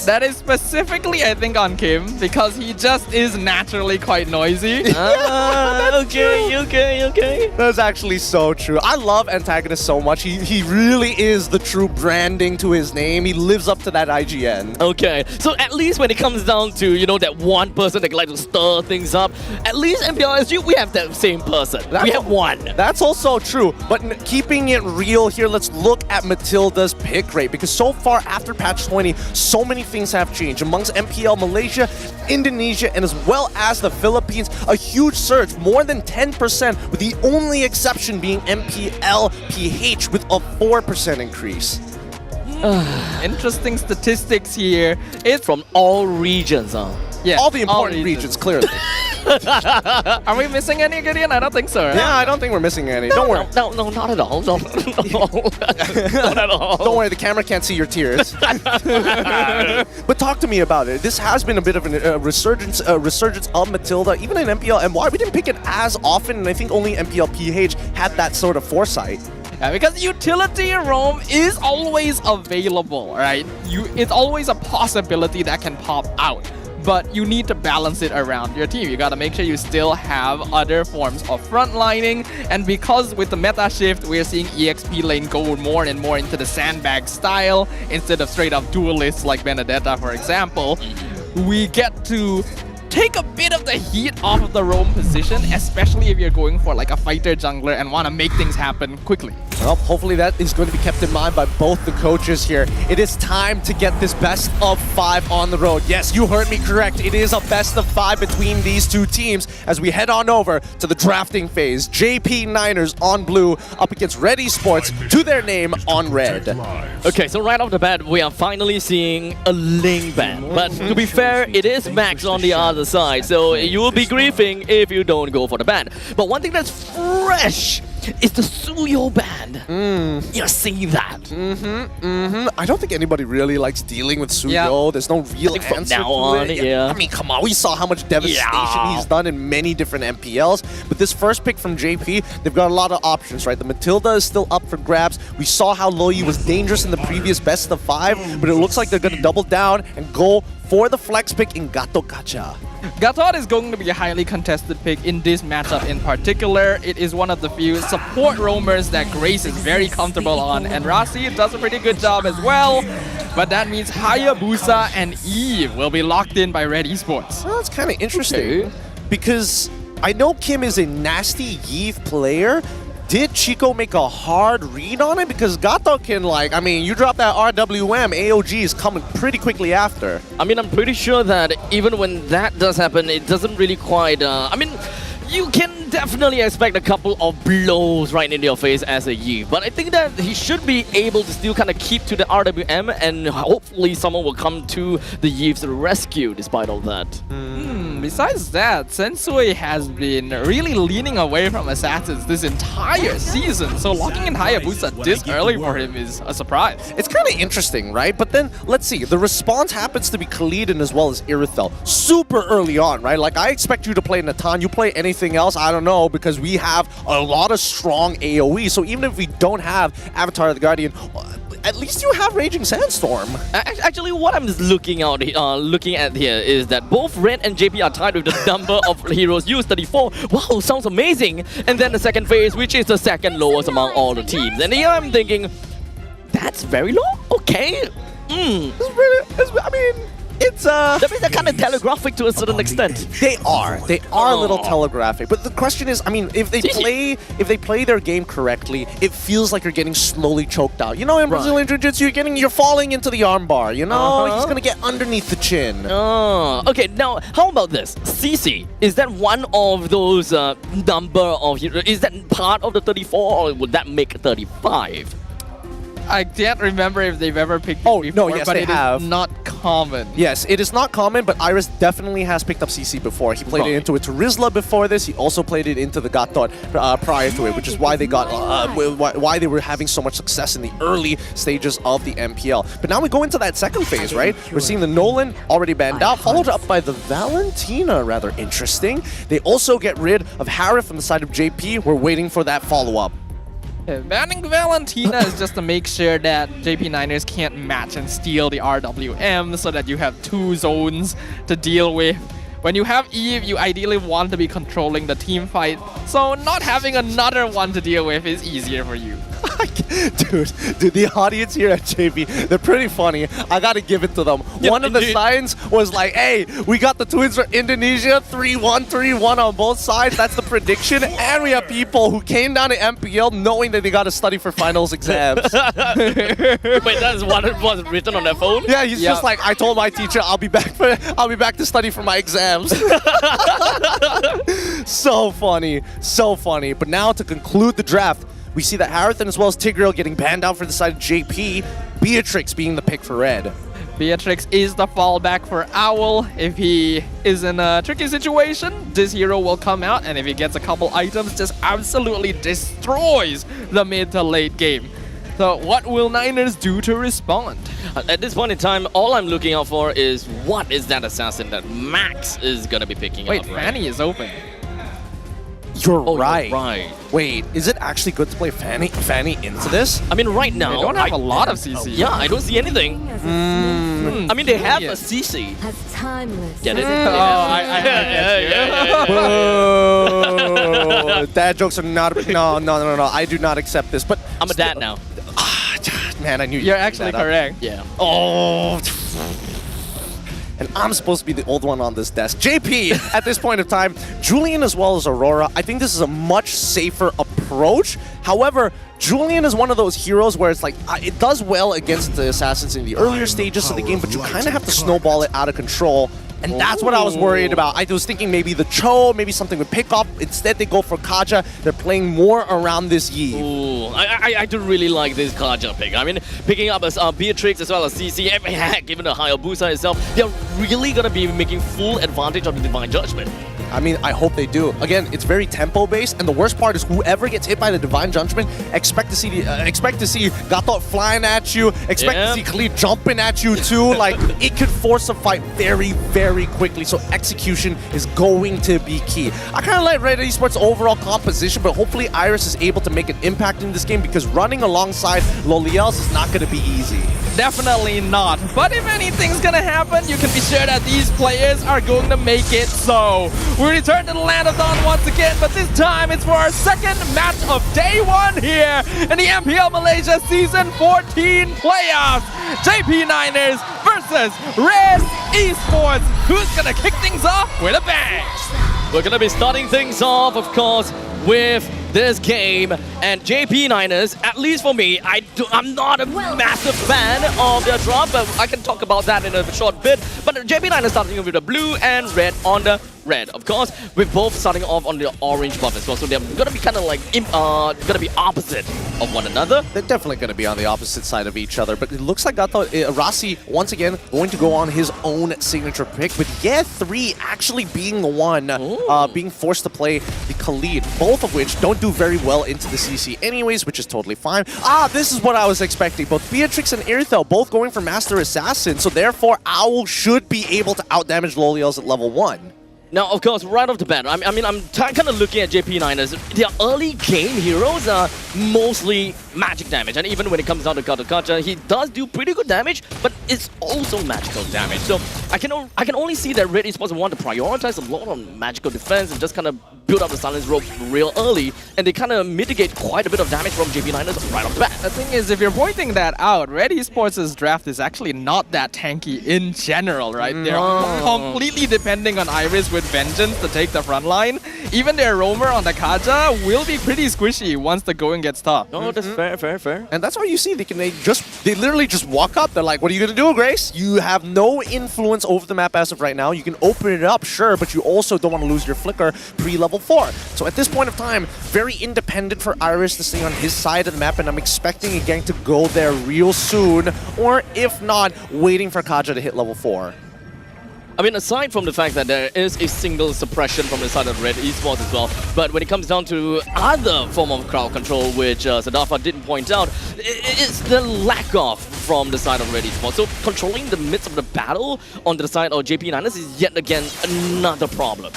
That is specifically, I think, on Kim, because he just is naturally quite noisy. Okay. That's actually so true. I love antagonist so much. He really is the true branding to his name. He lives up to that IGN. Okay, so at least when it comes down to, that one person that likes to stir things up, at least MPLSG, we have that same person. We have one. That's also true. But keeping it real here, let's look at Matilda's pick rate. Because so far, after patch 20, so many things have changed. Amongst MPL Malaysia, Indonesia, and as well as the Philippines, a huge surge, more than 10%, with the only exception being MPL PH with a 4% increase. Interesting statistics here. It's from all regions, Yeah, all the important regions, clearly. Are we missing any, Gideon? I don't think so. Right? Yeah, I don't think we're missing any. Don't worry. No, not at all. No. Not at all. Don't worry, the camera can't see your tears. But talk to me about it. This has been a bit of a resurgence of Matilda. Even in MPL MY, we didn't pick it as often, and I think only MPL PH had that sort of foresight. Yeah, because utility roam is always available, right? It's always a possibility that can pop out. But you need to balance it around your team. You gotta make sure you still have other forms of frontlining. And because with the meta shift, we're seeing EXP lane go more and more into the sandbag style instead of straight up duelists like Benedetta, for example, we get to take a bit of the heat off of the roam position, especially if you're going for like a fighter jungler and want to make things happen quickly. Well, hopefully that is going to be kept in mind by both the coaches here. It is time to get this best of 5 on the road. Yes, you heard me correct. It is a best of 5 between these two teams as we head on over to the drafting phase. JP Niners on blue up against Red Esports to their name on red. Okay, so right off the bat, we are finally seeing a lane ban. But to be fair, it is Max on the other side, so you will be griefing if you don't go for the ban. But one thing that's fresh is the Suyo ban. You see that? I don't think anybody really likes dealing with Suyo. There's no real answer from now to on, it. yeah. I mean, come on. We saw how much devastation he's done in many different MPLs. But this first pick from JP, they've got a lot of options, right? The Matilda is still up for grabs. We saw how Loyi was dangerous in the previous best of 5, but it looks like they're going to double down and go for the flex pick in Gato Gacha. Gatot is going to be a highly contested pick in this matchup in particular. It is one of the few support roamers that Grace is very comfortable on, and Rasi does a pretty good job as well. But that means Hayabusa and Eve will be locked in by Red Esports. Well, that's kind of interesting because I know Kim is a nasty Eve player. Did Chico make a hard read on it? Because Gato can, like, I mean, you drop that RWM, AOG is coming pretty quickly after. I mean, I'm pretty sure that even when that does happen, it doesn't really quite, I mean, you can definitely expect a couple of blows right in your face as a Yi, but I think that he should be able to still kind of keep to the RWM, and hopefully someone will come to the Yi's rescue despite all that. Besides that, Sensui has been really leaning away from Assassins this entire season, so locking in Hayabusa this early for him is a surprise. It's kind of interesting, right? But then, let's see, the response happens to be Khalidin as well as Irithel. Super early on, right? Like, I expect you to play Natan, you play anything else, I don't know, because we have a lot of strong AoE, so even if we don't have Avatar of the Guardian, at least you have Raging Sandstorm. Actually, what I'm just looking at here is that both Red and JP are tied with the number of heroes used, 34. Wow, sounds amazing. And then the second phase, which is the second lowest among all the teams. And here I'm thinking, that's very low? Okay. That means they're kind of telegraphic to a certain extent. They are a little telegraphic. But the question is, I mean, if they play their game correctly, it feels like you're getting slowly choked out. You know, in Brazilian Jiu-Jitsu, you're falling into the armbar. You know, he's gonna get underneath the chin. Okay, now how about this? CC, is that one of those number of heroes? Is that part of the 34, or would that make 35? I can't remember if they've ever picked it before, no, yes, but they have. Is not common. Yes, it is not common, but Iris definitely has picked up CC before. He played it into it to Rizla before this. He also played it into the Gatot prior to it, which is why they got why they were having so much success in the early stages of the MPL. But now we go into that second phase, right? We're seeing the Nolan already banned out, followed up by the Valentina. Rather interesting. They also get rid of Harith from the side of JP. We're waiting for that follow-up. Banning Valentina is just to make sure that JP Niners can't match and steal the RWM, so that you have two zones to deal with. When you have Eve, you ideally want to be controlling the team fight, so not having another one to deal with is easier for you. Dude, the audience here at JP, they're pretty funny. I gotta give it to them. Yeah, one of the signs was like, hey, we got the twins from Indonesia, 3-1, 3-1 on both sides. That's the prediction. And we have people who came down to MPL knowing that they gotta study for finals exams. Wait, that's what it was written on their phone? Yeah, he's just like, I told my teacher I'll be back to study for my exams. So funny, so funny. But now to conclude the draft, we see that Harathan as well as Tigreal getting banned out for the side of JP, Beatrix being the pick for Red. Beatrix is the fallback for Owl. If he is in a tricky situation, this hero will come out, and if he gets a couple items, just absolutely destroys the mid to late game. So what will Niners do to respond? At this point in time, all I'm looking out for is what is that assassin that Max is going to be picking up. Wait, Fanny is open. You're right. You're right. Wait, is it actually good to play Fanny into this? I mean, right now... They don't have a lot of CC. Yeah, I don't see anything. I mean, they have a CC. As timeless. Get it? I get you. Whoa. Dad jokes are not... No. I do not accept this, but... I'm a dad now. Man, I knew you're actually correct. Yeah. Oh... And I'm supposed to be the old one on this desk. JP, at this point of time, Julian as well as Aurora, I think this is a much safer approach. However, Julian is one of those heroes where it's like, it does well against the assassins in the earlier stages of the game, but you kind of have to snowball it out of control. And that's what I was worried about. I was thinking maybe the Cho, maybe something would pick up. Instead, they go for Kaja. They're playing more around this Yi. Ooh, I do really like this Kaja pick. I mean, picking up as Beatrix as well as CC, given the Hayabusa itself, they're really going to be making full advantage of the Divine Judgment. I mean, I hope they do. Again, it's very tempo-based, and the worst part is whoever gets hit by the Divine Judgment, expect to see Gatot flying at you, expect to see Khalid jumping at you too. Like, it could force a fight very, very quickly, so execution is going to be key. I kind of like Red Esports' overall composition, but hopefully Iris is able to make an impact in this game, because running alongside Loliels is not going to be easy. Definitely not. But if anything's gonna happen, you can be sure that these players are going to make it. So we return to the Land of Dawn once again, but this time it's for our second match of day one here in the MPL Malaysia Season 14 playoffs. JP Niners versus Red Esports. Who's gonna kick things off with a bang? We're gonna be starting things off, of course, with this game, and JP Niners, at least for me, I'm not a massive fan of their drop, but I can talk about that in a short bit. But JP Niners starting with the blue and red on the Red, of course, with both starting off on the orange buff as well. So they're gonna be kind of like gonna be opposite of one another. They're definitely going to be on the opposite side of each other, but it looks like Rasi, once again, going to go on his own signature pick, with Ye3 actually being the one being forced to play the Khalid, both of which don't do very well into the CC anyways, which is totally fine. This is what I was expecting. Both Beatrix and Irthel both going for Master Assassin, so therefore Owl should be able to outdamage Loliels at level 1. Now, of course, right off the bat, I mean, I'm kind of looking at JP9ers. Their early game heroes are mostly magic damage, and even when it comes down to Kacha, he does do pretty good damage, but it's also magical damage. So I can only see that Red Esports want to prioritize a lot on magical defense and just kind of build up the silence rope real early, and they kind of mitigate quite a bit of damage from JP9ers right off the bat. The thing is, if you're pointing that out, Red Esports' draft is actually not that tanky in general, right? They're completely depending on Iris with Vengeance to take the front line. Even their roamer on the Kaja will be pretty squishy once the going gets tough. Oh, that's fair. And that's why you see they literally just walk up. They're like, what are you gonna do, Grace? You have no influence over the map as of right now. You can open it up, sure, but you also don't want to lose your flicker pre-level 4. So at this point of time, very independent for Iris to stay on his side of the map, and I'm expecting a gang to go there real soon, or if not, waiting for Kaja to hit level 4. I mean, aside from the fact that there is a single suppression from the side of Red Esports as well, but when it comes down to other form of crowd control, which Sadafa didn't point out, it's the lack of from the side of Red Esports. So controlling the midst of the battle on the side of JP9ers is yet again another problem.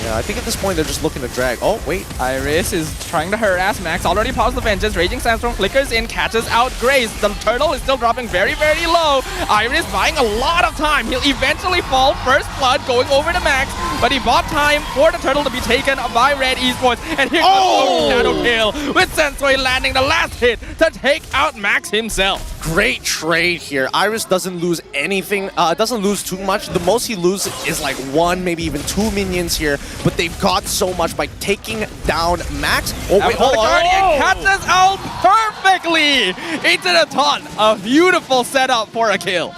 Yeah, I think at this point they're just looking to drag. Oh, wait. Iris is trying to harass Max. Already paused the Vengeance. Raging Sandstorm flickers in, catches out Grace. The turtle is still dropping very, very low. Iris buying a lot of time. He'll eventually fall. First blood going over to Max, but he bought time for the turtle to be taken by Red Esports. And here comes Shadow Kill with Sensui landing the last hit to take out Max himself. Great trade here. Iris doesn't lose anything, doesn't lose too much. The most he loses is like 1, maybe even 2 minions here, but they've got so much by taking down Max. Oh, wait, hold on. Guardian catches out perfectly into the taunt. A beautiful setup for a kill.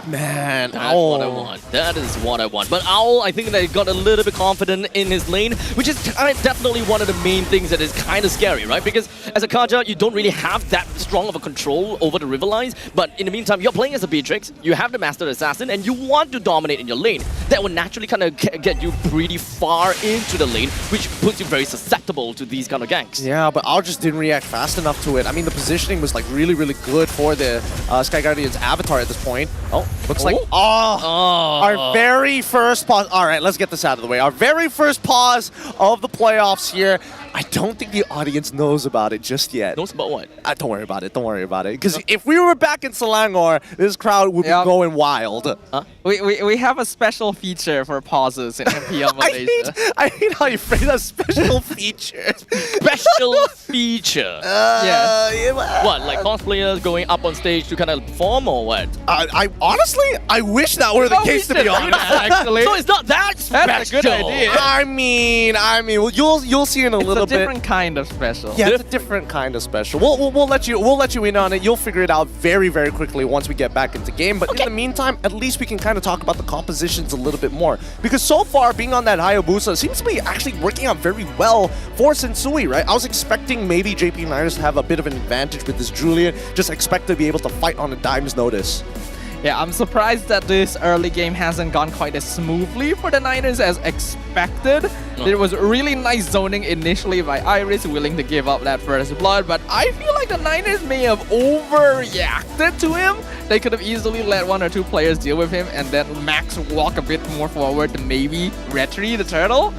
Man, that's what I want. That is what I want. But Owl, I think that he got a little bit confident in his lane, which is definitely one of the main things that is kind of scary, right? Because as a Kaja, you don't really have that strong of a control over the river lines, but in the meantime, you're playing as a Beatrix, you have the Master Assassin, and you want to dominate in your lane. That will naturally kind of get you pretty far into the lane, which puts you very susceptible to these kind of ganks. Yeah, but Owl just didn't react fast enough to it. I mean, the positioning was like really, really good for the Sky Guardian's avatar at this point. Oh, looks like our very first pause. All right, let's get this out of the way. Our very first pause of the playoffs here. I don't think the audience knows about it just yet. Knows about what? Don't worry about it. Don't worry about it. Because if we were back in Selangor, this crowd would be going wild. We have a special feature for pauses in MPL Malaysia. I hate how you phrase that, special feature. Special feature? Yes. What, like cosplayers going up on stage to kind of perform or what? I honestly, I wish that were the case, to be honest. Actually. So it's not that special. That's a good idea. I mean, well, you'll see in a little bit. It's a different kind of special. Yeah, it's a different kind of special. We'll let you in on it. You'll figure it out very, very quickly once we get back into game. But in the meantime, at least we can kind of talk about the compositions a little bit more. Because so far, being on that Hayabusa seems to be actually working out very well for Sensui, right? I was expecting maybe JP9ers to have a bit of an advantage with this Julian. Just expect to be able to fight on a dime's notice. Yeah, I'm surprised that this early game hasn't gone quite as smoothly for the Niners as expected. There was really nice zoning initially by Iris, willing to give up that first blood, but I feel like the Niners may have overreacted to him. They could have easily let 1 or 2 players deal with him and then Max walk a bit more forward to maybe retry the turtle.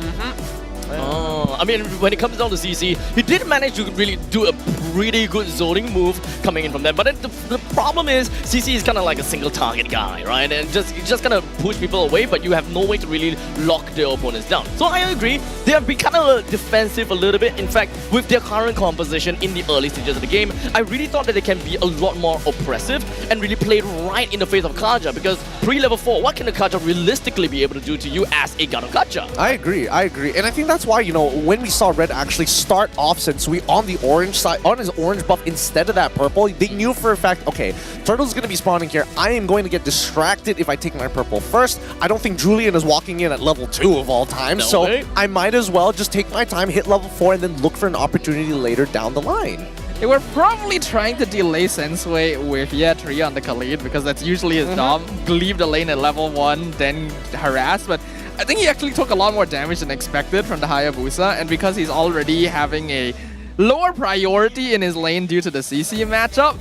I mean, when it comes down to CC, he did manage to really do a pretty good zoning move coming in from there. But the problem is, CC is kind of like a single target guy, right? And just kind of push people away, but you have no way to really lock their opponents down. So I agree, they have been kind of defensive a little bit. In fact, with their current composition in the early stages of the game, I really thought that they can be a lot more oppressive and really play right in the face of Kaja, because pre-level 4, what can the Kaja realistically be able to do to you as a Gano Kaja? I agree. And I think that's why, you know, when we saw Red actually start off Sensui on the orange side, on on his orange buff instead of that purple, they knew for a fact, okay, Turtle's going to be spawning here. I am going to get distracted if I take my purple first. I don't think Julian is walking in at level 2 of all time, so I might as well just take my time, hit level 4, and then look for an opportunity later down the line. They were probably trying to delay Sensui with Yetri on the Khalid because that's usually his job. Leave the lane at level 1, then harass. But I think he actually took a lot more damage than expected from the Hayabusa. And because he's already having a lower priority in his lane due to the CC matchup,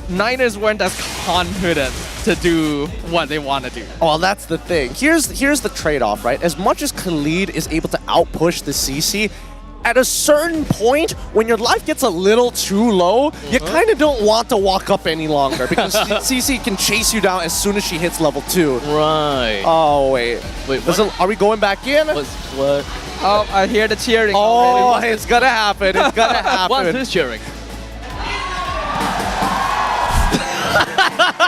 Niners weren't as confident to do what they want to do. Well, that's the thing. Here's the trade-off, right? As much as Khalid is able to outpush the CC, at a certain point, when your life gets a little too low, you kind of don't want to walk up any longer because CC can chase you down as soon as she hits level 2. Right. Oh, wait. Are we going back in? What? Oh, I hear the cheering. Oh, already. it's gonna happen. It's gonna happen. What's this cheering?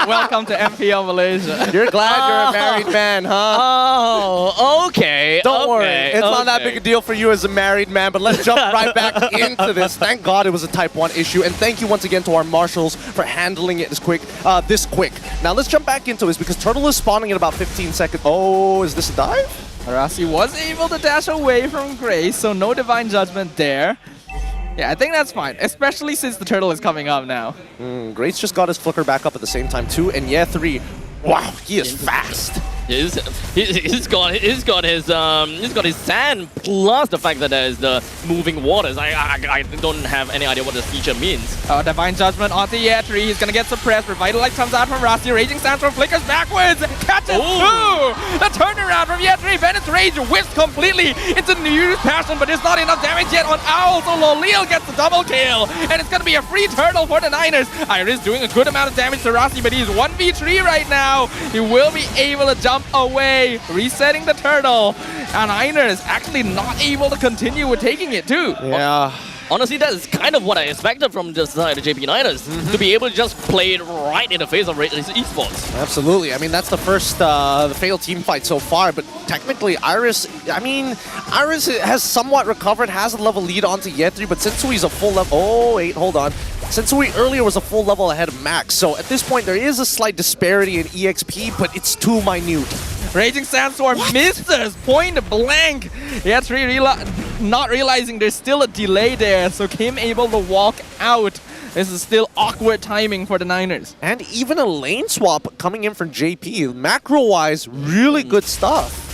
Welcome to MPL Malaysia. You're glad you're a married man, huh? Oh, okay. Don't worry. It's not that big a deal for you as a married man, but let's jump right back into this. Thank God it was a Type 1 issue, and thank you once again to our marshals for handling it this quick. Now let's jump back into this because Turtle is spawning in about 15 seconds. Oh, is this a dive? Arasi was able to dash away from Grace, so no Divine Judgment there. Yeah, I think that's fine, especially since the Turtle is coming up now. Grace just got his flicker back up at the same time too, and yeah, 3. Wow, he is fast. He's got his sand plus the fact that there is the moving waters. I don't have any idea what this feature means. Divine Judgment onto Yetri. He's gonna get suppressed. Revitalize comes out from Rasi. Raging Sandstorm flickers backwards. Catches 2. The turnaround from Yetri. Bennett's Rage whiffs completely into New Passion, but it's not enough damage yet on Owl. So Lolil gets the double kill, and it's gonna be a free turtle for the Niners. Iris doing a good amount of damage to Rasi, but he's 1v3 right now. He will be able to jump away, resetting the turtle. And Niners actually not able to continue with taking it too. Yeah. Honestly, that is kind of what I expected from the side of JP Niners, to be able to just play it right in the face of Esports. Absolutely. I mean, that's the first the failed team fight so far, but technically Iris has somewhat recovered, has a level lead onto Yetri, but Sensui's a full level. Oh, wait, hold on. Sensui earlier was a full level ahead of Max, so at this point there is a slight disparity in EXP, but it's too minute. Raging Sandstorm misses point blank. Yetri not realizing there's still a delay there, so Kim able to walk out. This is still awkward timing for the Niners. And even a lane swap coming in from JP. Macro-wise, really good stuff.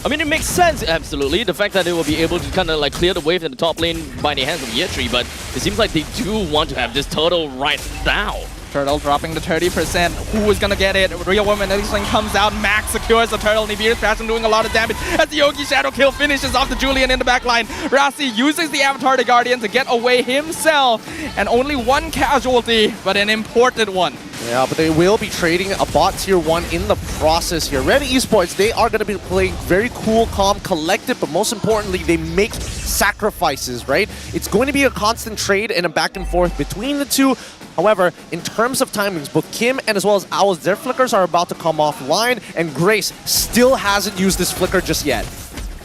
I mean, it makes sense, absolutely. The fact that they will be able to kind of like clear the wave in the top lane by the hands of Yetri, but it seems like they do want to have this turtle right now. Turtle dropping the 30%. Who is gonna get it? Real Woman Thing comes out. Max secures the turtle. Nibiru's Passion doing a lot of damage as the Yogi Shadow Kill finishes off the Julian in the backline. Rasi uses the Avatar the Guardian to get away himself. And only 1 casualty, but an important one. Yeah, but they will be trading a bot tier 1 in the process here. Red Esports, they are going to be playing very cool, calm, collected, but most importantly, they make sacrifices, right? It's going to be a constant trade and a back and forth between the two. However, in terms of timings, both Kim and as well as Owls, their flickers are about to come offline, and Grace still hasn't used this flicker just yet.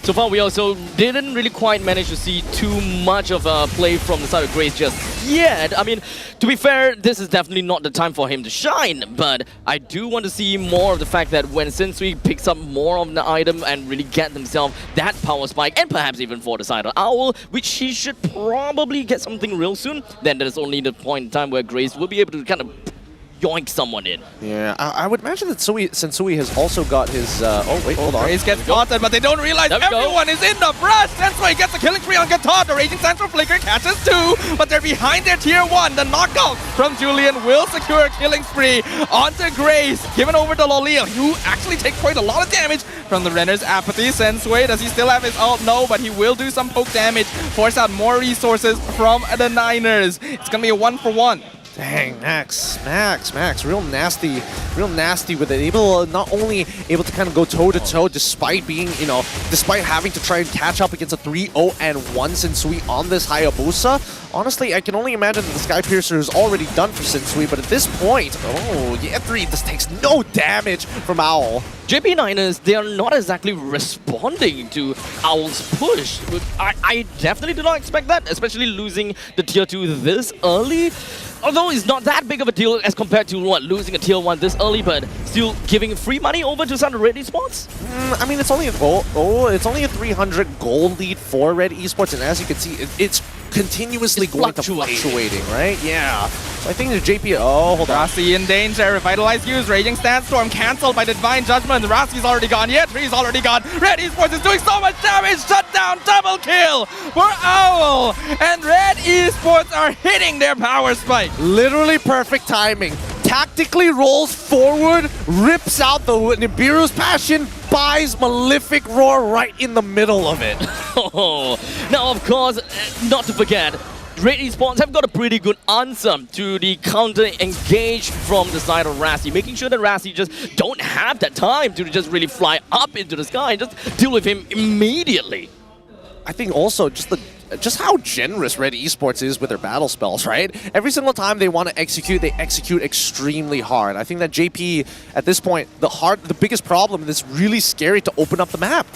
So far, we also didn't really quite manage to see too much of a play from the side of Grace just yet. I mean, to be fair, this is definitely not the time for him to shine, but I do want to see more of the fact that when Sensui picks up more of the item and really get themselves that power spike, and perhaps even for the side of Owl, which he should probably get something real soon, then there's only the point in time where Grace will be able to kind of yoink someone in. Yeah, I would imagine that Sensui has also got his... oh, wait, hold on. Grace gets spotted, but they don't realize everyone is in the brush. Sensui gets a killing spree on Guitar. The Raging Central Flicker catches 2, but they're behind their tier 1. The knockout from Julian will secure a killing spree onto Grace. Given over to Lolil, who actually takes quite a lot of damage from the Renner's Apathy. Sensui, does he still have his ult? No, but he will do some poke damage. Force out more resources from the Niners. It's going to be a 1-for-1. Dang, Max, real nasty with it. Not only able to kind of go toe-to-toe despite being, despite having to try and catch up against a 3-0 and 1 Sensui on this Hayabusa. Honestly, I can only imagine that the Sky Piercer is already done for Sensui, but at this point, oh, yeah, this takes no damage from Owl. JP Niners, they are not exactly responding to Owl's push. I definitely did not expect that, especially losing the Tier 2 this early. Although it's not that big of a deal as compared to losing a Tier 1 this early, but still giving free money over to some Red Esports? I mean, it's only a goal. it's only a 300 gold lead for Red Esports, and as you can see, it's continuously going to fluctuating, right? Yeah. So I think the JP. Oh, hold on. Rossi in danger. Revitalize use. Raging Sandstorm cancelled by the Divine Judgment. Rossi's already gone. Yeah, Tree's already gone. Red Esports is doing so much damage. Shut down. Double kill for Owl. And Red Esports are hitting their power spike. Literally perfect timing. Tactically rolls forward, rips out the Nibiru's Passion, buys Malefic Roar right in the middle of it. Now, of course, not to forget, Red Esports have got a pretty good answer to the counter-engage from the side of Rassi, making sure that Rassi just don't have that time to just really fly up into the sky and just deal with him immediately. I think also just how generous Red Esports is with their battle spells, right? Every single time they want to execute, they execute extremely hard. I think that JP, at this point, the biggest problem is it's really scary to open up the map.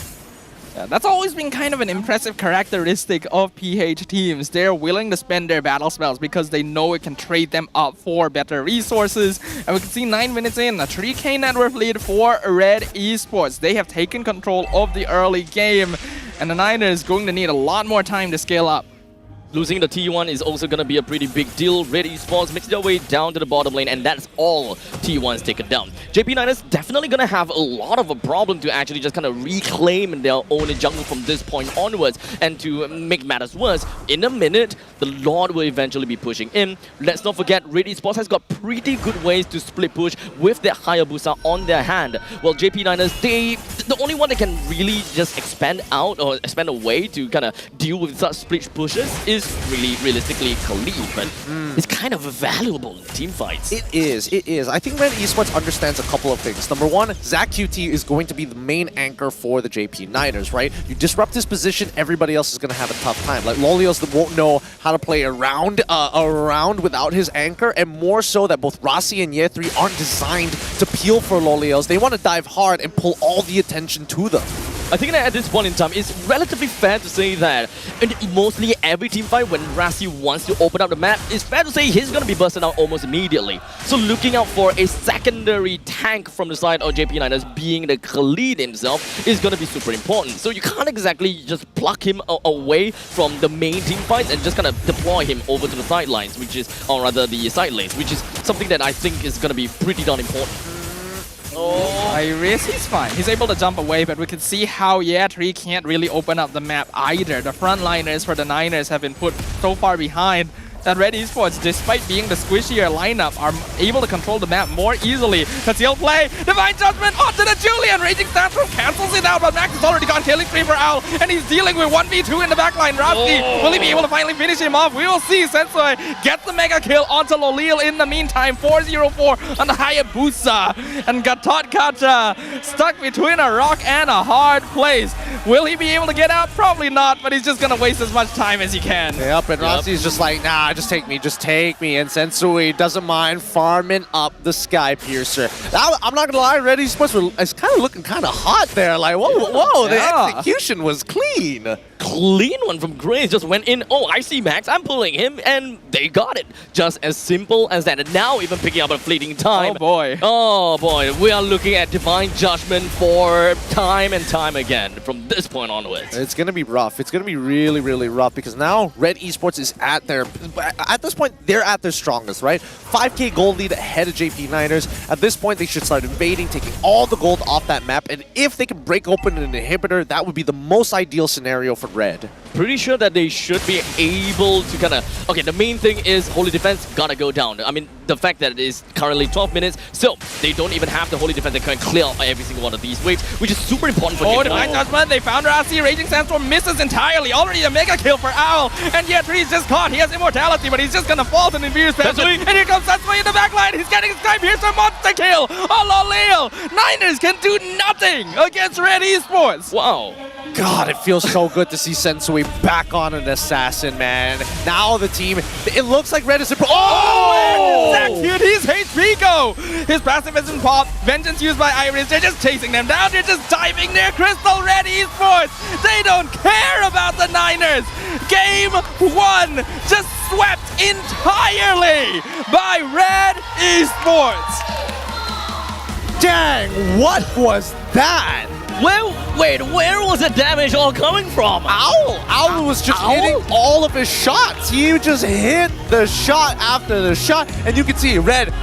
Yeah, that's always been kind of an impressive characteristic of PH teams. They're willing to spend their battle spells because they know it can trade them up for better resources. And we can see 9 minutes in, a 3k net worth lead for Red Esports. They have taken control of the early game, and the Niners going to need a lot more time to scale up. Losing the T1 is also going to be a pretty big deal. Red Esports makes their way down to the bottom lane, and that's all T1's taken down. JP Niners definitely going to have a lot of a problem to actually just kind of reclaim their own jungle from this point onwards. And to make matters worse, in a minute, the Lord will eventually be pushing in. Let's not forget, Red Esports has got pretty good ways to split push with their Hayabusa on their hand. Well, JP Niners, the only one that can really just expand out or expand away to kind of deal with such split pushes is really realistically Khalid, but it's kind of valuable in team fights. It is. I think Red Esports understands a couple of things. Number one, Zach QT is going to be the main anchor for the JP Niners, right? You disrupt his position, everybody else is going to have a tough time. Like Lolios that won't know how to play around without his anchor, and more so that both Rossi and Ye3 aren't designed to peel for Lolios. They want to dive hard and pull all the attention to them. I think that at this point in time, it's relatively fair to say that in mostly every team fight, when Rassi wants to open up the map, it's fair to say he's going to be bursting out almost immediately. So looking out for a secondary tank from the side of JP Niners, being the Khalid himself, is going to be super important. So you can't exactly just pluck him away from the main team fights and just kind of deploy him over to the sidelines, which is, or rather the side lanes, which is something that I think is going to be pretty darn important. Iris, he's fine. He's able to jump away, but we can see how Ye3 can't really open up the map either. The frontliners for the Niners have been put so far behind that Red Esports, despite being the squishier lineup, are able to control the map more easily. Concealed play, Divine Judgment onto the Julian. Raging Sandstorm cancels it out, but Max has already gone killing spree for Owl, and he's dealing with 1v2 in the backline. Rossi, will he be able to finally finish him off? We will see. Sensei gets the mega kill onto Lolil in the meantime. 4-0-4 on the Hayabusa, and Gatot Kacha stuck between a rock and a hard place. Will he be able to get out? Probably not, but he's just gonna waste as much time as he can. Yep, and Rossi's just like, nah, just take me. And Sensui doesn't mind farming up the Sky Piercer. Now, I'm not gonna lie, Red Esports is kind of looking kind of hot there. Like, whoa, the execution was clean. Clean one from Grace, just went in. Oh, I see Max, I'm pulling him, and they got it. Just as simple as that. And now even picking up a fleeting time. Oh boy, we are looking at Divine Judgment for time and time again from this point onwards. It's gonna be rough. It's gonna be really, really rough, because now Red Esports is at this point, they're at their strongest, right? 5k gold lead ahead of JP Niners. At this point, they should start invading, taking all the gold off that map, and if they can break open an inhibitor, that would be the most ideal scenario for Red. Pretty sure that they should be able to kind of... Okay, the main thing is Holy Defense gotta go down. I mean, the fact that it is currently 12 minutes, so they don't even have the Holy Defense that can clear out every single one of these waves, which is super important for Game. Divine Judgment, they found Rossi. Raging Sandstorm misses entirely. Already a mega kill for Owl, and Ye3 is just caught. He has immortality, but he's just gonna fall to Nibiru's Passion. And here comes Sensui in the backline. He's getting Sky Piercer monster kill. Oh, Lolil. Niners can do nothing against Red Esports. Wow. God, it feels so good to see Sensui back on an assassin, man. Now the team, it looks like Red is... Oh! Execute his HP go! His passive isn't popped. Vengeance used by Iris. They're just chasing them down. They're just diving near Crystal Red Esports. They don't care about the Niners. Game 1 just swept entirely by Red Esports. Dang, what was that? Well, wait, where was the damage all coming from? Owl was just hitting all of his shots. He just hit the shot after the shot, and you can see Red.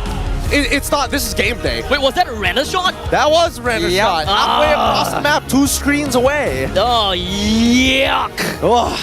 It's not. This is game day. Wait, was that a Renner shot? That was Renner shot. Halfway across the map, 2 screens away. Oh, yuck. Oh,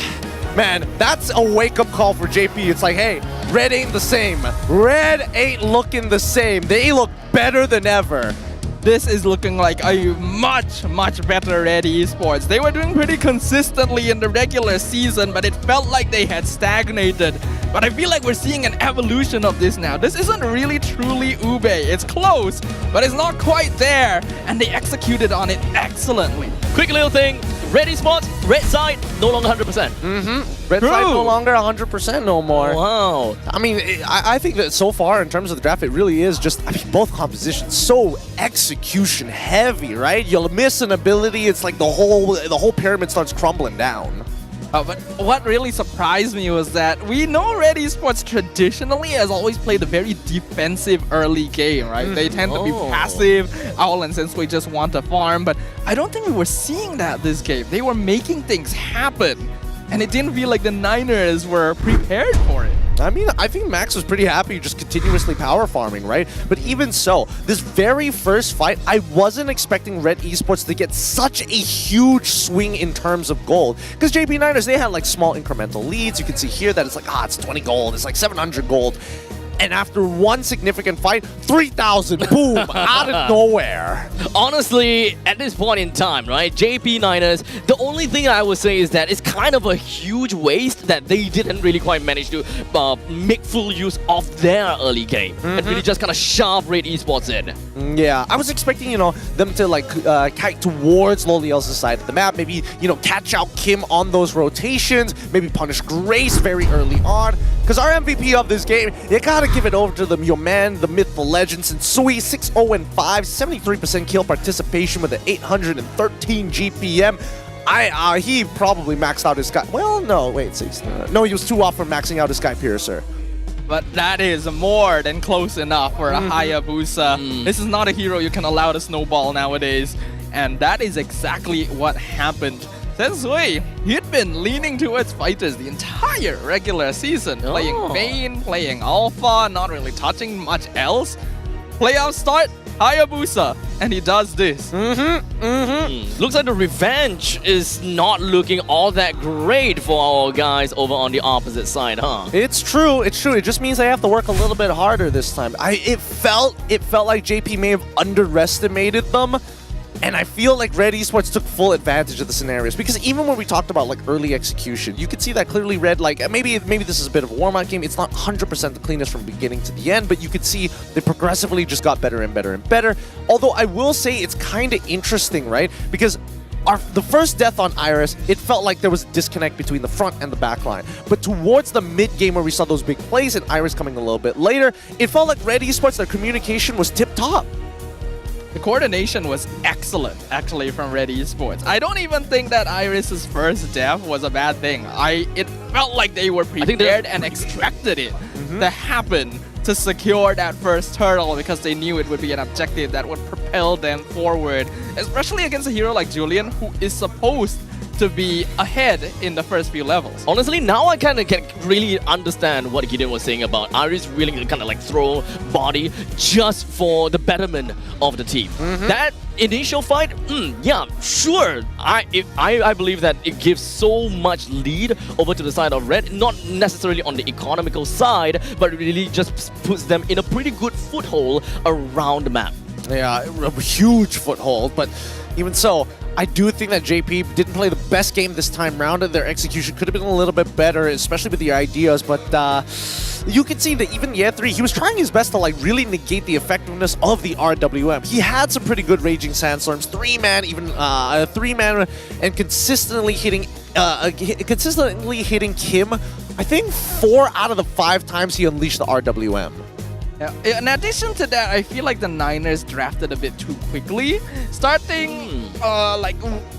man, that's a wake-up call for JP. It's like, hey, Red ain't the same. Red ain't looking the same. They look better than ever. This is looking like a much, much better Red Esports. They were doing pretty consistently in the regular season, but it felt like they had stagnated. But I feel like we're seeing an evolution of this now. This isn't really truly Ube. It's close, but it's not quite there. And they executed on it excellently. Quick little thing. Red Esports, red side, no longer 100%. Red side no longer 100% no more. Wow. I mean, I think that so far in terms of the draft, it really is just, I mean, both compositions so execution heavy, right? You'll miss an ability, it's like the whole pyramid starts crumbling down. But what really surprised me was that we know Red Esports traditionally has always played a very defensive early game, right? They tend to be passive. Owl and Sensui just want to farm, but I don't think we were seeing that this game. They were making things happen, and it didn't feel like the Niners were prepared for it. I mean, I think Max was pretty happy just continuously power farming, right? But even so, this very first fight, I wasn't expecting Red Esports to get such a huge swing in terms of gold. Because JP Niners, they had like small incremental leads. You can see here that it's like, it's 20 gold, it's like 700 gold. And after one significant fight, 3,000, boom, out of nowhere. Honestly, at this point in time, right, JP Niners, the only thing I would say is that it's kind of a huge waste that they didn't really quite manage to make full use of their early game and really just kind of shove Red Esports in. Yeah, I was expecting, you know, them to like kite towards Loliel's side of the map, maybe, you know, catch out Kim on those rotations, maybe punish Grace very early on. Because our MVP of this game, you gotta give it over to your man, the myth, the legend, Sensui, 6-0-5, 73% kill participation with an 813 GPM. He probably maxed out his Sky. Well, no, wait, no, he was too off from maxing out his Sky Piercer. But that is more than close enough for a Hayabusa. This is not a hero you can allow to snowball nowadays. And that is exactly what happened. Sensui, he'd been leaning towards fighters the entire regular season, playing main, playing alpha, not really touching much else. Playoff start, Hayabusa, and he does this. Looks like the revenge is not looking all that great for our guys over on the opposite side, huh? It's true. It just means I have to work a little bit harder this time. It felt like JP may have underestimated them. And I feel like Red Esports took full advantage of the scenarios, because even when we talked about like early execution, you could see that clearly Red, like maybe this is a bit of a warm-up game. It's not 100% the cleanest from beginning to the end, but you could see they progressively just got better and better and better. Although I will say it's kind of interesting, right? Because the first death on Iris, it felt like there was a disconnect between the front and the back line. But towards the mid-game where we saw those big plays and Iris coming a little bit later, it felt like Red Esports, their communication was tip-top. The coordination was excellent, actually, from Red Esports. I don't even think that Iris's first death was a bad thing. It felt like they were prepared and expected it to happen to secure that first turtle, because they knew it would be an objective that would propel them forward, especially against a hero like Julian, who is supposed to be ahead in the first few levels. Honestly, now I kind of can really understand what Gideon was saying about Iris really kind of like throw body just for the betterment of the team. That initial fight, yeah, sure. I believe that it gives so much lead over to the side of Red, not necessarily on the economical side, but really just puts them in a pretty good foothold around the map. Yeah, a huge foothold, but even so, I do think that JP didn't play the best game this time round. Their execution could have been a little bit better, especially with the ideas, but you can see that even Ye3, he was trying his best to like really negate the effectiveness of the RWM. He had some pretty good Raging Sandstorms, 3-man, even 3-man, and consistently hitting Kim. I think 4 out of the 5 times he unleashed the RWM. Yeah. In addition to that, I feel like the Niners drafted a bit too quickly. Starting,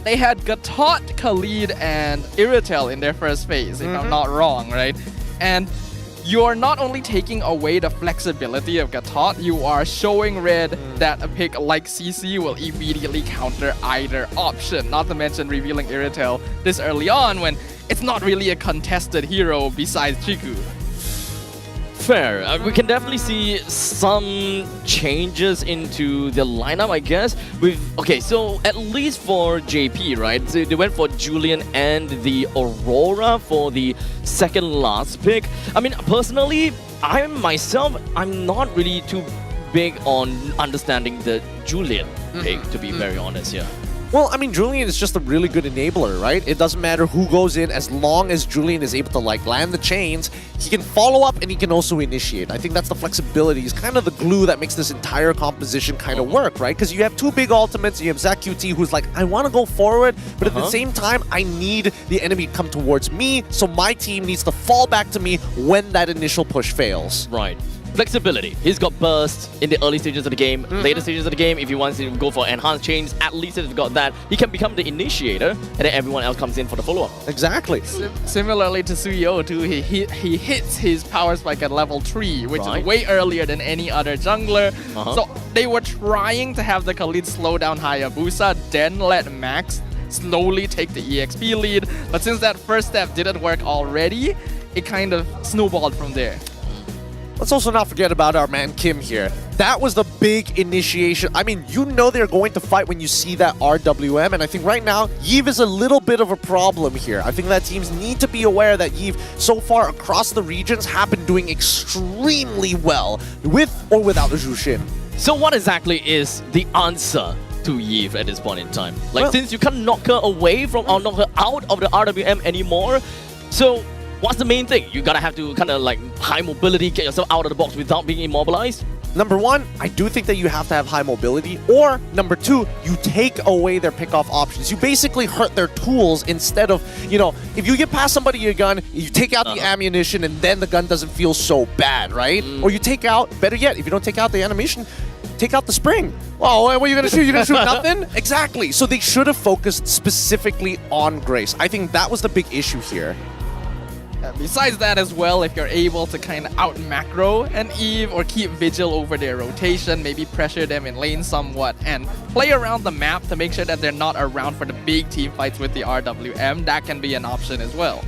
they had Gatot, Khalid, and Iritel in their first phase, if I'm not wrong, right? And you're not only taking away the flexibility of Gatot, you are showing Red that a pick like CC will immediately counter either option. Not to mention revealing Iritel this early on when it's not really a contested hero besides Chiku. Fair. We can definitely see some changes into the lineup, I guess. Okay, so at least for JP, right? So they went for Julian and the Aurora for the second last pick. I mean, personally, I'm not really too big on understanding the Julian pick, to be very honest here. Well, I mean, Julian is just a really good enabler, right? It doesn't matter who goes in, as long as Julian is able to like land the chains, he can follow up and he can also initiate. I think that's the flexibility. It's kind of the glue that makes this entire composition kind of work, right? Because you have 2 big ultimates. You have ZachQT, who's like, I want to go forward, but at the same time, I need the enemy to come towards me, so my team needs to fall back to me when that initial push fails. Right. Flexibility. He's got burst in the early stages of the game, later stages of the game. If he wants to go for enhanced chains, at least if he's got that, he can become the initiator, and then everyone else comes in for the follow-up. Exactly. Similarly to Suyo too, he hits his power spike at level 3, which is way earlier than any other jungler. So they were trying to have the Khalid slow down Hayabusa, then let Max slowly take the EXP lead. But since that first step didn't work already, it kind of snowballed from there. Let's also not forget about our man Kim here. That was the big initiation. I mean, you know they're going to fight when you see that RWM, and I think right now, Yve is a little bit of a problem here. I think that teams need to be aware that Yve, so far across the regions, have been doing extremely well, with or without the Jushin. So what exactly is the answer to Yve at this point in time? Like, since you can't knock her away from, or knock her out of the RWM anymore, so what's the main thing? You gotta have to kind of like high mobility, get yourself out of the box without being immobilized? Number 1, I do think that you have to have high mobility, or number 2, you take away their pick-off options. You basically hurt their tools instead of, you know, if you get past somebody your gun, you take out the ammunition and then the gun doesn't feel so bad, right? Or you take out, better yet, if you don't take out the animation, take out the spring. Oh, what are you gonna shoot? You're gonna shoot nothing? Exactly. So they should have focused specifically on Grace. I think that was the big issue here. Besides that as well, if you're able to kind of out macro an Yve or keep vigil over their rotation, maybe pressure them in lane somewhat and play around the map to make sure that they're not around for the big team fights with the RWM, that can be an option as well.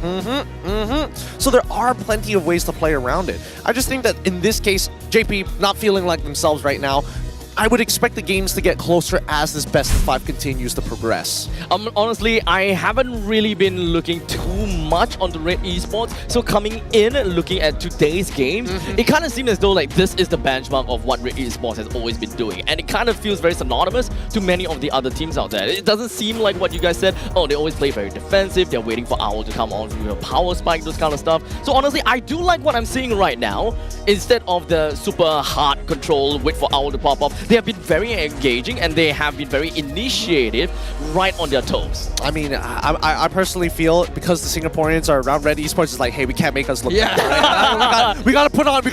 So there are plenty of ways to play around it. I just think that in this case, JP not feeling like themselves right now, I would expect the games to get closer as this best of 5 continues to progress. Honestly, I haven't really been looking too much on the Red Esports. So coming in and looking at today's games, it kind of seems as though like this is the benchmark of what Red Esports has always been doing. And it kind of feels very synonymous to many of the other teams out there. It doesn't seem like what you guys said, oh, they always play very defensive, they're waiting for Owl to come on with a power spike, those kind of stuff. So honestly, I do like what I'm seeing right now. Instead of the super hard control, wait for Owl to pop up, they have been very engaging and they have been very initiative, right on their toes. I mean, I personally feel because the Singaporeans are around Red Esports, it's like, hey, we can't make us look bad, right? we gotta put on a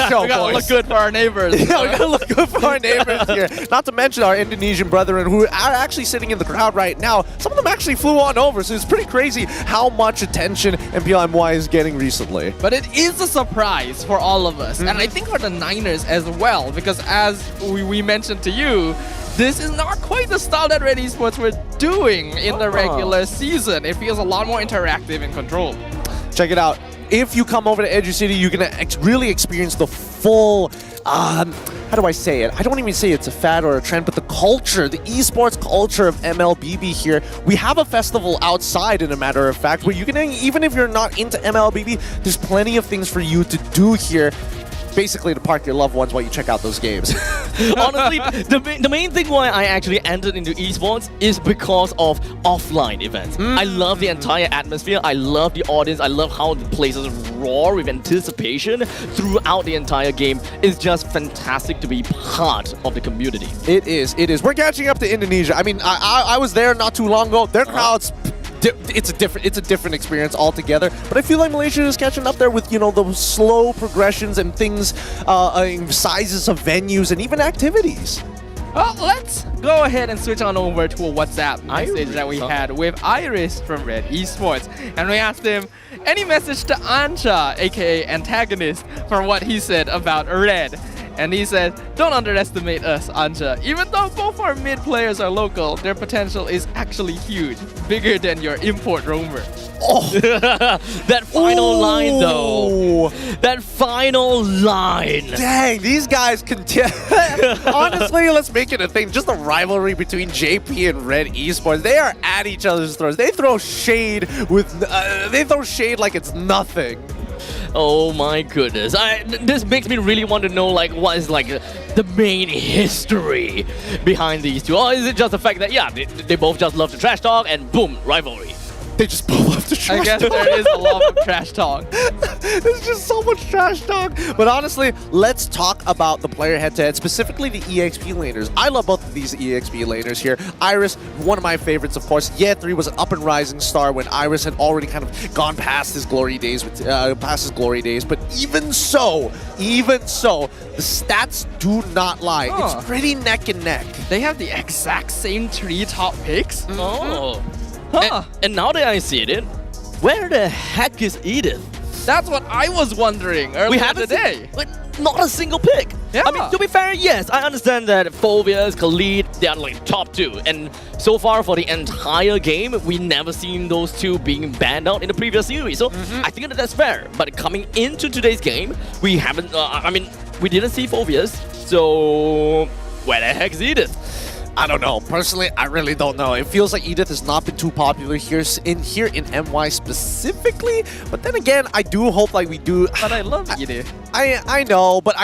show, we gotta look good for our neighbors. Yeah, we gotta look good for our neighbors here. Not to mention our Indonesian brethren who are actually sitting in the crowd right now. Some of them actually flew on over, so it's pretty crazy how much attention MPL MY is getting recently. But it is a surprise for all of us, and I think for the Niners as well, because as we mentioned to you, this is not quite the style that Red Esports were doing in the regular season. It feels a lot more interactive and controlled. Check it out. If you come over to Educity, you're going to really experience the full, how do I say it? I don't even say it's a fad or a trend, but the culture, the esports culture of MLBB here. We have a festival outside, in a matter of fact, where you can, even if you're not into MLBB, there's plenty of things for you to do here. basically to park your loved ones while you check out those games. Honestly, the main thing why I actually entered into esports is because of offline events. I love the entire atmosphere. I love the audience. I love how the places roar with anticipation throughout the entire game. It's just fantastic to be part of the community. It is. We're catching up to Indonesia. I mean, I was there not too long ago. Their crowds, it's a different experience altogether. But I feel like Malaysia is catching up there with, you know, the slow progressions and things, sizes of venues and even activities. Well, let's go ahead and switch on over to a WhatsApp message that we had with Iris from Red Esports. And we asked him, any message to Anja, aka antagonist, for what he said about Red? And he said, don't underestimate us, Anja. Even though both our mid players are local, their potential is actually huge. Bigger than your import roamer. Oh, that final line though. That final line. Dang, these guys honestly, let's make it a thing. Just a rivalry between JP and Red Esports. They are at each other's throats. They throw shade like it's nothing. Oh my goodness. This makes me really want to know like what is like the main history behind these two. Or is it just the fact that, yeah, they both just love to trash talk and boom, rivalry? They just both love to trash talk. I guess there is a lot of trash talk. There's just so much trash talk. But honestly, let's talk about the player head-to-head, specifically the EXP laners. I love both of these EXP laners here. Iris, one of my favorites, of course. Ye3 was an up and rising star when Iris had already kind of gone past his glory days. But even so, the stats do not lie. It's pretty neck and neck. They have the exact same 3 top picks. Oh. And now that I see it, where the heck is Edith? That's what I was wondering earlier today. Not a single pick. Yeah. I mean, to be fair, yes, I understand that Phobias, Khalid, they are like top 2. And so far for the entire game, we never seen those 2 being banned out in the previous series. So I think that's fair. But coming into today's game, we haven't, we didn't see Phobias. So where the heck is Edith? I don't know. Personally, I really don't know. It feels like Edith has not been too popular here in MY specifically. But then again, I do hope like we do. But I love Edith. I know, but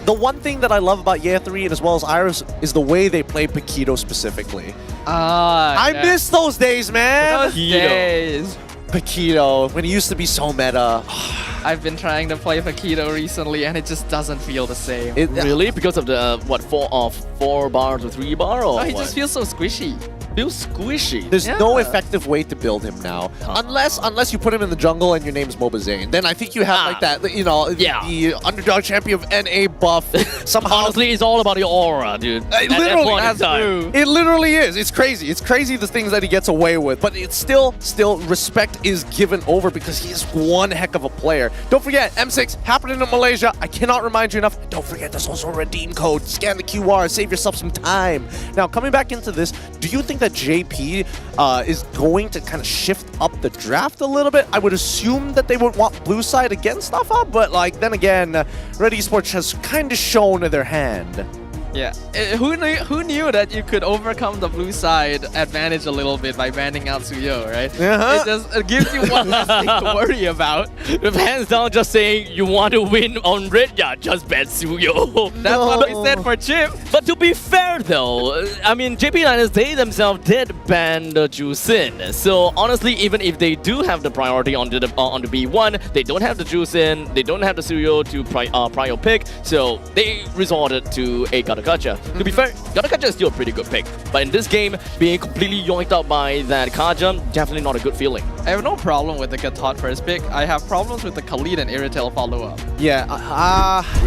the one thing that I love about Ye3 and as well as Iris is the way they play Paquito specifically. I miss those days, man. Those days. Paquito, when he used to be so meta. I've been trying to play Paquito recently and it just doesn't feel the same. Really? Because of the, 4 bar to 3 bar? Or he just feels so squishy. Feels squishy. There's no effective way to build him now. Unless you put him in the jungle and your name's Mobazane. Then I think you have like that, you know, the underdog champion of NA buff. Somehow. Honestly, it's all about your aura, dude. It literally is. It's crazy. It's crazy the things that he gets away with. But it's still respect is given over because he is one heck of a player. Don't forget, M6 happening in Malaysia. I cannot remind you enough. Don't forget, there's also a redeem code. Scan the QR. Save yourself some time. Now, coming back into this, do you think that JP is going to kind of shift up the draft a little bit? I would assume that they would want blue side against Alpha, but like then again, Red Esports has kind of shown their hand. Yeah, who knew that you could overcome the blue side advantage a little bit by banning out Suyo, right? It gives you one less thing to worry about. With hands down just saying you want to win on red, yeah, just ban Suyo. That's what we said for Chip. But to be fair though, I mean, JP Liners, they themselves did ban the Jusin. So honestly, even if they do have the priority on the B1, they don't have the Jusin, they don't have the Suyo to prior pick, so they resorted to a Gatakacha. To be fair, Gatakacha is still a pretty good pick. But in this game, being completely yoinked out by that Kaja, definitely not a good feeling. I have no problem with the Gatot first pick. I have problems with the Khalid and Iritel follow-up. Yeah,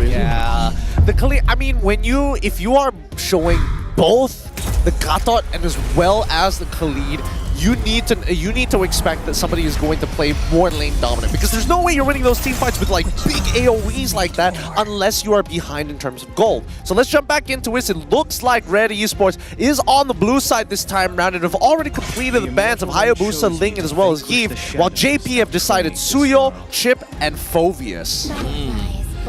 yeah. The Khalid, I mean, if you are showing both the Gatot and as well as the Khalid, you need to expect that somebody is going to play more lane dominant because there's no way you're winning those team fights with like big AoEs like that unless you are behind in terms of gold. So let's jump back into it. It looks like Red Esports is on the blue side this time round and have already completed the bans of Hayabusa, Ling, and as well as Eve, while JP have decided Suyo, Chip, and Phobius.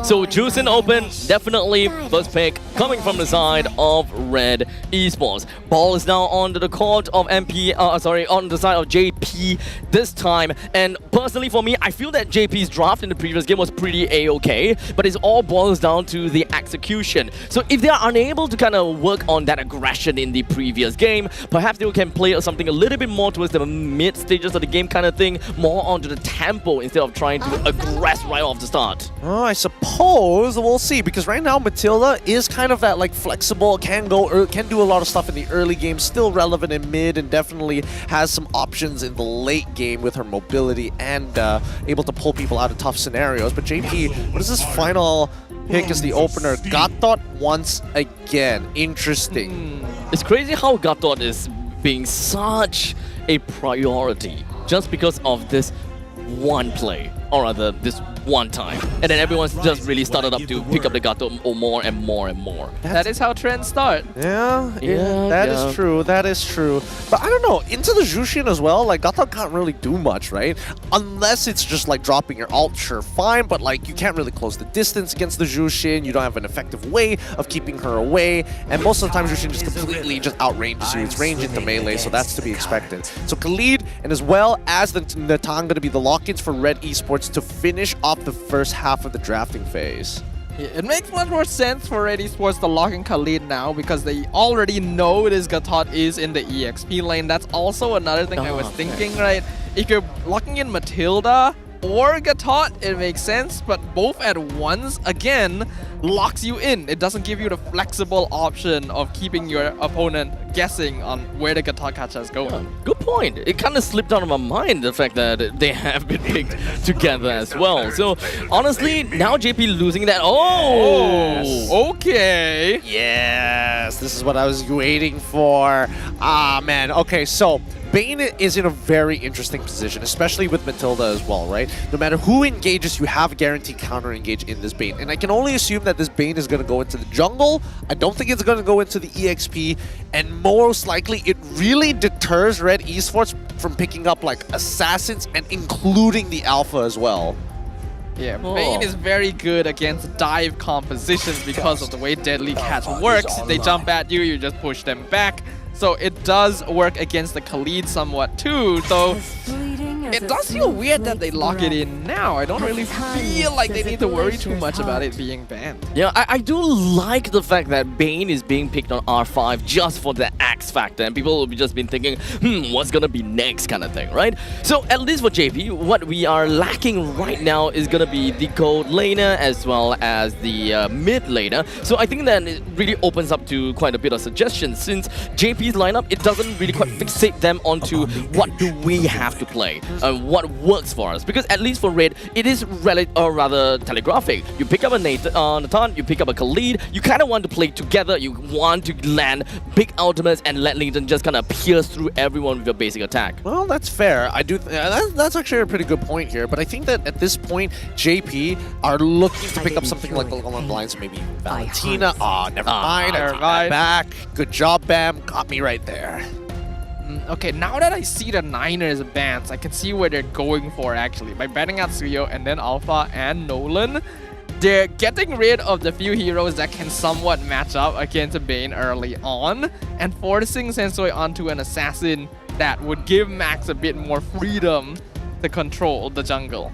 So Jusin open, definitely first pick coming from the side of Red Esports. Ball is now on the court of on the side of JP. JP this time. And personally for me, I feel that JP's draft in the previous game was pretty A-okay, but it all boils down to the execution. So if they are unable to kind of work on that aggression in the previous game, perhaps they can play something a little bit more towards the mid stages of the game kind of thing, more onto the tempo instead of trying to aggress right off the start. Oh, I suppose we'll see, because right now Matilda is kind of that like flexible, can do a lot of stuff in the early game, still relevant in mid, and definitely has some options in the late game with her mobility and able to pull people out of tough scenarios. But JP, what is this final pick as the opener? Gatot once again. Interesting. It's crazy how Gatot is being such a priority just because of this one play, or rather this one time, and then everyone's just really started up to pick up the Gato more and more and more. That is how trends start. Yeah, that is true. That is true. But I don't know, into the Jushin as well, like Gato can't really do much, right? Unless it's just like dropping your ult, sure, fine, but like you can't really close the distance against the Jushin. You don't have an effective way of keeping her away, and most of the time Jushin just completely just outranges you. It's range into melee, so that's to be expected. So Khalid, and as well as the Natang, going to be the lock-ins for Red Esports to finish off the first half of the drafting phase. Yeah, it makes much more sense for Red Esports to lock in Khalid now, because they already know this Gatot is in the EXP lane. That's also another thing I was thinking, right? If you're locking in Matilda or Gatot, it makes sense, but both at once, again, locks you in. It doesn't give you the flexible option of keeping your opponent guessing on where the Gatot catcher is going. Yeah, good point. It kind of slipped out of my mind, the fact that they have been picked together as well. So, honestly, now JP losing that. Oh! Okay. Yes, this is what I was waiting for. Ah, man. Okay, so Bane is in a very interesting position, especially with Matilda as well, right? No matter who engages, you have a guaranteed counter-engage in this Bane. And I can only assume that this Bane is going to go into the jungle. I don't think it's going to go into the EXP. And most likely, it really deters Red Esports from picking up, like, assassins and including the Alpha as well. Yeah, Bane is very good against dive compositions because of the way Deadly Catch works. If they jump at you, you just push them back. So it does work against the Khalid somewhat too, though it does feel weird that they lock it in now. I don't really feel like they need to worry too much about it being banned. Yeah, I do like the fact that Bane is being picked on R5 just for the X factor, and people will be just been thinking, what's gonna be next kind of thing, right? So at least for JP, what we are lacking right now is gonna be the gold laner as well as the mid laner. So I think that it really opens up to quite a bit of suggestions, since JP's lineup, it doesn't really quite fixate them onto what do we have to play, what works for us. Because at least for Red, it is rather telegraphic. You pick up a Nathan, you pick up a Khalid, you kind of want to play together, you want to land big ultimates and let Nathan just kind of pierce through everyone with your basic attack. Well, that's fair. I do. That's actually a pretty good point here. But I think that at this point, JP are looking to pick up something like along the lines of maybe Valentina. Never mind. I take that back. Good job, Bam. Got me right there. Okay, now that I see the Niners bans, I can see where they're going for actually. By banning out Suyo and then Alpha and Nolan, they're getting rid of the few heroes that can somewhat match up against Bane early on, and forcing Sensui onto an assassin that would give Max a bit more freedom to control the jungle.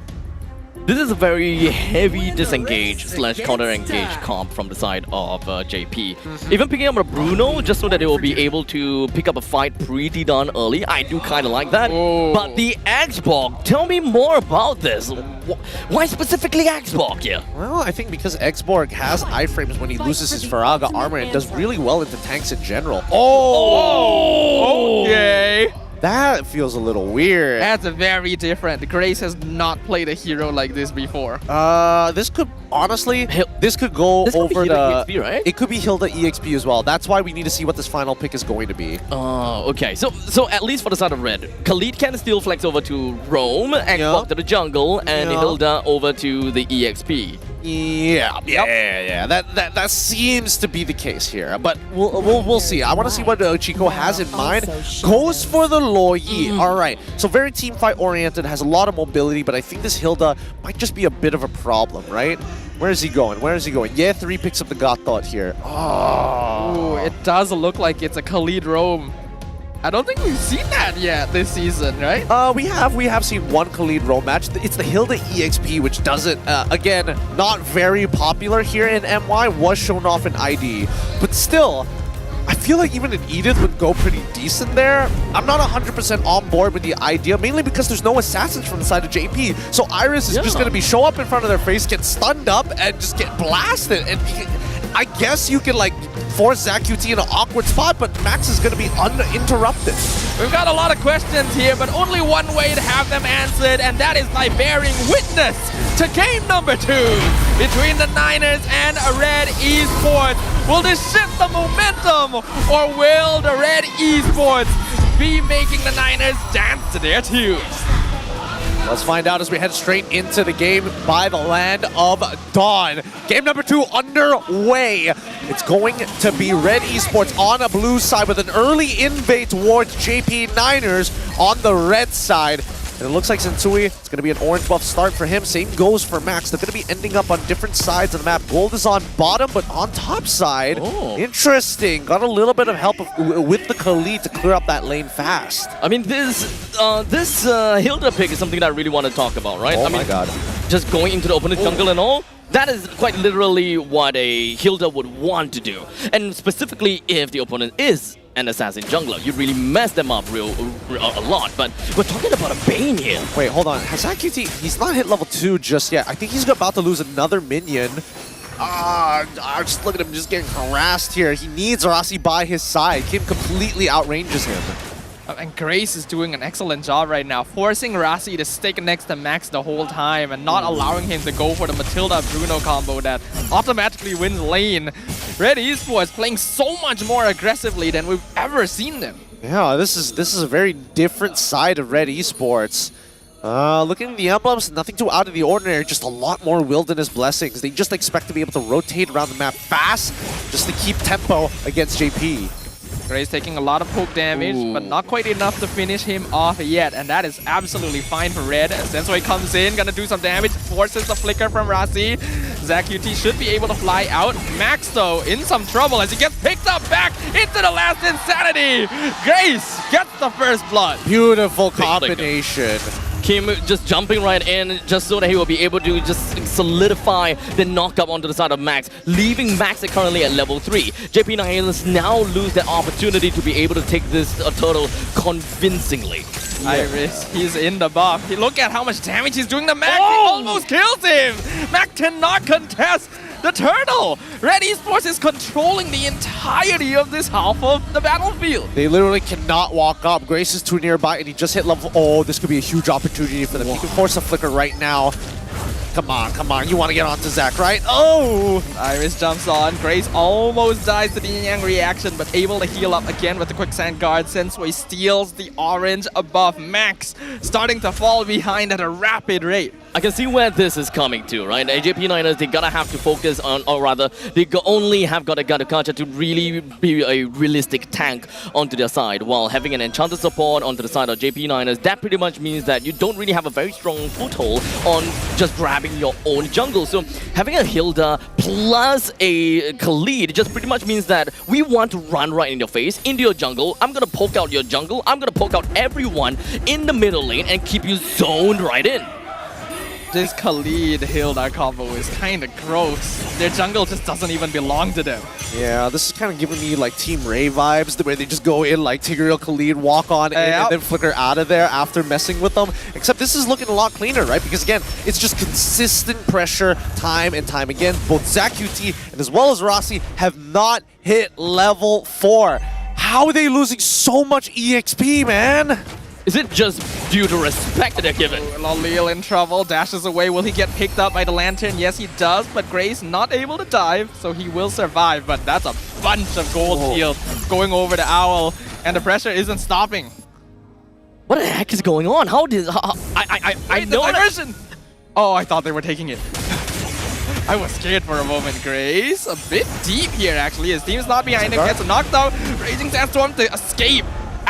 This is a very heavy disengage / counter-engage comp from the side of JP. Even picking up a Bruno just so that they will be able to pick up a fight pretty darn early. I do kind of like that. But the Xbox, tell me more about this. Why specifically Xbox here? Well, I think because Xborg has iframes when he loses his Faraga armor and does really well into tanks in general. Okay. That feels a little weird. That's very different. Grace has not played a hero like this before. This could honestly, this could go over the EXP, right? It could be Hilda EXP as well. That's why we need to see what this final pick is going to be. Okay. So at least for the side of Red, Khalid can still flex over to Roam, Xbox to the jungle, and Hilda over to the EXP. Yeah. That seems to be the case here, but we'll see. I want to see what Chico has in mind. Goes for the Loyi. All right. So very team fight oriented, has a lot of mobility, but I think this Hilda might just be a bit of a problem, right? Where is he going? Yeah, 3 picks up the Gatot here. Oh, it does look like it's a Khalid roam. I don't think we've seen that yet this season, right? We have seen one Khalid role match. It's the Hilda EXP, which doesn't, again, not very popular here in MY, was shown off in ID. But still, I feel like even an Edith would go pretty decent there. I'm not 100% on board with the idea, mainly because there's no assassins from the side of JP. So Iris is just going to show up in front of their face, get stunned up, and just get blasted. And I guess you can like force Zach QT in an awkward spot, but Max is going to be uninterrupted. We've got a lot of questions here, but only one way to have them answered, and that is by bearing witness to game number 2 between the Niners and Red Esports. Will this shift the momentum, or will the Red Esports be making the Niners dance to their tunes? Let's find out as we head straight into the game by the land of Dawn. Game number 2 underway. It's going to be Red Esports on a blue side with an early invade towards JP Niners on the red side. And it looks like Sensui, it's going to be an orange buff start for him. Same goes for Max. They're going to be ending up on different sides of the map. Gold is on bottom, but on top side. Interesting. Got a little bit of help with the Khalid to clear up that lane fast. I mean, this Hilda pick is something that I really want to talk about, right? Oh my god. Just going into the opponent's jungle and all. That is quite literally what a Hilda would want to do. And specifically if the opponent is an assassin jungler, you really mess them up a lot. But we're talking about a Bane here. Wait, hold on. Hazak QT, he's not hit level 2 just yet. I think he's about to lose another minion. Just look at him just getting harassed here. He needs Rasi by his side. Kim completely outranges him. And Grace is doing an excellent job right now, forcing Rasi to stick next to Max the whole time and not allowing him to go for the Matilda-Bruno combo that automatically wins lane. Red Esports playing so much more aggressively than we've ever seen them. Yeah, this is a very different side of Red Esports. Looking at the emblems, nothing too out of the ordinary, just a lot more Wilderness Blessings. They just expect to be able to rotate around the map fast just to keep tempo against JP. Grace taking a lot of poke damage, but not quite enough to finish him off yet, and that is absolutely fine for Red. Sensui comes in, gonna do some damage, forces the flicker from Rasi. Zach UT should be able to fly out. Max, though, in some trouble as he gets picked up back into the last Insanity. Grace gets the first blood. Beautiful combination. Kim just jumping right in just so that he will be able to just solidify the knockup onto the side of Max, leaving Max currently at level 3. JP Niners now lose that opportunity to be able to take this turtle convincingly. Iris, he's in the buff. Look at how much damage he's doing to Max. He almost kills him. Max cannot contest the turtle. Red Esports is controlling the entirety of this half of the battlefield. They literally cannot walk up. Grace is too nearby and he just hit level. Oh, this could be a huge opportunity for them. He can force a flicker right now. Come on. You want to get onto Zach, right? Oh! Iris jumps on. Grace almost dies to the Yin-Yang reaction, but able to heal up again with the Quicksand Guard. Sensui steals the orange above. Max starting to fall behind at a rapid rate. I can see where this is coming to, right? AJP Niners, they gotta have to focus on, or rather, they only have got to catch to really be a realistic tank onto their side, while having an enchanted support onto the side of JP Niners. That pretty much means that you don't really have a very strong foothold on just grabbing your own jungle. So having a Hilda plus a Khalid just pretty much means that we want to run right in your face, into your jungle. I'm gonna poke out your jungle. I'm gonna poke out everyone in the middle lane and keep you zoned right in. This Khalid Hilda combo is kind of gross. Their jungle just doesn't even belong to them. Yeah, this is kind of giving me like Team Ray vibes, the way they just go in like Tigreal Khalid, walk on in, and then flicker out of there after messing with them. Except this is looking a lot cleaner, right? Because again, it's just consistent pressure time and time again. Both Zach UT and as well as Rasi have not hit level 4. How are they losing so much EXP, man? Is it just due to respect that they're given? Lolil in trouble, dashes away. Will he get picked up by the lantern? Yes, he does, but Grace not able to dive, so he will survive. But that's a bunch of gold shield going over the Owl, and the pressure isn't stopping. What the heck is going on? How did... I know the diversion! Oh, I thought they were taking it. I was scared for a moment. Grace, a bit deep here, actually. His team's not behind him, gets knocked out. Raging Sandstorm to escape.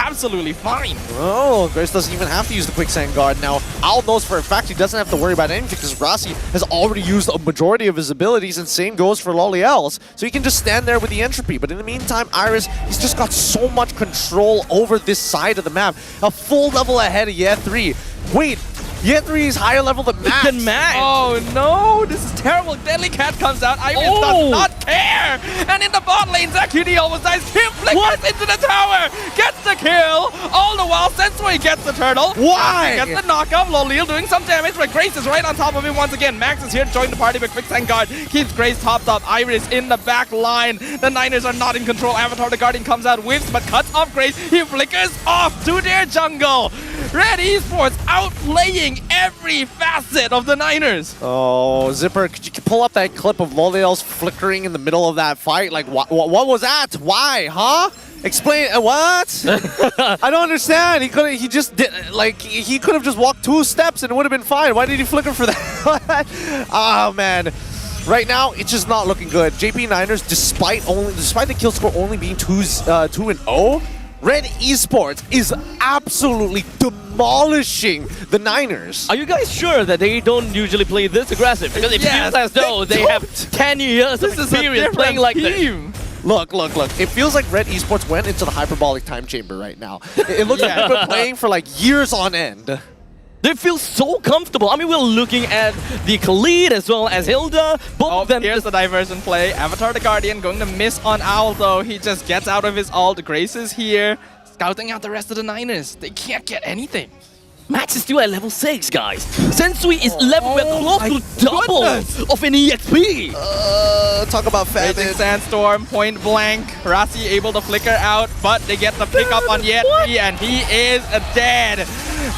absolutely fine. Oh, Grace doesn't even have to use the quicksand guard now. Owl knows for a fact he doesn't have to worry about anything because Rasi has already used a majority of his abilities, and same goes for Loliels. So he can just stand there with the entropy. But in the meantime, Iris, he's just got so much control over this side of the map. A full level ahead of Ye3. Wait, Ye3 is higher level than Max. Oh no, this is terrible. Deadly Cat comes out. Iris does not care. And in the bot lane, ZQD almost dies. Kim flickers into the tower. Gets the kill. All the while, Sensui gets the turtle. Why? Gets the knockup. Lolil doing some damage, but Grace is right on top of him once again. Max is here to join the party, but Quicksand Guard keeps Grace topped up. Iris in the back line. The Niners are not in control. Avatar the Guardian comes out, whiffs, but cuts off Grace. He flickers off to their jungle. Red Esports outplaying every facet of the Niners. Oh, Zipper, could you pull up that clip of Loliel's flickering in the middle of that fight? Like, what was that? Why, huh? Explain, what? I don't understand. He could have just walked 2 steps and it would have been fine. Why did he flicker for that? Oh, man. Right now, it's just not looking good. JP Niners, despite the kill score only being 2-0, Red Esports is absolutely demolishing the Niners. Are you guys sure that they don't usually play this aggressive? Because it feels as though they have 10 years of experience playing like this. Look. It feels like Red Esports went into the hyperbolic time chamber right now. It looks like they've been playing for like years on end. They feel so comfortable. I mean, we're looking at the Khalid as well as Hilda. Both of them. Here's the diversion play. Avatar the Guardian going to miss on Owl though. He just gets out of his ult. Grace is here, scouting out the rest of the Niners. They can't get anything. Max is still at level 6, guys. Sensui is level close to double of an EXP. Talk about famine. Raging Sandstorm, point blank. Rasi able to flicker out, but they get the pick up on Ye3, and he is dead.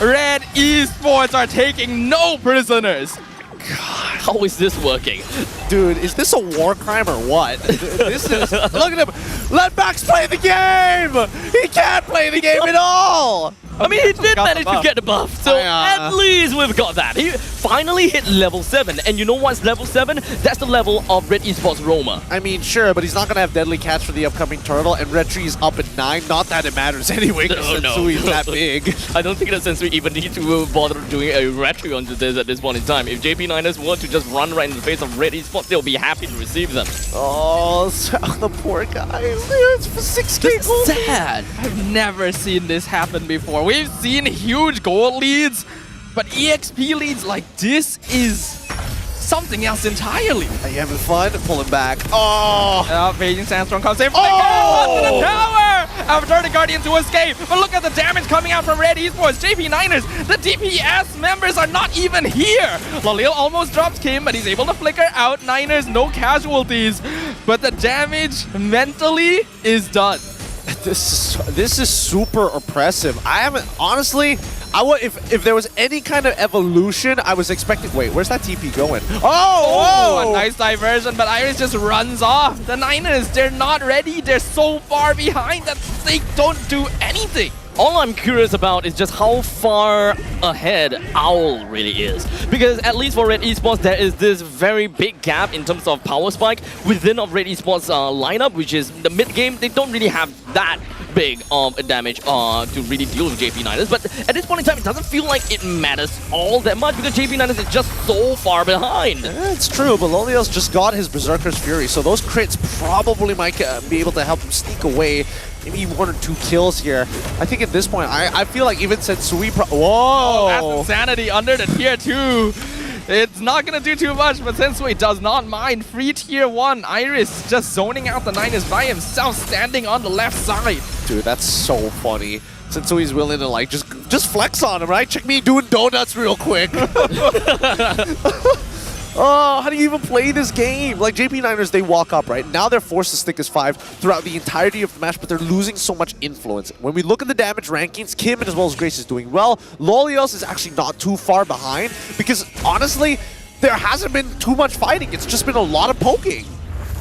Red Esports are taking no prisoners. God, how is this working? Dude, is this a war crime or what? This is, look at him. Let Max play the game. He can't play the game at all. I mean, he did manage to get the buff, so at least we've got that. He finally hit level 7, and you know what's level 7? That's the level of Red Esports Roma. I mean, sure, but he's not going to have Deadly Catch for the upcoming turtle, and Red Tree is up at 9. Not that it matters anyway, because Sensui's that big. I don't think that Sensui even needs to bother doing a Red Tree onto this at this point in time. If JP Niners were to just run right in the face of Red Esports, they'll be happy to receive them. Oh, the poor guy. It's for 6K gold. Sad. I've never seen this happen before. We've seen huge gold leads, but EXP leads like this is something else entirely. Are you having fun? Pull him back. Oh! Raging Sandstorm comes in. Oh! To the tower! Avatar the Guardian to escape. But look at the damage coming out from Red Esports. JP Niners, the DPS members are not even here. Lolil almost drops Kim, but he's able to flicker out. Niners, no casualties. But the damage mentally is done. This is super oppressive. I haven't, honestly, if there was any kind of evolution, I was expecting, wait, where's that TP going? Oh, a nice diversion, but Iris just runs off. The Niners, they're not ready. They're so far behind that they don't do anything. All I'm curious about is just how far ahead Owl really is. Because at least for Red Esports, there is this very big gap in terms of power spike within of Red Esports lineup, which is the mid game. They don't really have that big of a damage to really deal with JP Niners. But at this point in time, it doesn't feel like it matters all that much because JP Niners is just so far behind. It's true, but Loliel's just got his Berserker's Fury, so those crits probably might be able to help him sneak away. Maybe 1 or 2 kills here. I think at this point, I feel like even Sensui whoa! Oh, that's insanity under the tier 2. It's not going to do too much, but Sensui does not mind. Free tier 1. Iris just zoning out the Niners by himself, standing on the left side. Dude, that's so funny. Sensui's willing to like just flex on him, right? Check me doing donuts real quick. Oh, how do you even play this game? Like, JP Niners, they walk up, right? Now they're forced to stick as 5 throughout the entirety of the match, but they're losing so much influence. When we look at the damage rankings, Kim as well as Grace is doing well. Lolios is actually not too far behind because, honestly, there hasn't been too much fighting. It's just been a lot of poking.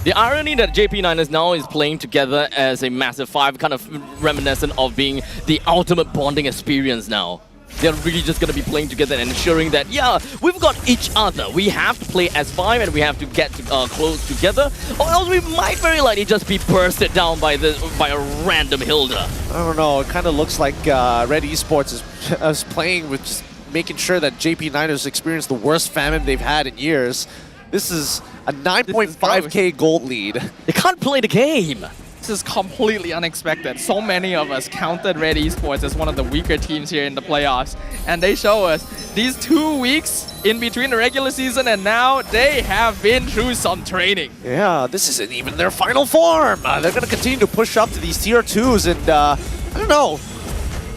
The irony that JP Niners now is playing together as a massive 5, kind of reminiscent of being the ultimate bonding experience now. they're really just going to be playing together and ensuring that, yeah, we've got each other. We have to play as 5 and we have to get close together, or else we might very likely just be bursted down by a random Hilda. I don't know, it kind of looks like Red Esports is playing with just making sure that JP Niners experience the worst famine they've had in years. This is a 9.5k gold lead. They can't play the game. This is completely unexpected. So many of us counted Red Esports as one of the weaker teams here in the playoffs. And they show us these 2 weeks in between the regular season and now they have been through some training. Yeah, this isn't even their final form. They're going to continue to push up to these tier 2s and I don't know.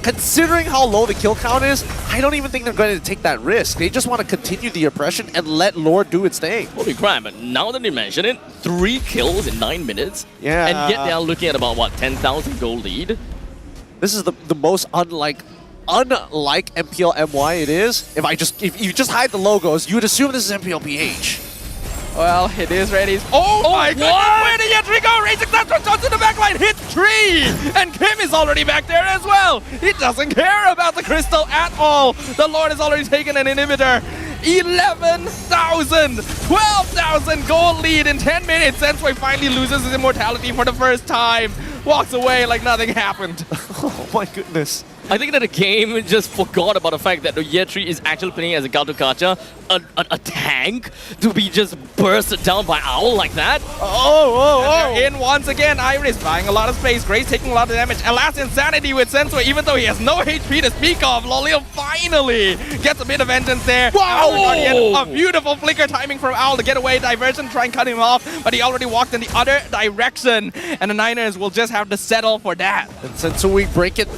Considering how low the kill count is, I don't even think they're going to take that risk. They just want to continue the oppression and let Lord do its thing. Holy crap, but now that you mention it, 3 kills in 9 minutes. Yeah. And yet they are looking at about, what, 10,000 gold lead? This is the most unlike MPL MY it is. If you just hide the logos, you would assume this is MPL PH. Well, it is ready. Oh my goodness! Where did Jentera go? Racing Johnson in the backline hits 3! And Kim is already back there as well! He doesn't care about the crystal at all! The Lord has already taken an inhibitor. 11,000! 12,000 gold lead in 10 minutes! Sensei finally loses his immortality for the first time. Walks away like nothing happened. Oh my goodness. I think that the game just forgot about the fact that Yetri is actually playing as a Gautukacha, a tank, to be just bursted down by Owl like that. And they're in once again. Iris buying a lot of space. Grace taking a lot of damage. Alas, Insanity with Sensei, even though he has no HP to speak of. Lolio finally gets a bit of vengeance there. Wow! A beautiful flicker timing from Owl to get away. Diversion, try and cut him off, but he already walked in the other direction. And the Niners will just have to settle for that. And Sensui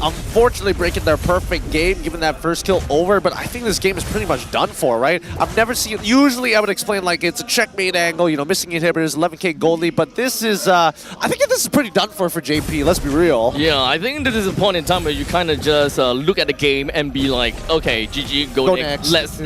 unfortunately breaking their perfect game, giving that first kill over, but I think this game is pretty much done for, right? I've never seen, usually I would explain like it's a checkmate angle, you know, missing inhibitors, 11k gold lead, but this is, I think this is pretty done for JP, let's be real. Yeah, I think this is a point in time where you kind of just look at the game and be like, okay, GG, go next. Let's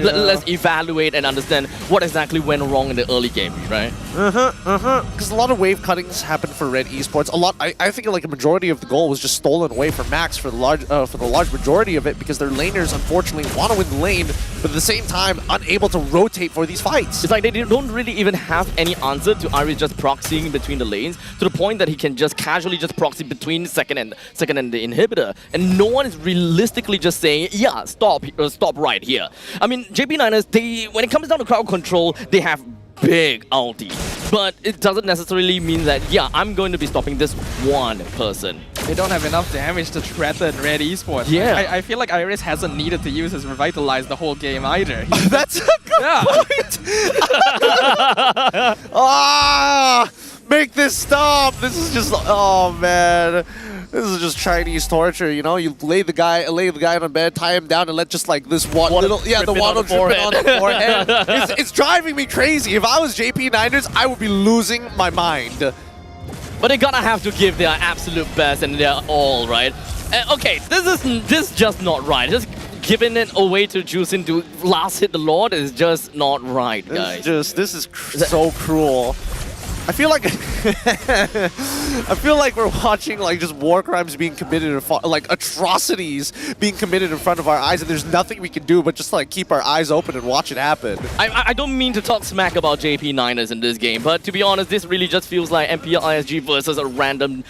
evaluate and understand what exactly went wrong in the early game, right? Because a lot of wave cuttings happened for Red Esports. I think like a majority of the goal was just stolen away from Max for the large majority of it, because their laners unfortunately want to win the lane, but at the same time unable to rotate for these fights. It's like they don't really even have any answer to Iris just proxying between the lanes, to the point that he can just casually just proxy between second and the inhibitor, and no one is realistically just saying, yeah, stop right here. I mean, JP Niners, when it comes down to crowd control, they have big ulti, but it doesn't necessarily mean that, yeah, I'm going to be stopping this one person. They don't have enough damage to threaten Red Esports. Yeah. I feel like Iris hasn't needed to use his Revitalize the whole game either. That's a good point! Make this stop! This is just, oh man. This is just Chinese torture, you know? You lay the guy on the bed, tie him down, and let just like this water on the forehead. It's driving me crazy. If I was JP Niners, I would be losing my mind. But they're gonna have to give their absolute best and their all, right? Okay, this is just not right. Just giving it away to Juicin to last hit the Lord is just not right, guys. This is so cruel. I feel like we're watching like just war crimes being committed, like atrocities being committed in front of our eyes, and there's nothing we can do but just like keep our eyes open and watch it happen. I don't mean to talk smack about JP Niners in this game, but to be honest, this really just feels like MPL ISG versus a random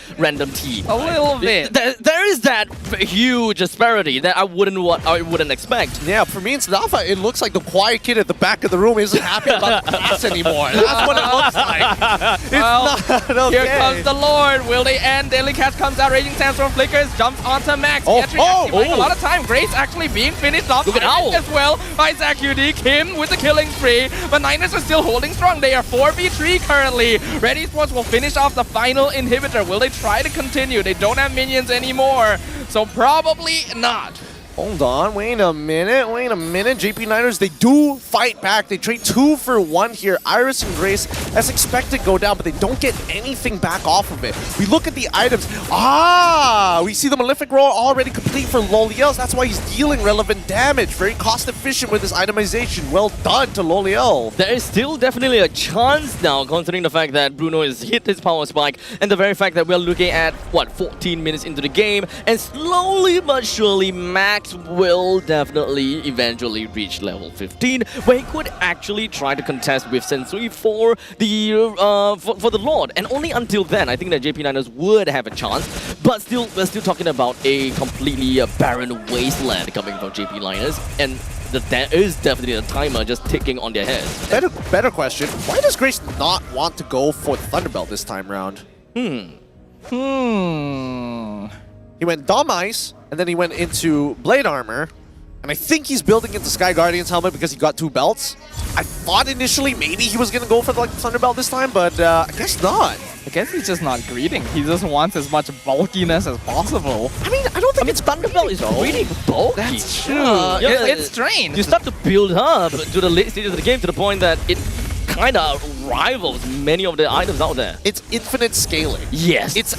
team. A little bit. There is that huge disparity that I wouldn't expect. Yeah, for me in Alpha, it looks like the quiet kid at the back of the room isn't happy about the class anymore. That's what it looks like. Well, okay. Here comes the Lord. Will they end? Daily Catch comes out. Raging Sandstorm flickers. Jumps onto Max. A lot of time. Grace actually being finished off. Look at Owl as well by Zach UD. Kim with the killing spree. But Niners are still holding strong. They are 4v3 currently. Red Esports will finish off the final inhibitor. Will they try to continue? They don't have minions anymore. So probably not. Hold on, wait a minute. JP Niners, they do fight back. They trade 2 for 1 here. Iris and Grace, as expected, go down, but they don't get anything back off of it. We look at the items. We see the Malefic Roar already complete for Loliel's. That's why he's dealing relevant damage. Very cost efficient with his itemization. Well done to Loliel. There is still definitely a chance now, considering the fact that Bruno has hit his power spike, and the very fact that we're looking at, 14 minutes into the game, and slowly but surely Max Max will definitely eventually reach level 15, where he could actually try to contest with Sensui for the Lord. And only until then, I think that JP Niners would have a chance. But still, we're still talking about a completely barren wasteland coming from JP Niners, and there is definitely a timer just ticking on their heads. Better question. Why does Grace not want to go for the Thunderbelt this time round? He went Dom Ice, and then he went into Blade Armor. And I think he's building into Sky Guardian's helmet because he got 2 belts. I thought initially maybe he was going to go for the Thunderbelt this time, but I guess not. I guess he's just not greeting. He just wants as much bulkiness as possible. I mean, I don't think Thunderbelt is pretty bulky. That's true. It's strange. You start to build up to the late stages of the game to the point that it kind of rivals many of the items out there. It's infinite scaling. Yes. It's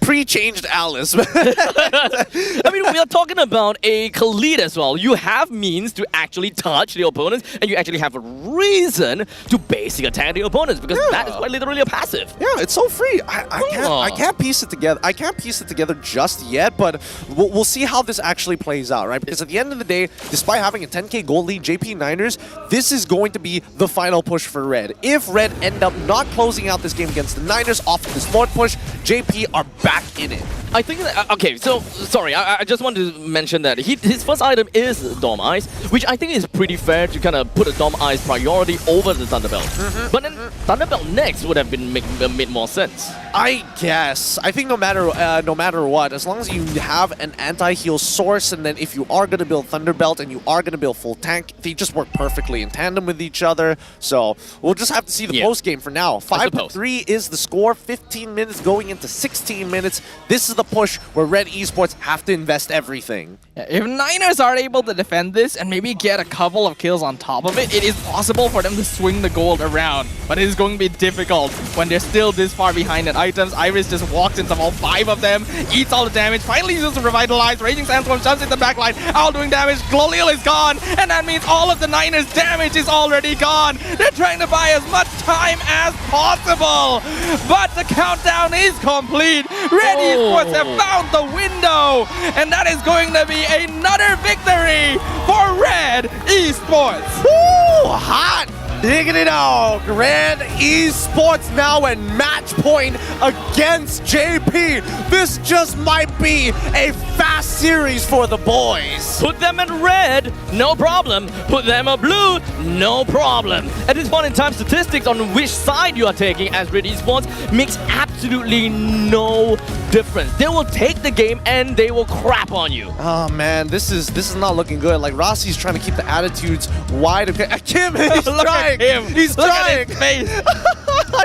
pre-changed Alice. I mean, we are talking about a Khalid as well. You have means to actually touch the opponents, and you actually have a reason to basic attack the opponents, because that is quite literally a passive. Yeah, it's so free. I can't piece it together. I can't piece it together just yet, but we'll see how this actually plays out, right? Because at the end of the day, despite having a 10k gold lead, JP Niners, this is going to be the final push for Red. If Red end up not closing out this game against the Niners off of this Lord push, JP are back in it. I think that, okay, so, sorry, I just want to mention that his first item is Dom Ice, which I think is pretty fair to kind of put a Dom Ice priority over the Thunderbelt. But then Thunderbelt next would have been made more sense. I guess. I think no matter what, as long as you have an anti-heal source, and then if you are going to build Thunderbelt and you are going to build full tank, they just work perfectly in tandem with each other. So we'll just have to see the post game for now. 5-3 is the score. 15 minutes going into 16 minutes. This is the push where Red Esports have to invest everything. Yeah, if Niners are able to defend this and maybe get a couple of kills on top of it, it is possible for them to swing the gold around. But it is going to be difficult when they're still this far behind in items. Iris just walks into all 5 of them, eats all the damage, finally uses to revitalize. Raging Sandstorm jumps in the backline, Owl doing damage, Glolil is gone, and that means all of the Niners' damage is already gone. They're trying to buy as much time as possible, but the countdown is complete. Red Esports have found the window, and that is going to be another victory for Red Esports. Woo! Hot diggity dog! Red Esports now at match point against JP. This just might be a fast series for the boys. Put them in red, no problem. Put them in blue, no problem. At this point in time, statistics on which side you are taking as Red Esports makes absolutely no difference. They will take the game and they will crap on you. Oh man, this is not looking good. Like Rossi's trying to keep the attitudes wide. Kim, he's trying. He's trying. At his face.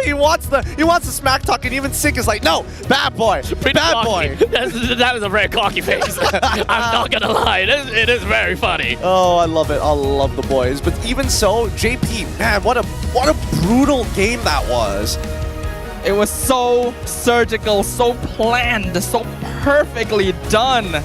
he wants the smack talk, and even Sick is like, no, bad boy, bad boy. That is a very cocky face. I'm not gonna lie, it is very funny. Oh, I love it. I love the boys. But even so, JP, man, what a brutal game that was. It was so surgical, so planned, so perfectly done.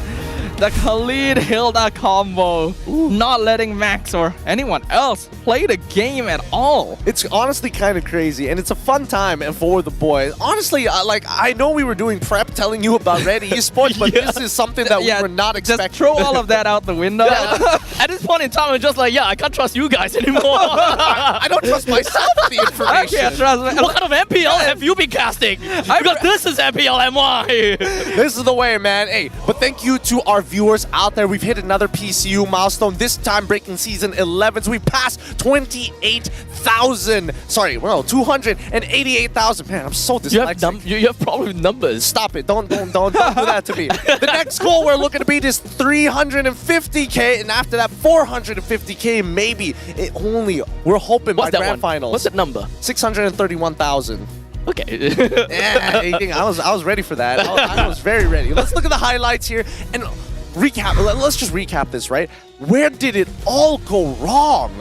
The Khalid Hilda combo, not letting Max or anyone else play the game at all. It's honestly kind of crazy, and it's a fun time for the boys. Honestly, I know we were doing prep telling you about Red Esports, but this is something that we were not expecting. Just throw all of that out the window. At this point in time, I'm just like, yeah, I can't trust you guys anymore. I don't trust myself with the information. I can't trust me. What kind of MPL have you been casting? Because this is MPL MY. This is the way, man. Hey, but thank you to our viewers out there. We've hit another PCU milestone, this time breaking season 11. So we passed 28,000. Sorry, well, 288,000. Man, I'm so dyslexic. You have problem with numbers. Stop it. Don't do that to me. The next goal we're looking to beat is 350k, and after that 450k, maybe. We're hoping by grand finals. What's that number? 631,000. Okay. Yeah, I was ready for that. I was very ready. Let's look at the highlights here and recap. Let's just recap this, right? Where did it all go wrong?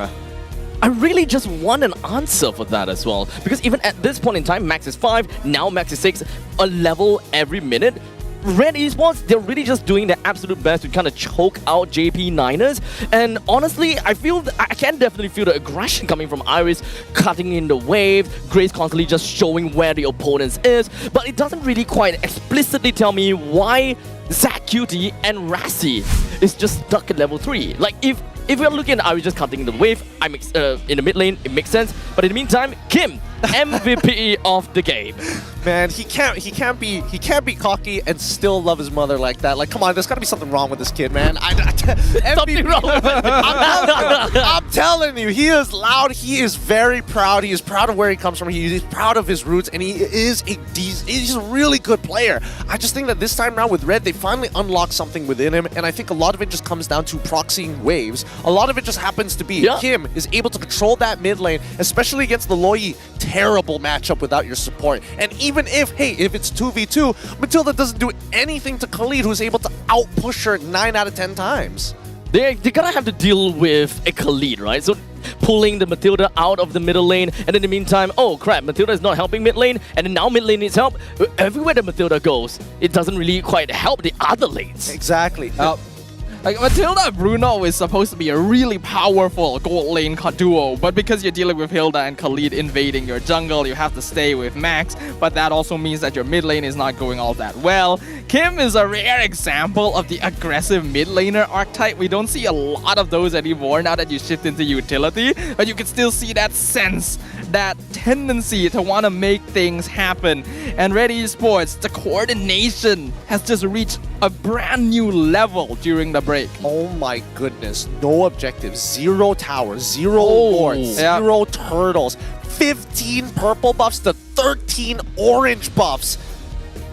I really just want an answer for that as well. Because even at this point in time, Max is 5, now Max is 6, a level every minute. Red Esports, they're really just doing their absolute best to kind of choke out JP Niners. And honestly, I can definitely feel the aggression coming from Iris, cutting in the wave, Grace constantly just showing where the opponents is. But it doesn't really quite explicitly tell me why Zach Cutie and Rassi is just stuck at level 3. Like if we're looking at, are we just cutting the wave? I'm in the mid lane, it makes sense. But in the meantime, Kim, MVP of the game. Man, he can't be cocky and still love his mother like that. Like, come on, there's got to be something wrong with this kid, man. Something wrong with it. I'm telling you, he is loud. He is very proud. He is proud of where he comes from. He is proud of his roots, and he's a really good player. I just think that this time around with Red, they finally unlocked something within him, and I think a lot of it just comes down to proxying waves. A lot of it just happens to be Kim is able to control that mid lane, especially against the Loyi. Terrible matchup without your support. And even if it's 2v2, Matilda doesn't do anything to Khalid, who's able to outpush her 9 out of 10 times. They're gonna have to deal with a Khalid, right? So pulling the Matilda out of the middle lane, and in the meantime, oh crap, Matilda is not helping mid lane, and then now mid lane needs help. Everywhere that Matilda goes, it doesn't really quite help the other lanes. Exactly. Like Matilda and Bruno is supposed to be a really powerful gold lane duo, but because you're dealing with Hilda and Khalid invading your jungle, you have to stay with Max, but that also means that your mid lane is not going all that well. Kim is a rare example of the aggressive mid laner archetype. We don't see a lot of those anymore now that you shift into utility, but you can still see that sense, that tendency to want to make things happen. And Red Esports, the coordination has just reached a brand new level during the break. Oh my goodness, no objectives, 0 towers, 0 lords, 0 turtles, 15 purple buffs to 13 orange buffs.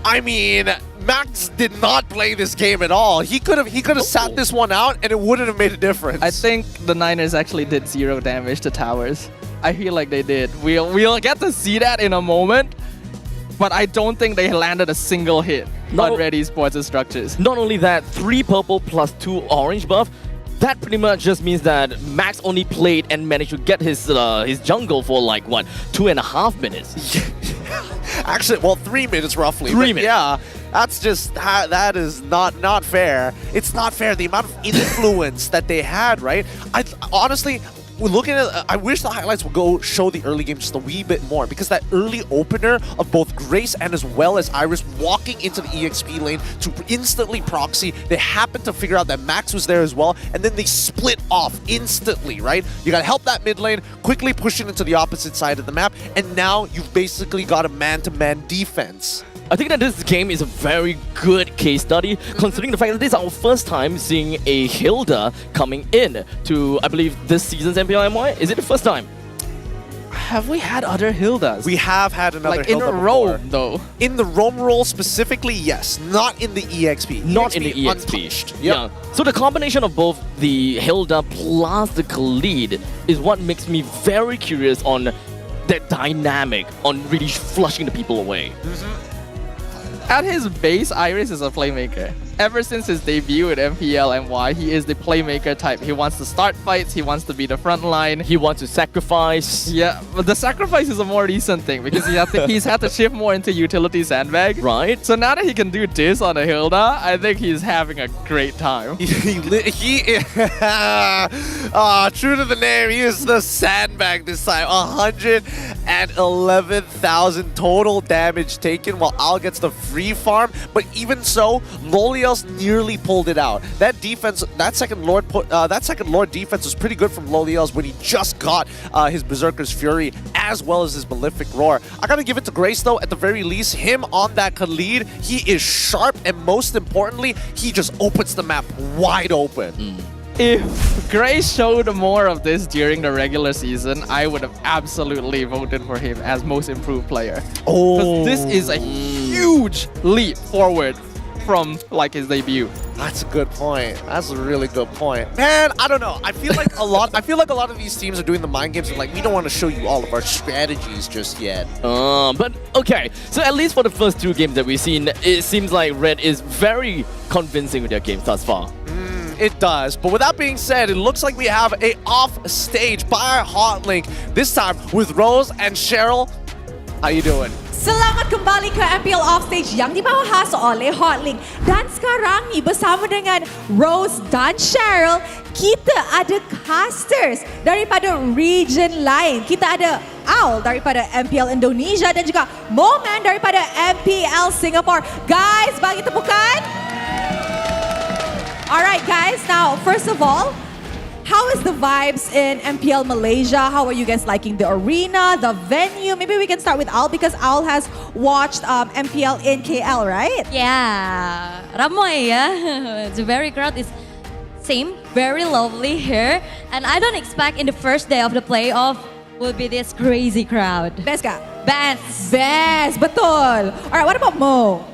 I mean, Max did not play this game at all. He could have sat this one out and it wouldn't have made a difference. I think the Niners actually did 0 damage to towers. I feel like they did. We'll get to see that in a moment, but I don't think they landed a single hit on Red Esports' structures. Not only that, 3 purple plus 2 orange buff, that pretty much just means that Max only played and managed to get his jungle for like, what, 2.5 minutes? Actually, well, 3 minutes roughly. 3 minutes. Yeah, that's just, that is not fair. It's not fair, the amount of influence that they had, right? Honestly, we're looking at, I wish the highlights would go show the early game just a wee bit more, because that early opener of both Grace and as well as Iris walking into the EXP lane to instantly proxy, they happened to figure out that Max was there as well, and then they split off instantly, right? You gotta help that mid lane, quickly push it into the opposite side of the map, and now you've basically got a man-to-man defense. I think that this game is a very good case study, considering the fact that this is our first time seeing a Hilda coming in to, I believe, this season's MPL MY. Is it the first time? Have we had other Hildas? We have had another like Hilda in a Rome, though. In the Rome role specifically, yes. Not in the EXP. Not in the EXP. Yeah. So the combination of both the Hilda plus the Khalid is what makes me very curious on that dynamic, on really flushing the people away. At his base, Iris is a playmaker. Ever since his debut at MPL MY, he is the playmaker type. He wants to start fights, he wants to be the front line. He wants to sacrifice. Yeah, but the sacrifice is a more recent thing because he's had to shift more into utility sandbag. Right. So now that he can do this on a Hilda, I think he's having a great time. True to the name, he is the sandbag this time. 111,000 total damage taken while Al gets the free farm. But even so, Loliel's nearly pulled it out. That defense, that second Lord defense was pretty good from Loliel's when he just got his Berserker's Fury as well as his Malefic Roar. I gotta give it to Grace though, at the very least, him on that Khalid, he is sharp, and most importantly, he just opens the map wide open. If Grace showed more of this during the regular season, I would have absolutely voted for him as most improved player. Because this is a huge leap forward from like his debut. That's a good point. That's a really good point. Man, I don't know. I feel like a lot of these teams are doing the mind games and like, we don't want to show you all of our strategies just yet. But okay. So at least for the first 2 games that we've seen, it seems like Red is very convincing with their games thus far. It does. But with that being said, it looks like we have a off stage by our hotlink, this time with Rose and Cheryl. How you doing? Selamat kembali ke MPL Offstage yang dibahas oleh Hotlink. Dan sekarang ni bersama dengan Rose dan Cheryl, kita ada casters daripada region lain. Kita ada Al daripada MPL Indonesia dan juga Moman daripada MPL Singapore. Guys, bagi tepukan. All right, guys. Now, first of all, how is the vibes in MPL Malaysia? How are you guys liking the arena, the venue? Maybe we can start with Al because Al has watched MPL in KL, right? Yeah, ramai ya. It's very crowded. It's same, very lovely here. And I don't expect in the first day of the playoff will be this crazy crowd. Best ka? Best. Best, betul. All right, what about Mo?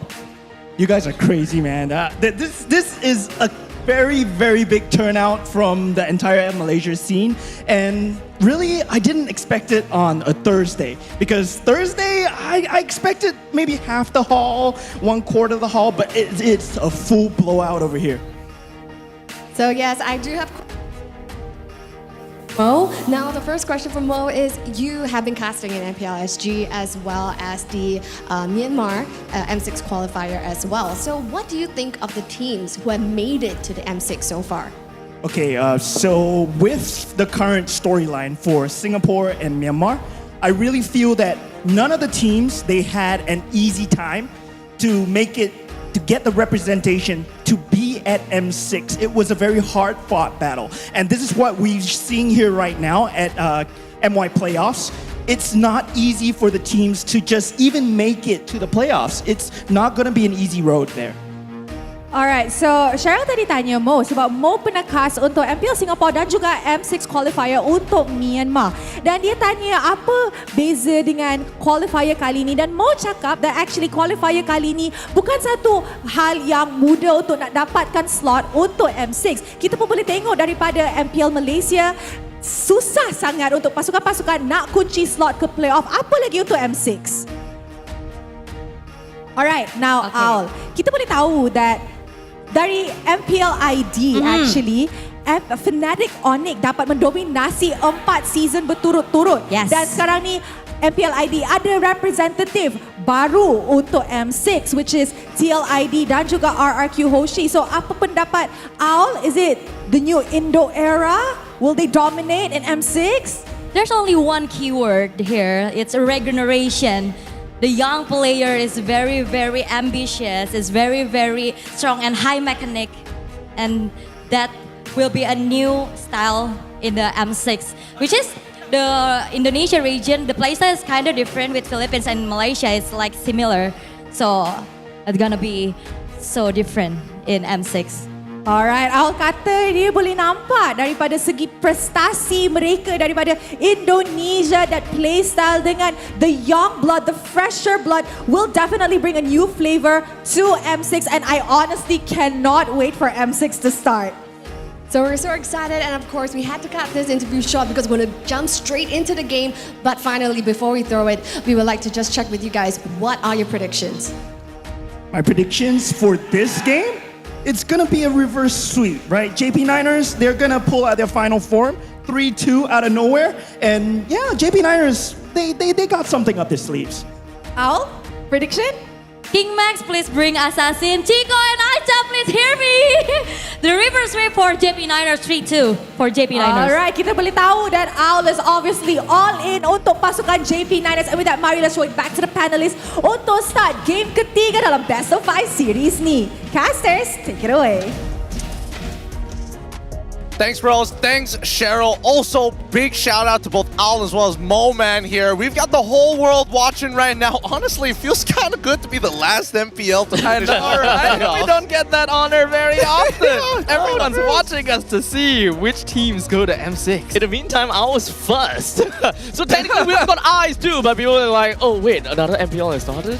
You guys are crazy, man. This is a very, very big turnout from the entire Malaysia scene. And really, I didn't expect it on a Thursday. Because Thursday, I expected maybe half the hall, 1/4 of the hall, but it's a full blowout over here. So yes, I do have Mo. Now the first question for Mo is, you have been casting in MPL SG as well as the Myanmar M6 qualifier as well. So what do you think of the teams who have made it to the M6 so far? Okay, so with the current storyline for Singapore and Myanmar, I really feel that none of the teams, they had an easy time to make it, to get the representation to be at M6. It was a very hard-fought battle. And this is what we're seeing here right now at MY playoffs. It's not easy for the teams to just even make it to the playoffs. It's not going to be an easy road there. Alright, so Cheryl tadi tanya Mo sebab Mo pernah cast untuk MPL Singapore dan juga M6 qualifier untuk Myanmar. Dan dia tanya apa beza dengan qualifier kali ini, dan Mo cakap that actually qualifier kali ini bukan satu hal yang mudah untuk nak dapatkan slot untuk M6. Kita pun boleh tengok daripada MPL Malaysia, susah sangat untuk pasukan-pasukan nak kunci slot ke playoff, apa lagi untuk M6. Alright, now Aul, kita boleh tahu that dari MPL ID actually, Fnatic Onyx dapat mendominasi 4 season berturut-turut. Yes. Dan sekarang ni MPL ID ada representative baru untuk M6 which is TLID dan juga RRQ Hoshi. So apa pendapat Aul? Is it the new Indo era? Will they dominate in M6? There's only one keyword here. It's a regeneration. The young player is very, very ambitious, is very, very strong and high mechanic. And that will be a new style in the M6, which is the Indonesia region. The playstyle is kind of different with Philippines and Malaysia. It's like similar. So it's gonna be so different in M6. Alright, Aul kata dia boleh nampak daripada segi prestasi mereka daripada Indonesia, that playstyle dengan the young blood, the fresher blood will definitely bring a new flavor to M6, and I honestly cannot wait for M6 to start. So we're so excited, and of course we had to cut this interview short because we're going to jump straight into the game. But finally, before we throw it, we would like to just check with you guys, what are your predictions? My predictions for this game? It's going to be a reverse sweep, right? JP Niners, they're going to pull out their final form, 3-2 out of nowhere. And yeah, JP Niners, they got something up their sleeves. Aul, prediction? King Max, please bring Assassin. Chico and Aita, please hear me. The reverse sweep for JP Niners, 3-2 for JP Niners. Alright, kita boleh tahu that Aul is obviously all in untuk pasukan JP Niners. And with that, mari let's throw it back to the panelists untuk start game ketiga dalam Best of 5 series ni. Casters, take it away. Thanks, bros. Thanks, Cheryl. Also, big shout out to both Al as well as Mo Man here. We've got the whole world watching right now. Honestly, it feels kind of good to be the last MPL to I know, right? We don't get that honor very often. Everyone's watching us to see which teams go to M6. In the meantime, I was first. So technically we've got eyes too, but people are like, oh wait, another MPL has started?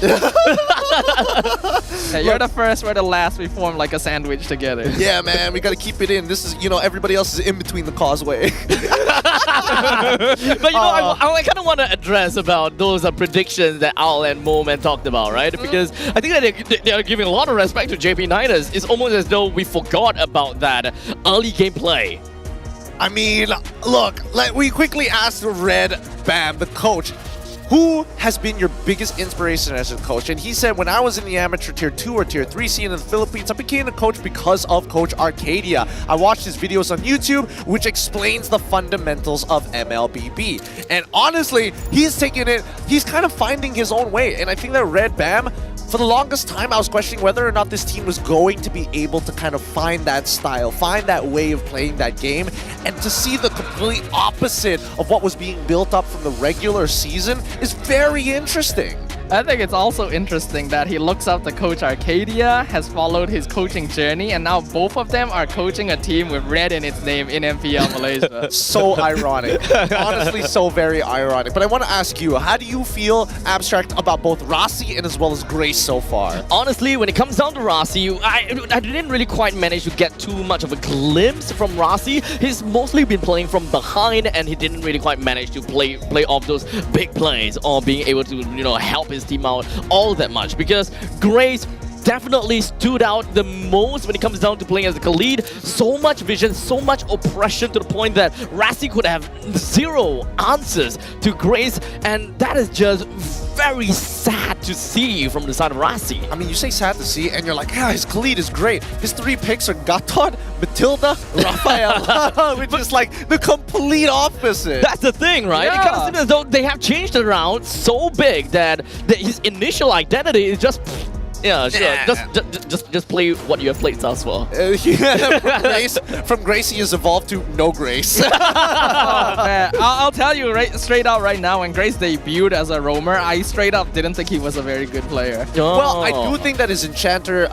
Yeah, you're the first, we're the last. We form like a sandwich together. Yeah, man, we got to keep it in. This is, you know, everybody else is in between the causeway. But you know, I kind of want to address about those predictions that Al and Moman talked about, right? Because I think that they are giving a lot of respect to JP Niners. It's almost as though we forgot about that early gameplay. I mean, look, we quickly asked Red Bam, the coach, who has been your biggest inspiration as a coach? And he said, when I was in the amateur tier 2 or tier 3 scene in the Philippines, I became a coach because of Coach Arcadia. I watched his videos on YouTube, which explains the fundamentals of MLBB. And honestly, he's taking it, he's kind of finding his own way. And I think that Red Bam for the longest time, I was questioning whether or not this team was going to be able to kind of find that style, find that way of playing that game, and to see the complete opposite of what was being built up from the regular season is very interesting. I think it's also interesting that he looks up to Coach Arcadia, has followed his coaching journey, and now both of them are coaching a team with red in its name in MPL Malaysia. So ironic. Honestly, so very ironic. But I want to ask you, how do you feel, Abstract, about both Rasi and as well as Grace so far? Honestly, when it comes down to Rasi, I didn't really quite manage to get too much of a glimpse from Rasi. He's mostly been playing from behind, and he didn't really quite manage to play off those big plays or being able to, you know, help his team out all that much, because Grace definitely stood out the most when it comes down to playing as a lead. So much vision, so much oppression, to the point that Rasi could have zero answers to Grace, and that is just very sad to see from the side of Rasi. I mean, you say sad to see, and you're like, yeah, his Khalid is great. His 3 picks are Gatot, Matilda, Rafael, which is like the complete opposite. That's the thing, right? Yeah. It comes to as though they have changed it around so big that his initial identity is just... Yeah, sure. Just play what you have played stars for. From Grace, he has evolved to no Grace. Man, I'll tell you straight out right now, when Grace debuted as a roamer, I straight up didn't think he was a very good player. Well, I do think that his Enchanter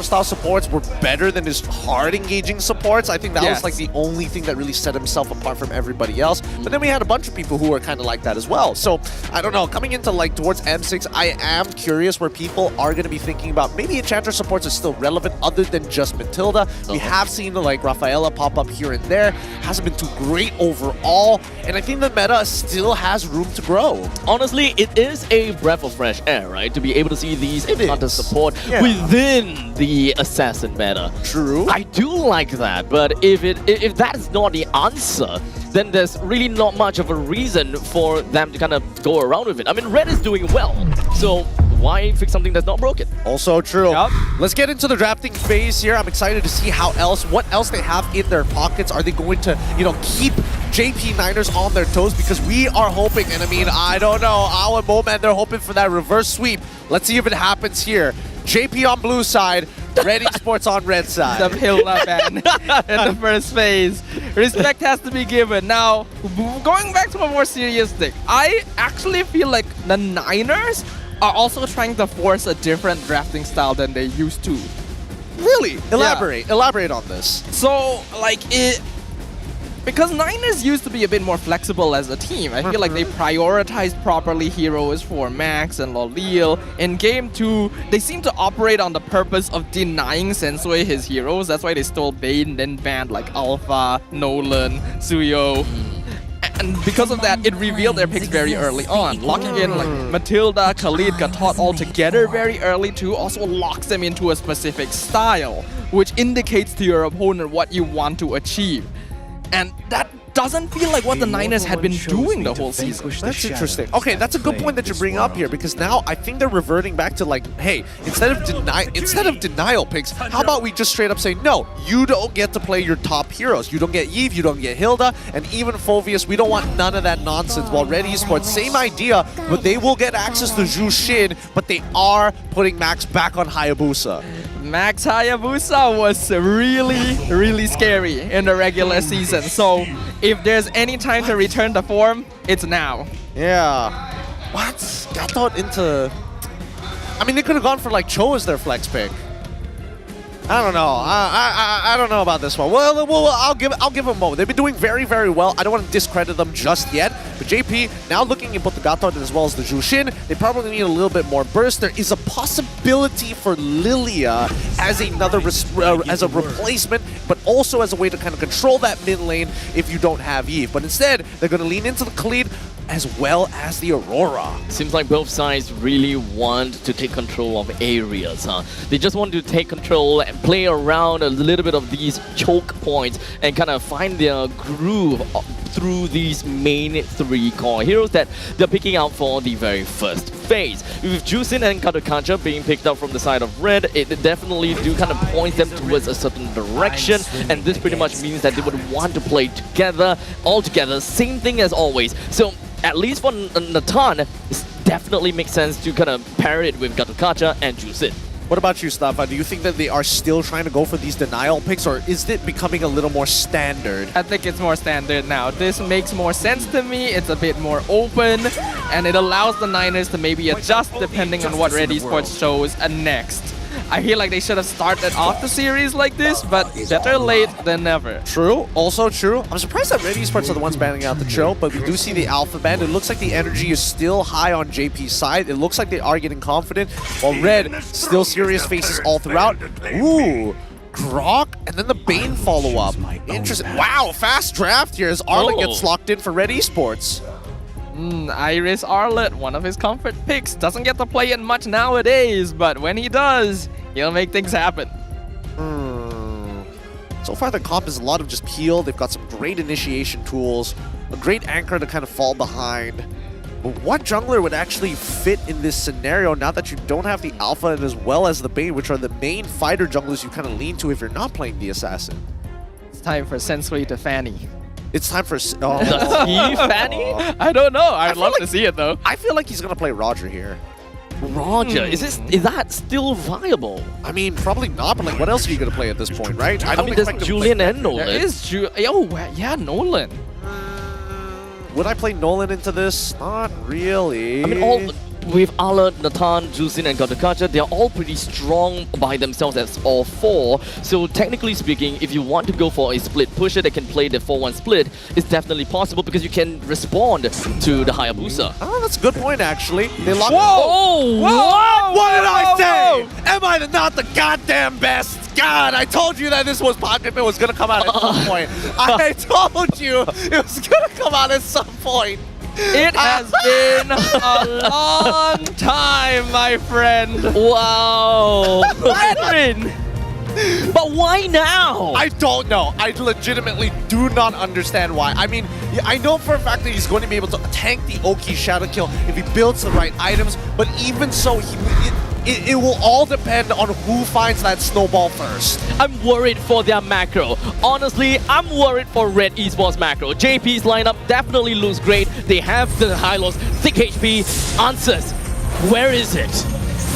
style supports were better than his hard engaging supports. I think that was like the only thing that really set himself apart from everybody else. But then we had a bunch of people who were kind of like that as well. So I don't know. Coming into like towards M6, I am curious where people are going to be thinking about maybe Enchanter supports is still relevant other than just Matilda. We have seen like Rafaela pop up here and there. Hasn't been too great overall, and I think the meta still has room to grow. Honestly, it is a breath of fresh air, right? To be able to see these Enchanter support within the Assassin meta. True. I do like that, but if that is not the answer, then there's really not much of a reason for them to kind of go around with it. I mean, Red is doing well, so why fix something that's not broken? Also true. Let's get into the drafting phase here. I'm excited to see what else they have in their pockets. Are they going to, keep JP Niners on their toes? Because we are hoping, and I mean, I don't know, our moment, they're hoping for that reverse sweep. Let's see if it happens here. JP on blue side, Red Esports on red side. The Hilda ban in the first phase. Respect has to be given. Now, going back to a more serious thing, I actually feel like the Niners are also trying to force a different drafting style than they used to. Really? Elaborate on this. So, because Niners used to be a bit more flexible as a team. I feel like they prioritized properly heroes for Max and Lolil. In Game 2, they seem to operate on the purpose of denying Sensui his heroes. That's why they stole Bane, then banned like Alpha, Nolan, Suyo. And because of that, it revealed their picks very early on. Locking in like Matilda, Khalid, Gatot all together very early too also locks them into a specific style, which indicates to your opponent what you want to achieve. And that doesn't feel like what the Niners had been doing the whole season. That's interesting. Okay, that's a good point that you bring up here, because now I think they're reverting back to like, hey, instead of denial picks, how about we just straight up say, no, you don't get to play your top heroes. You don't get Eve, you don't get Hilda, and even Phoveus, we don't want none of that nonsense. While Red Esports, same idea, but they will get access to Zhu Xin, but they are putting Max back on Hayabusa. Max Hayabusa was really scary in the regular season. So if there's any time to return the form, it's now. Yeah. What? Gatot into... I mean, they could have gone for like Cho as their flex pick. I don't know. I don't know about this one. Well, I'll give them a moment. They've been doing very well. I don't want to discredit them just yet. But JP, now looking at both the Gatot as well as the Zhu Xin, they probably need a little bit more burst. There is a possibility for Lilia as as a replacement, but also as a way to kind of control that mid lane if you don't have Eve. But instead, they're going to lean into the Khalid as well as the Aurora. Seems like both sides really want to take control of areas, huh? They just want to take control and play around a little bit of these choke points and kind of find their groove through these main 3 core heroes that they're picking out for the very first phase. With Jusin and Kadokacha being picked up from the side of Red, it definitely do kind of point them towards a certain direction, and this pretty much means that they would want to play together, all together, same thing as always. So at least for Natan, definitely makes sense to kind of pair it with Gatukacha and Juiced. What about you, Stafa? Do you think that they are still trying to go for these denial picks, or is it becoming a little more standard? I think it's more standard now. This makes more sense to me. It's a bit more open, and it allows the Niners to maybe adjust depending on what Red Esports shows next. I feel like they should have started off the series like this, but better late than never. True, also true. I'm surprised that Red Esports are the ones banning out the Chill, but we do see the Alpha ban. It looks like the energy is still high on JP's side. It looks like they are getting confident, while Red still serious faces all throughout. Ooh, Grok, and then the Bane follow-up. Interesting. Wow, fast draft here as Arlen gets locked in for Red Esports. Iris Arlet, one of his comfort picks. Doesn't get to play it much nowadays, but when he does, he'll make things happen. So far the comp is a lot of just peel. They've got some great initiation tools, a great anchor to kind of fall behind. But what jungler would actually fit in this scenario now that you don't have the Alpha and as well as the Bane, which are the main fighter junglers you kind of lean to if you're not playing the Assassin? It's time for Sensui to Fanny. It's time for... Does he Fanny? I don't know. I'd love to see it though. I feel like he's going to play Roger here. Roger? Is that still viable? I mean, probably not, but like, what else are you going to play at this point, right? I mean, there's Julian and Nolan. There is yeah, Nolan. Would I play Nolan into this? Not really. I mean, with Alert, Nathan, Juiced, and Gatukacha, they're all pretty strong by themselves as all four. So technically speaking, if you want to go for a split pusher that can play the 4-1 split, it's definitely possible because you can respond to the Hayabusa. Oh, that's a good point, actually. They lock. Whoa! What did I say? Am I not the goddamn best? God, I told you that this was Pocket was gonna come out at some point. I told you it was gonna come out at some point. It has been a long time, my friend. Wow. Edwin! But why now? I don't know. I legitimately do not understand why. I mean, I know for a fact that he's going to be able to tank the Oki Shadow Kill if he builds the right items, but even so, it will all depend on who finds that snowball first. I'm worried for their macro. Honestly, I'm worried for Red Esports macro. JP's lineup definitely looks great. They have the high loss, thick HP. Answers, where is it?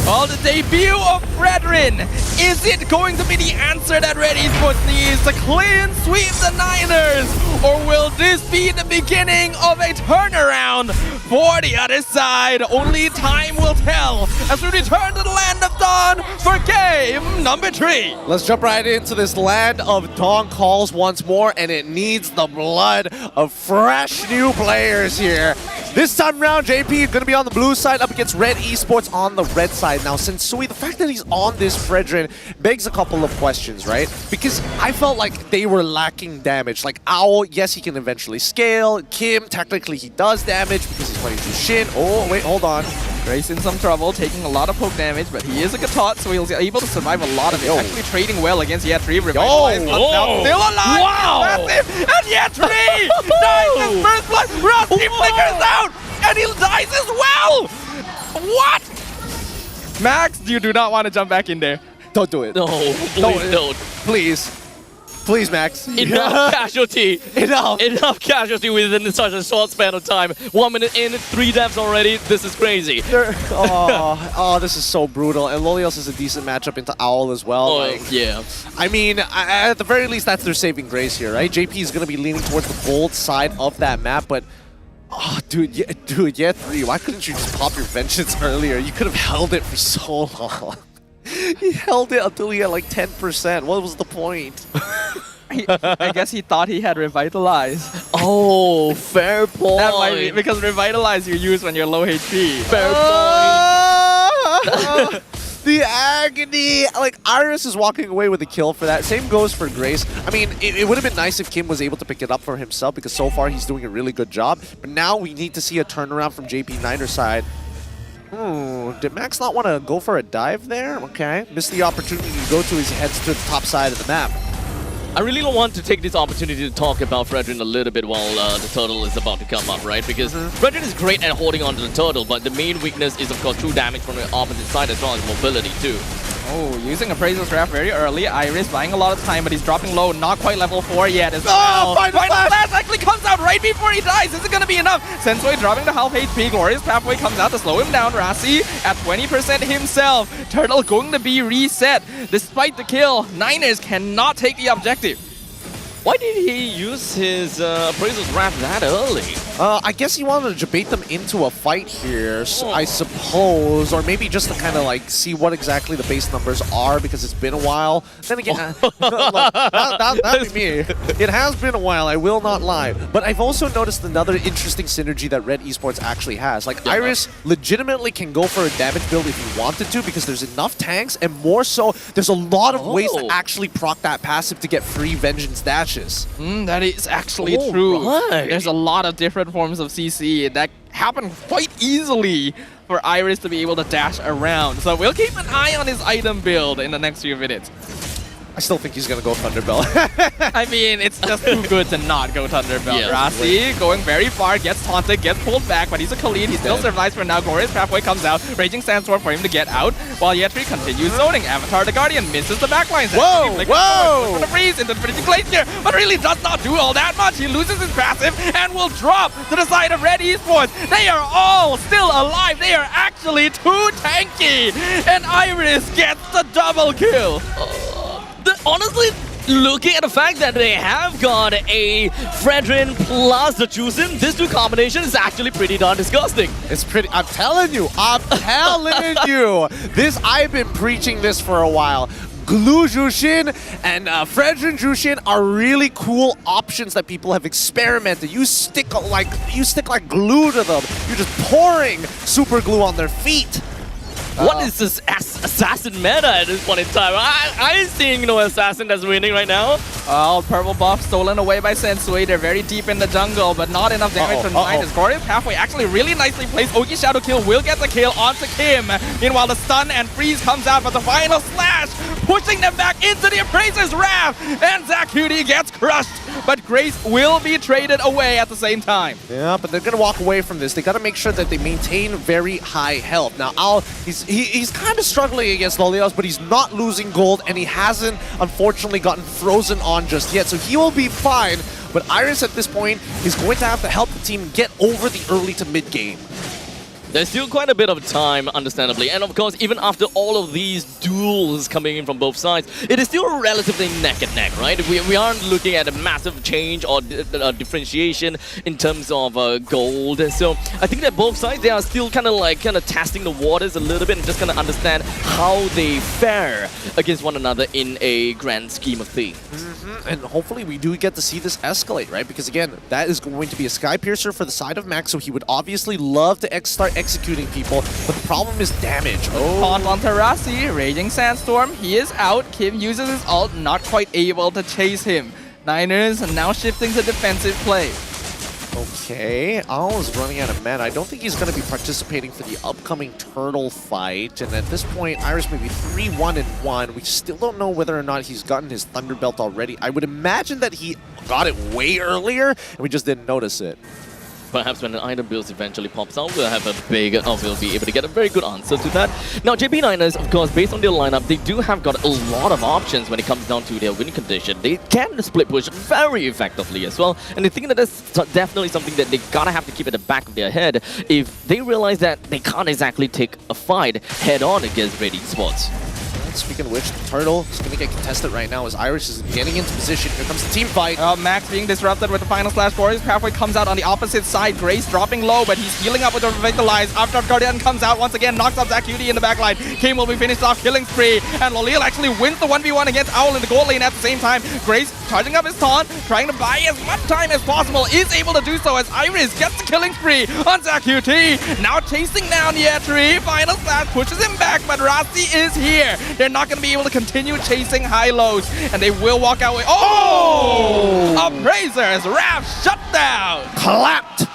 Well, the debut of Fredrin. Is it going to be the answer that Red Esports needs to clean sweep the Niners? Or will this be the beginning of a turnaround for the other side? Only time will tell as we return to the Land of Dawn for game number 3. Let's jump right into this Land of Dawn calls once more, and it needs the blood of fresh new players here. This time around, JP is going to be on the blue side up against Red Esports on the red side. Now, Sensui, the fact that he's on this Fredrin begs a couple of questions, right? Because I felt like they were lacking damage. Like, Owl, yes, he can eventually scale. Kim, technically, he does damage because he's playing Jushin. Oh, wait, hold on. Grace in some trouble, taking a lot of poke damage, but he is a Gatot, so he's able to survive a lot of it. Actually trading well against Yetri. Revitalized, but now still alive! Wow! Massive! And Yetri dies his first blood! Rusty flickers out! And he dies as well! What? Max, you do not want to jump back in there. Don't do it. No, please don't. Please. Please, Max. Enough casualty. Enough. Enough casualty within such a short span of time. 1 minute in, 3 deaths already. This is crazy. This is so brutal. And Lolios is a decent matchup into Owl as well. Yeah. I mean, at the very least, that's their saving grace here, right? JP is going to be leaning towards the bold side of that map, but... Oh, dude, yeah, 3. Why couldn't you just pop your Vengeance earlier? You could have held it for so long. He held it until he had like 10%. What was the point? I guess he thought he had Revitalize. Oh, fair point. That might be, because Revitalize you use when you're low HP. Fair point. The agony! Like, Iris is walking away with a kill for that. Same goes for Grace. I mean, it would have been nice if Kim was able to pick it up for himself because so far he's doing a really good job. But now we need to see a turnaround from JP Niner's side. Did Max not want to go for a dive there? Okay. Missed the opportunity to go to his heads to the top side of the map. I really don't want to take this opportunity to talk about Fredrin a little bit while the turtle is about to come up, right? Because Fredrin is great at holding on to the turtle, but the main weakness is, of course, true damage from the opposite side as well as mobility, too. Oh, using Appraiser's Wrath very early. Iris buying a lot of time, but he's dropping low. Not quite level 4 yet as well. Final Flash actually comes out right before he dies. Is it going to be enough? Sensui dropping to half HP. Glorious Pathway comes out to slow him down. Rasi at 20% himself. Turtle going to be reset. Despite the kill, Niners cannot take the objective. Why did he use his Appraiser's Wrath that early? I guess he wanted to debate them into a fight here, so I suppose, or maybe just to kind of like see what exactly the base numbers are because it's been a while. Then again, that'd be me. It has been a while, I will not lie. But I've also noticed another interesting synergy that Red Esports actually has. Like Iris legitimately can go for a damage build if he wanted to because there's enough tanks, and more so, there's a lot of ways to actually proc that passive to get free vengeance dashes. That is actually true. Right. There's a lot of different forms of CC that happen quite easily for Iris to be able to dash around. So we'll keep an eye on his item build in the next few minutes. I still think he's going to go Thunderbelt. I mean, it's just too good to not go Thunderbelt. Yes, Rasi going very far, gets taunted, gets pulled back, but he's a Khalid. He still survives for now. Glorious Pathway comes out, Raging Sandstorm for him to get out, while Yetri continues zoning. Avatar the Guardian misses the backline. Whoa! For the freeze into the finishing glacier, but really does not do all that much. He loses his passive and will drop to the side of Red Esports. They are all still alive. They are actually too tanky, and Iris gets the double kill. Honestly, looking at the fact that they have got a Fredrin plus the Chusin, this two combination is actually pretty darn disgusting. It's pretty, I'm telling you, this, I've been preaching this for a while. Glue Jushin and Fredrin Jushin are really cool options that people have experimented. You stick like glue to them. You're just pouring super glue on their feet. What is this assassin meta at this point in time? I'm seeing no assassin that's winning right now. Oh, purple buff stolen away by Sensui. They're very deep in the jungle, but not enough damage to Niners. Glorious Pathway actually really nicely placed. Ogi Shadow Kill will get the kill onto Kim. Meanwhile, the stun and freeze comes out, but the final slash pushing them back into the Appraiser's Wrath. And Zach Hudi gets crushed, but Grace will be traded away at the same time. Yeah, but they're going to walk away from this. They got to make sure that they maintain very high health. Now, he's kind of struggling against Lolios, but he's not losing gold, and he hasn't, unfortunately, gotten frozen on just yet, so he will be fine. But Iris, at this point, is going to have to help the team get over the early to mid game. There's still quite a bit of time, understandably, and of course, even after all of these duels coming in from both sides, it is still relatively neck and neck, right? We aren't looking at a massive change or differentiation in terms of gold. So I think that both sides, they are still kind of testing the waters a little bit and just kind of understand how they fare against one another in a grand scheme of things. And hopefully we do get to see this escalate, right? Because again, that is going to be a Sky Piercer for the side of Max, so he would obviously love to start executing people, but the problem is damage. Taunt on Terasi, Raging Sandstorm, he is out. Kim uses his ult, not quite able to chase him. Niners now shifting to defensive play. Okay, Al is running out of mana. I don't think he's going to be participating for the upcoming turtle fight. And at this point, Iris may be 3-1-1. We still don't know whether or not he's gotten his Thunderbelt already. I would imagine that he got it way earlier, and we just didn't notice it. Perhaps when an item build eventually pops out, we'll have a big, we'll be able to get a very good answer to that. Now, JP Niners, of course, based on their lineup, they do have got a lot of options when it comes down to their winning condition. They can split push very effectively as well, and I think that that's definitely something that they gotta have to keep at the back of their head if they realize that they can't exactly take a fight head-on against Red Esports. Speaking of which, the turtle is going to get contested right now as Iris is getting into position. Here comes the team fight. Max being disrupted with the final slash. Glorious Pathway comes out on the opposite side. Grace dropping low, but he's healing up with the Revitalize. After Guardian comes out once again, knocks off Zach Hudi in the backline. Kim will be finished off, killing spree. And Lolil actually wins the 1v1 against Owl in the gold lane at the same time. Grace charging up his taunt, trying to buy as much time as possible, is able to do so as Iris gets the killing spree on Zach Hudi. Now chasing down Yetri. Final slash pushes him back, but Rasi is here. They're not going to be able to continue chasing high lows, and they will walk out with Appraiser's Wrath shut down. Clapped.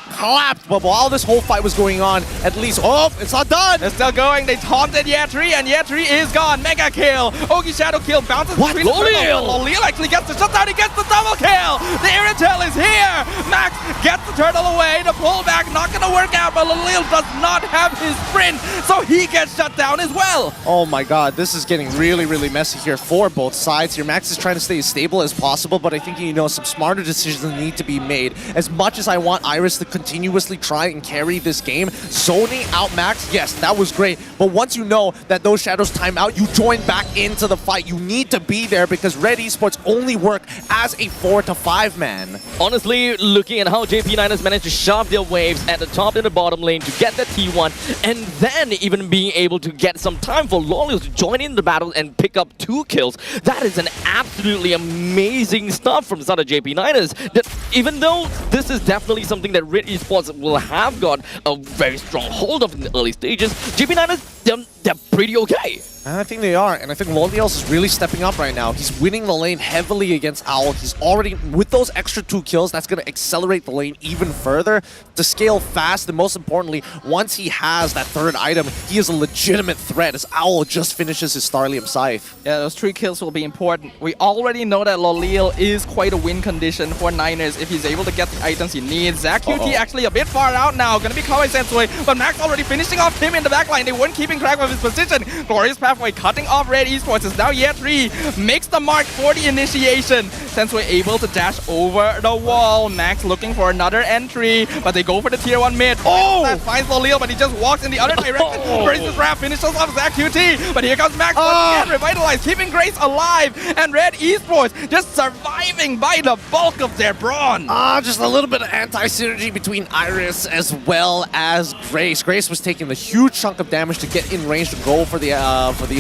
But while this whole fight was going on, at least, it's not done. It's still going. They taunted Yetri, and Yetri is gone. Mega kill. Ogi Shadow kill bounces between the Lolil actually gets the shutdown. He gets the double kill. The Irritel is here. Max gets the turtle away. The pullback not gonna work out, but Lil does not have his sprint, so he gets shut down as well. Oh my god, this is getting really, really messy here for both sides here. Max is trying to stay as stable as possible, but I think, you know, some smarter decisions need to be made. As much as I want Iris to continuously try and carry this game, zoning out Max, yes, that was great. But once you know that those shadows time out, you join back into the fight. You need to be there because Red Esports only work as a 4 to 5 man. Honestly, looking at how JP9ers managed to shove their waves at the top and the bottom lane to get the T1, and then even being able to get some time for Lolio to join in the battle and pick up 2 kills, that is an absolutely amazing stuff from side of JP9ers. That even though this is definitely something that Red Esports will have got a very strong hold of in the early stages, JP9ers, they're pretty okay. I think they are, and I think Loliels is really stepping up right now. He's winning the lane heavily against Owl. He's already, with those extra 2 kills, that's going to accelerate the lane even further to scale fast, and most importantly, once he has that 3rd item, he is a legitimate threat as Owl just finishes his Starlium Scythe. Yeah, those 3 kills will be important. We already know that Loliel is quite a win condition for Niners if he's able to get the items he needs. Zach QT actually a bit far out now, gonna be Kawaii Sensui, but Max already finishing off him in the backline. They weren't keeping track of his position. Glorious Pathway cutting off Red Esports is now year 3, makes the mark for the initiation. Sensui able to dash over the wall. Max looking for another entry, but they go for the tier 1 mid. That finds Loliel, but he just walks in the other direction. Grace's Wrath finishes off Zach QT, but here comes Max once again, revitalized, keeping Grace alive, and Red Esports just surviving by the bulk of their brawn. Just a little bit of anti-synergy between Iris as well as Grace. Grace was taking the huge chunk of damage to get in range to go for the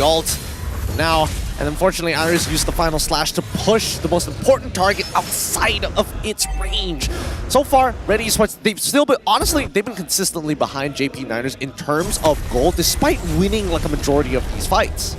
ult. Now, and unfortunately, Iris used the final slash to push the most important target outside of its range. So far, Red Esports, they've still been, honestly, they've been consistently behind JP9ers in terms of gold, despite winning like a majority of these fights.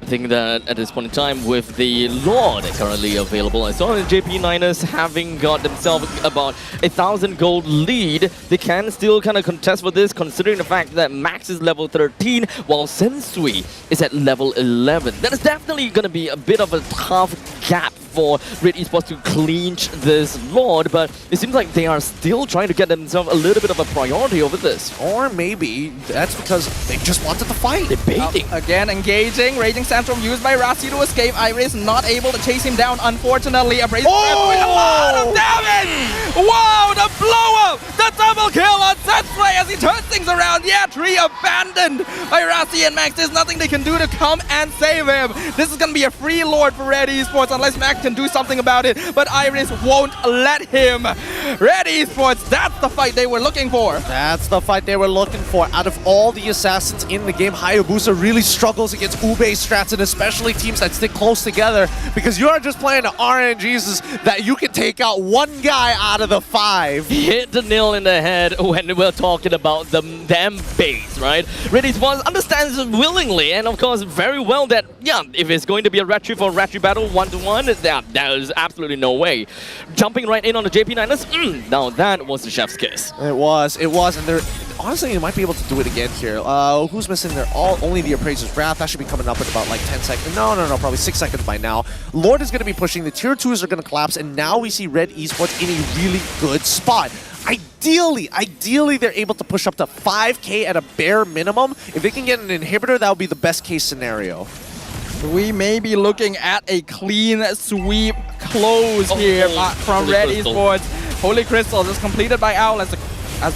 I think that at this point in time, with the Lord currently available, I saw the JP9ers having got themselves about 1,000 gold lead. They can still kind of contest for this, considering the fact that Max is level 13, while Sensui is at level 11. That is definitely going to be a bit of a tough gap for Red Esports to clinch this Lord, but it seems like they are still trying to get themselves a little bit of a priority over this. Or maybe that's because they just wanted to fight. They're baiting. Again, engaging. Raging Sandstorm used by Rasi to escape. Iris not able to chase him down, unfortunately. A brace with a lot of damage! Wow, the blow up! The double kill on Sensui as he turns things around. Yeah, 3 abandoned by Rasi and Max. There's nothing they can do to come and save him. This is going to be a free Lord for Red Esports unless Max can do something about it, but Iris won't let him. Red Esports, that's the fight they were looking for. That's the fight they were looking for. Out of all the assassins in the game, Hayabusa really struggles against Ube strats, and especially teams that stick close together, because you are just playing the RNGs that you can take out 1 guy out of the 5. Hit the nail in the head when we're talking about the damn base, right? Red Esports understands willingly, and of course very well that, yeah, if it's going to be a Ratri for Ratri battle 1-to-1, there's absolutely no way. Jumping right in on the JP9ers, now that was the chef's kiss. It was, and they're honestly, you might be able to do it again here. Who's missing? They're only the Appraiser's Wrath. That should be coming up in about like 10 seconds. No, probably 6 seconds by now. Lord is going to be pushing. The tier 2s are going to collapse, and now we see Red Esports in a really good spot. Ideally, they're able to push up to 5K at a bare minimum. If they can get an inhibitor, that would be the best case scenario. We may be looking at a clean sweep close here from Red Esports. Holy Crystal is completed by Owl as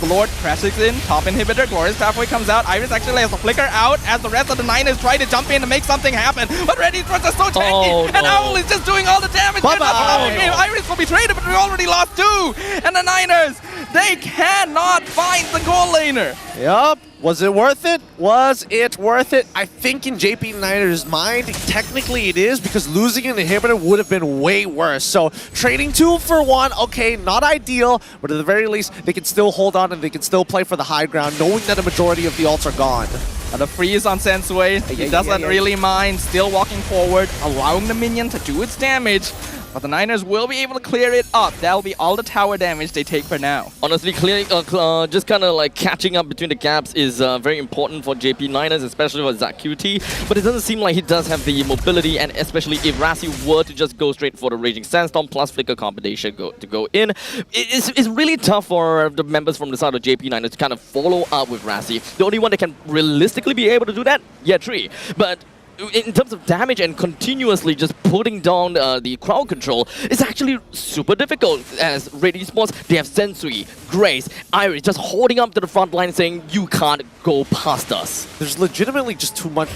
the Lord crashes in. Top inhibitor, Glorious Pathway comes out. Iris actually has to flicker out as the rest of the Niners try to jump in and make something happen. But Red Esports are so tanky, and Owl is just doing all the damage. Iris will be traded, but we already lost 2. And the Niners, they cannot find the goal laner. Yup. Was it worth it? Was it worth it? I think in JP9ers' mind, technically it is, because losing an inhibitor would have been way worse. So trading 2 for 1, okay, not ideal, but at the very least, they can still hold on and they can still play for the high ground, knowing that a majority of the ults are gone. And the freeze on Sensui, he doesn't really mind, still walking forward, allowing the minion to do its damage. but the Niners will be able to clear it up. That'll be all the tower damage they take for now. Honestly, clearing, just kind of like catching up between the gaps is very important for JP Niners, especially for Zach QT. But it doesn't seem like he does have the mobility, and especially if Rassi were to just go straight for the Raging Sandstorm plus Flicker combination to go in, it's really tough for the members from the side of JP Niners to kind of follow up with Rassi. The only one that can realistically be able to do that, yeah, Tree. But in terms of damage and continuously just putting down the crowd control, it's actually super difficult. As Red Esports, they have Sensui, Grace, Iris just holding up to the front line saying, you can't go past us. There's legitimately just too many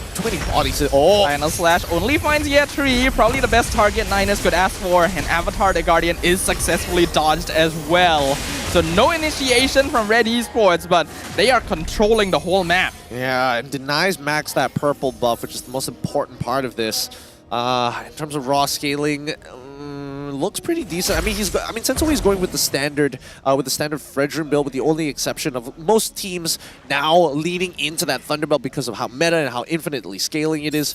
bodies. Final Slash only finds Tree, probably the best target Niners could ask for, and Avatar the Guardian is successfully dodged as well. So no initiation from Red Esports, but they are controlling the whole map. Yeah, and denies Max that purple buff, which is the most important part of this. In terms of raw scaling, looks pretty decent. I mean, Sensui is going with the standard Fredrin build, with the only exception of most teams now leaning into that Thunderbelt because of how meta and how infinitely scaling it is.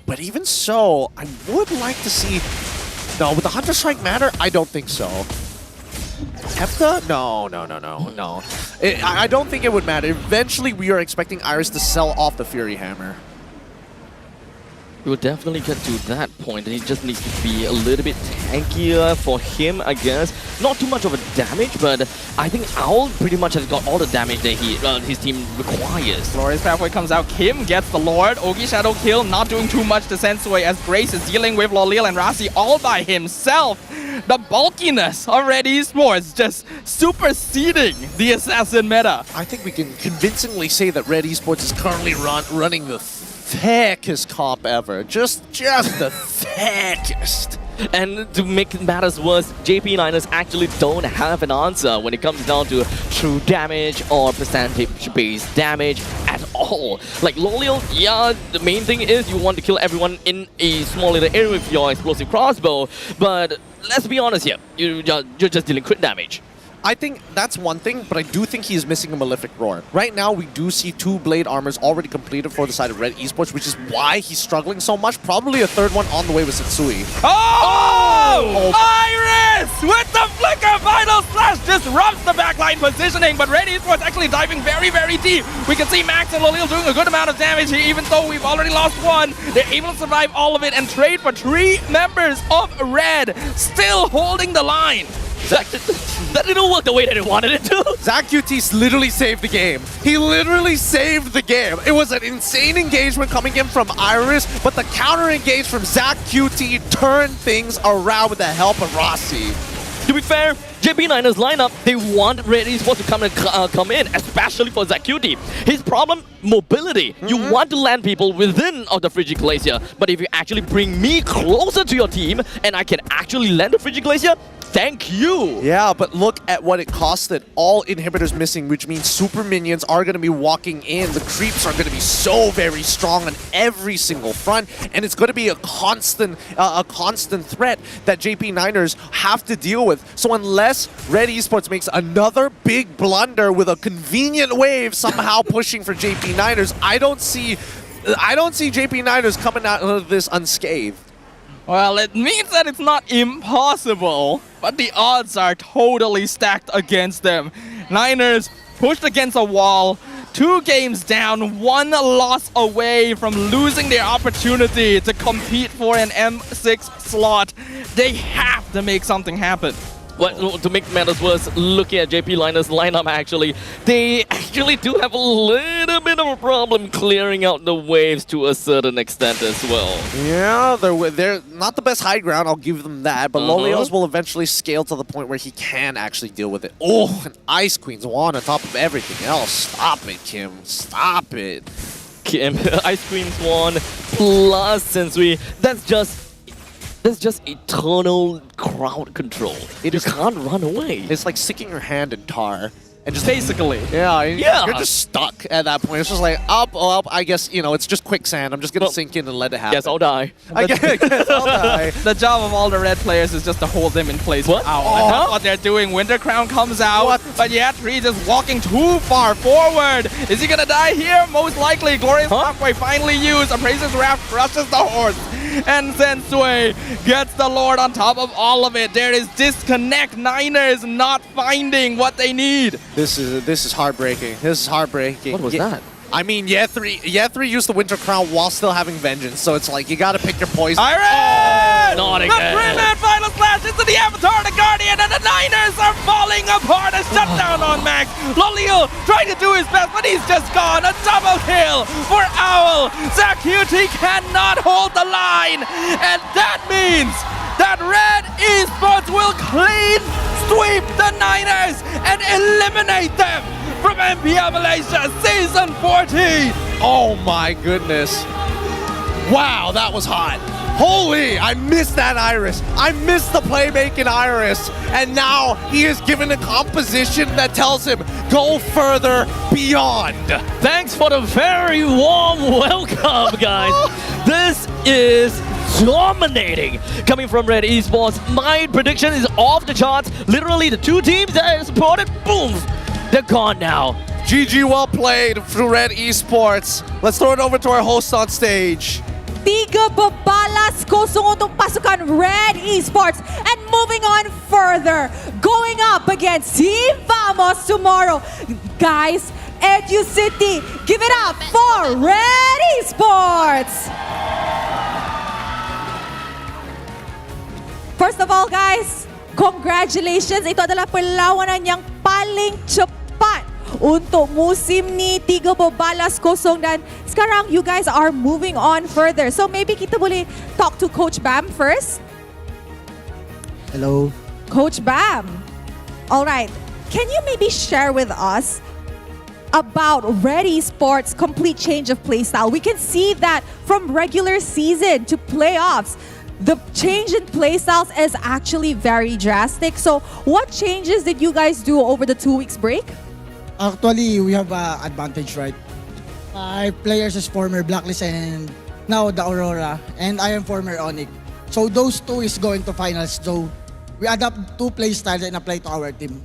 But even so, I would like to see. No, with the Hunter Strike matter, I don't think so. Hepta? No. I don't think it would matter. Eventually, we are expecting Iris to sell off the Fury Hammer. We will definitely get to that point, and he just needs to be a little bit tankier for him, I guess. Not too much of a damage, but I think Owl pretty much has got all the damage that his team requires. Glorious Pathway comes out, Kim gets the Lord, Ogi Shadow Kill, not doing too much to Sensui as Grace is dealing with Lolil and Rassi all by himself. The bulkiness of Red Esports just superseding the Assassin meta. I think we can convincingly say that Red Esports is currently running the thickest comp ever. Just the thickest. And to make matters worse, JP Niners actually don't have an answer when it comes down to true damage or percentage-based damage at all. Like Lolil, yeah, the main thing is you want to kill everyone in a small little area with your explosive crossbow, but let's be honest here, you're just dealing crit damage. I think that's one thing, but I do think he is missing a Malefic Roar. Right now, we do see 2 Blade Armors already completed for the side of Red Esports, which is why he's struggling so much. Probably a 3rd one on the way with Sensui. Oh! Iris with the Flicker Final Slash disrupts the backline positioning, but Red Esports actually diving very, very deep. We can see Max and Lolil doing a good amount of damage here, even though we've already lost 1. They're able to survive all of it and trade for 3 members of Red, still holding the line. That didn't work the way that it wanted it to. Zach QT literally saved the game. He literally saved the game. It was an insane engagement coming in from Iris, but the counter engage from Zach QT turned things around with the help of Rassi. To be fair, JP Niners lineup, they want Red Esports to come in, especially for Zach QT. His problem, mobility. You want to land people within of the Frigid Glacier, but if you actually bring me closer to your team and I can actually land the Frigid Glacier, thank you. Yeah, but look at what it costed. All inhibitors missing, which means super minions are going to be walking in. The creeps are going to be so very strong on every single front, and it's going to be a constant threat that JP Niners have to deal with. So unless Red Esports makes another big blunder with a convenient wave somehow pushing for JP Niners, I don't see JP Niners coming out of this unscathed. Well, it means that it's not impossible, but the odds are totally stacked against them. Niners pushed against a wall, 2 games down, 1 loss away from losing their opportunity to compete for an M6 slot. They have to make something happen. Well, to make matters worse, looking at JP Niners' lineup, they actually do have a little bit of a problem clearing out the waves to a certain extent as well. Yeah, they're not the best high ground, I'll give them that, but Lolios will eventually scale to the point where he can actually deal with it. Oh, and Ice Queen's one on top of everything else. Stop it, Kim. Stop it. Kim, Ice Queen's one plus Sensui. That's just eternal crowd control. You can't run away. It's like sticking your hand in tar. And just basically. Yeah, you're just stuck at that point. It's just like, up, I guess, it's just quicksand. I'm just going to sink in and let it happen. Guess I'll die. I guess I'll die. The job of all the red players is just to hold them in place. What? That's what they're doing. Winter Crown comes out, but Tree just walking too far forward. Is he going to die here? Most likely. Glorious Pathway finally used. Appraiser's Wrath crushes the horse. and Sensui gets the Lord on top of all of it. There is disconnect. Niners not finding what they need. This is heartbreaking. This is heartbreaking. What was that? I mean, Yethri used the Winter Crown while still having Vengeance, so it's like you gotta pick your poison. Iris! Not The again. 3-man final slash into the Avatar, the Guardian, and the Niners are falling apart. A shutdown on Max. Lolio trying to do his best, but he's just gone. A double kill for Owl. Zacuti cannot hold the line, and that means that Red Esports will clean sweep the Niners and eliminate them from MPL Malaysia Season 14. Oh my goodness. Wow, that was hot. Holy, I missed that Iris. I missed the playmaking Iris. And now he is given a composition that tells him, go further beyond. Thanks for the very warm welcome, guys. This is dominating coming from Red Esports. My prediction is off the charts. Literally the two teams that are supported, boom, they're gone now. GG, well played for Red Esports. Let's throw it over to our host on stage. 3 babalas kosong untuk pasukan Red Esports. And moving on further, going up against Team Vamos tomorrow. Guys, Educity, give it up for Red Esports. First of all, guys, congratulations. Ito adalah perlawanan yang paling cepat untuk musim ni. 3 balas kosong dan sekarang you guys are moving on further. So maybe kita boleh talk to Coach Bam first. Hello. Coach Bam. All right. Can you maybe share with us about Red Esports' complete change of playstyle? We can see that from regular season to playoffs, the change in playstyles is actually very drastic. So what changes did you guys do over the 2 weeks break? Actually, we have an advantage, right? Players is former Blacklist and now the Aurora, and I am former Onyx. So those two is going to finals. So we adapt 2 play styles and apply to our team.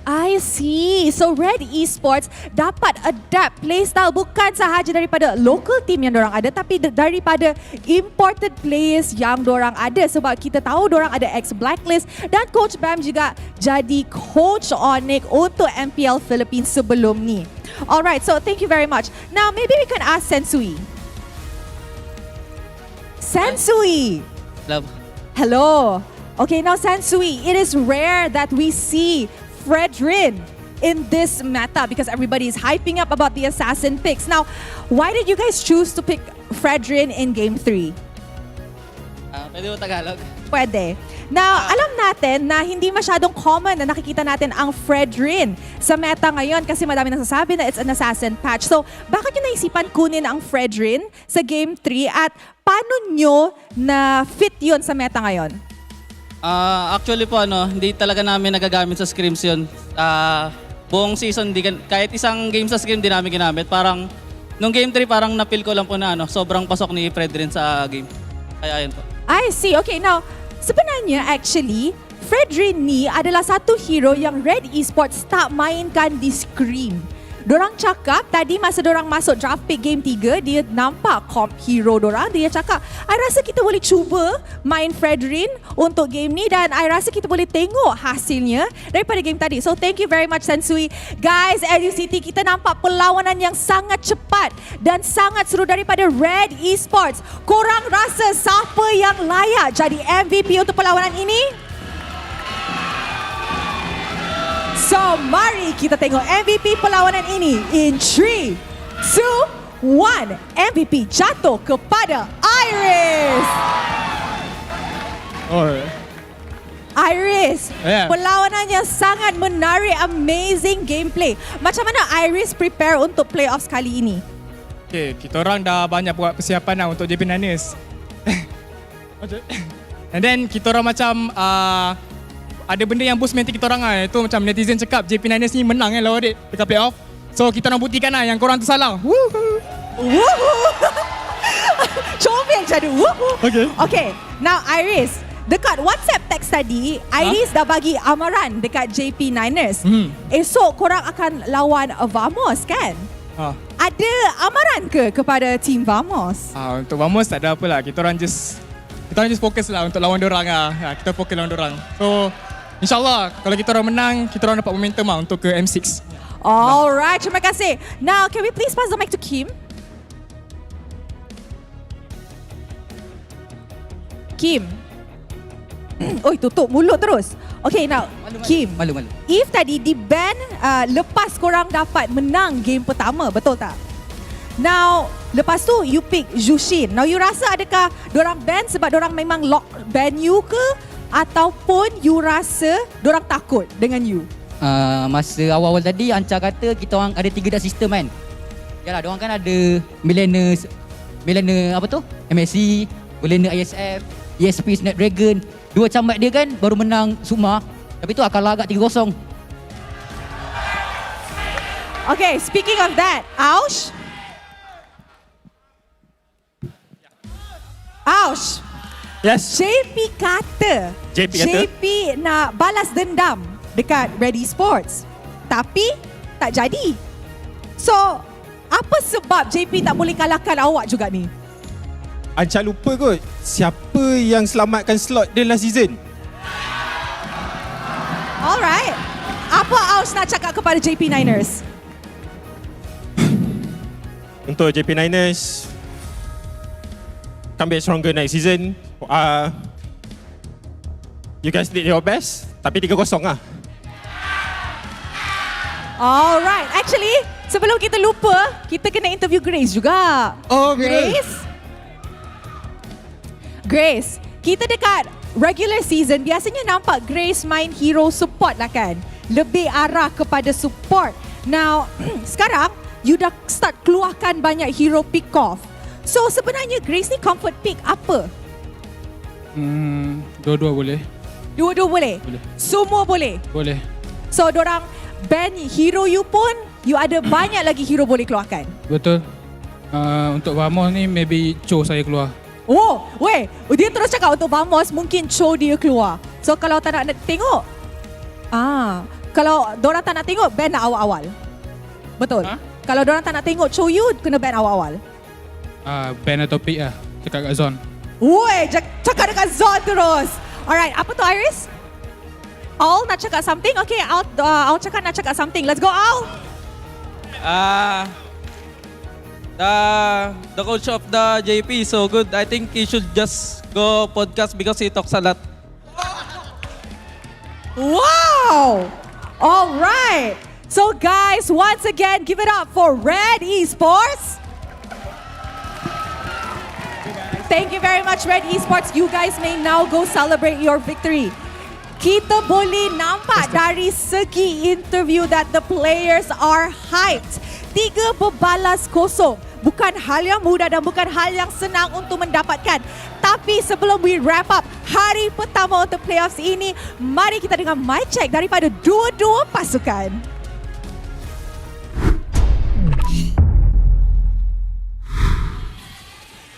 I see. So Red Esports dapat adapt playstyle bukan sahaja daripada local team yang dorang ada, tapi daripada imported players yang dorang ada, sebab kita tahu dorang ada ex-Blacklist dan Coach Bam juga jadi Coach Onyx untuk MPL Philippines sebelum ni. Alright, so thank you very much. Now maybe we can ask Sensui. Sensui! Hello. Okay, now Sensui, it is rare that we see Fredrin in this meta because everybody is hyping up about the assassin picks. Now, why did you guys choose to pick Fredrin in Game 3? Pwede mo Tagalog? Pwede. Now, alam natin na hindi masyadong common na nakikita natin ang Fredrin sa meta ngayon kasi madami nagsasabi na it's an assassin patch. So, bakit nyo naisipan kunin ang Fredrin sa Game 3 at paano nyo na fit yun sa meta ngayon? Actually po, hindi talaga namin nagagamit sa scrims yun. Buong season, kahit isang game sa scrim, di namin ginamit. Parang, nung Game 3, parang napil ko lang po na sobrang pasok ni Fred rin sa game. Kaya ayun po. I see. Okay, now, sebenarnya actually, Fredrin ni adalah satu hero yang Red Esports tak mainkan di scrim. Dorang cakap tadi masa dorang masuk draft pick game 3, dia nampak comp hero dorang. Dia cakap, I rasa kita boleh cuba main Fredrin untuk game ni dan I rasa kita boleh tengok hasilnya daripada game tadi. So thank you very much Sensui. Guys, Educity, kita nampak perlawanan yang sangat cepat dan sangat seru daripada Red Esports. Korang rasa siapa yang layak jadi MVP untuk perlawanan ini? So, mari kita tengok MVP perlawanan ini in 3, 2, 1. MVP jatuh kepada Iris. Iris, perlawanannya sangat menarik, amazing gameplay. Macam mana Iris prepare untuk playoffs kali ini? Okay, kita orang dah banyak buat persiapan untuk JP Niners. And then kita orang macam ada benda yang boost mental kita orang lah. Itu macam netizen cakap JP Niners ni menang lawan dia dekat playoff. So kita orang buktikan lah yang korang tu salah. Comel jadi. Okay, now Iris, dekat WhatsApp text tadi, Iris dah bagi amaran dekat JP Niners. Esok korang akan lawan Vamos kan? Ada amaran ke kepada team Vamos? Untuk Vamos tak ada apalah. Kita orang just kita orang just fokus lah untuk lawan diorang lah. Kita fokus lawan diorang. So, InsyaAllah kalau kita orang menang, kita orang dapat momentum lah untuk ke M6. Alright, terima kasih. Now, can we please pass the mic to Kim? Kim. Oi, tutup mulut terus. Okay, now, Kim. Malu. If tadi di ban lepas korang dapat menang game pertama, betul tak? Now, lepas tu you pick Jushin. Now, you rasa adakah dorang ban sebab dorang memang lock ban you ke? Ataupun you rasa dorang takut dengan you? Masa awal-awal tadi Anca kata kita orang ada 3 dah sistem kan. Yalah, diorang kan ada millennial apa tu? MSC, millennial ISF, ESP Snapdragon. 2 cambat dia kan baru menang Sukma. Tapi tu akan lagak 3-0. Okay, speaking of that, Aush? Aush? Yes. JP kata JP nak balas dendam dekat Red Esports. Tapi tak jadi. So, apa sebab JP tak boleh kalahkan awak juga ni? Anca lupa kot siapa yang selamatkan slot dia last season. Alright. Apa Aush nak cakap kepada JP Niners? Untuk JP Niners, come back stronger next season. You guys did your best, tapi 3-0 lah. Alright. Actually, sebelum kita lupa, kita kena interview Grace juga. Oh, Grace, kita dekat regular season, biasanya nampak Grace main hero support lah kan? Lebih arah kepada support. Now, sekarang, you dah start keluarkan banyak hero pick off. So, sebenarnya Grace ni comfort pick apa? Dua-dua boleh. Dua-dua boleh? Boleh. Semua boleh? Boleh. So, dorang ban hero you pun, you ada banyak lagi hero boleh keluarkan? Betul. Untuk Vamos ni, maybe Cho saya keluar. Oh, weh, dia terus cakap untuk Vamos mungkin Cho dia keluar. So, kalau tak nak tengok, kalau dorang tak nak tengok, ban awal-awal. Betul? Kalau dorang tak nak tengok Cho you, kena ban awal-awal. Ban atau pick lah. Cakap kat zone. Woi, cakap dekat Zon terus. Alright, apa tu Iris? Al nak cakap something? Okay, Al cakap nak cakap something. Let's go, Al. The coach of the JP is so good. I think he should just go podcast because he talks a lot. Wow. Alright. So guys, once again, give it up for Red Esports. Thank you very much, Red Esports. You guys may now go celebrate your victory. Kita boleh nampak dari segi interview that the players are hyped. 3 berbalas kosong. Bukan hal yang mudah dan bukan hal yang senang untuk mendapatkan. Tapi sebelum we wrap up hari pertama untuk playoffs ini, mari kita dengar mic check daripada dua-dua pasukan.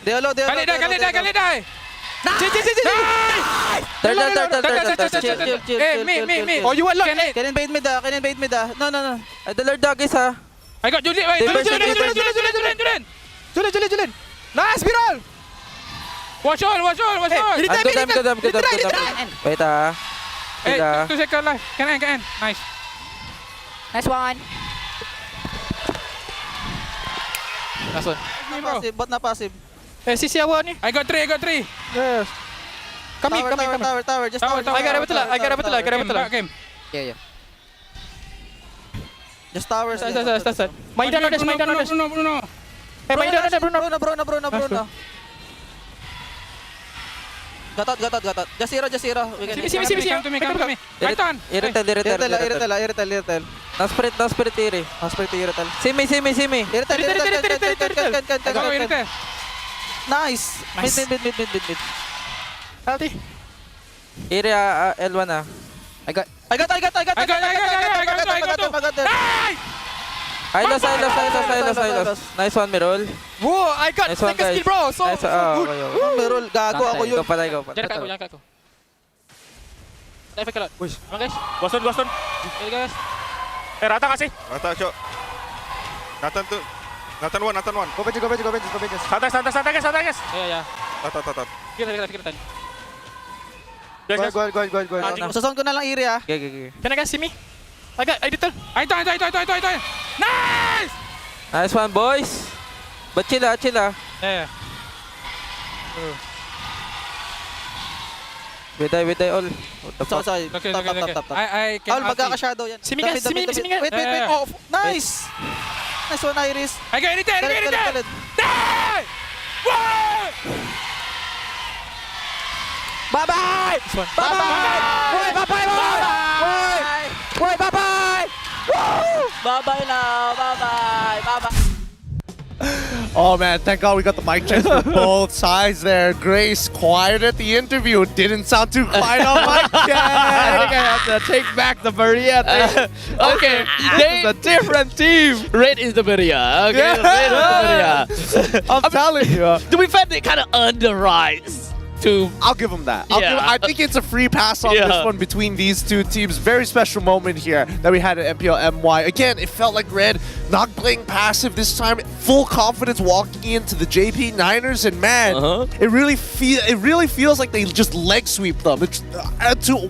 Kali dah. Me. Oh, you want lock? Can bait me dah. No. The Lord dog is ha. I got Julian. Julian. Nice, Viral. Watch on. I'm good. Wait ah. 2 second left. Can end. Nice. Nice one. Last one. Bot na passive. Sisi awal ni. I got 3. Yes. Come. Tower. Just tower. I got a battle. Game. Yeah. Just towers. Start. Main down. Bruno. Hey, main down, Bruno. Gatot. Jasira. Simi. Come to me. Python. Irretel. No spirit Iri. Simi. Irretel. Nice. Mid. Healthy. Iri L1 ah. I got. I lost. Nice one, Mirol. Whoa, I got nice one, second skill, bro. So good. Mirol, gago ako yun. Jangan kat aku. Tak efek kelat. Come on, guys. Boston. Okay, guys. Rata kasih. Rata, Cok. Nathan one. Go benches. Santai guys. Ya. Rata. Fikir. Go ahead. Susun ko na lang Iri ah. Okay. Can I guys see me? I did tell. Ito. Nice! Nice one, boys. But chill ah. Yeah. Biday all. Sorry. Okay. Top. I can All magkaka-shadow yan. See me guys. Wait. Oh, nice. Nice one, Iris. I got it. Galit. Nice! Whoa! Bye-bye! Bye-bye now. Bye-bye. Oh man, thank God we got the mic checks for both sides there. Grace, quiet at the interview. Didn't sound too quiet on mic check. I think I have to take back the Berea thing. Okay, this is a different team. Red is the Berea. Okay, Yeah. Red is the Berea. I'm telling you. To be fair, they kind of earned the rights to. I'll give them that. Yeah. I think it's a free pass on this one between these two teams. Very special moment here that we had at MPL MY. Again, it felt like Red not playing passive this time. Full confidence walking into the JP Niners, and man, it really feels like they just leg sweep them.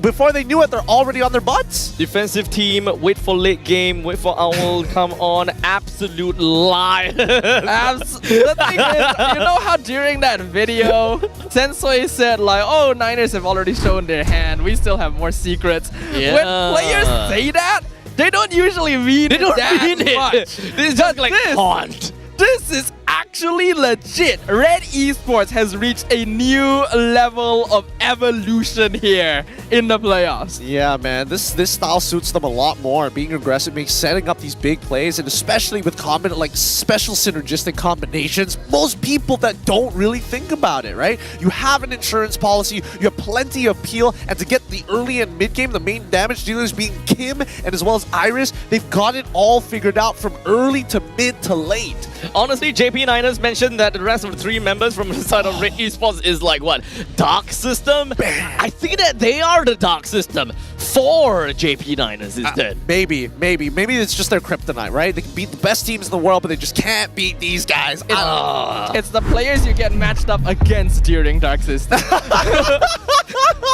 Before they knew it, they're already on their butts. Defensive team, wait for late game, wait for Owl, come on, absolute lie. The thing is, you know how during that video, Sensei said like, oh, Niners have already shown their hand, we still have more secrets. Yeah. When players say that, they don't usually mean They don't that mean it. much. This is just like taunt. This is actually legit. Red Esports has reached a new level of evolution here in the playoffs. Yeah, man, this style suits them a lot more. Being aggressive, makes setting up these big plays, and especially with special synergistic combinations. Most people that don't really think about it, right? You have an insurance policy, you have plenty of peel, and to get the early and mid game, the main damage dealers being Kim and as well as Iris, they've got it all figured out from early to mid to late. Honestly, JP Niners mentioned that the rest of the 3 members from the side of Red Esports is like what? Dark system? I think that they are the dark system for JP Niners instead. Maybe it's just their kryptonite, right? They can beat the best teams in the world, but they just can't beat these guys. It's the players you get matched up against during Dark System.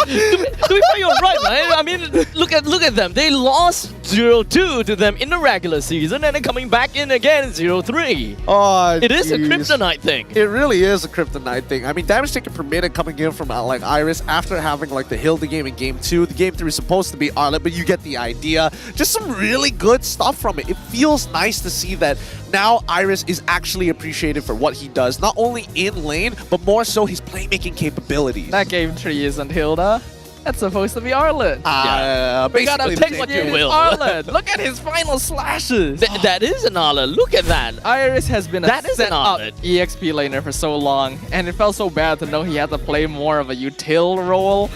To be fair, you're right, man. I mean, look at them. They lost 0-2 to them in the regular season, and then coming back in again 0-3. Oh, it is a kryptonite thing. It really is a kryptonite thing. I mean, damage taken per minute coming in from like Iris after having like the Hilda game in game 2. The game 3 is supposed to be Arlet, but you get the idea. Just some really good stuff from it. It feels nice to see that now Iris is actually appreciated for what he does, not only in lane, but more so his playmaking capabilities. That game 3 isn't Hilda. That's supposed to be Arlen. We gotta take what you will. Arlen. Look at his final slashes. That is an Arlen. Look at that. Iris has been That a is an set-up Arlen. EXP laner for so long, and it felt so bad to know he had to play more of a util role.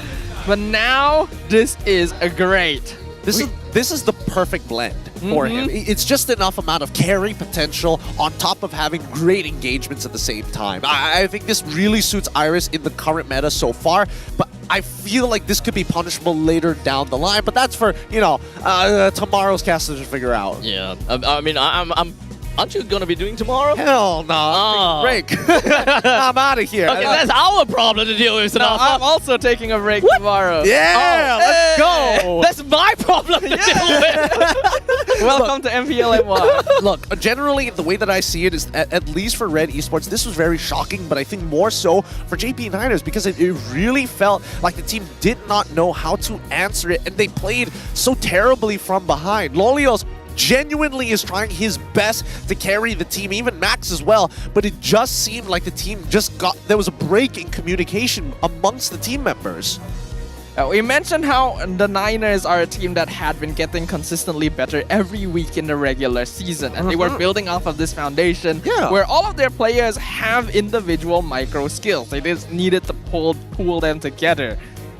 But now, this is a great. This is the perfect blend for him. It's just enough amount of carry potential on top of having great engagements at the same time. I think this really suits Iris in the current meta so far, but I feel like this could be punishable later down the line, but that's for, you know, tomorrow's casters to figure out. Yeah, I mean, aren't you gonna be doing tomorrow? Hell no, break. I'm out of here. Okay, that's our problem to deal with. No, I'm also taking a break tomorrow. Yeah, let's go. That's my problem to deal with. Welcome to MPL MY. Look, generally, the way that I see it is, at least for Red Esports, this was very shocking, but I think more so for JP Niners because it really felt like the team did not know how to answer it, and they played so terribly from behind. Lolios genuinely is trying his best to carry the team, even Max as well, but it just seemed like the team there was a break in communication amongst the team members. We mentioned how the Niners are a team that had been getting consistently better every week in the regular season, and they were building off of this foundation where all of their players have individual micro skills. They just needed to pool them together,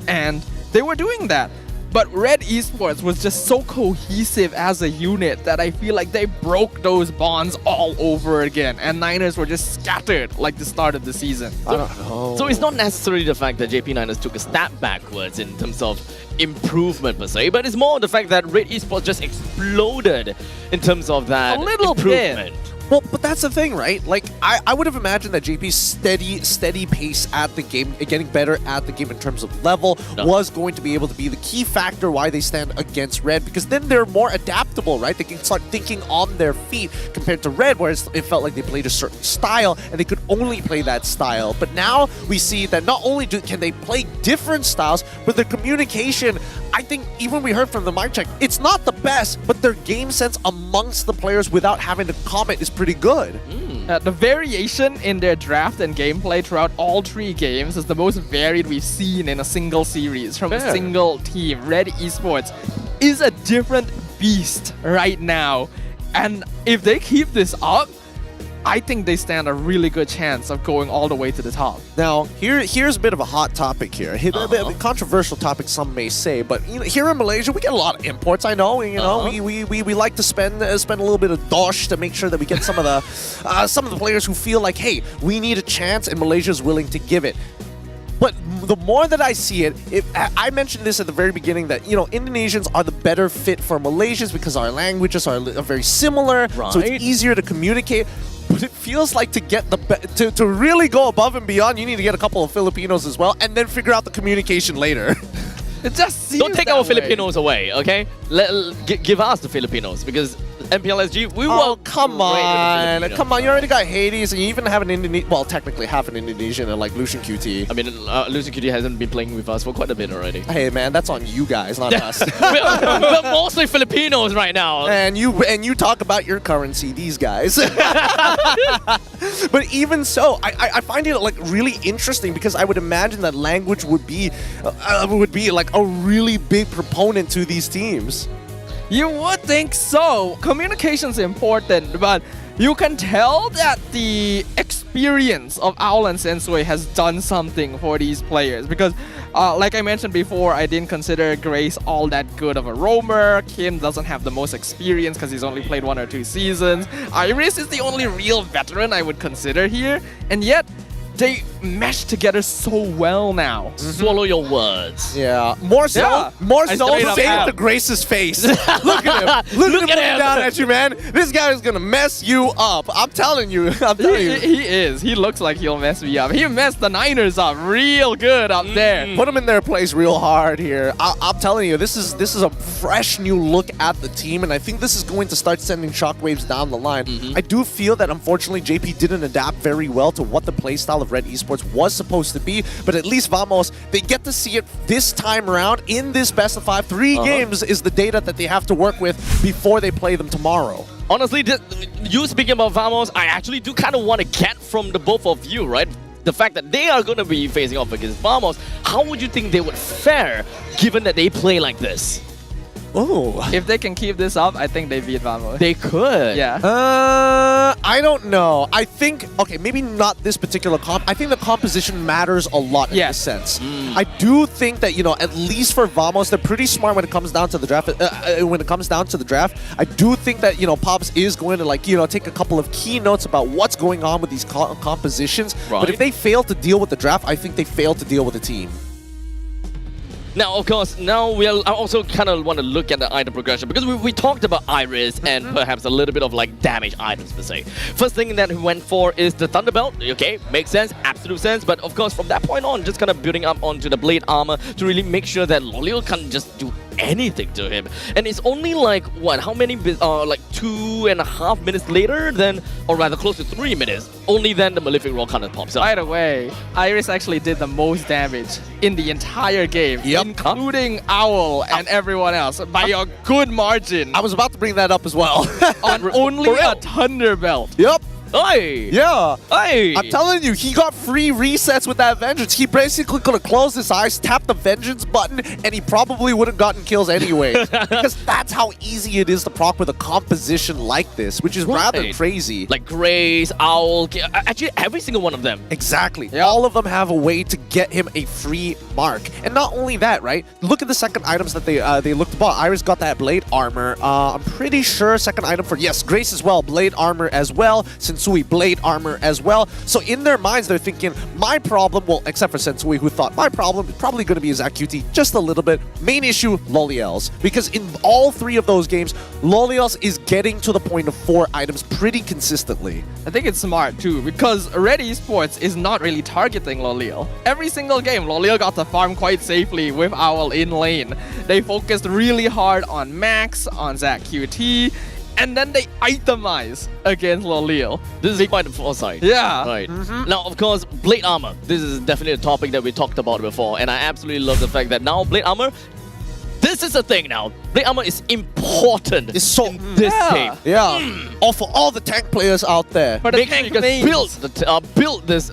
and they were doing that. But Red Esports was just so cohesive as a unit that I feel like they broke those bonds all over again, and Niners were just scattered like the start of the season. I don't know. So it's not necessarily the fact that JP Niners took a step backwards in terms of improvement per se, but it's more the fact that Red Esports just exploded in terms of that A little improvement. bit. Well, but that's the thing, right? Like, I would have imagined that JP's steady pace at the game, getting better at the game in terms of level, was going to be able to be the key factor why they stand against Red, because then they're more adaptable, right? They can start thinking on their feet compared to Red, where it felt like they played a certain style and they could only play that style. But now we see that not only can they play different styles, but their communication, I think even we heard from the mic check, it's not the best, but their game sense amongst the players without having to comment is pretty good. The variation in their draft and gameplay throughout all 3 games is the most varied we've seen in a single series from a single team. Red Esports is a different beast right now. And if they keep this up, I think they stand a really good chance of going all the way to the top. Now, here's a bit of a hot topic here. A bit of a controversial topic, some may say, but here in Malaysia, we get a lot of imports. I know, we like to spend a little bit of dosh to make sure that we get some of the players who feel like, hey, we need a chance, and Malaysia's willing to give it. But the more that I see it, I mentioned this at the very beginning that, Indonesians are the better fit for Malaysians because our languages are very similar, so it's easier to communicate. But it feels like to get to really go above and beyond, you need to get a couple of Filipinos as well, and then figure out the communication later. It just seems Don't take our Filipinos away, okay? Give us the Filipinos, because MPLSG, we will. Come on. You already got Hades, and you even have an Indonesian. Well, technically half an Indonesian, and like Lucian QT. I mean, Lucian QT hasn't been playing with us for quite a bit already. Hey man, that's on you guys, not us. We're mostly Filipinos right now. And you talk about your currency, these guys. But even so, I find it like really interesting because I would imagine that language would be like a really big proponent to these teams. You would think so. Communication's important, but you can tell that the experience of Owl and Sensui has done something for these players because, like I mentioned before, I didn't consider Grace all that good of a roamer. Kim doesn't have the most experience because he's only played 1 or 2 seasons. Iris is the only real veteran I would consider here, and yet they mesh together so well now. Swallow your words. Yeah. More so, save the Grace's face. Look at him. Look at him down at you, man. This guy is gonna mess you up. I'm telling you. He is. He looks like he'll mess me up. He messed the Niners up real good up there. Put them in their place real hard here. I'm telling you, this is a fresh new look at the team, and I think this is going to start sending shockwaves down the line. I do feel that unfortunately JP didn't adapt very well to what the playstyle of Red Esports was supposed to be, but at least Vamos, they get to see it this time around in this best of 5. 3 games is the data that they have to work with before they play them tomorrow. Honestly, you speaking about Vamos, I actually do kind of want to get from the both of you, right? The fact that they are going to be facing off against Vamos, how would you think they would fare given that they play like this? Oh. If they can keep this up, I think they beat Vamos. They could. Yeah. I don't know. I think, okay, maybe not this particular comp. I think the composition matters a lot in this sense. I do think that, at least for Vamos, they're pretty smart when it comes down to the draft. I do think that, Pops is going to, take a couple of key notes about what's going on with these compositions. Right. But if they fail to deal with the draft, I think they fail to deal with the team. Now, of course, I also kind of want to look at the item progression because we talked about Iris and perhaps a little bit of damage items per se. First thing that we went for is the Thunderbelt. Okay, makes sense, absolute sense. But of course, from that point on, just kind of building up onto the blade armor to really make sure that Lolio can't just do anything to him. And it's only how many, 2.5 minutes later, or rather close to 3 minutes, only then the Malefic Roll kind of pops up. By the way, Iris actually did the most damage in the entire game, including Owl and everyone else, by a good margin. I was about to bring that up as well. On only a Thunderbelt. Yep. Hey! Yeah! Hey! I'm telling you, he got free resets with that Vengeance. He basically could have closed his eyes, tapped the Vengeance button, and he probably would have gotten kills anyway. Because that's how easy it is to proc with a composition like this, which is rather crazy. Like Grace, Owl, actually every single one of them. Exactly. Yep. All of them have a way to get him a free mark. And not only that, right? Look at the second items that they looked about. Iris got that blade armor. I'm pretty sure second item for, yes, Grace as well. Blade armor as well. Since Sensui Blade Armor as well. So in their minds, they're thinking, my problem, well, except for Sensui, who thought my problem is probably going to be ZQT just a little bit. Main issue, Loliels. Because in all 3 of those games, Loliels is getting to the point of 4 items pretty consistently. I think it's smart too, because Red Esports is not really targeting Loliel. Every single game, Loliel got to farm quite safely with Owl in lane. They focused really hard on Max, on ZQT, and then they itemize against Loliel. This is quite a foresight. Yeah. Right. Now, of course, Blade Armor. This is definitely a topic that we talked about before, and I absolutely love the fact that now Blade Armor, this is a thing now. Blade Armor is important It's so in this game. Yeah. All for all the tank players out there. For the Make sure you guys build this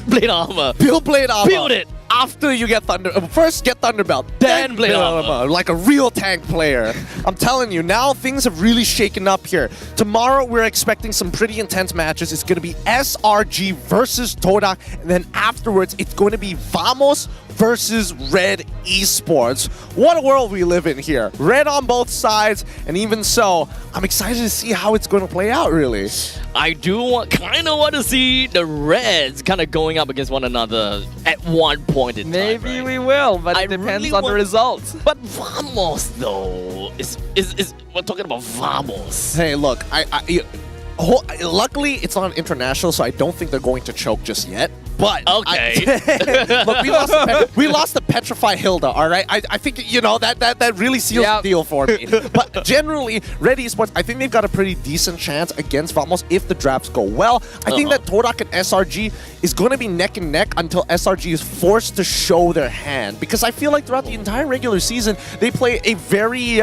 Blade Armor. Build Blade Armor. Build it. After you get first get Thunderbelt, then Blade Armor, like a real tank player. I'm telling you, now things have really shaken up here. Tomorrow we're expecting some pretty intense matches. It's going to be SRG versus Todak, and then afterwards it's going to be Vamos versus Red Esports. What a world we live in here. Red on both sides, and even so, I'm excited to see how it's going to play out, really. I do kind of want to see the Reds kind of going up against one another at one point in time. Maybe we will, but it depends on the results. But Vamos, though, we're talking about Vamos. Hey, look, luckily it's on international, so I don't think they're going to choke just yet. But okay, look, we lost the Petrify Hilda. All right, I think that really seals the deal for me. But generally, Red Esports, I think they've got a pretty decent chance against Vamos if the drafts go well. I think that Todak and SRG is going to be neck and neck until SRG is forced to show their hand, because I feel like throughout the entire regular season they play a very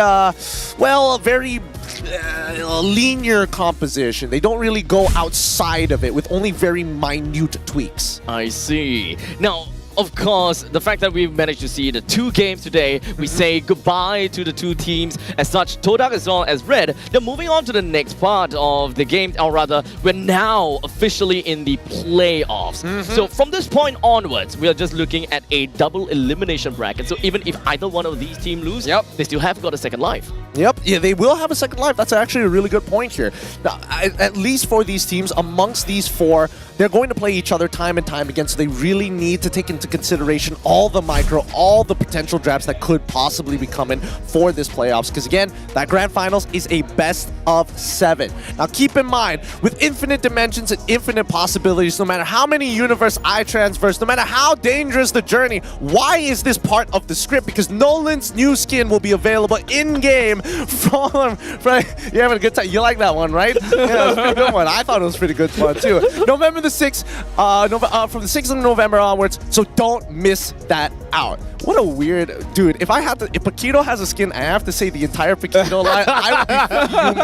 linear composition. They don't really go outside of it with only very minute tweaks. I see. Now, of course, the fact that we've managed to see the 2 games today, we say goodbye to the 2 teams. As such, Todak as well as Red, they're moving on to the next part of the game, or rather, we're now officially in the playoffs. So from this point onwards, we are just looking at a double elimination bracket. So even if either one of these teams lose, they still have got a second life. Yep, yeah, they will have a second life. That's actually a really good point here. Now, at least for these teams, amongst these 4, they're going to play each other time and time again, so they really need to take into consideration all the all the potential drafts that could possibly be coming for this playoffs. Because again, that grand finals is a best of 7. Now keep in mind, with infinite dimensions and infinite possibilities, no matter how many universe I transverse, no matter how dangerous the journey, why is this part of the script? Because Nolan's new skin will be available in-game from you're having a good time. You like that one, right? Yeah, it was a pretty good one. I thought it was pretty good fun too. November the 6th, from the 6th of November onwards, so don't miss that out. What a weird dude. If Paquito has a skin, I have to say the entire Paquito line, I would be fuming.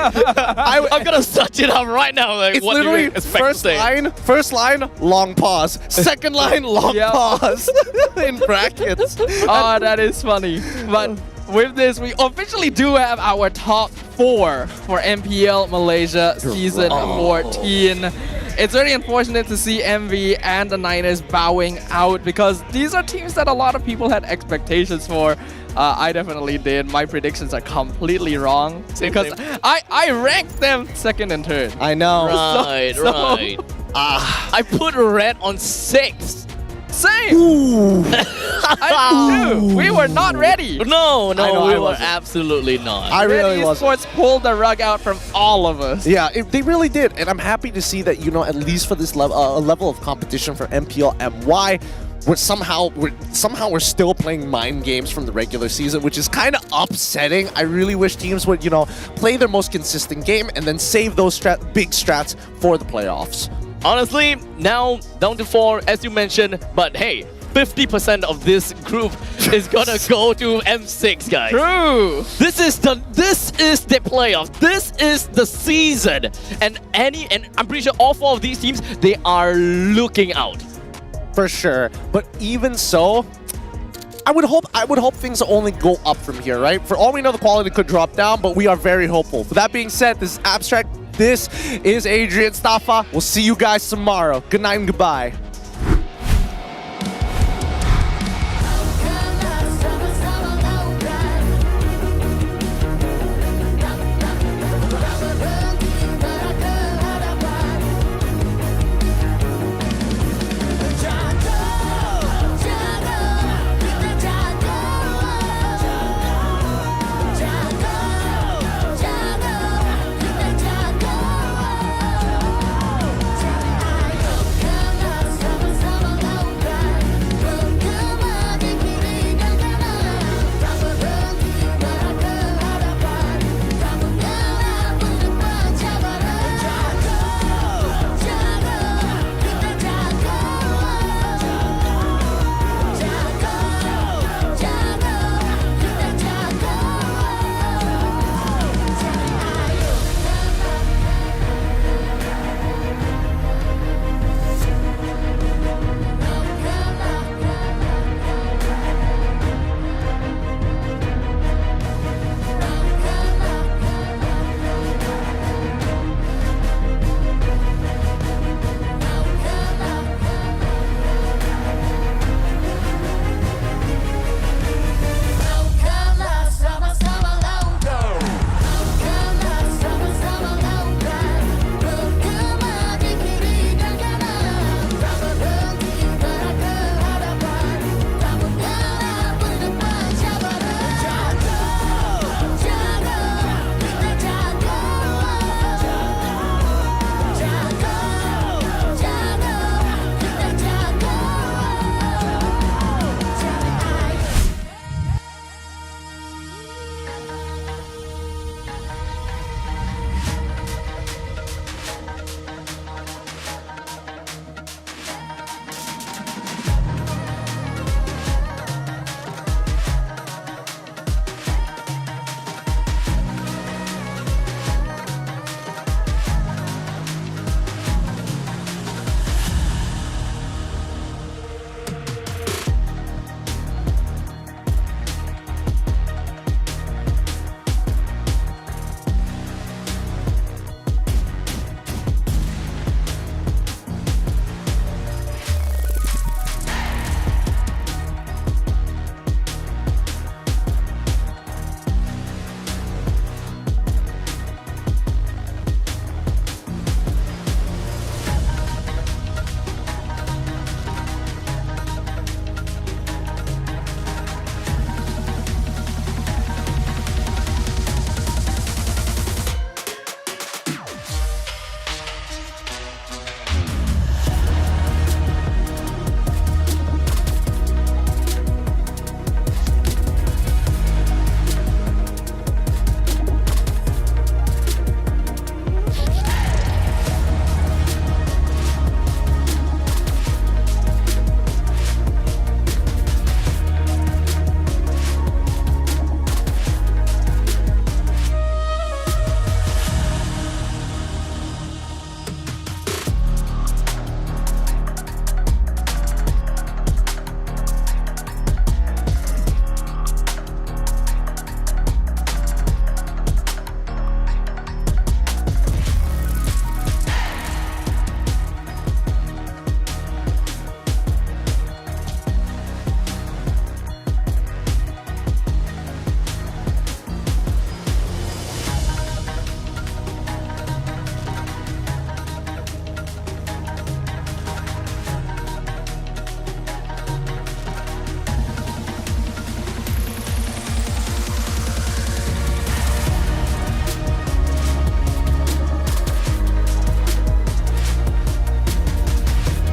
I'm gonna search it up right now. Like, it's what literally do you first line, long pause. Second line, long pause. In brackets. Oh, that is funny. But with this, we officially do have our top 4 for MPL Malaysia Season 14. It's very unfortunate to see MV and the Niners bowing out, because these are teams that a lot of people had expectations for. I definitely did. My predictions are completely wrong because I ranked them 2nd and 3rd. I know. Right. I put Red on 6th. Same. I knew. We were not ready. No, we were absolutely not. I really wasn't. Esports pulled the rug out from all of us. Yeah, they really did, and I'm happy to see that, at least for this level of competition for MPL MY, we're still playing mind games from the regular season, which is kind of upsetting. I really wish teams would, play their most consistent game and then save those big strats for the playoffs. Honestly, now down to 4, as you mentioned, but hey, 50% of this group is gonna go to M6, guys. True. This is the playoff. This is the season, and I'm pretty sure all 4 of these teams, they are looking out. For sure, but even so, I would hope things only go up from here, right? For all we know, the quality could drop down, but we are very hopeful. With that being said, this is Abstract. This is Adrian Staffa. We'll see you guys tomorrow. Good night and goodbye.